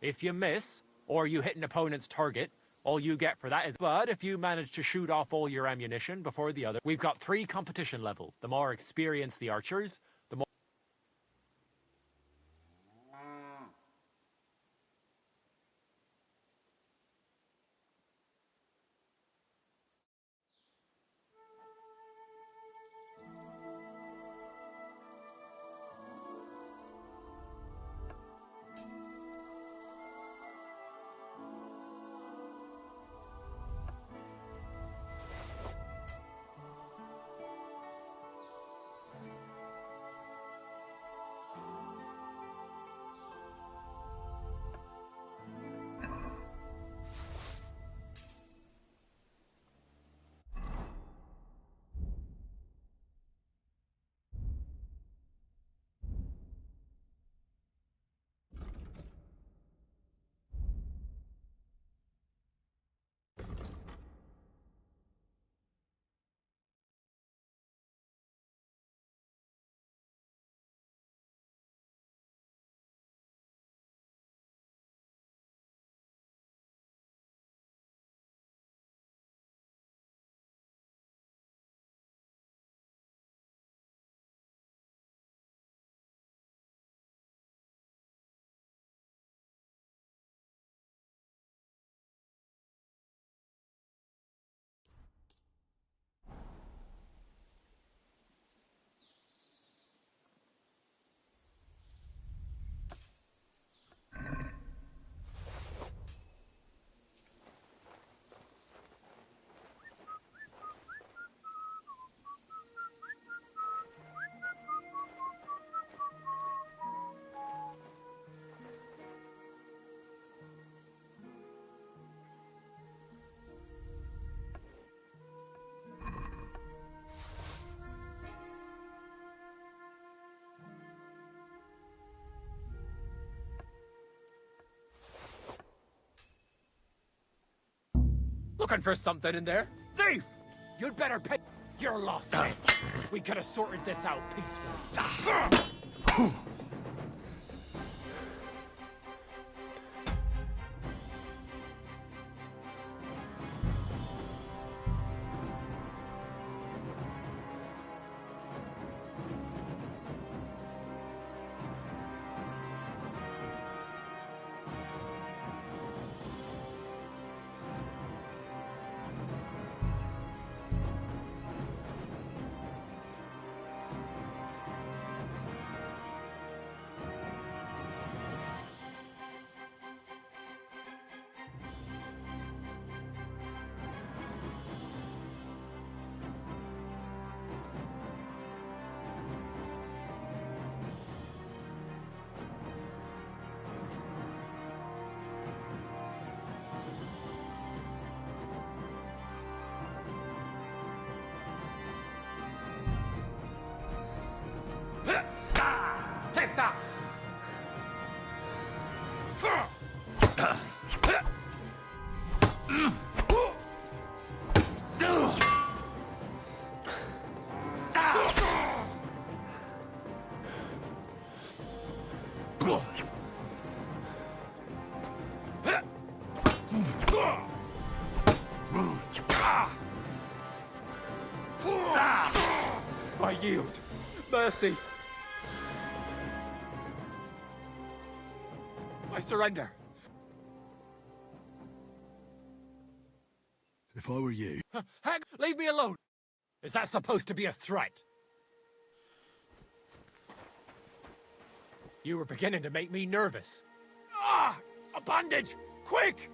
If you miss, or you hit an opponent's target, all you get for that is... But if you manage to shoot off all your ammunition before the other... We've got 3 competition levels. The more experienced the archers, the more... Looking for something in there? Thief! You'd better pay... You're lost, man. We could have sorted this out peacefully. Take that! I yield. Mercy. I surrender. If I were you... Hag, leave me alone! Is that supposed to be a threat? You were beginning to make me nervous. Ah! A bandage! Quick!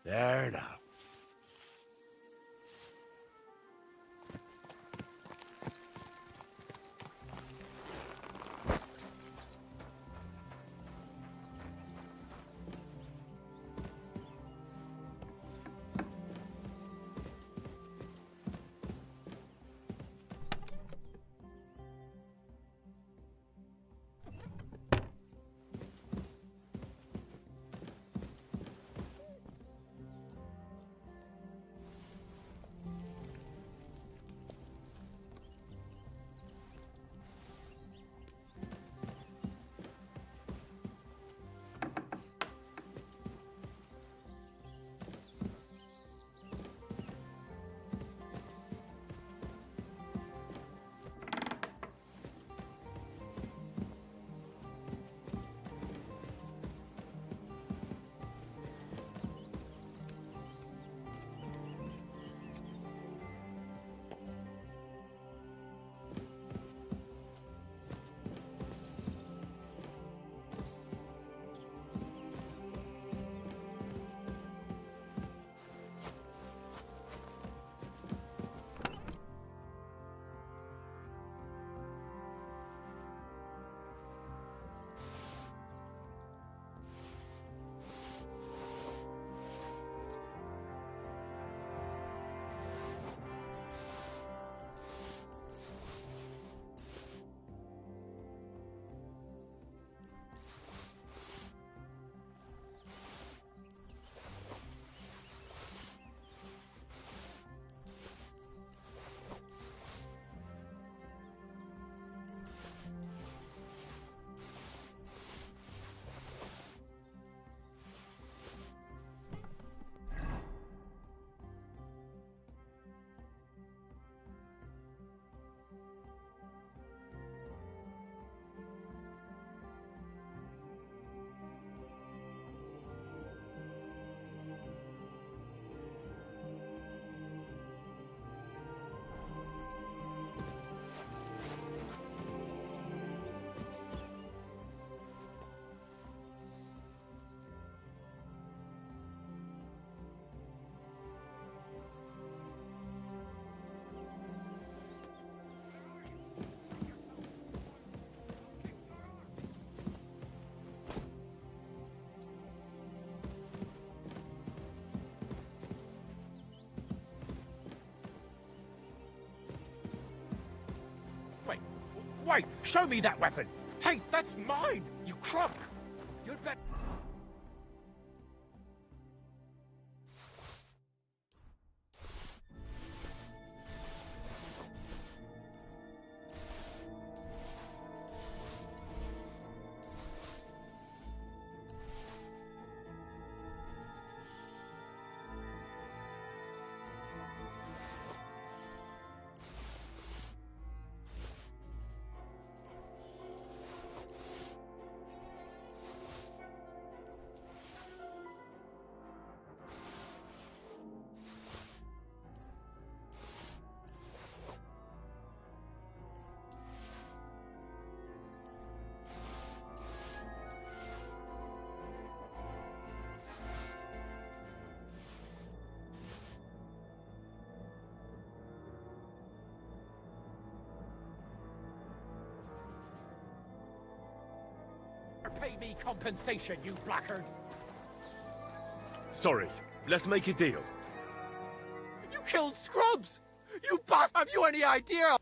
There now. Wait, show me that weapon! Hey, that's mine, you crook! You'd bet... Pay me compensation, you blackguard! Sorry, let's make a deal. You killed Scrubs! You boss! Have you any idea?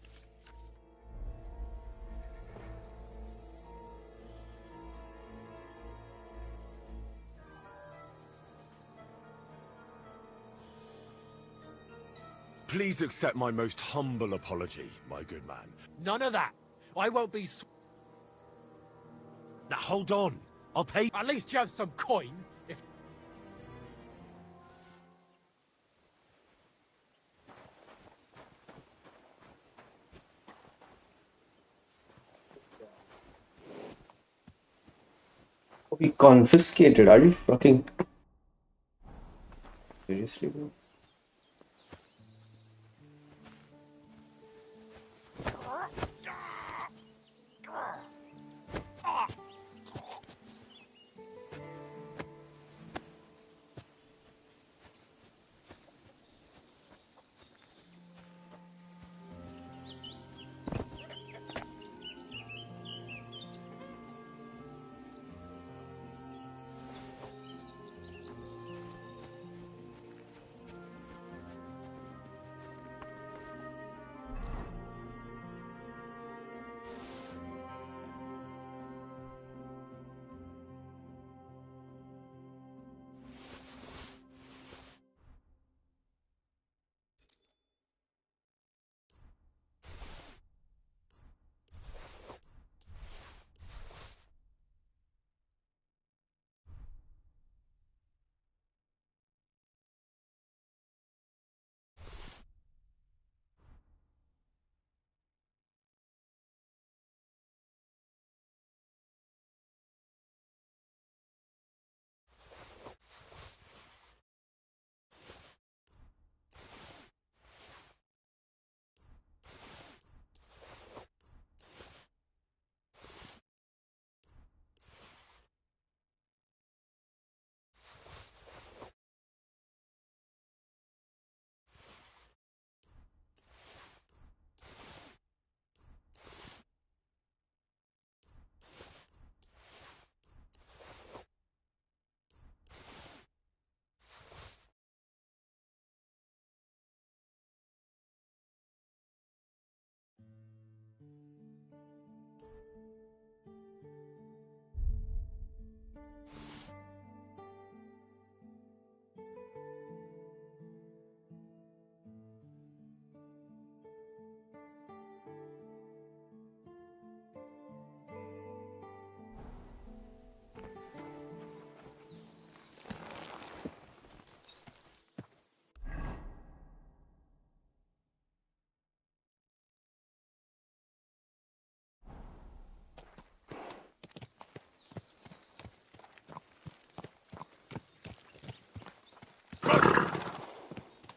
Please accept my most humble apology, my good man. None of that! I won't be Now hold on. I'll pay. At least you have some coin, if... We confiscated. Are you fucking seriously, bro?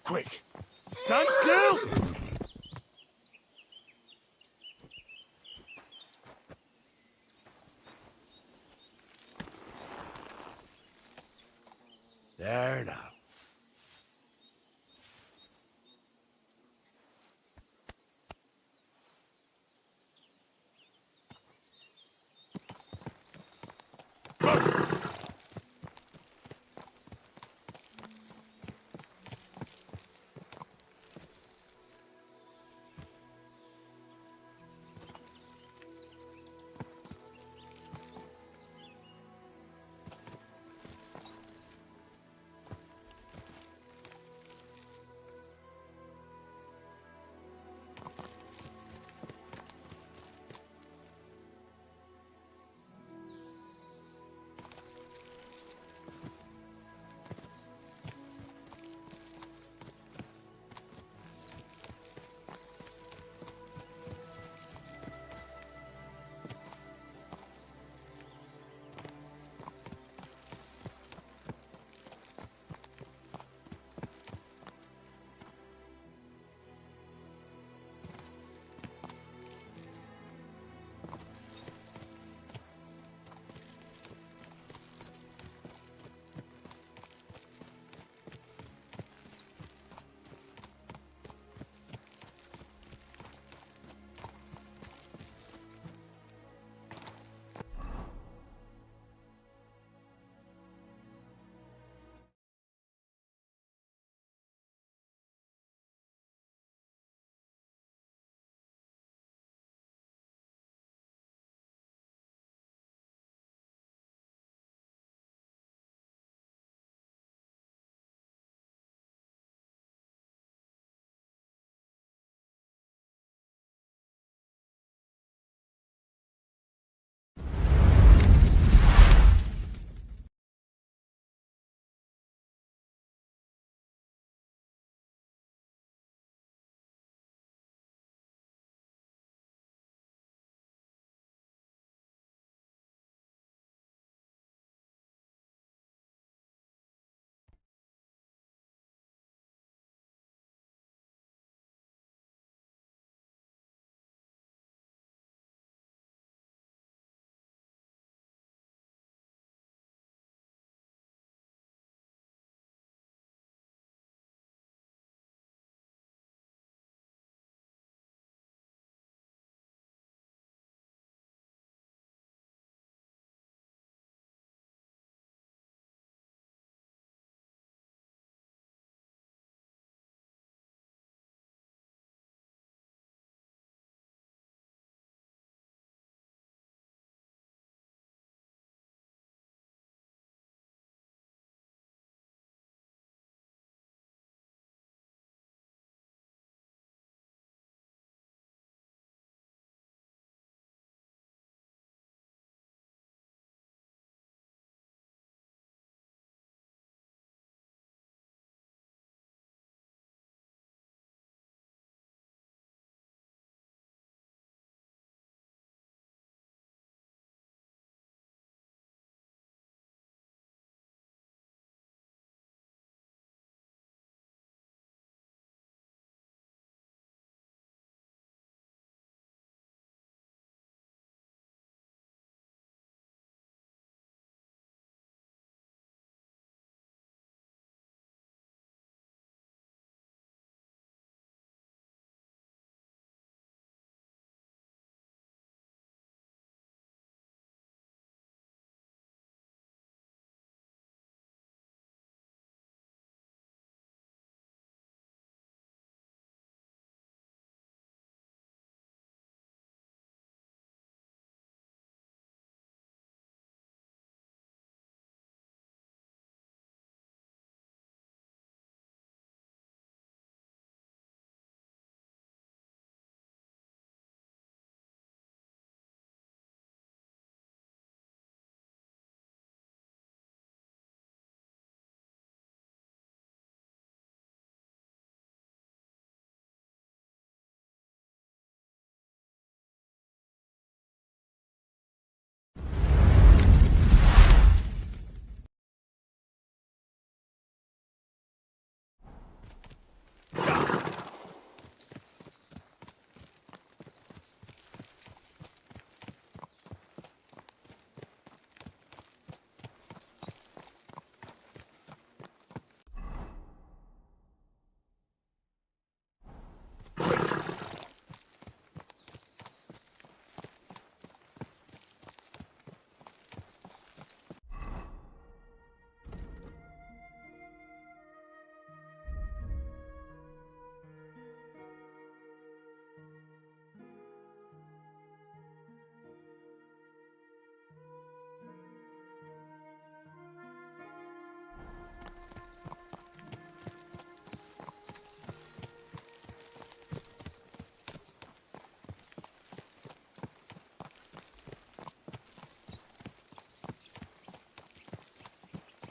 Quick! Stand still! There now.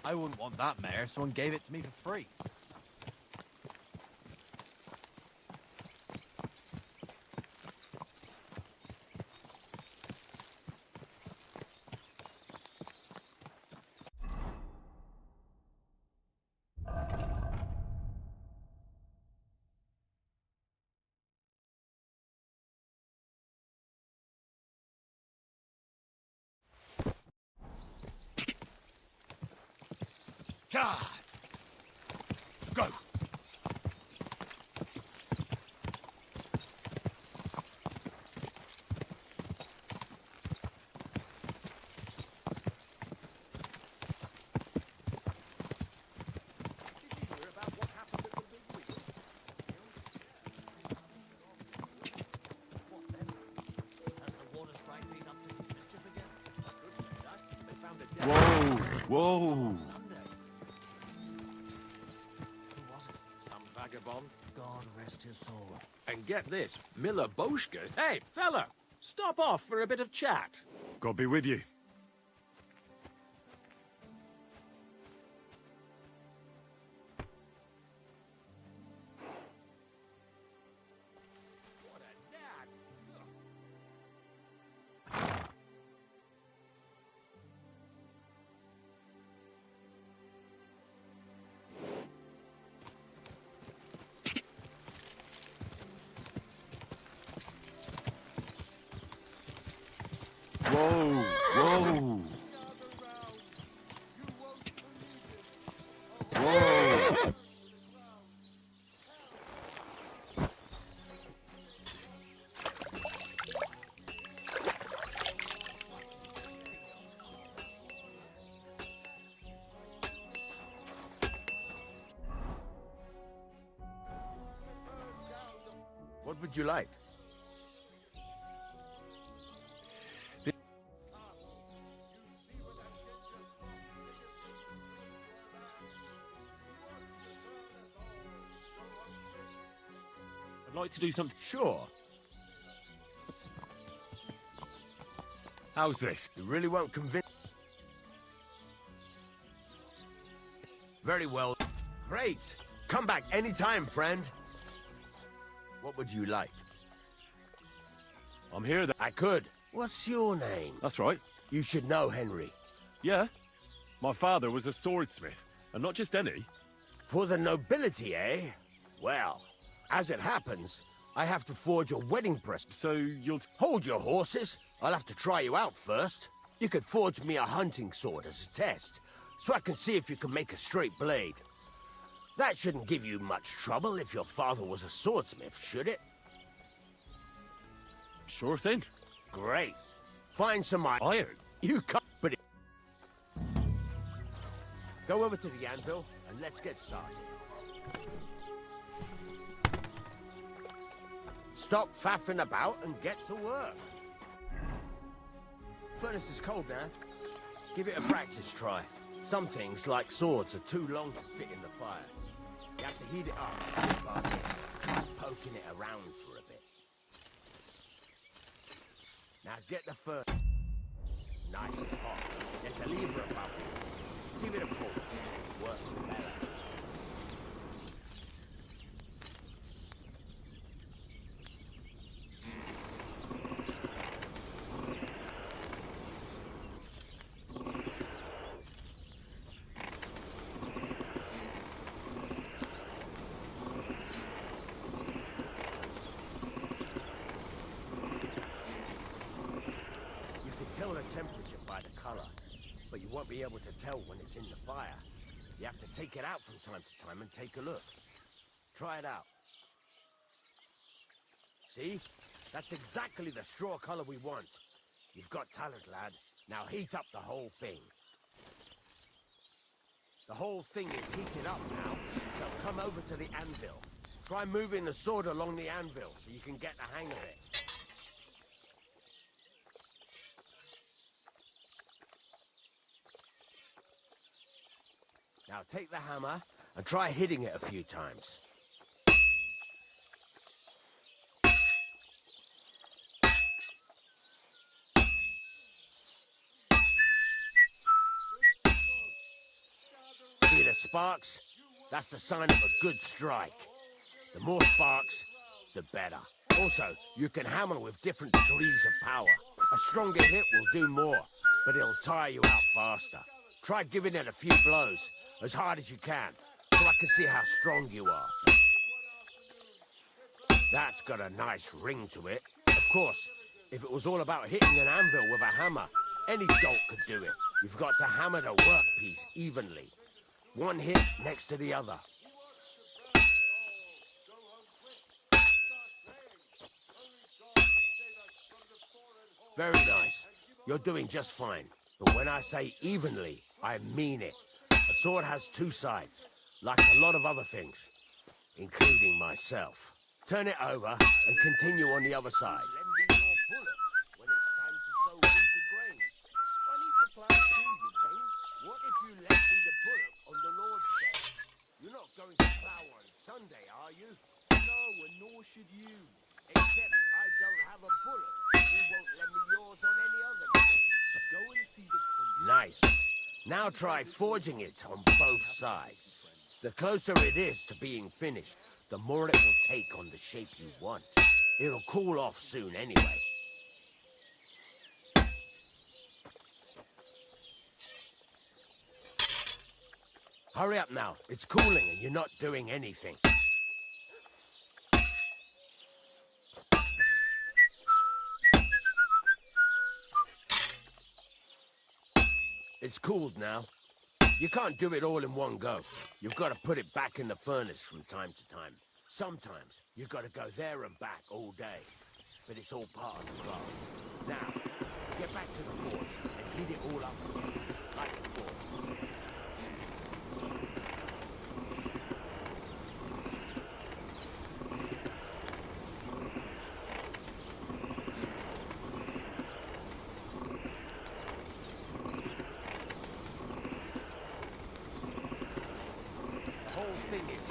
I wouldn't want that mare if someone gave it to me for free. God! Go! Whoa! Whoa! Some vagabond. God rest his soul. And get this, Miller Boschke. Hey, fella! Stop off for a bit of chat. God be with you. Whoa! Whoa! Whoa! What would you like? I'd like to do something. Sure. How's this? You really won't convince... Very well. Great. Come back anytime, friend. What would you like? I'm here. I could. What's your name? That's right. You should know, Henry. Yeah. My father was a swordsmith, and not just any. For the nobility, eh? Well, as it happens, I have to forge a wedding present. So you'll... Hold your horses. I'll have to try you out first. You could forge me a hunting sword as a test, so I can see if you can make a straight blade. That shouldn't give you much trouble if your father was a swordsmith, should it? Sure thing. Great. Find some iron. You can't, but it... Go over to the anvil, and let's get started. Stop faffing about and get to work. Furnace is cold now. Give it a practice try. Some things, like swords, are too long to fit in the fire. You have to heat it up. Try poking it around for a bit. Now get the furnace nice and hot. There's a lever above it. Give it a pull. Works better. Temperature by the color, but you won't be able to tell when it's in the fire. You have to take it out from time to time and take a look. Try it out. See? That's exactly the straw color we want. You've got talent, lad. Now heat up the whole thing. The whole thing is heated up now, so come over to the anvil. Try moving the sword along the anvil so you can get the hang of it. Now take the hammer and try hitting it a few times. sparks, that's the sign of a good strike. The more sparks, the better. Also, you can hammer with different degrees of power. A stronger hit will do more, but it'll tire you out faster. Try giving it a few blows, as hard as you can, so I can see how strong you are. That's got a nice ring to it. Of course, if it was all about hitting an anvil with a hammer, any dolt could do it. You've got to hammer the workpiece evenly. One hit next to the other. Very nice. You're doing just fine. But when I say evenly, I mean it. A sword has two sides, like a lot of other things, including myself. Turn it over and continue on the other side. What if you left me the bullock on the Lord's Day? You're not going to plow on Sunday, are you? No, and nor should you. Except I don't have a bullock. You won't lend me yours on any other day. Go and see the... Nice. Now try forging it on both sides. The closer it is to being finished, the more it will take on the shape you want. It'll cool off soon anyway. Hurry up now. It's cooling and you're not doing anything. It's cooled now. You can't do it all in one go. You've got to put it back in the furnace from time to time. Sometimes you've got to go there and back all day. But it's all part of the craft. Now, get back to the forge and heat it all up again, like before.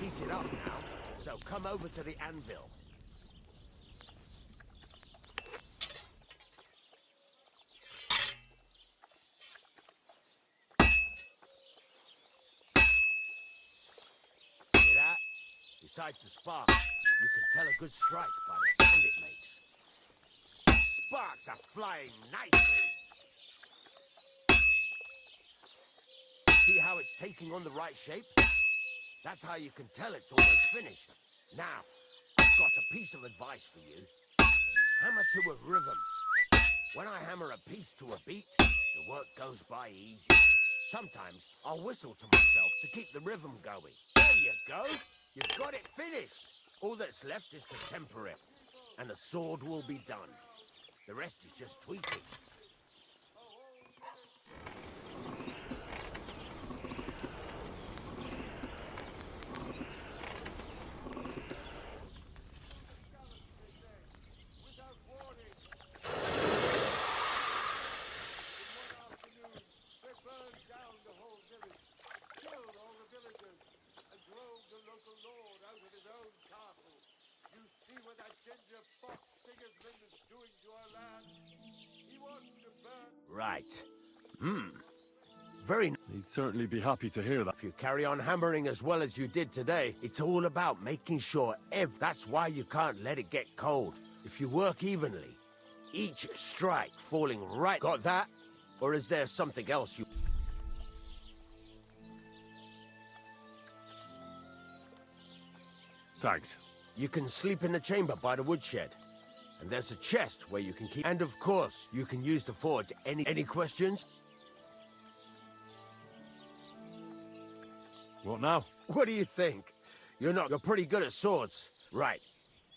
Heated up now, so come over to the anvil. See that? Besides the spark, you can tell a good strike by the sound it makes. The sparks are flying nicely. See how it's taking on the right shape? That's how you can tell it's almost finished. Now, I've got a piece of advice for you. Hammer to a rhythm. When I hammer a piece to a beat, the work goes by easier. Sometimes I'll whistle to myself to keep the rhythm going. There you go. You've got it finished. All that's left is to temper it, and the sword will be done. The rest is just tweaking. Right. Very nice. He'd certainly be happy to hear that. If you carry on hammering as well as you did today, it's all about making sure that's why you can't let it get cold. If you work evenly, each strike falling right... Got that? Or is there something else you... Thanks. You can sleep in the chamber by the woodshed. And there's a chest where you can keep... And of course, you can use the forge. Any questions? What now? What do you think? You're pretty good at swords. Right.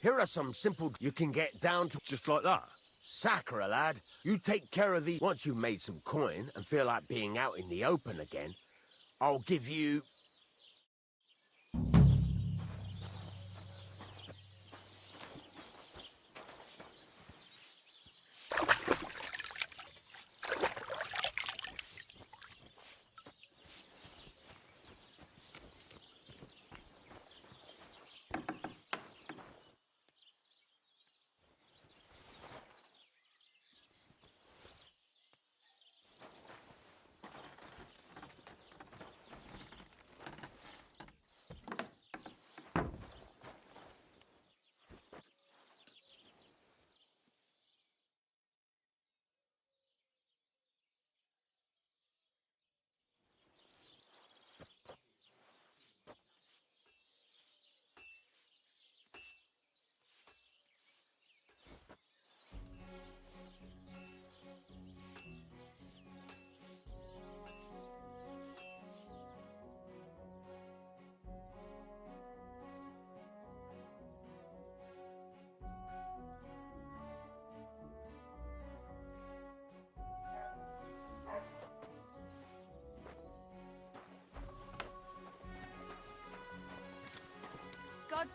Here are some simple... You can get down to... Just like that? Sacre, lad. You take care of these... Once you've made some coin and feel like being out in the open again, I'll give you...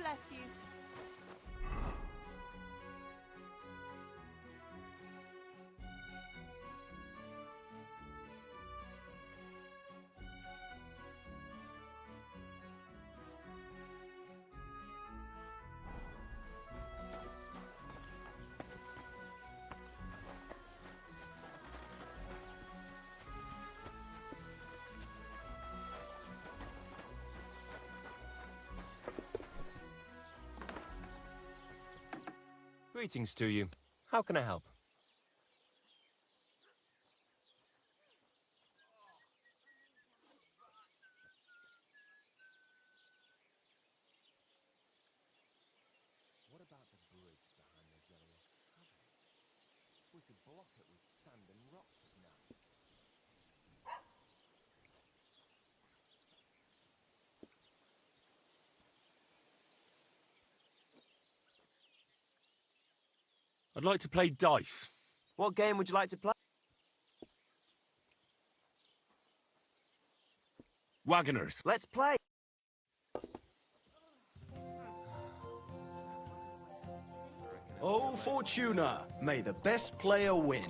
bless you. Greetings to you. How can I help? What about the bridge behind the Tavern? We could block it with sand and rocks at night. I'd like to play dice. What game would you like to play? Wagoners. Let's play. Oh, Fortuna, may the best player win.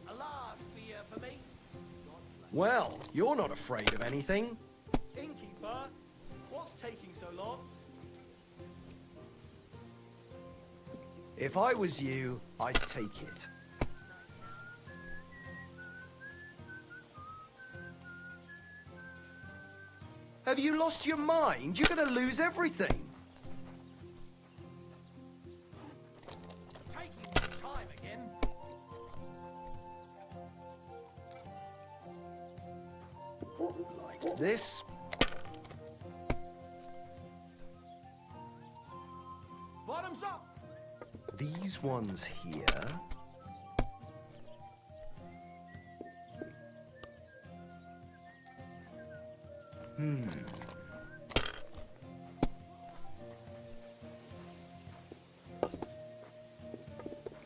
A last beer for me. Well, you're not afraid of anything. Innkeeper, what's taking so long? If I was you, I'd take it. Have you lost your mind? You're gonna lose everything. Taking my time again. Like this. Bottoms up. These ones here.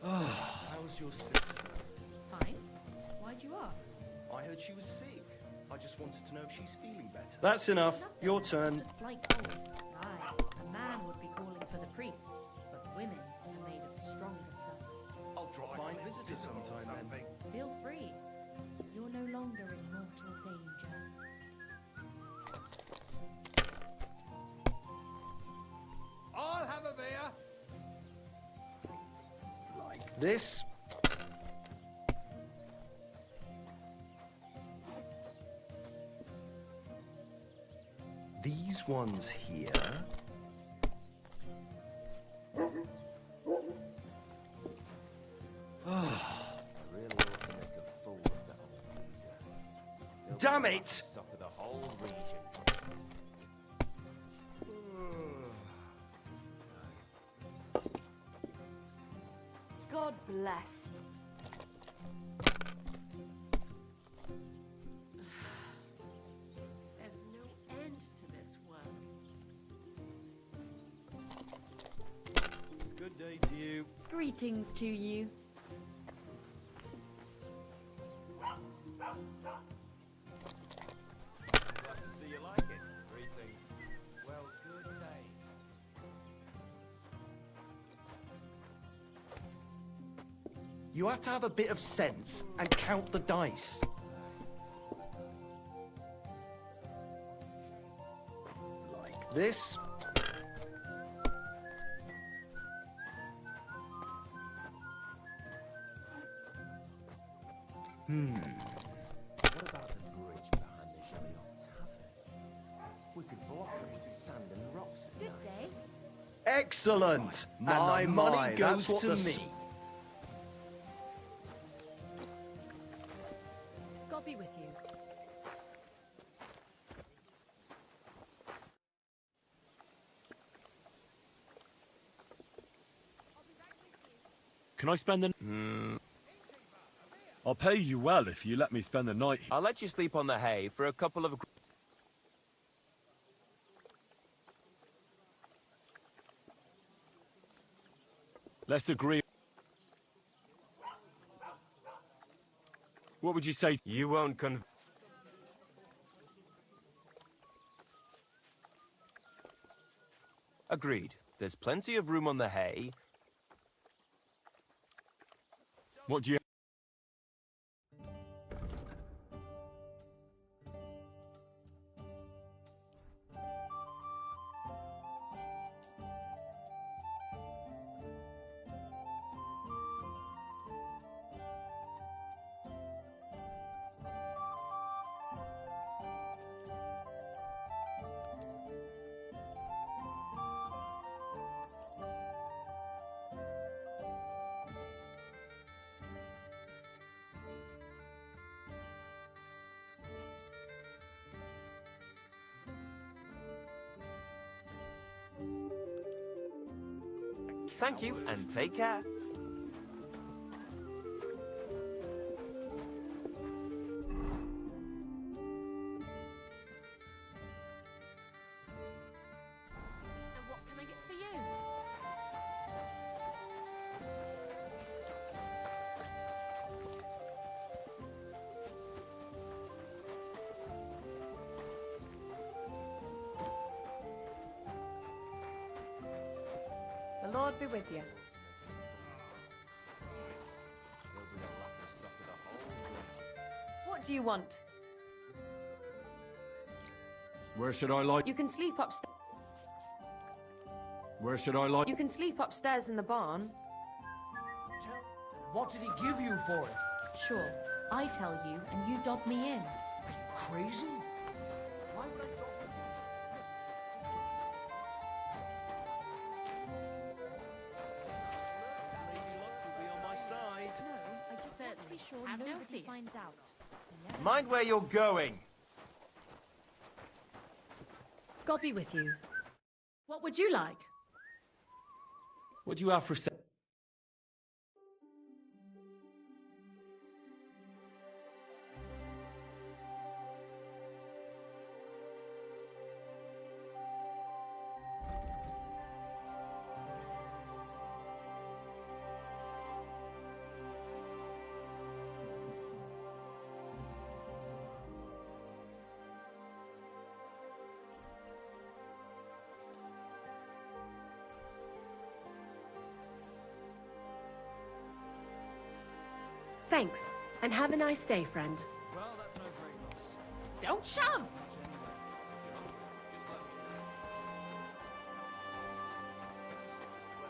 How's your sister? Fine. Why'd you ask? I heard she was sick. I just wanted to know if she's feeling better. That's enough. Your turn. Just a slight cold. Aye, a man would be calling for the priest, but women are made of stronger stuff. I'll drop by and visit her sometime then. Feel free. You're no longer in mortal danger. I'll have a beer. Like this. These ones here. Damn it! Stop with the whole region. God bless. There's no end to this work. Good day to you. Greetings to you. Glad to see you like it. Greetings. Well, good day. You have to have a bit of sense and count the dice. Like this. What about the bridge behind the Tavern? We could block it with sand and rocks at Good night. day. Excellent. My And the money goes that's what to the me. God be with you. Can I spend the... I'll pay you well if you let me spend the night here. I'll let you sleep on the hay for a couple of... Let's agree. What would you say? You won't Agreed. There's plenty of room on the hay. What do you... Thank you, and take care. And what can I get for you? The Lord be with you. What do you want? Where should I lie? You can sleep upstairs. Where should I lie? You can sleep upstairs in the barn. What did he give you for it? Sure, I tell you, and you dob me in. Are you crazy? Why would I dob I just want to be sure nobody finds out. Mind where you're going. God be with you. What would you like? What do you have for sale? Thanks, and have a nice day, friend. Well, that's no great loss. Don't shove!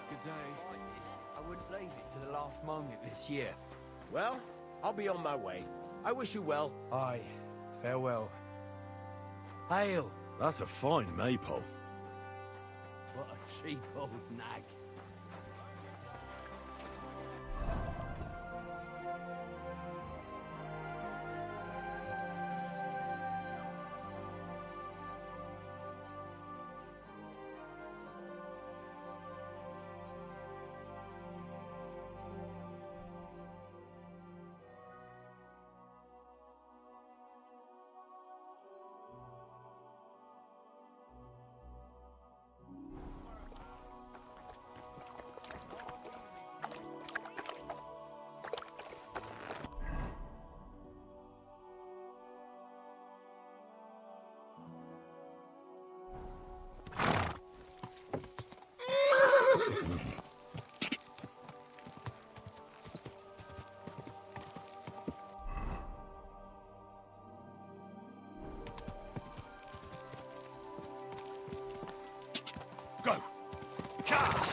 Good day. I wouldn't leave it to the last moment this year. Well, I'll be on my way. I wish you well. Aye. Farewell. Hail! That's a fine maypole. What a cheap old nag. Go! Ka!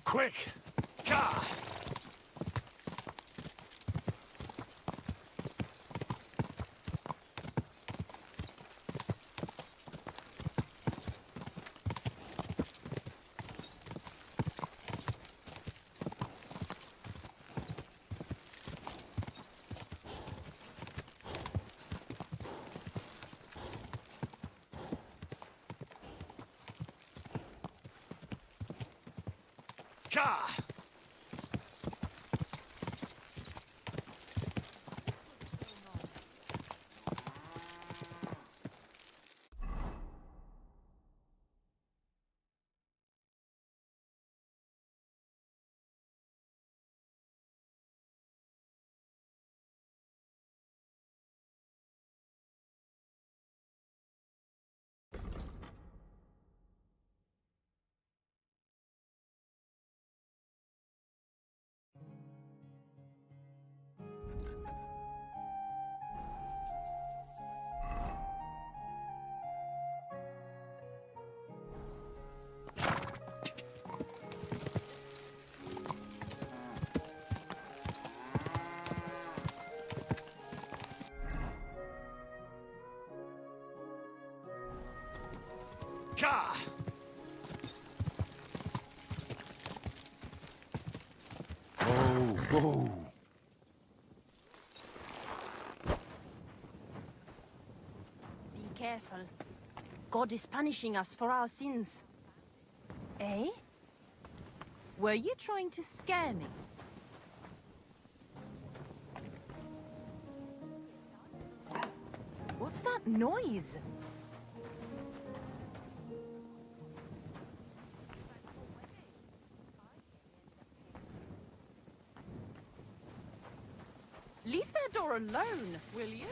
Quick! Ka! Ka! Ka! Whoa, whoa. Be careful. God is punishing us for our sins. Eh? Were you trying to scare me? What's that noise? Leave that door alone, will you?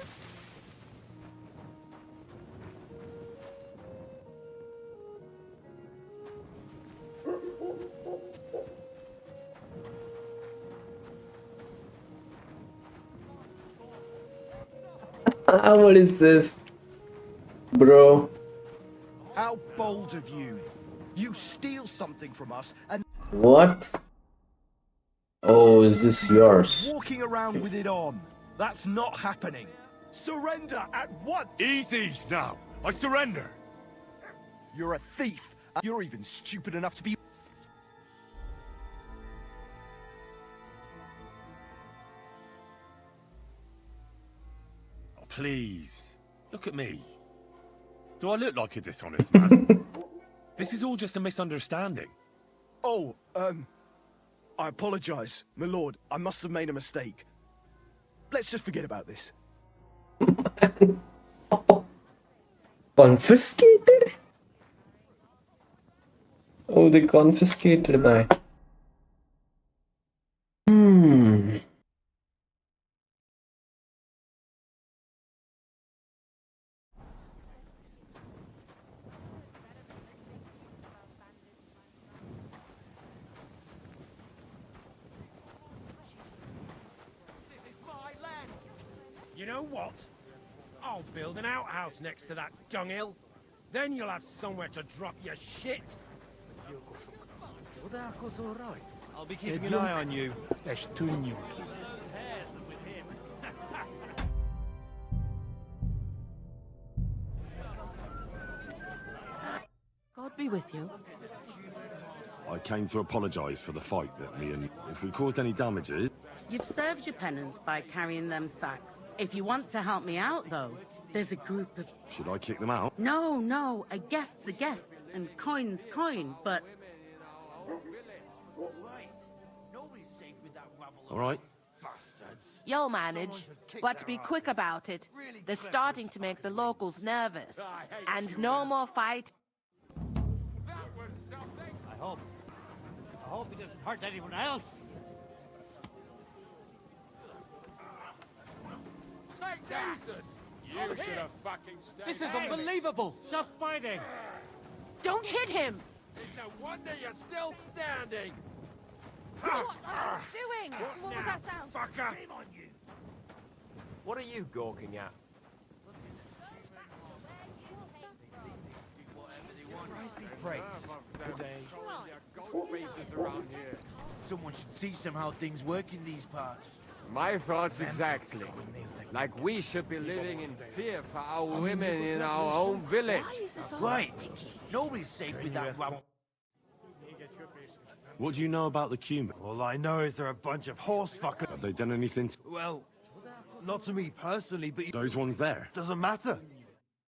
What is this? Bro. How bold of you! You steal something from us and What? Oh, is this yours? walking around with it on. That's not happening. Surrender at once! Easy now. I surrender. You're a thief. You're even stupid enough to be... Please, look at me. Do I look like a dishonest man? This is all just a misunderstanding. Oh, I apologize, my lord. I must have made a mistake. Let's just forget about this. Confiscated? Oh, they confiscated my... You know what? I'll build an outhouse next to that dunghill. Then you'll have somewhere to drop your shit. I'll be keeping an eye on you. God be with you. I came to apologize for the fight that me and... If we caused any damages... You've served your penance by carrying them sacks. If you want to help me out, though, there's a group of... Should I kick them out? No, a guest's a guest, and coin's coin, but... All right. You'll manage, but be quick about it. They're starting to make the locals nervous. And no more fight. I hope he doesn't hurt anyone else. Jesus! You should have fucking stayed. This is unbelievable! Stop fighting! Don't hit him! It's no wonder you're still standing. What are you doing? What was that sound? Fucker! Shame on you. What are you gawking at? Christ be praised. Good day. Someone should teach them how things work in these parts. My thoughts exactly. Like we should be living in fear for our women in our own village. Right. Nobody's safe with that rabble. What do you know about the Cumin? All I know is they're a bunch of horse fuckers. Have they done anything to... Well, not to me personally, but... Those ones there? Doesn't matter.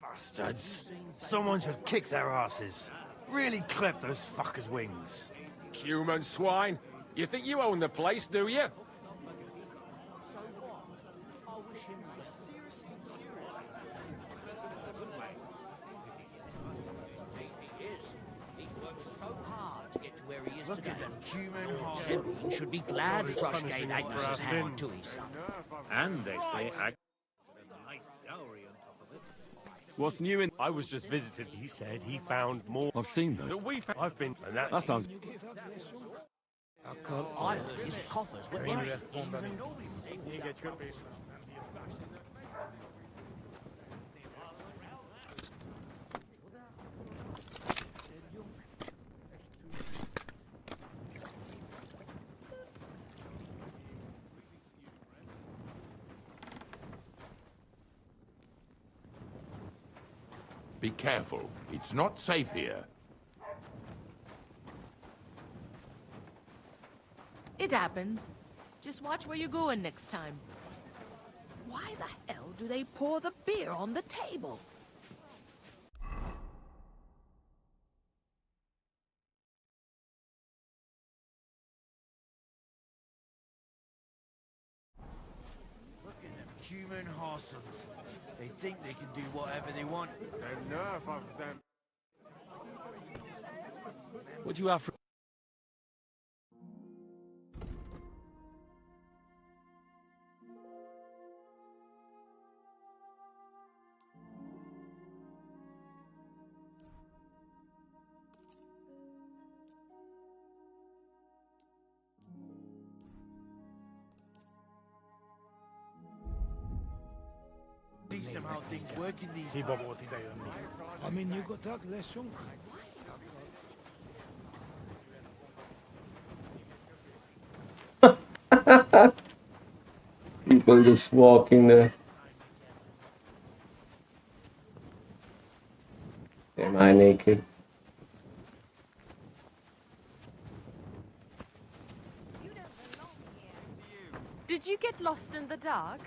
Bastards. Someone should kick their asses. Really clip those fuckers' wings. Human swine. You think you own the place, do you? Look at them human hearts. He should be glad Thrush gave Agnes's hand to his son. And they say nice dowry on top of it. What's new in... I was just visited. He said he found more. I've seen that. I've been... And that sounds... I heard his coffers were empty. Be careful. It's not safe here. It happens. Just watch where you're going next time. Why the hell do they pour the beer on the table? Look at them human horsens. They think they can do whatever they want. The nerve of them. What do you have for... Teach them how things work in these Sì, parts. proprio ti dai da me. I mean, you got that lesson. People just walking there. Am I naked? Did you get lost in the dark?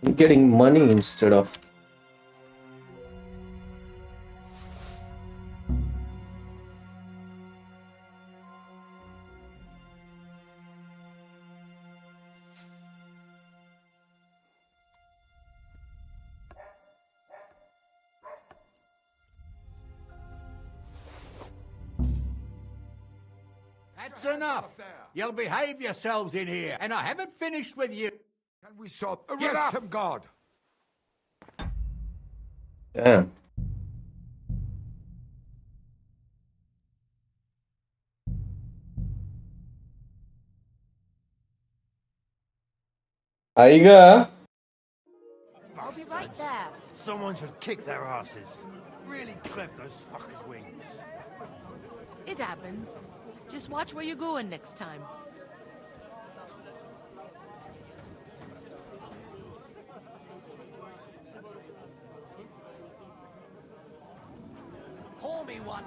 You're getting money instead of... That's enough. You'll behave yourselves in here, and I haven't finished with you. Can we sort the rest of God? Damn. Aiga. I'll be right there. Someone should kick their asses. Really clipped those fuckers' wings. It happens. Just watch where you're going next time. Pour me one.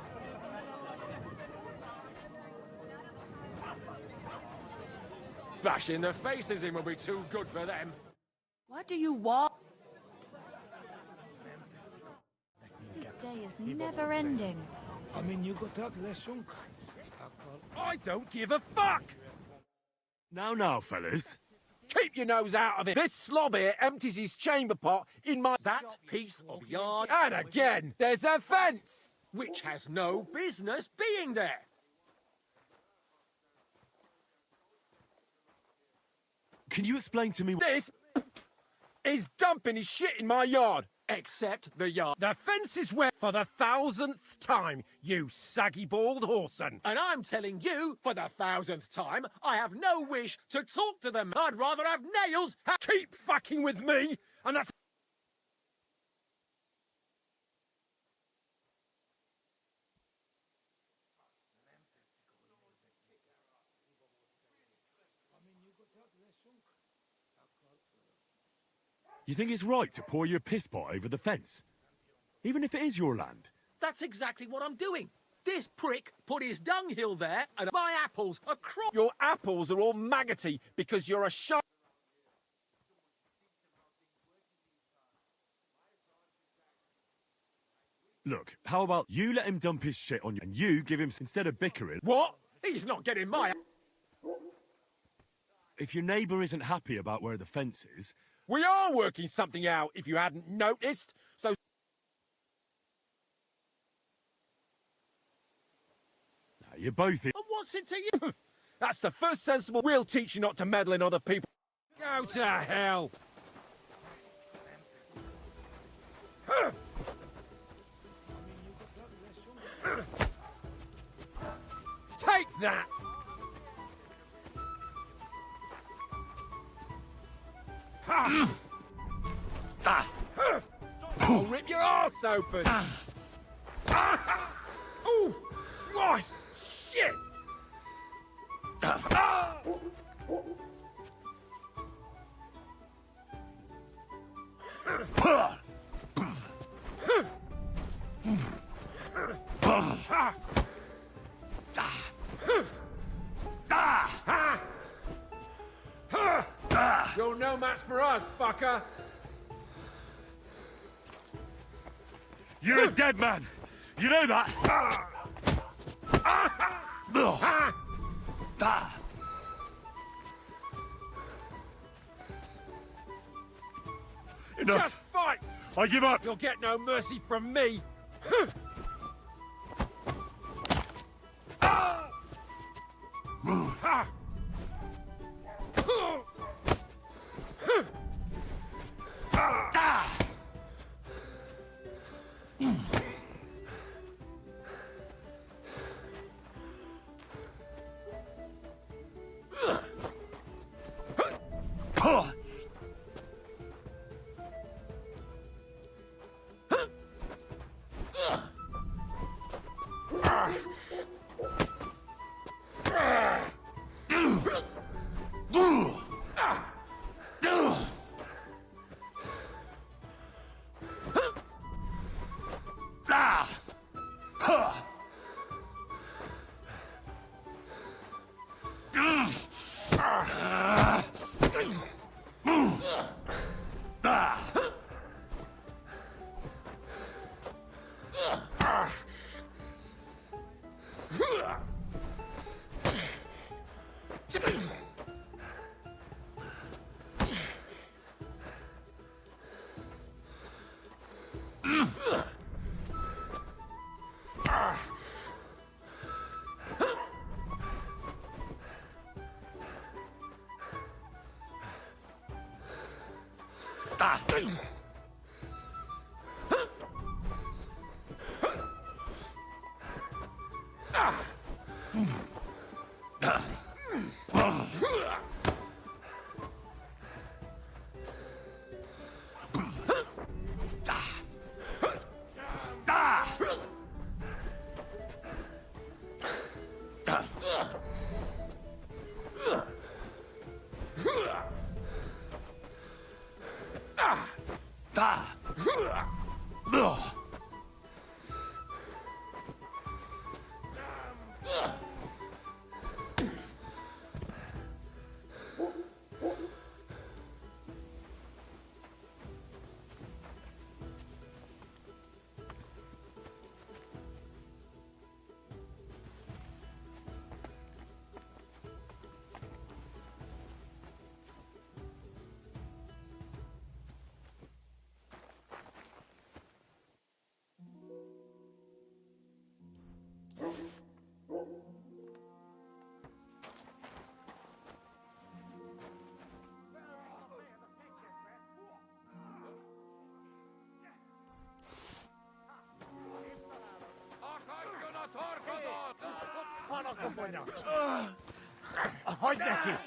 Bashing their faces in will be too good for them. What do you want? This day is never ending. I mean, you got that less junk. I don't give a fuck! Now, fellas. Keep your nose out of it! This slob here empties his chamber pot in my... That piece of yard... And again, there's a fence! Which has no business being there. Can you explain to me... This is dumping his shit in my yard. Except the yard. The fence is wet for the 1000th time, you saggy bald whoreson. And I'm telling you, for the 1000th time, I have no wish to talk to them. I'd rather have nails. Keep fucking with me, and that's... You think it's right to pour your piss pot over the fence? Even if it is your land? That's exactly what I'm doing. This prick put his dunghill there, and my apples are Your apples are all maggoty because you're a shite. Look, how about you let him dump his shit on you, and you give him, instead of bickering... What? He's not getting my... If your neighbour isn't happy about where the fence is... We are working something out, if you hadn't noticed, so... Now, you're both in... And what's it to you? That's the first sensible... We'll teach you not to meddle in other people. Go to hell! Take that! I'll rip your arse open! Ooh! Christ! Shit! You're no match for us, fucker! You're a dead man! You know that? Enough! Just fight! I give up! You'll get no mercy from me! Hodneki!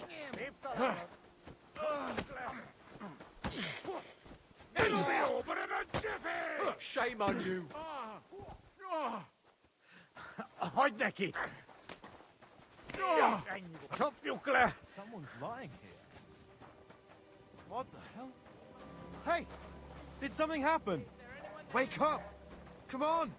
It'll be over in a jiffy! Shame on you! Hodneki! Toppjukle! Someone's lying here. What the hell? Hey! Did something happen? Wake up! Come on!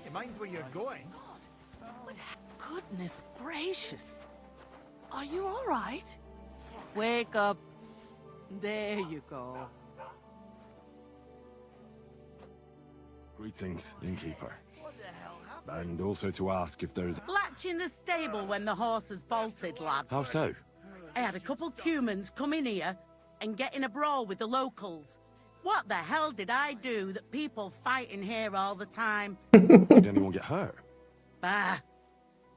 You mind where you're going? Goodness gracious. Are you all right? Wake up. There you go. Greetings, innkeeper. And also to ask if there's... Latch in the stable when the horses bolted, lad. How so? I had a couple humans come in here and get in a brawl with the locals. What the hell did I do that people fight in here all the time? Did anyone get hurt? Bah.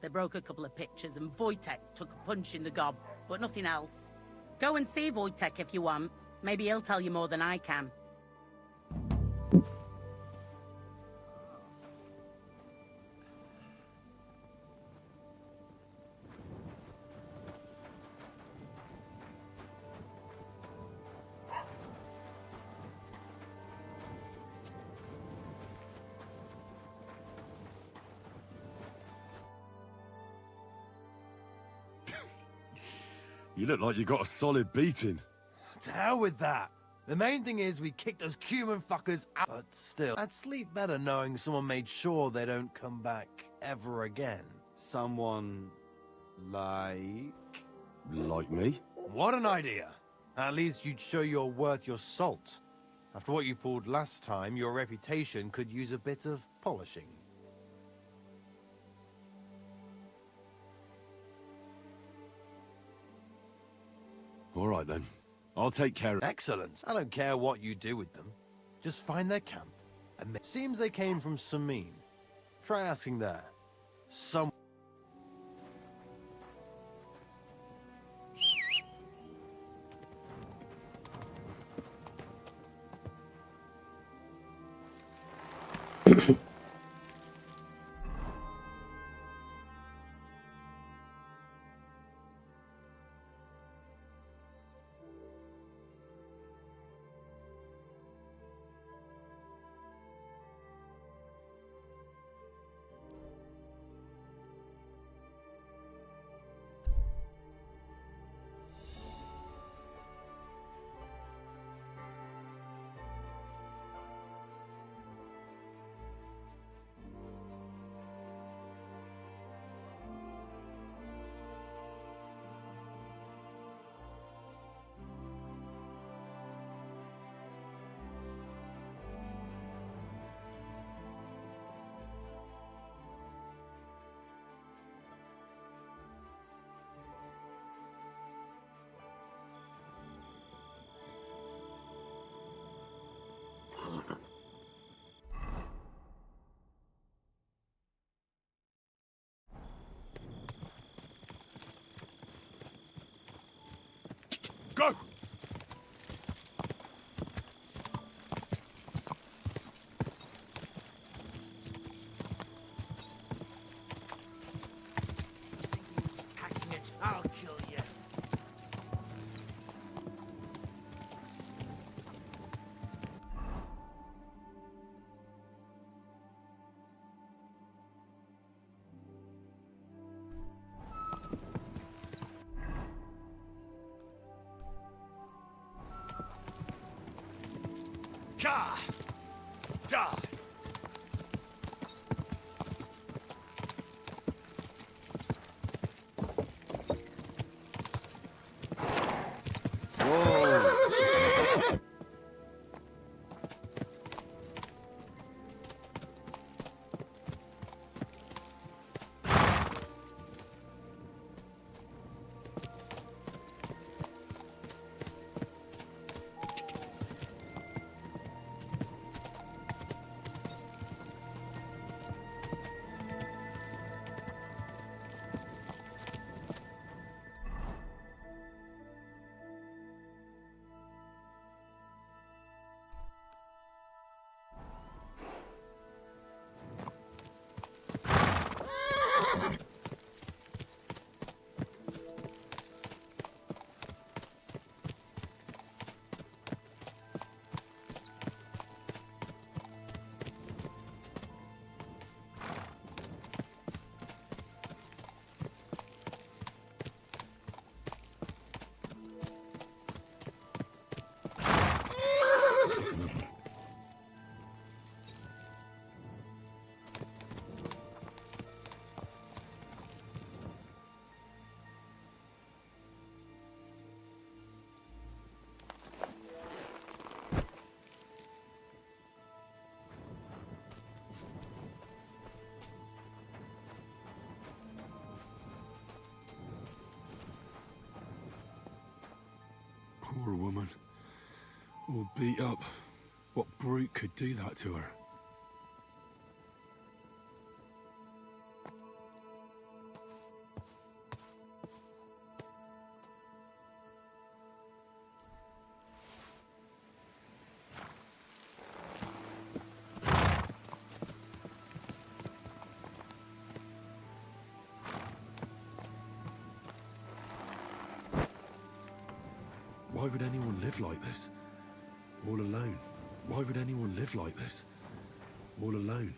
They broke a couple of pictures and Wojtek took a punch in the gob, but nothing else. Go and see Wojtek if you want. Maybe he'll tell you more than I can. You look like you got a solid beating. To hell with that. The main thing is we kicked those human fuckers out. But still, I'd sleep better knowing someone made sure they don't come back ever again. Someone like... Like me? What an idea. At least you'd show you're worth your salt. After what you pulled last time, your reputation could use a bit of polishing. All right, then. I'll take care of... Excellent. I don't care what you do with them. Just find their camp. And seems they came from Samin. Try asking there. Some... Ka! Da! Poor woman. All beat up. What brute could do that to her? Why would anyone live like this? All alone. Why would anyone live like this? All alone.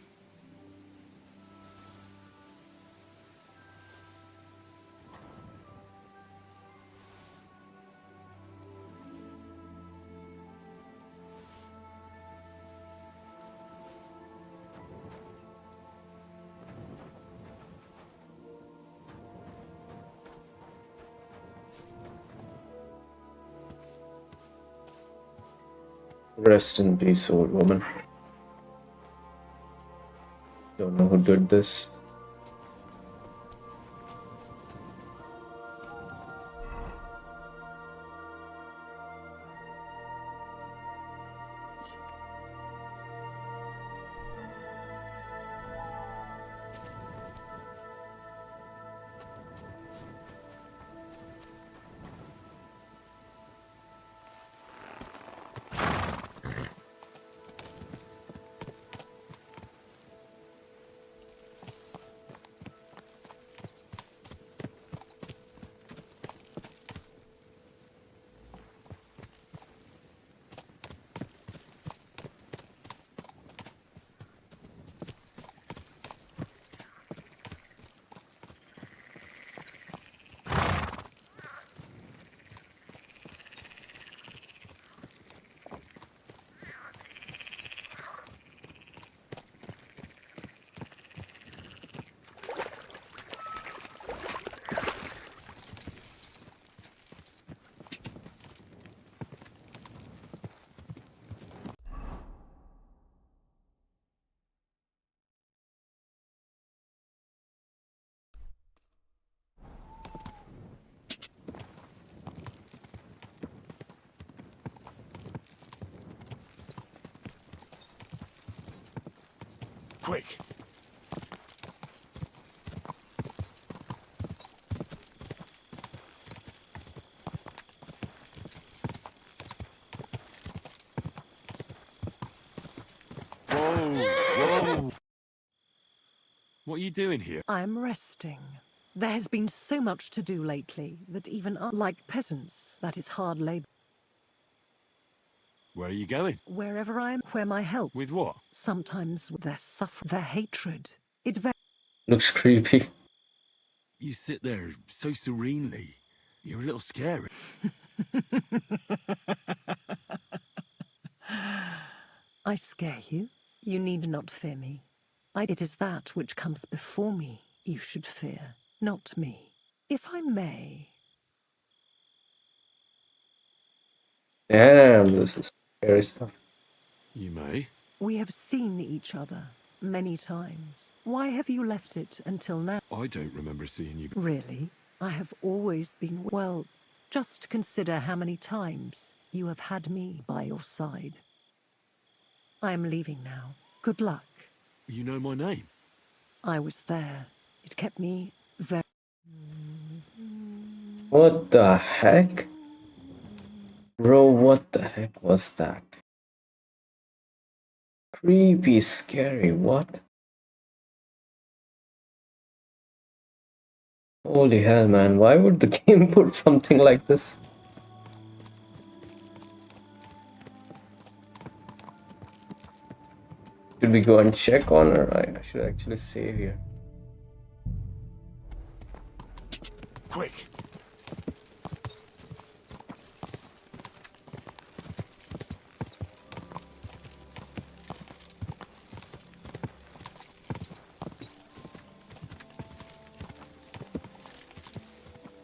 Rest in peace, old woman. Don't know who did this. Quick! Whoa! What are you doing here? I'm resting. There has been so much to do lately that even like peasants, that is hard labor. Where are you going? Wherever I am, where my help. With what? Sometimes with their suffering, their hatred. It Looks creepy. You sit there so serenely. You're a little scary. I scare you? You need not fear me. It is that which comes before me you should fear, not me. If I may. Damn, this is scary stuff. You may. We have seen each other many times. Why have you left it until now? I don't remember seeing you. Really? I have always been... Well, just consider how many times you have had me by your side. I am leaving now. Good luck. You know my name? I was there. It kept me very... What the heck? Bro, what the heck was that? Creepy, scary, what? Holy hell, man, why would the game put something like this? Should we go and check on her? I should actually save here. Quick!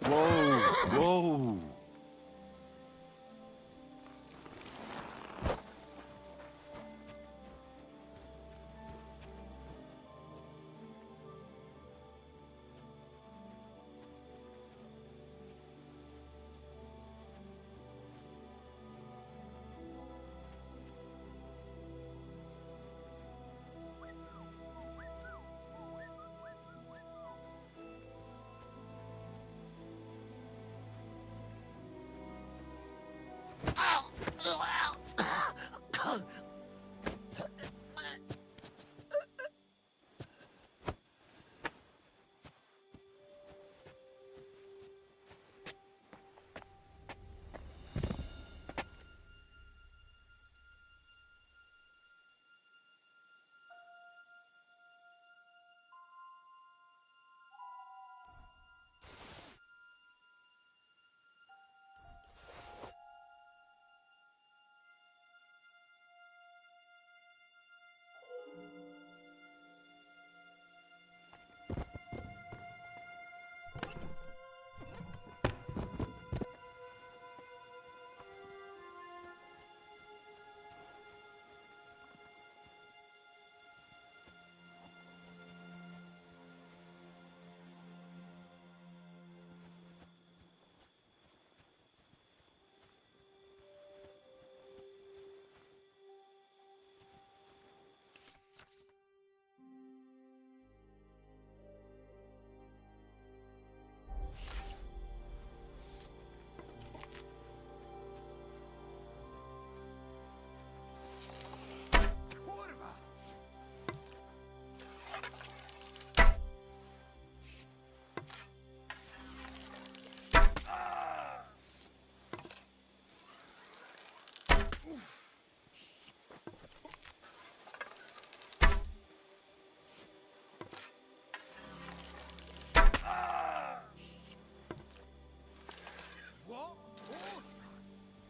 Whoa, whoa.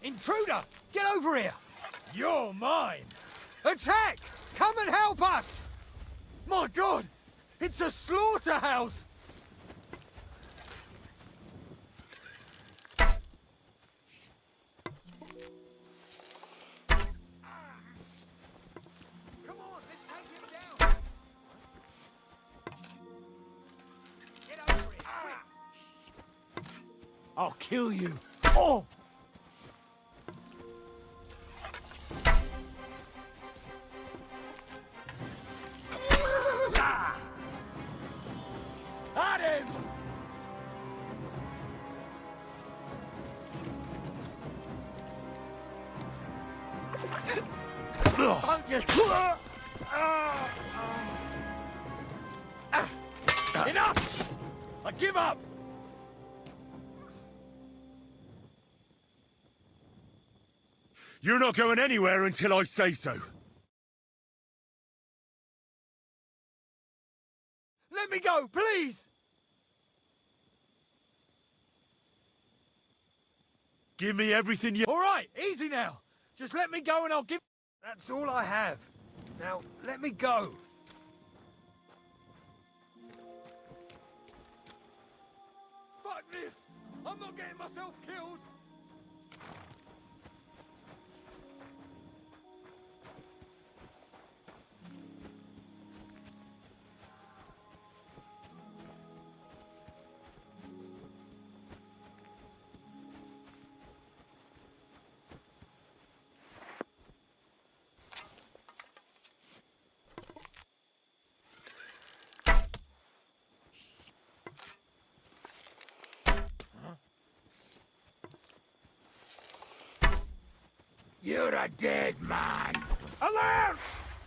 Intruder! Get over here! You're mine! Attack! Come and help us! My God! It's a slaughterhouse! Come on, let's take him down! Get over here, quick! I'll kill you! Oh! At him! Enough! I give up! You're not going anywhere until I say so. Let me go, please! Give me everything you... All right, easy now. Just let me go and I'll give... That's all I have. Now, let me go. Fuck this! I'm not getting myself killed! You're a dead man! Alert!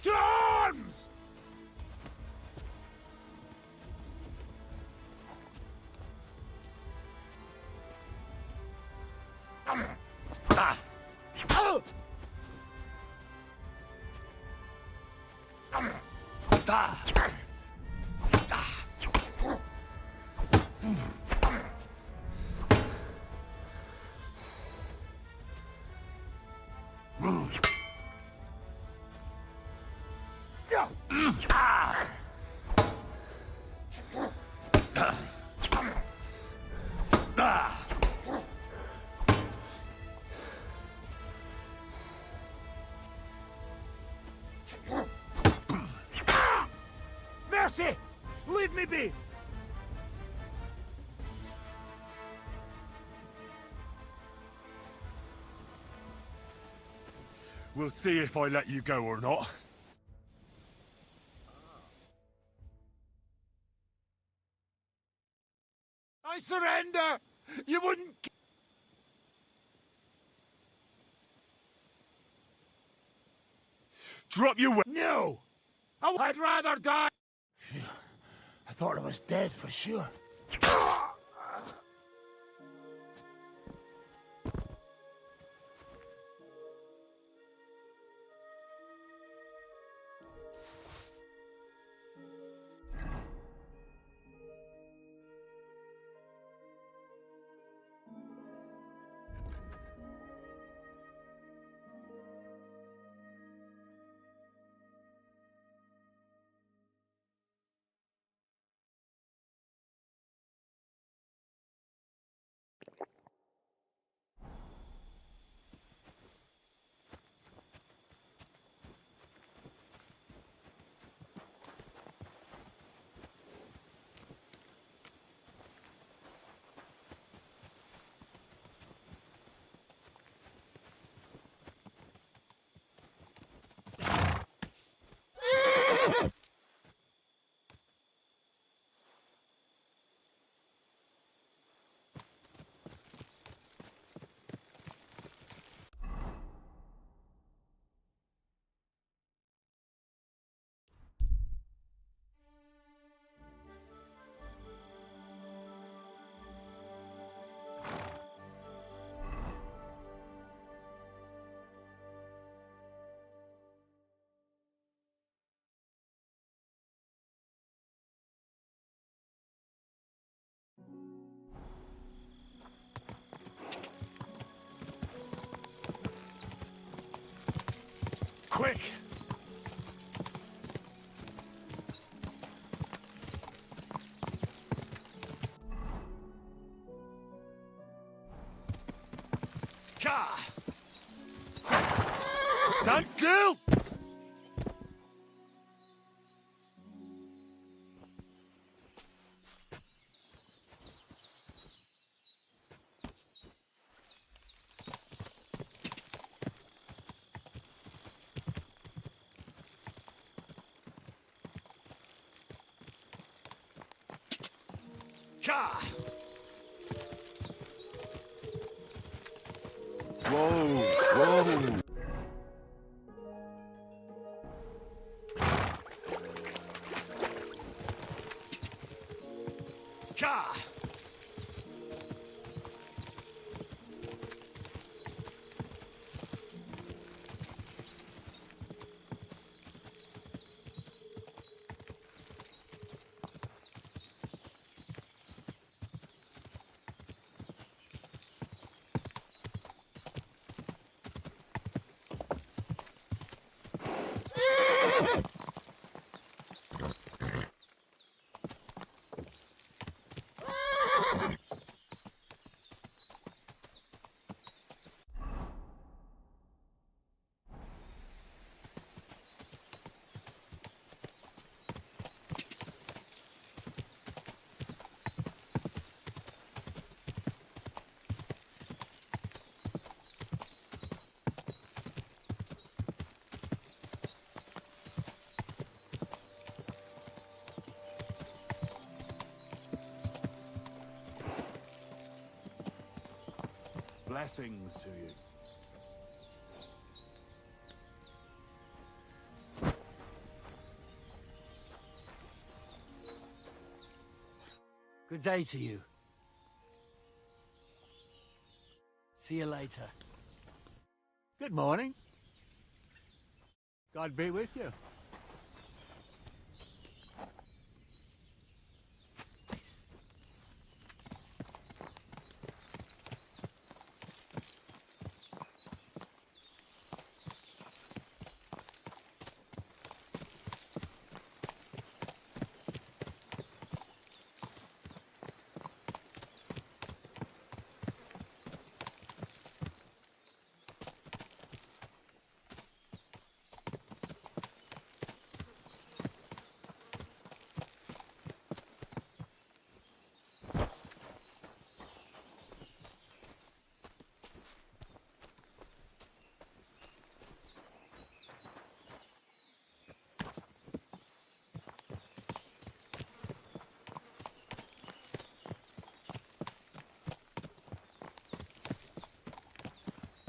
To arms! Mercy! Leave me be! We'll see if I let you go or not. I surrender! You wouldn't... Drop your weapon! No! I'd rather die! I thought I was dead for sure. Quick! Stand still! Whoa, whoa. Blessings to you. Good day to you. See you later. Good morning. God be with you.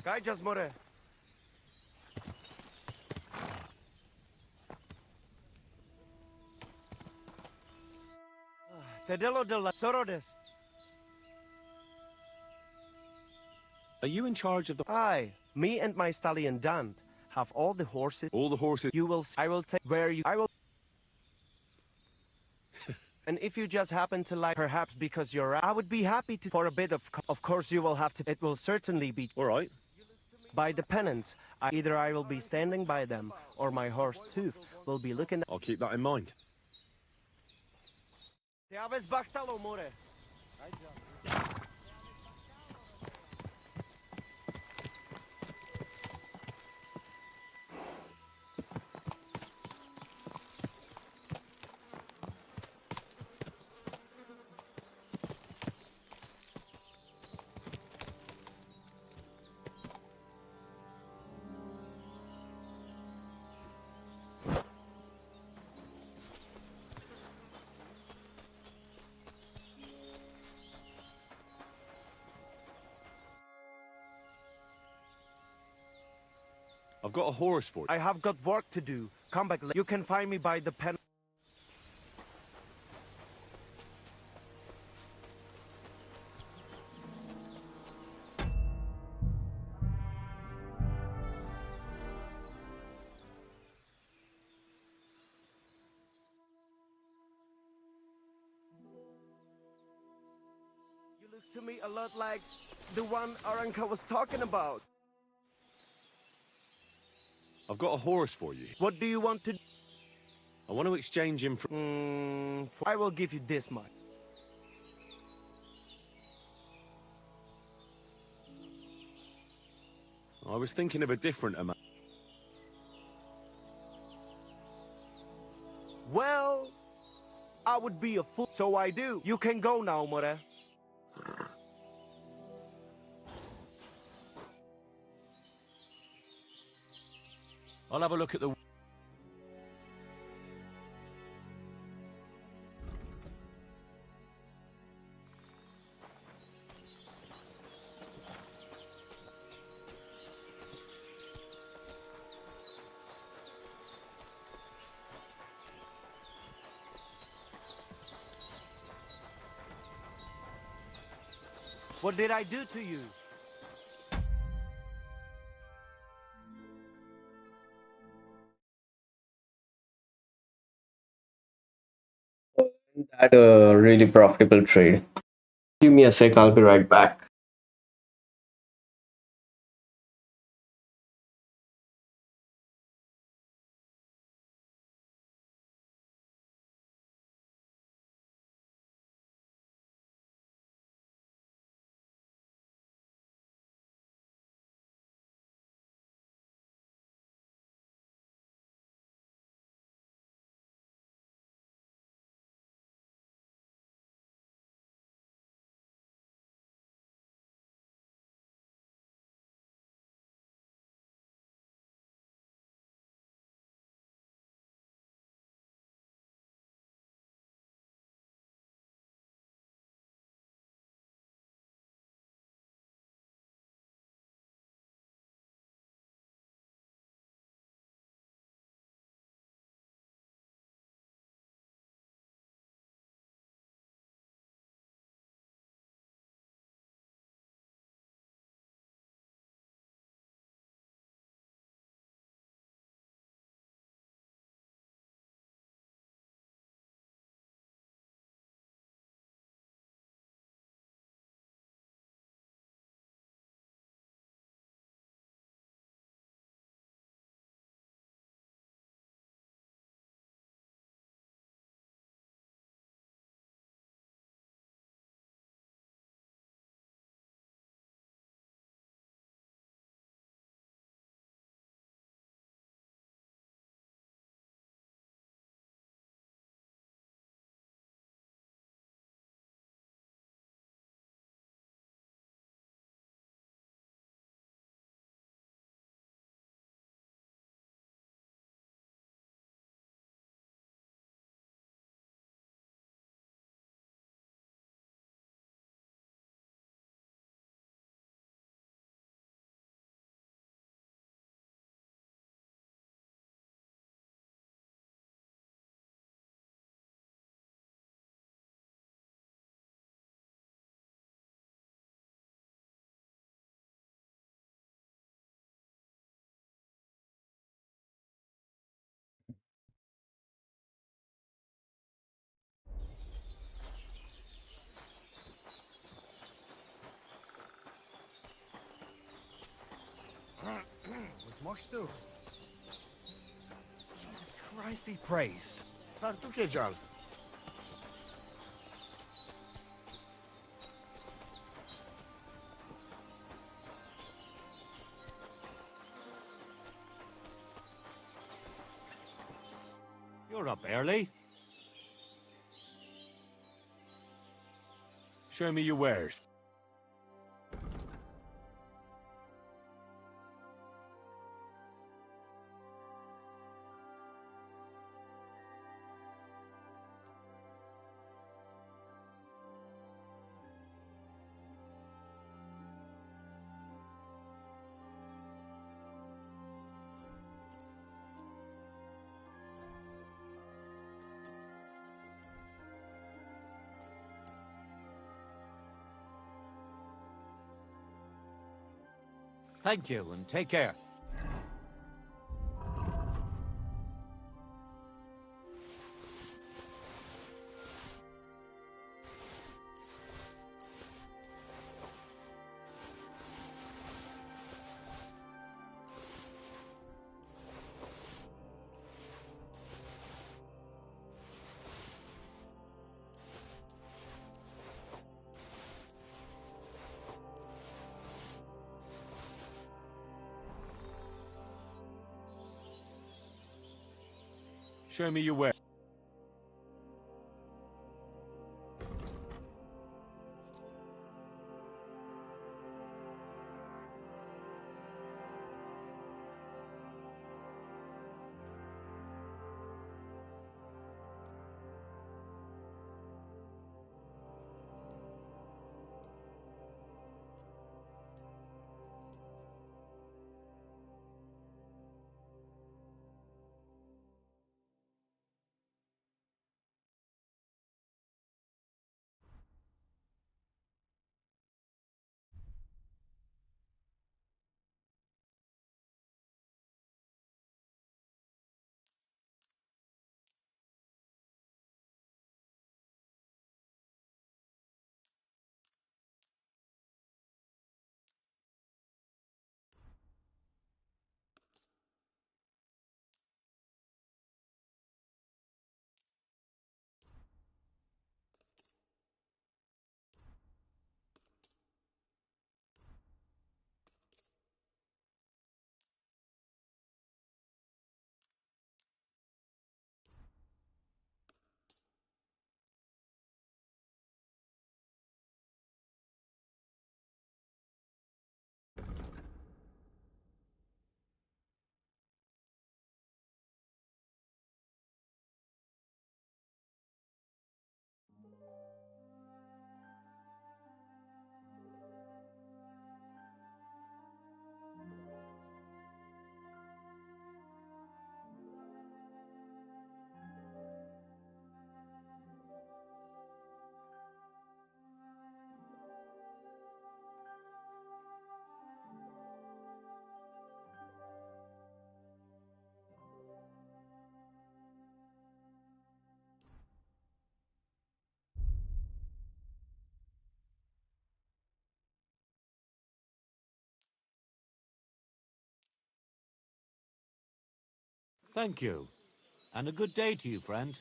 Kayacağız more. Tedelo de la Sorodes. Are you in charge of the... Aye, me and my stallion Dan have all the horses. All the horses? You will... I will take where you... I will... And if you just happen to like, perhaps because you're... I would be happy to... For a bit of... Of course you will have to... It will certainly be... All right. By the penance. Either I will be standing by them, or my horse Tooth will be looking... I'll keep that in mind. Te aves baktalo more. I've got a horse for you. I have got work to do. Come back. You can find me by the pen. You look to me a lot like the one Aranka was talking about. I've got a horse for you. What do you want to... I want to exchange him for... I will give you this much. I was thinking of a different amount. Well, I would be a fool, so I do. You can go now, More. I'll have a look at the... What did I do to you? That really profitable trade. Give me a sec, I'll be right back. Magst du? Jesus Christ be praised. Sartuke Jal. You're up early. Show me your wares. Thank you, and take care. Show me your wares. Thank you. And a good day to you, friend.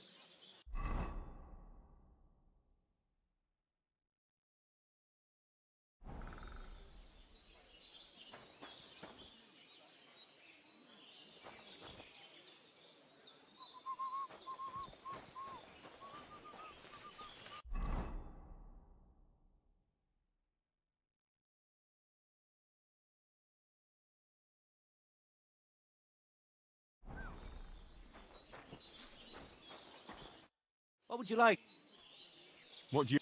What would you like? What do you...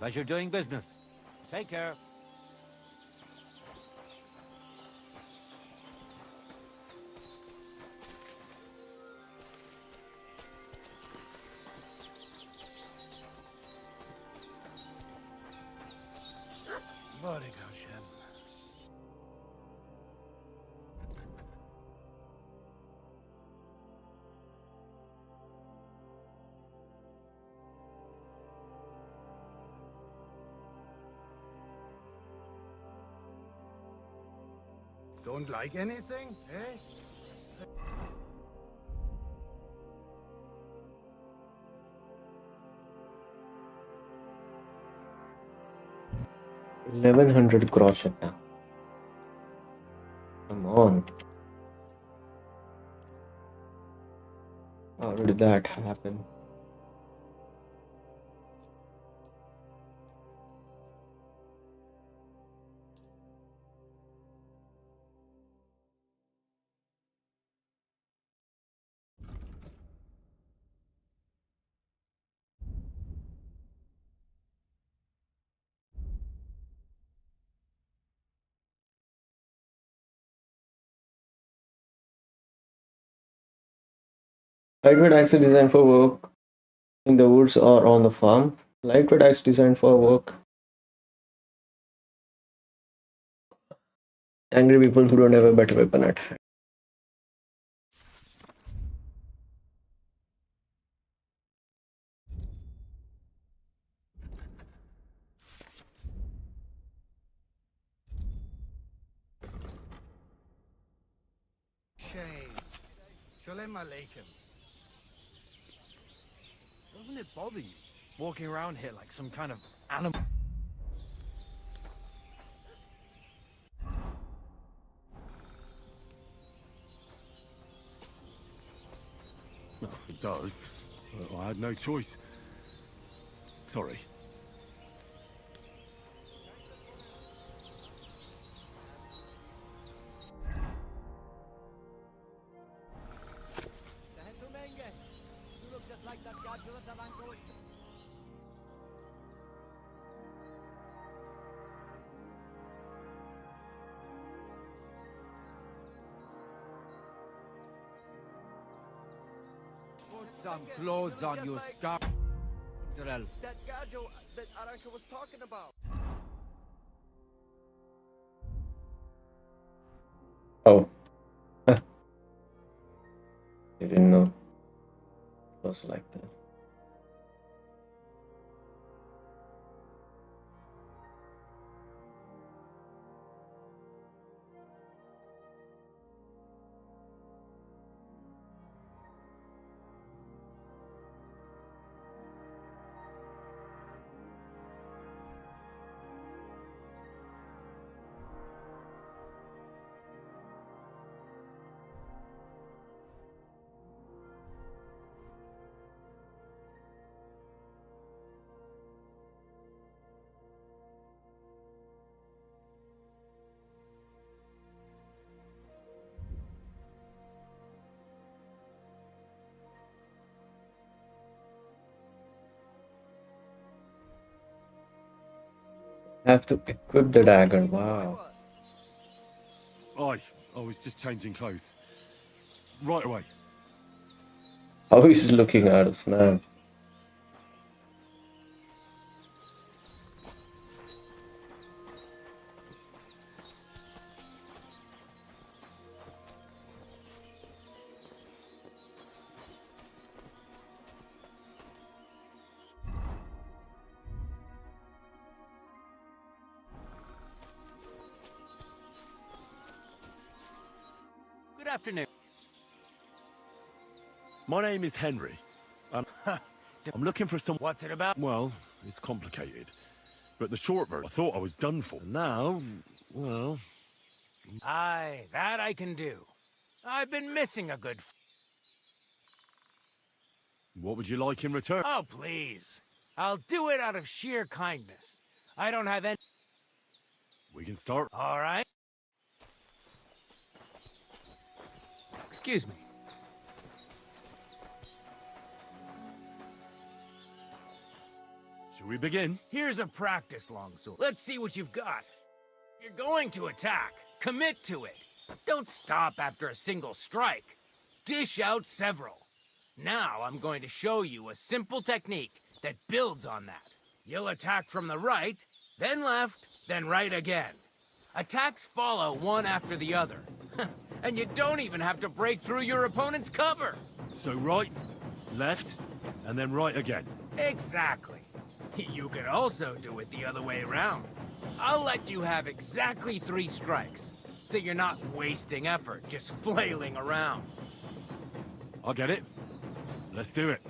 Pleasure doing business. Take care. Bloody Goshen. Don't like anything, eh? 1100 groschen now. Come on. How did that happen? Lightweight axe designed for work in the woods or on the farm. Lightweight axe designed for work. Angry people who don't have a better weapon at hand. Shame. Shalom Aleichem. Doesn't it bother you walking around here like some kind of animal? No, it does. But I had no choice. Sorry. You look just like that gadget at the bank. Put some clothes on, you scoundrel. That gadget that Aranka was talking about. Oh. Didn't know it was like that. Have to equip the dagger. Wow. I was just changing clothes. Right away. How he's looking at us, man. Good afternoon. My name is Henry. I'm looking for some... What's it about? Well, it's complicated. But the short version, I thought I was done for. Now, well... Aye, that I can do. I've been missing a good... What would you like in return? Oh, please. I'll do it out of sheer kindness. I don't have any... We can start. All right. Excuse me. Should we begin? Here's a practice longsword. Let's see what you've got. You're going to attack. Commit to it. Don't stop after a single strike. Dish out several. Now I'm going to show you a simple technique that builds on that. You'll attack from the right, then left, then right again. Attacks follow one after the other. And you don't even have to break through your opponent's cover. So right, left, and then right again. Exactly. You could also do it the other way around. I'll let you have exactly 3 strikes, so you're not wasting effort just flailing around. I'll get it. Let's do it.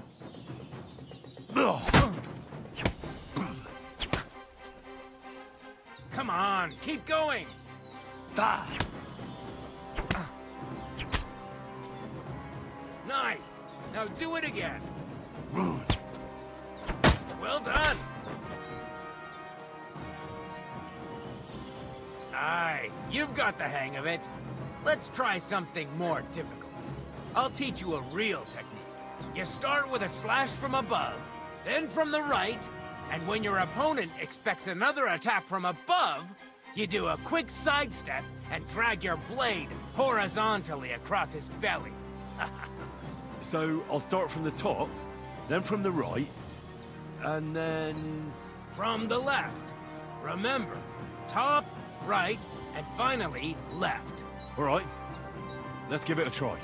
Come on, keep going. Nice. Now do it again. Well done. Aye, you've got the hang of it. Let's try something more difficult. I'll teach you a real technique. You start with a slash from above, then from the right, and when your opponent expects another attack from above, you do a quick sidestep and drag your blade horizontally across his belly. So I'll start from the top, then from the right, and then... From the left. Remember, top, right, and finally left. All right, let's give it a try.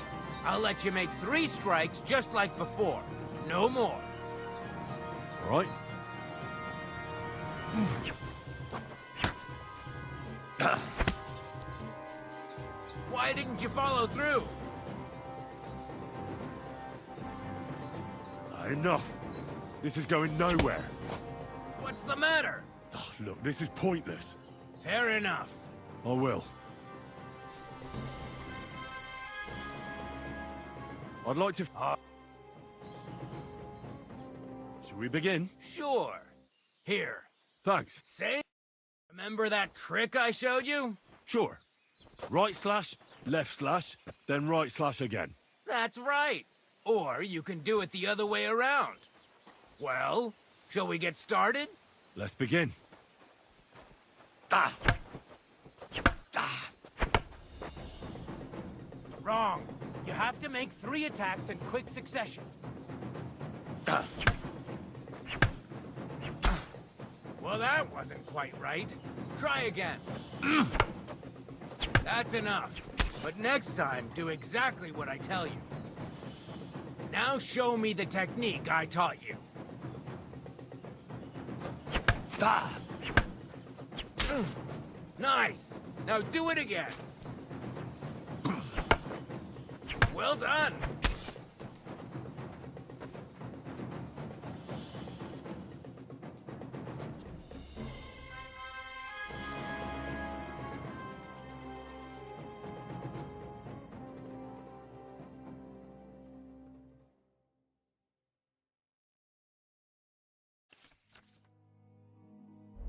I'll let you make 3 strikes just like before. No more. All right. Why didn't you follow through? Enough. This is going nowhere. What's the matter? Oh, look, this is pointless. Fair enough. I will. I'd like to... Should we begin? Sure. Here. Thanks. Say... Remember that trick I showed you? Sure. Right slash, left slash, then right slash again. That's right. Or you can do it the other way around. Well, shall we get started? Let's begin. Wrong. You have to make 3 attacks in quick succession. Well, that wasn't quite right. Try again. That's enough. But next time, do exactly what I tell you. Now show me the technique I taught you. Nice. Now do it again. Well done.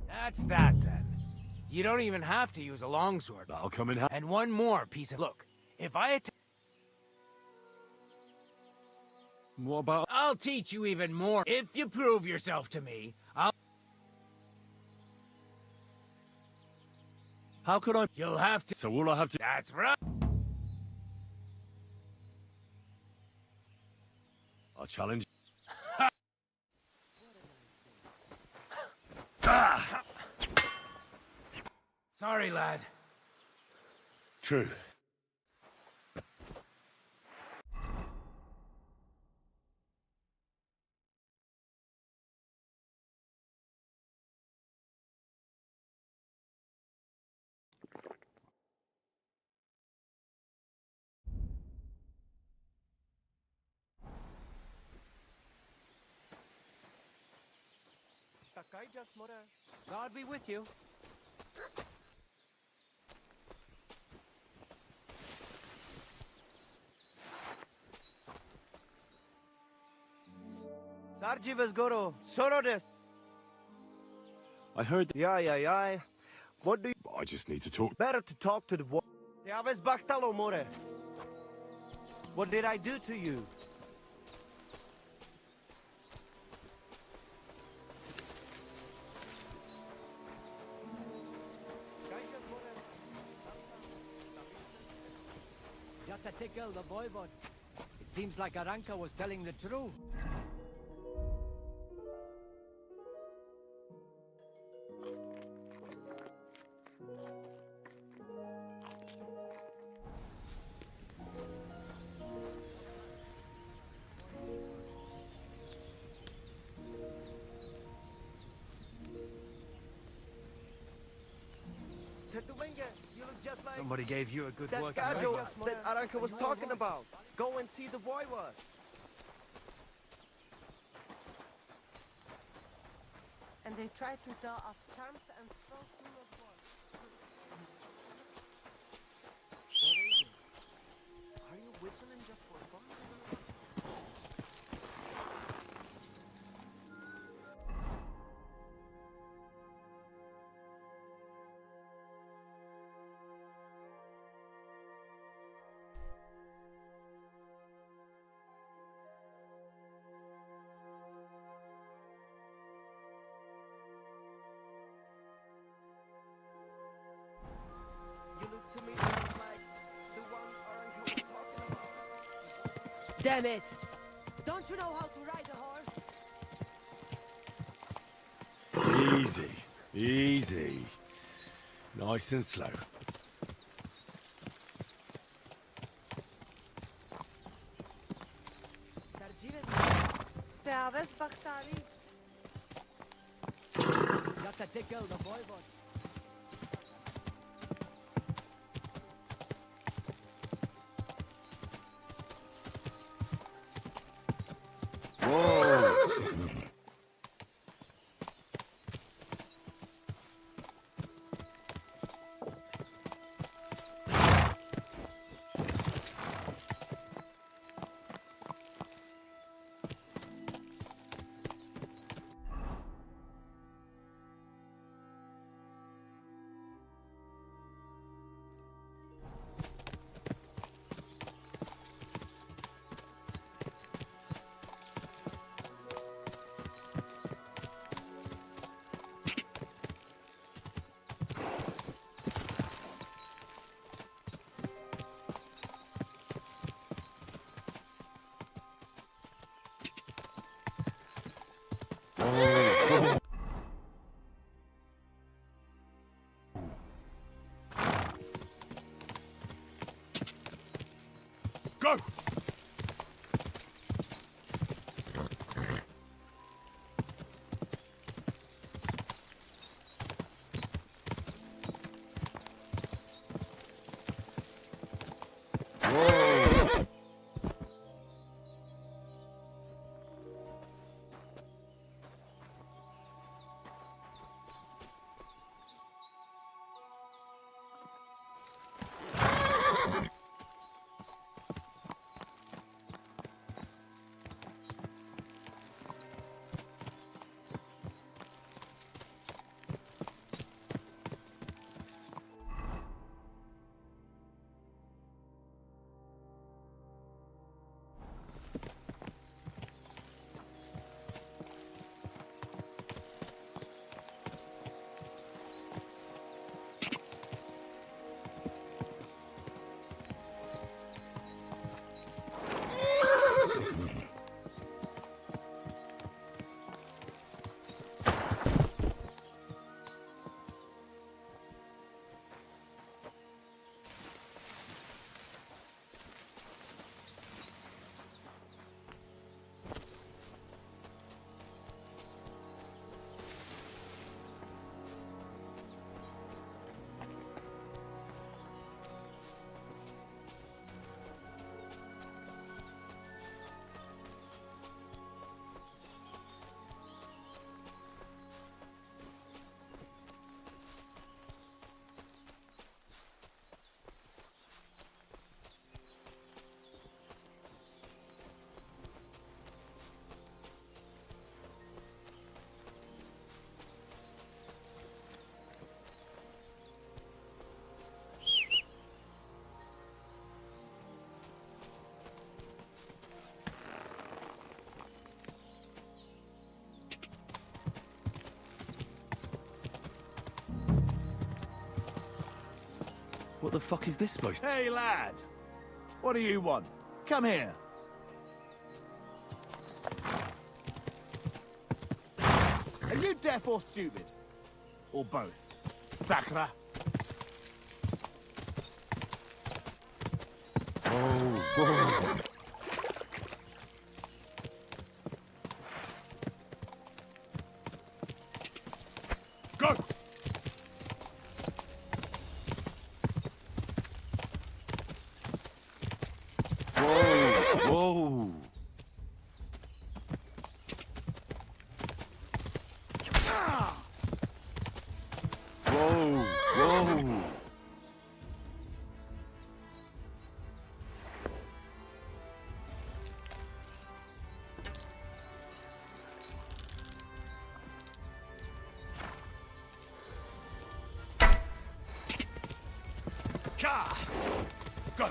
That's that, then. You don't even have to use a longsword. That'll come in handy. And one more piece of... Look, if I attack... What about... I'll teach you even more. If you prove yourself to me, I'll... How could I... You'll have to... So all I have to... That's right. I'll challenge... Sorry, lad. True. God be with you. Sarjivas Goro, Sorodes. I heard... Yeah. What do you... I just need to talk... Better to talk to the... Yaves Bachtalo More. What did I do to you? Got to tickle the voivod. It seems like Aranka was telling the truth. Somebody gave you a good that workout. gajo that Aranka was talking about. Go and see the voivod. And they try to tell us charms and spells do not work. What is it? Are you whistling just for fun? You look to me like the one Aranka was talking about. Damn it! Don't you know how to ride a horse? Easy, easy. Nice and slow. Got to tickle the voivod. Go! What the fuck is this supposed to... Hey, lad! What do you want? Come here. Are you deaf or stupid? Or both? Sacra. Whoa. Go! Whoa. Whoa. Ka! Go!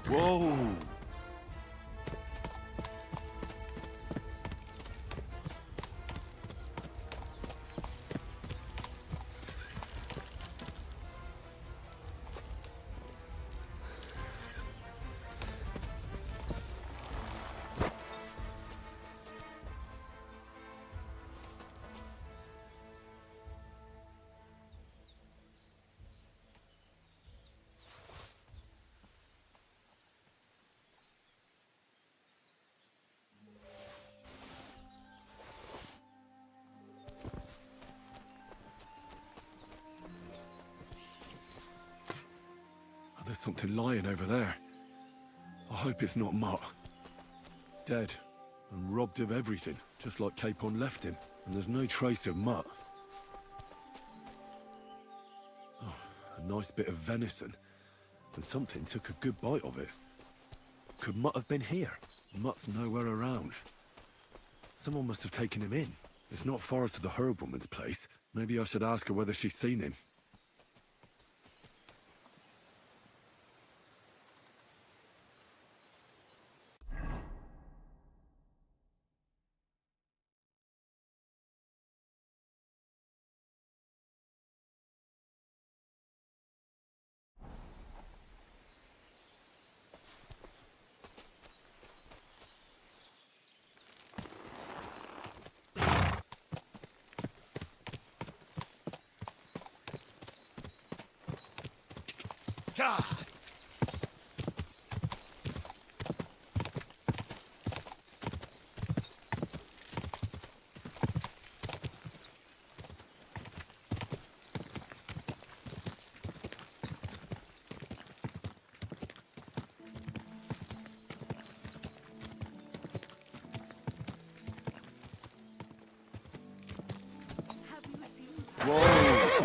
Whoa. There's something lying over there. I hope it's not Mutt. Dead and robbed of everything, just like Capon left him. And there's no trace of Mutt. Oh, a nice bit of venison. And something took a good bite of it. Could Mutt have been here? Mutt's nowhere around. Someone must have taken him in. It's not far to the herb-woman's place. Maybe I should ask her whether she's seen him. Ka!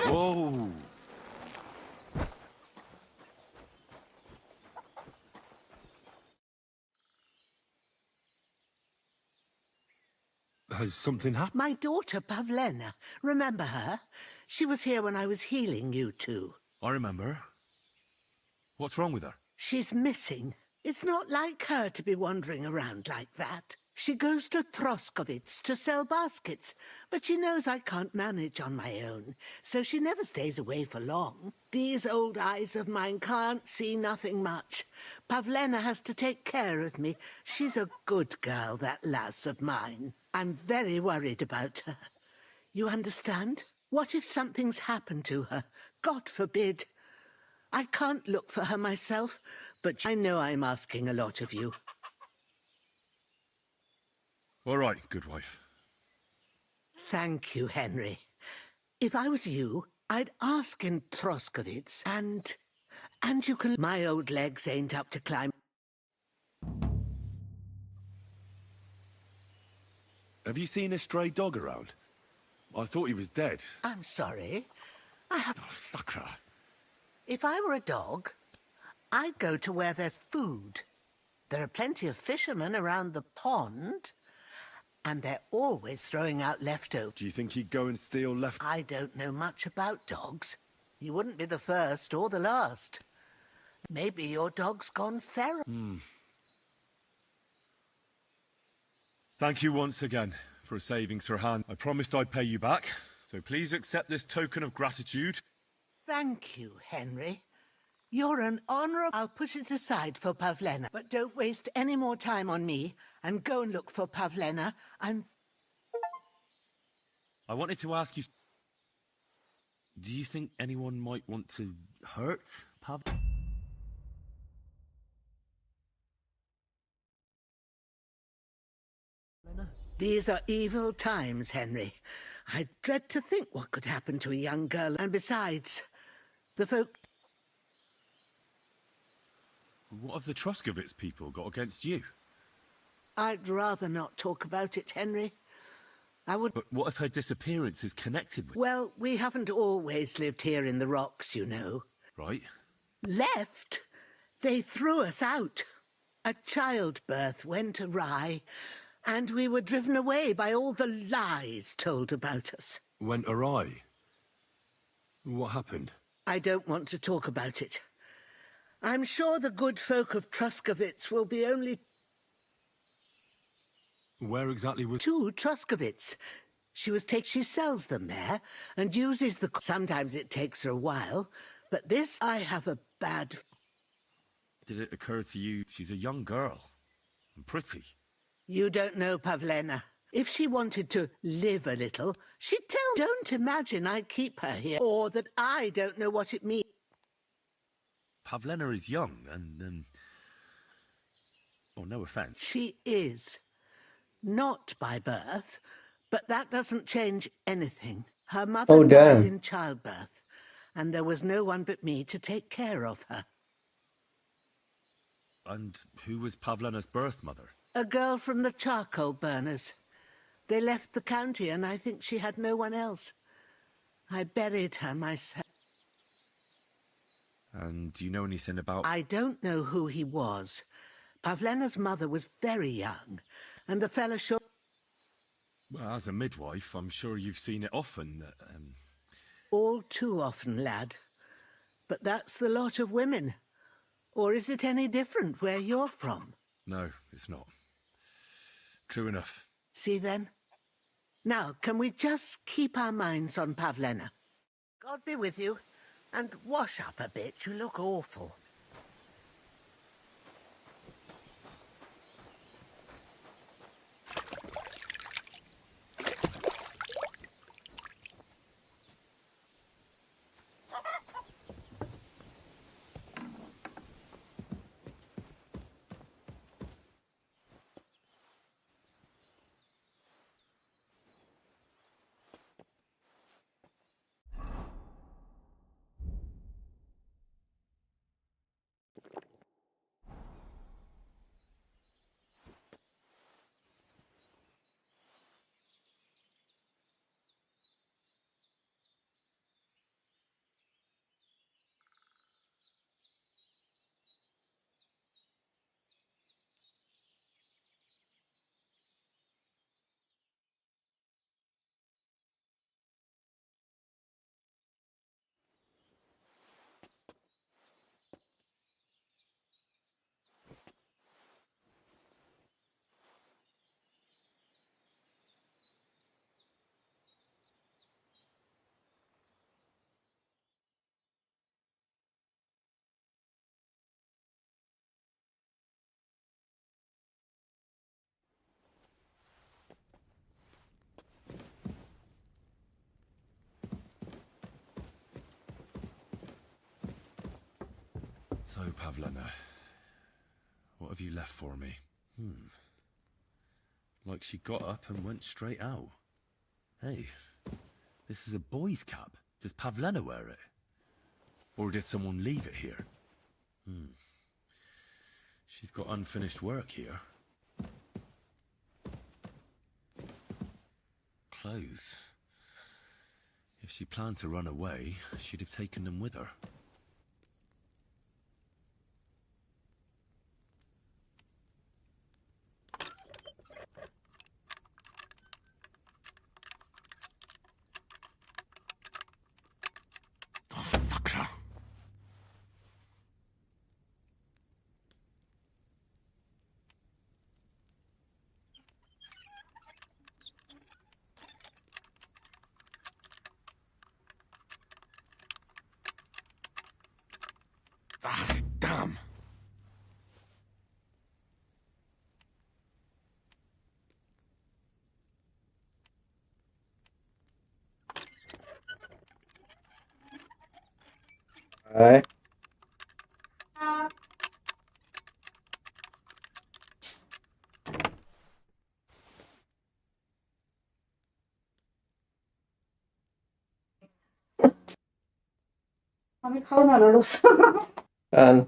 Whoa. Has something happened? My daughter, Pavlena. Remember her? She was here when I was healing you two. I remember. What's wrong with her? She's missing. It's not like her to be wandering around like that. She goes to Troskovitz to sell baskets, but she knows I can't manage on my own, so she never stays away for long. These old eyes of mine can't see nothing much. Pavlena has to take care of me. She's a good girl, that lass of mine. I'm very worried about her. You understand? What if something's happened to her? God forbid. I can't look for her myself, but I know I'm asking a lot of you. All right, good wife. Thank you, Henry. If I was you, I'd ask in Troskovitz, and you can... My old legs ain't up to climb. Have you seen a stray dog around? I thought he was dead. I'm sorry. I have... Oh, Sakra. If I were a dog, I'd go to where there's food. There are plenty of fishermen around the pond, and they're always throwing out leftovers. Do you think he'd go and steal left? I don't know much about dogs. You wouldn't be the first or the last. Maybe your dog's gone feral. Thank you once again for saving Sirhan. I promised I'd pay you back, so please accept this token of gratitude. Thank you, Henry. You're an honourable... I'll put it aside for Pavlena, but don't waste any more time on me, and go and look for Pavlena. I wanted to ask you... Do you think anyone might want to hurt Pav? These are evil times, Henry. I dread to think what could happen to a young girl, and besides, the folk... What have the Troskovitz people got against you? I'd rather not talk about it, Henry. I would... But what if her disappearance is connected with... Well, we haven't always lived here in the rocks, you know. Right. Left? They threw us out. A childbirth went awry, and we were driven away by all the lies told about us. Went awry? What happened? I don't want to talk about it. I'm sure the good folk of Troskovitz will be only... Where exactly was... To Troskovitz. She sells them there, and uses the... Sometimes it takes her a while, but this I have a bad... Did it occur to you she's a young girl? And pretty? You don't know Pavlena. If she wanted to live a little, she'd tell... Don't imagine I keep her here, or that I don't know what it means. Pavlena is young, and, oh, no offence. She is. Not by birth, but that doesn't change anything. Her mother died in childbirth, and there was no one but me to take care of her. And who was Pavlena's birth mother? A girl from the charcoal burners. They left the county, and I think she had no one else. I buried her myself. And do you know anything about... I don't know who he was. Pavlena's mother was very young, and the fella sure... Well, as a midwife, I'm sure you've seen it often. All too often, lad. But that's the lot of women. Or is it any different where you're from? No, it's not. True enough. See then? Now, can we just keep our minds on Pavlena? God be with you. And wash up a bit, you look awful. So, Pavlena, what have you left for me? Like she got up and went straight out. Hey, this is a boy's cap. Does Pavlena wear it? Or did someone leave it here? She's got unfinished work here. Clothes. If she planned to run away, she'd have taken them with her. Alright. आम्ही खाऊन आलो dosa. And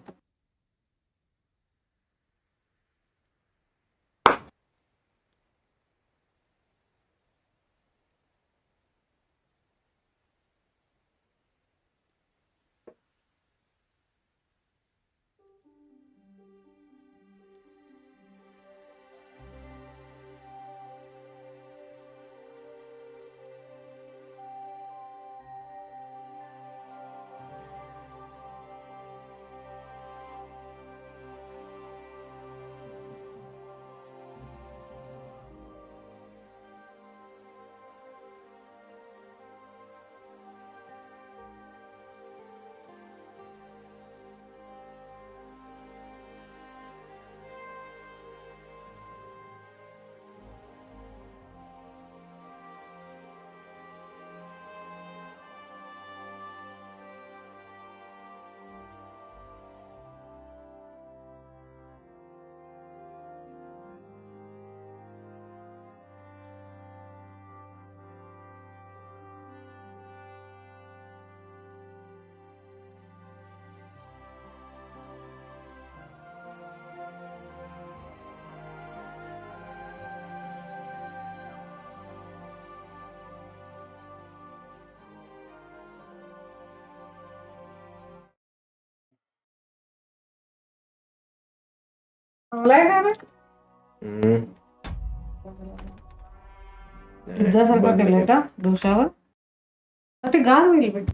चांगला आहे का रे? Pizza सारखा केलाय का डोशावर? ते गार होईल बेटा.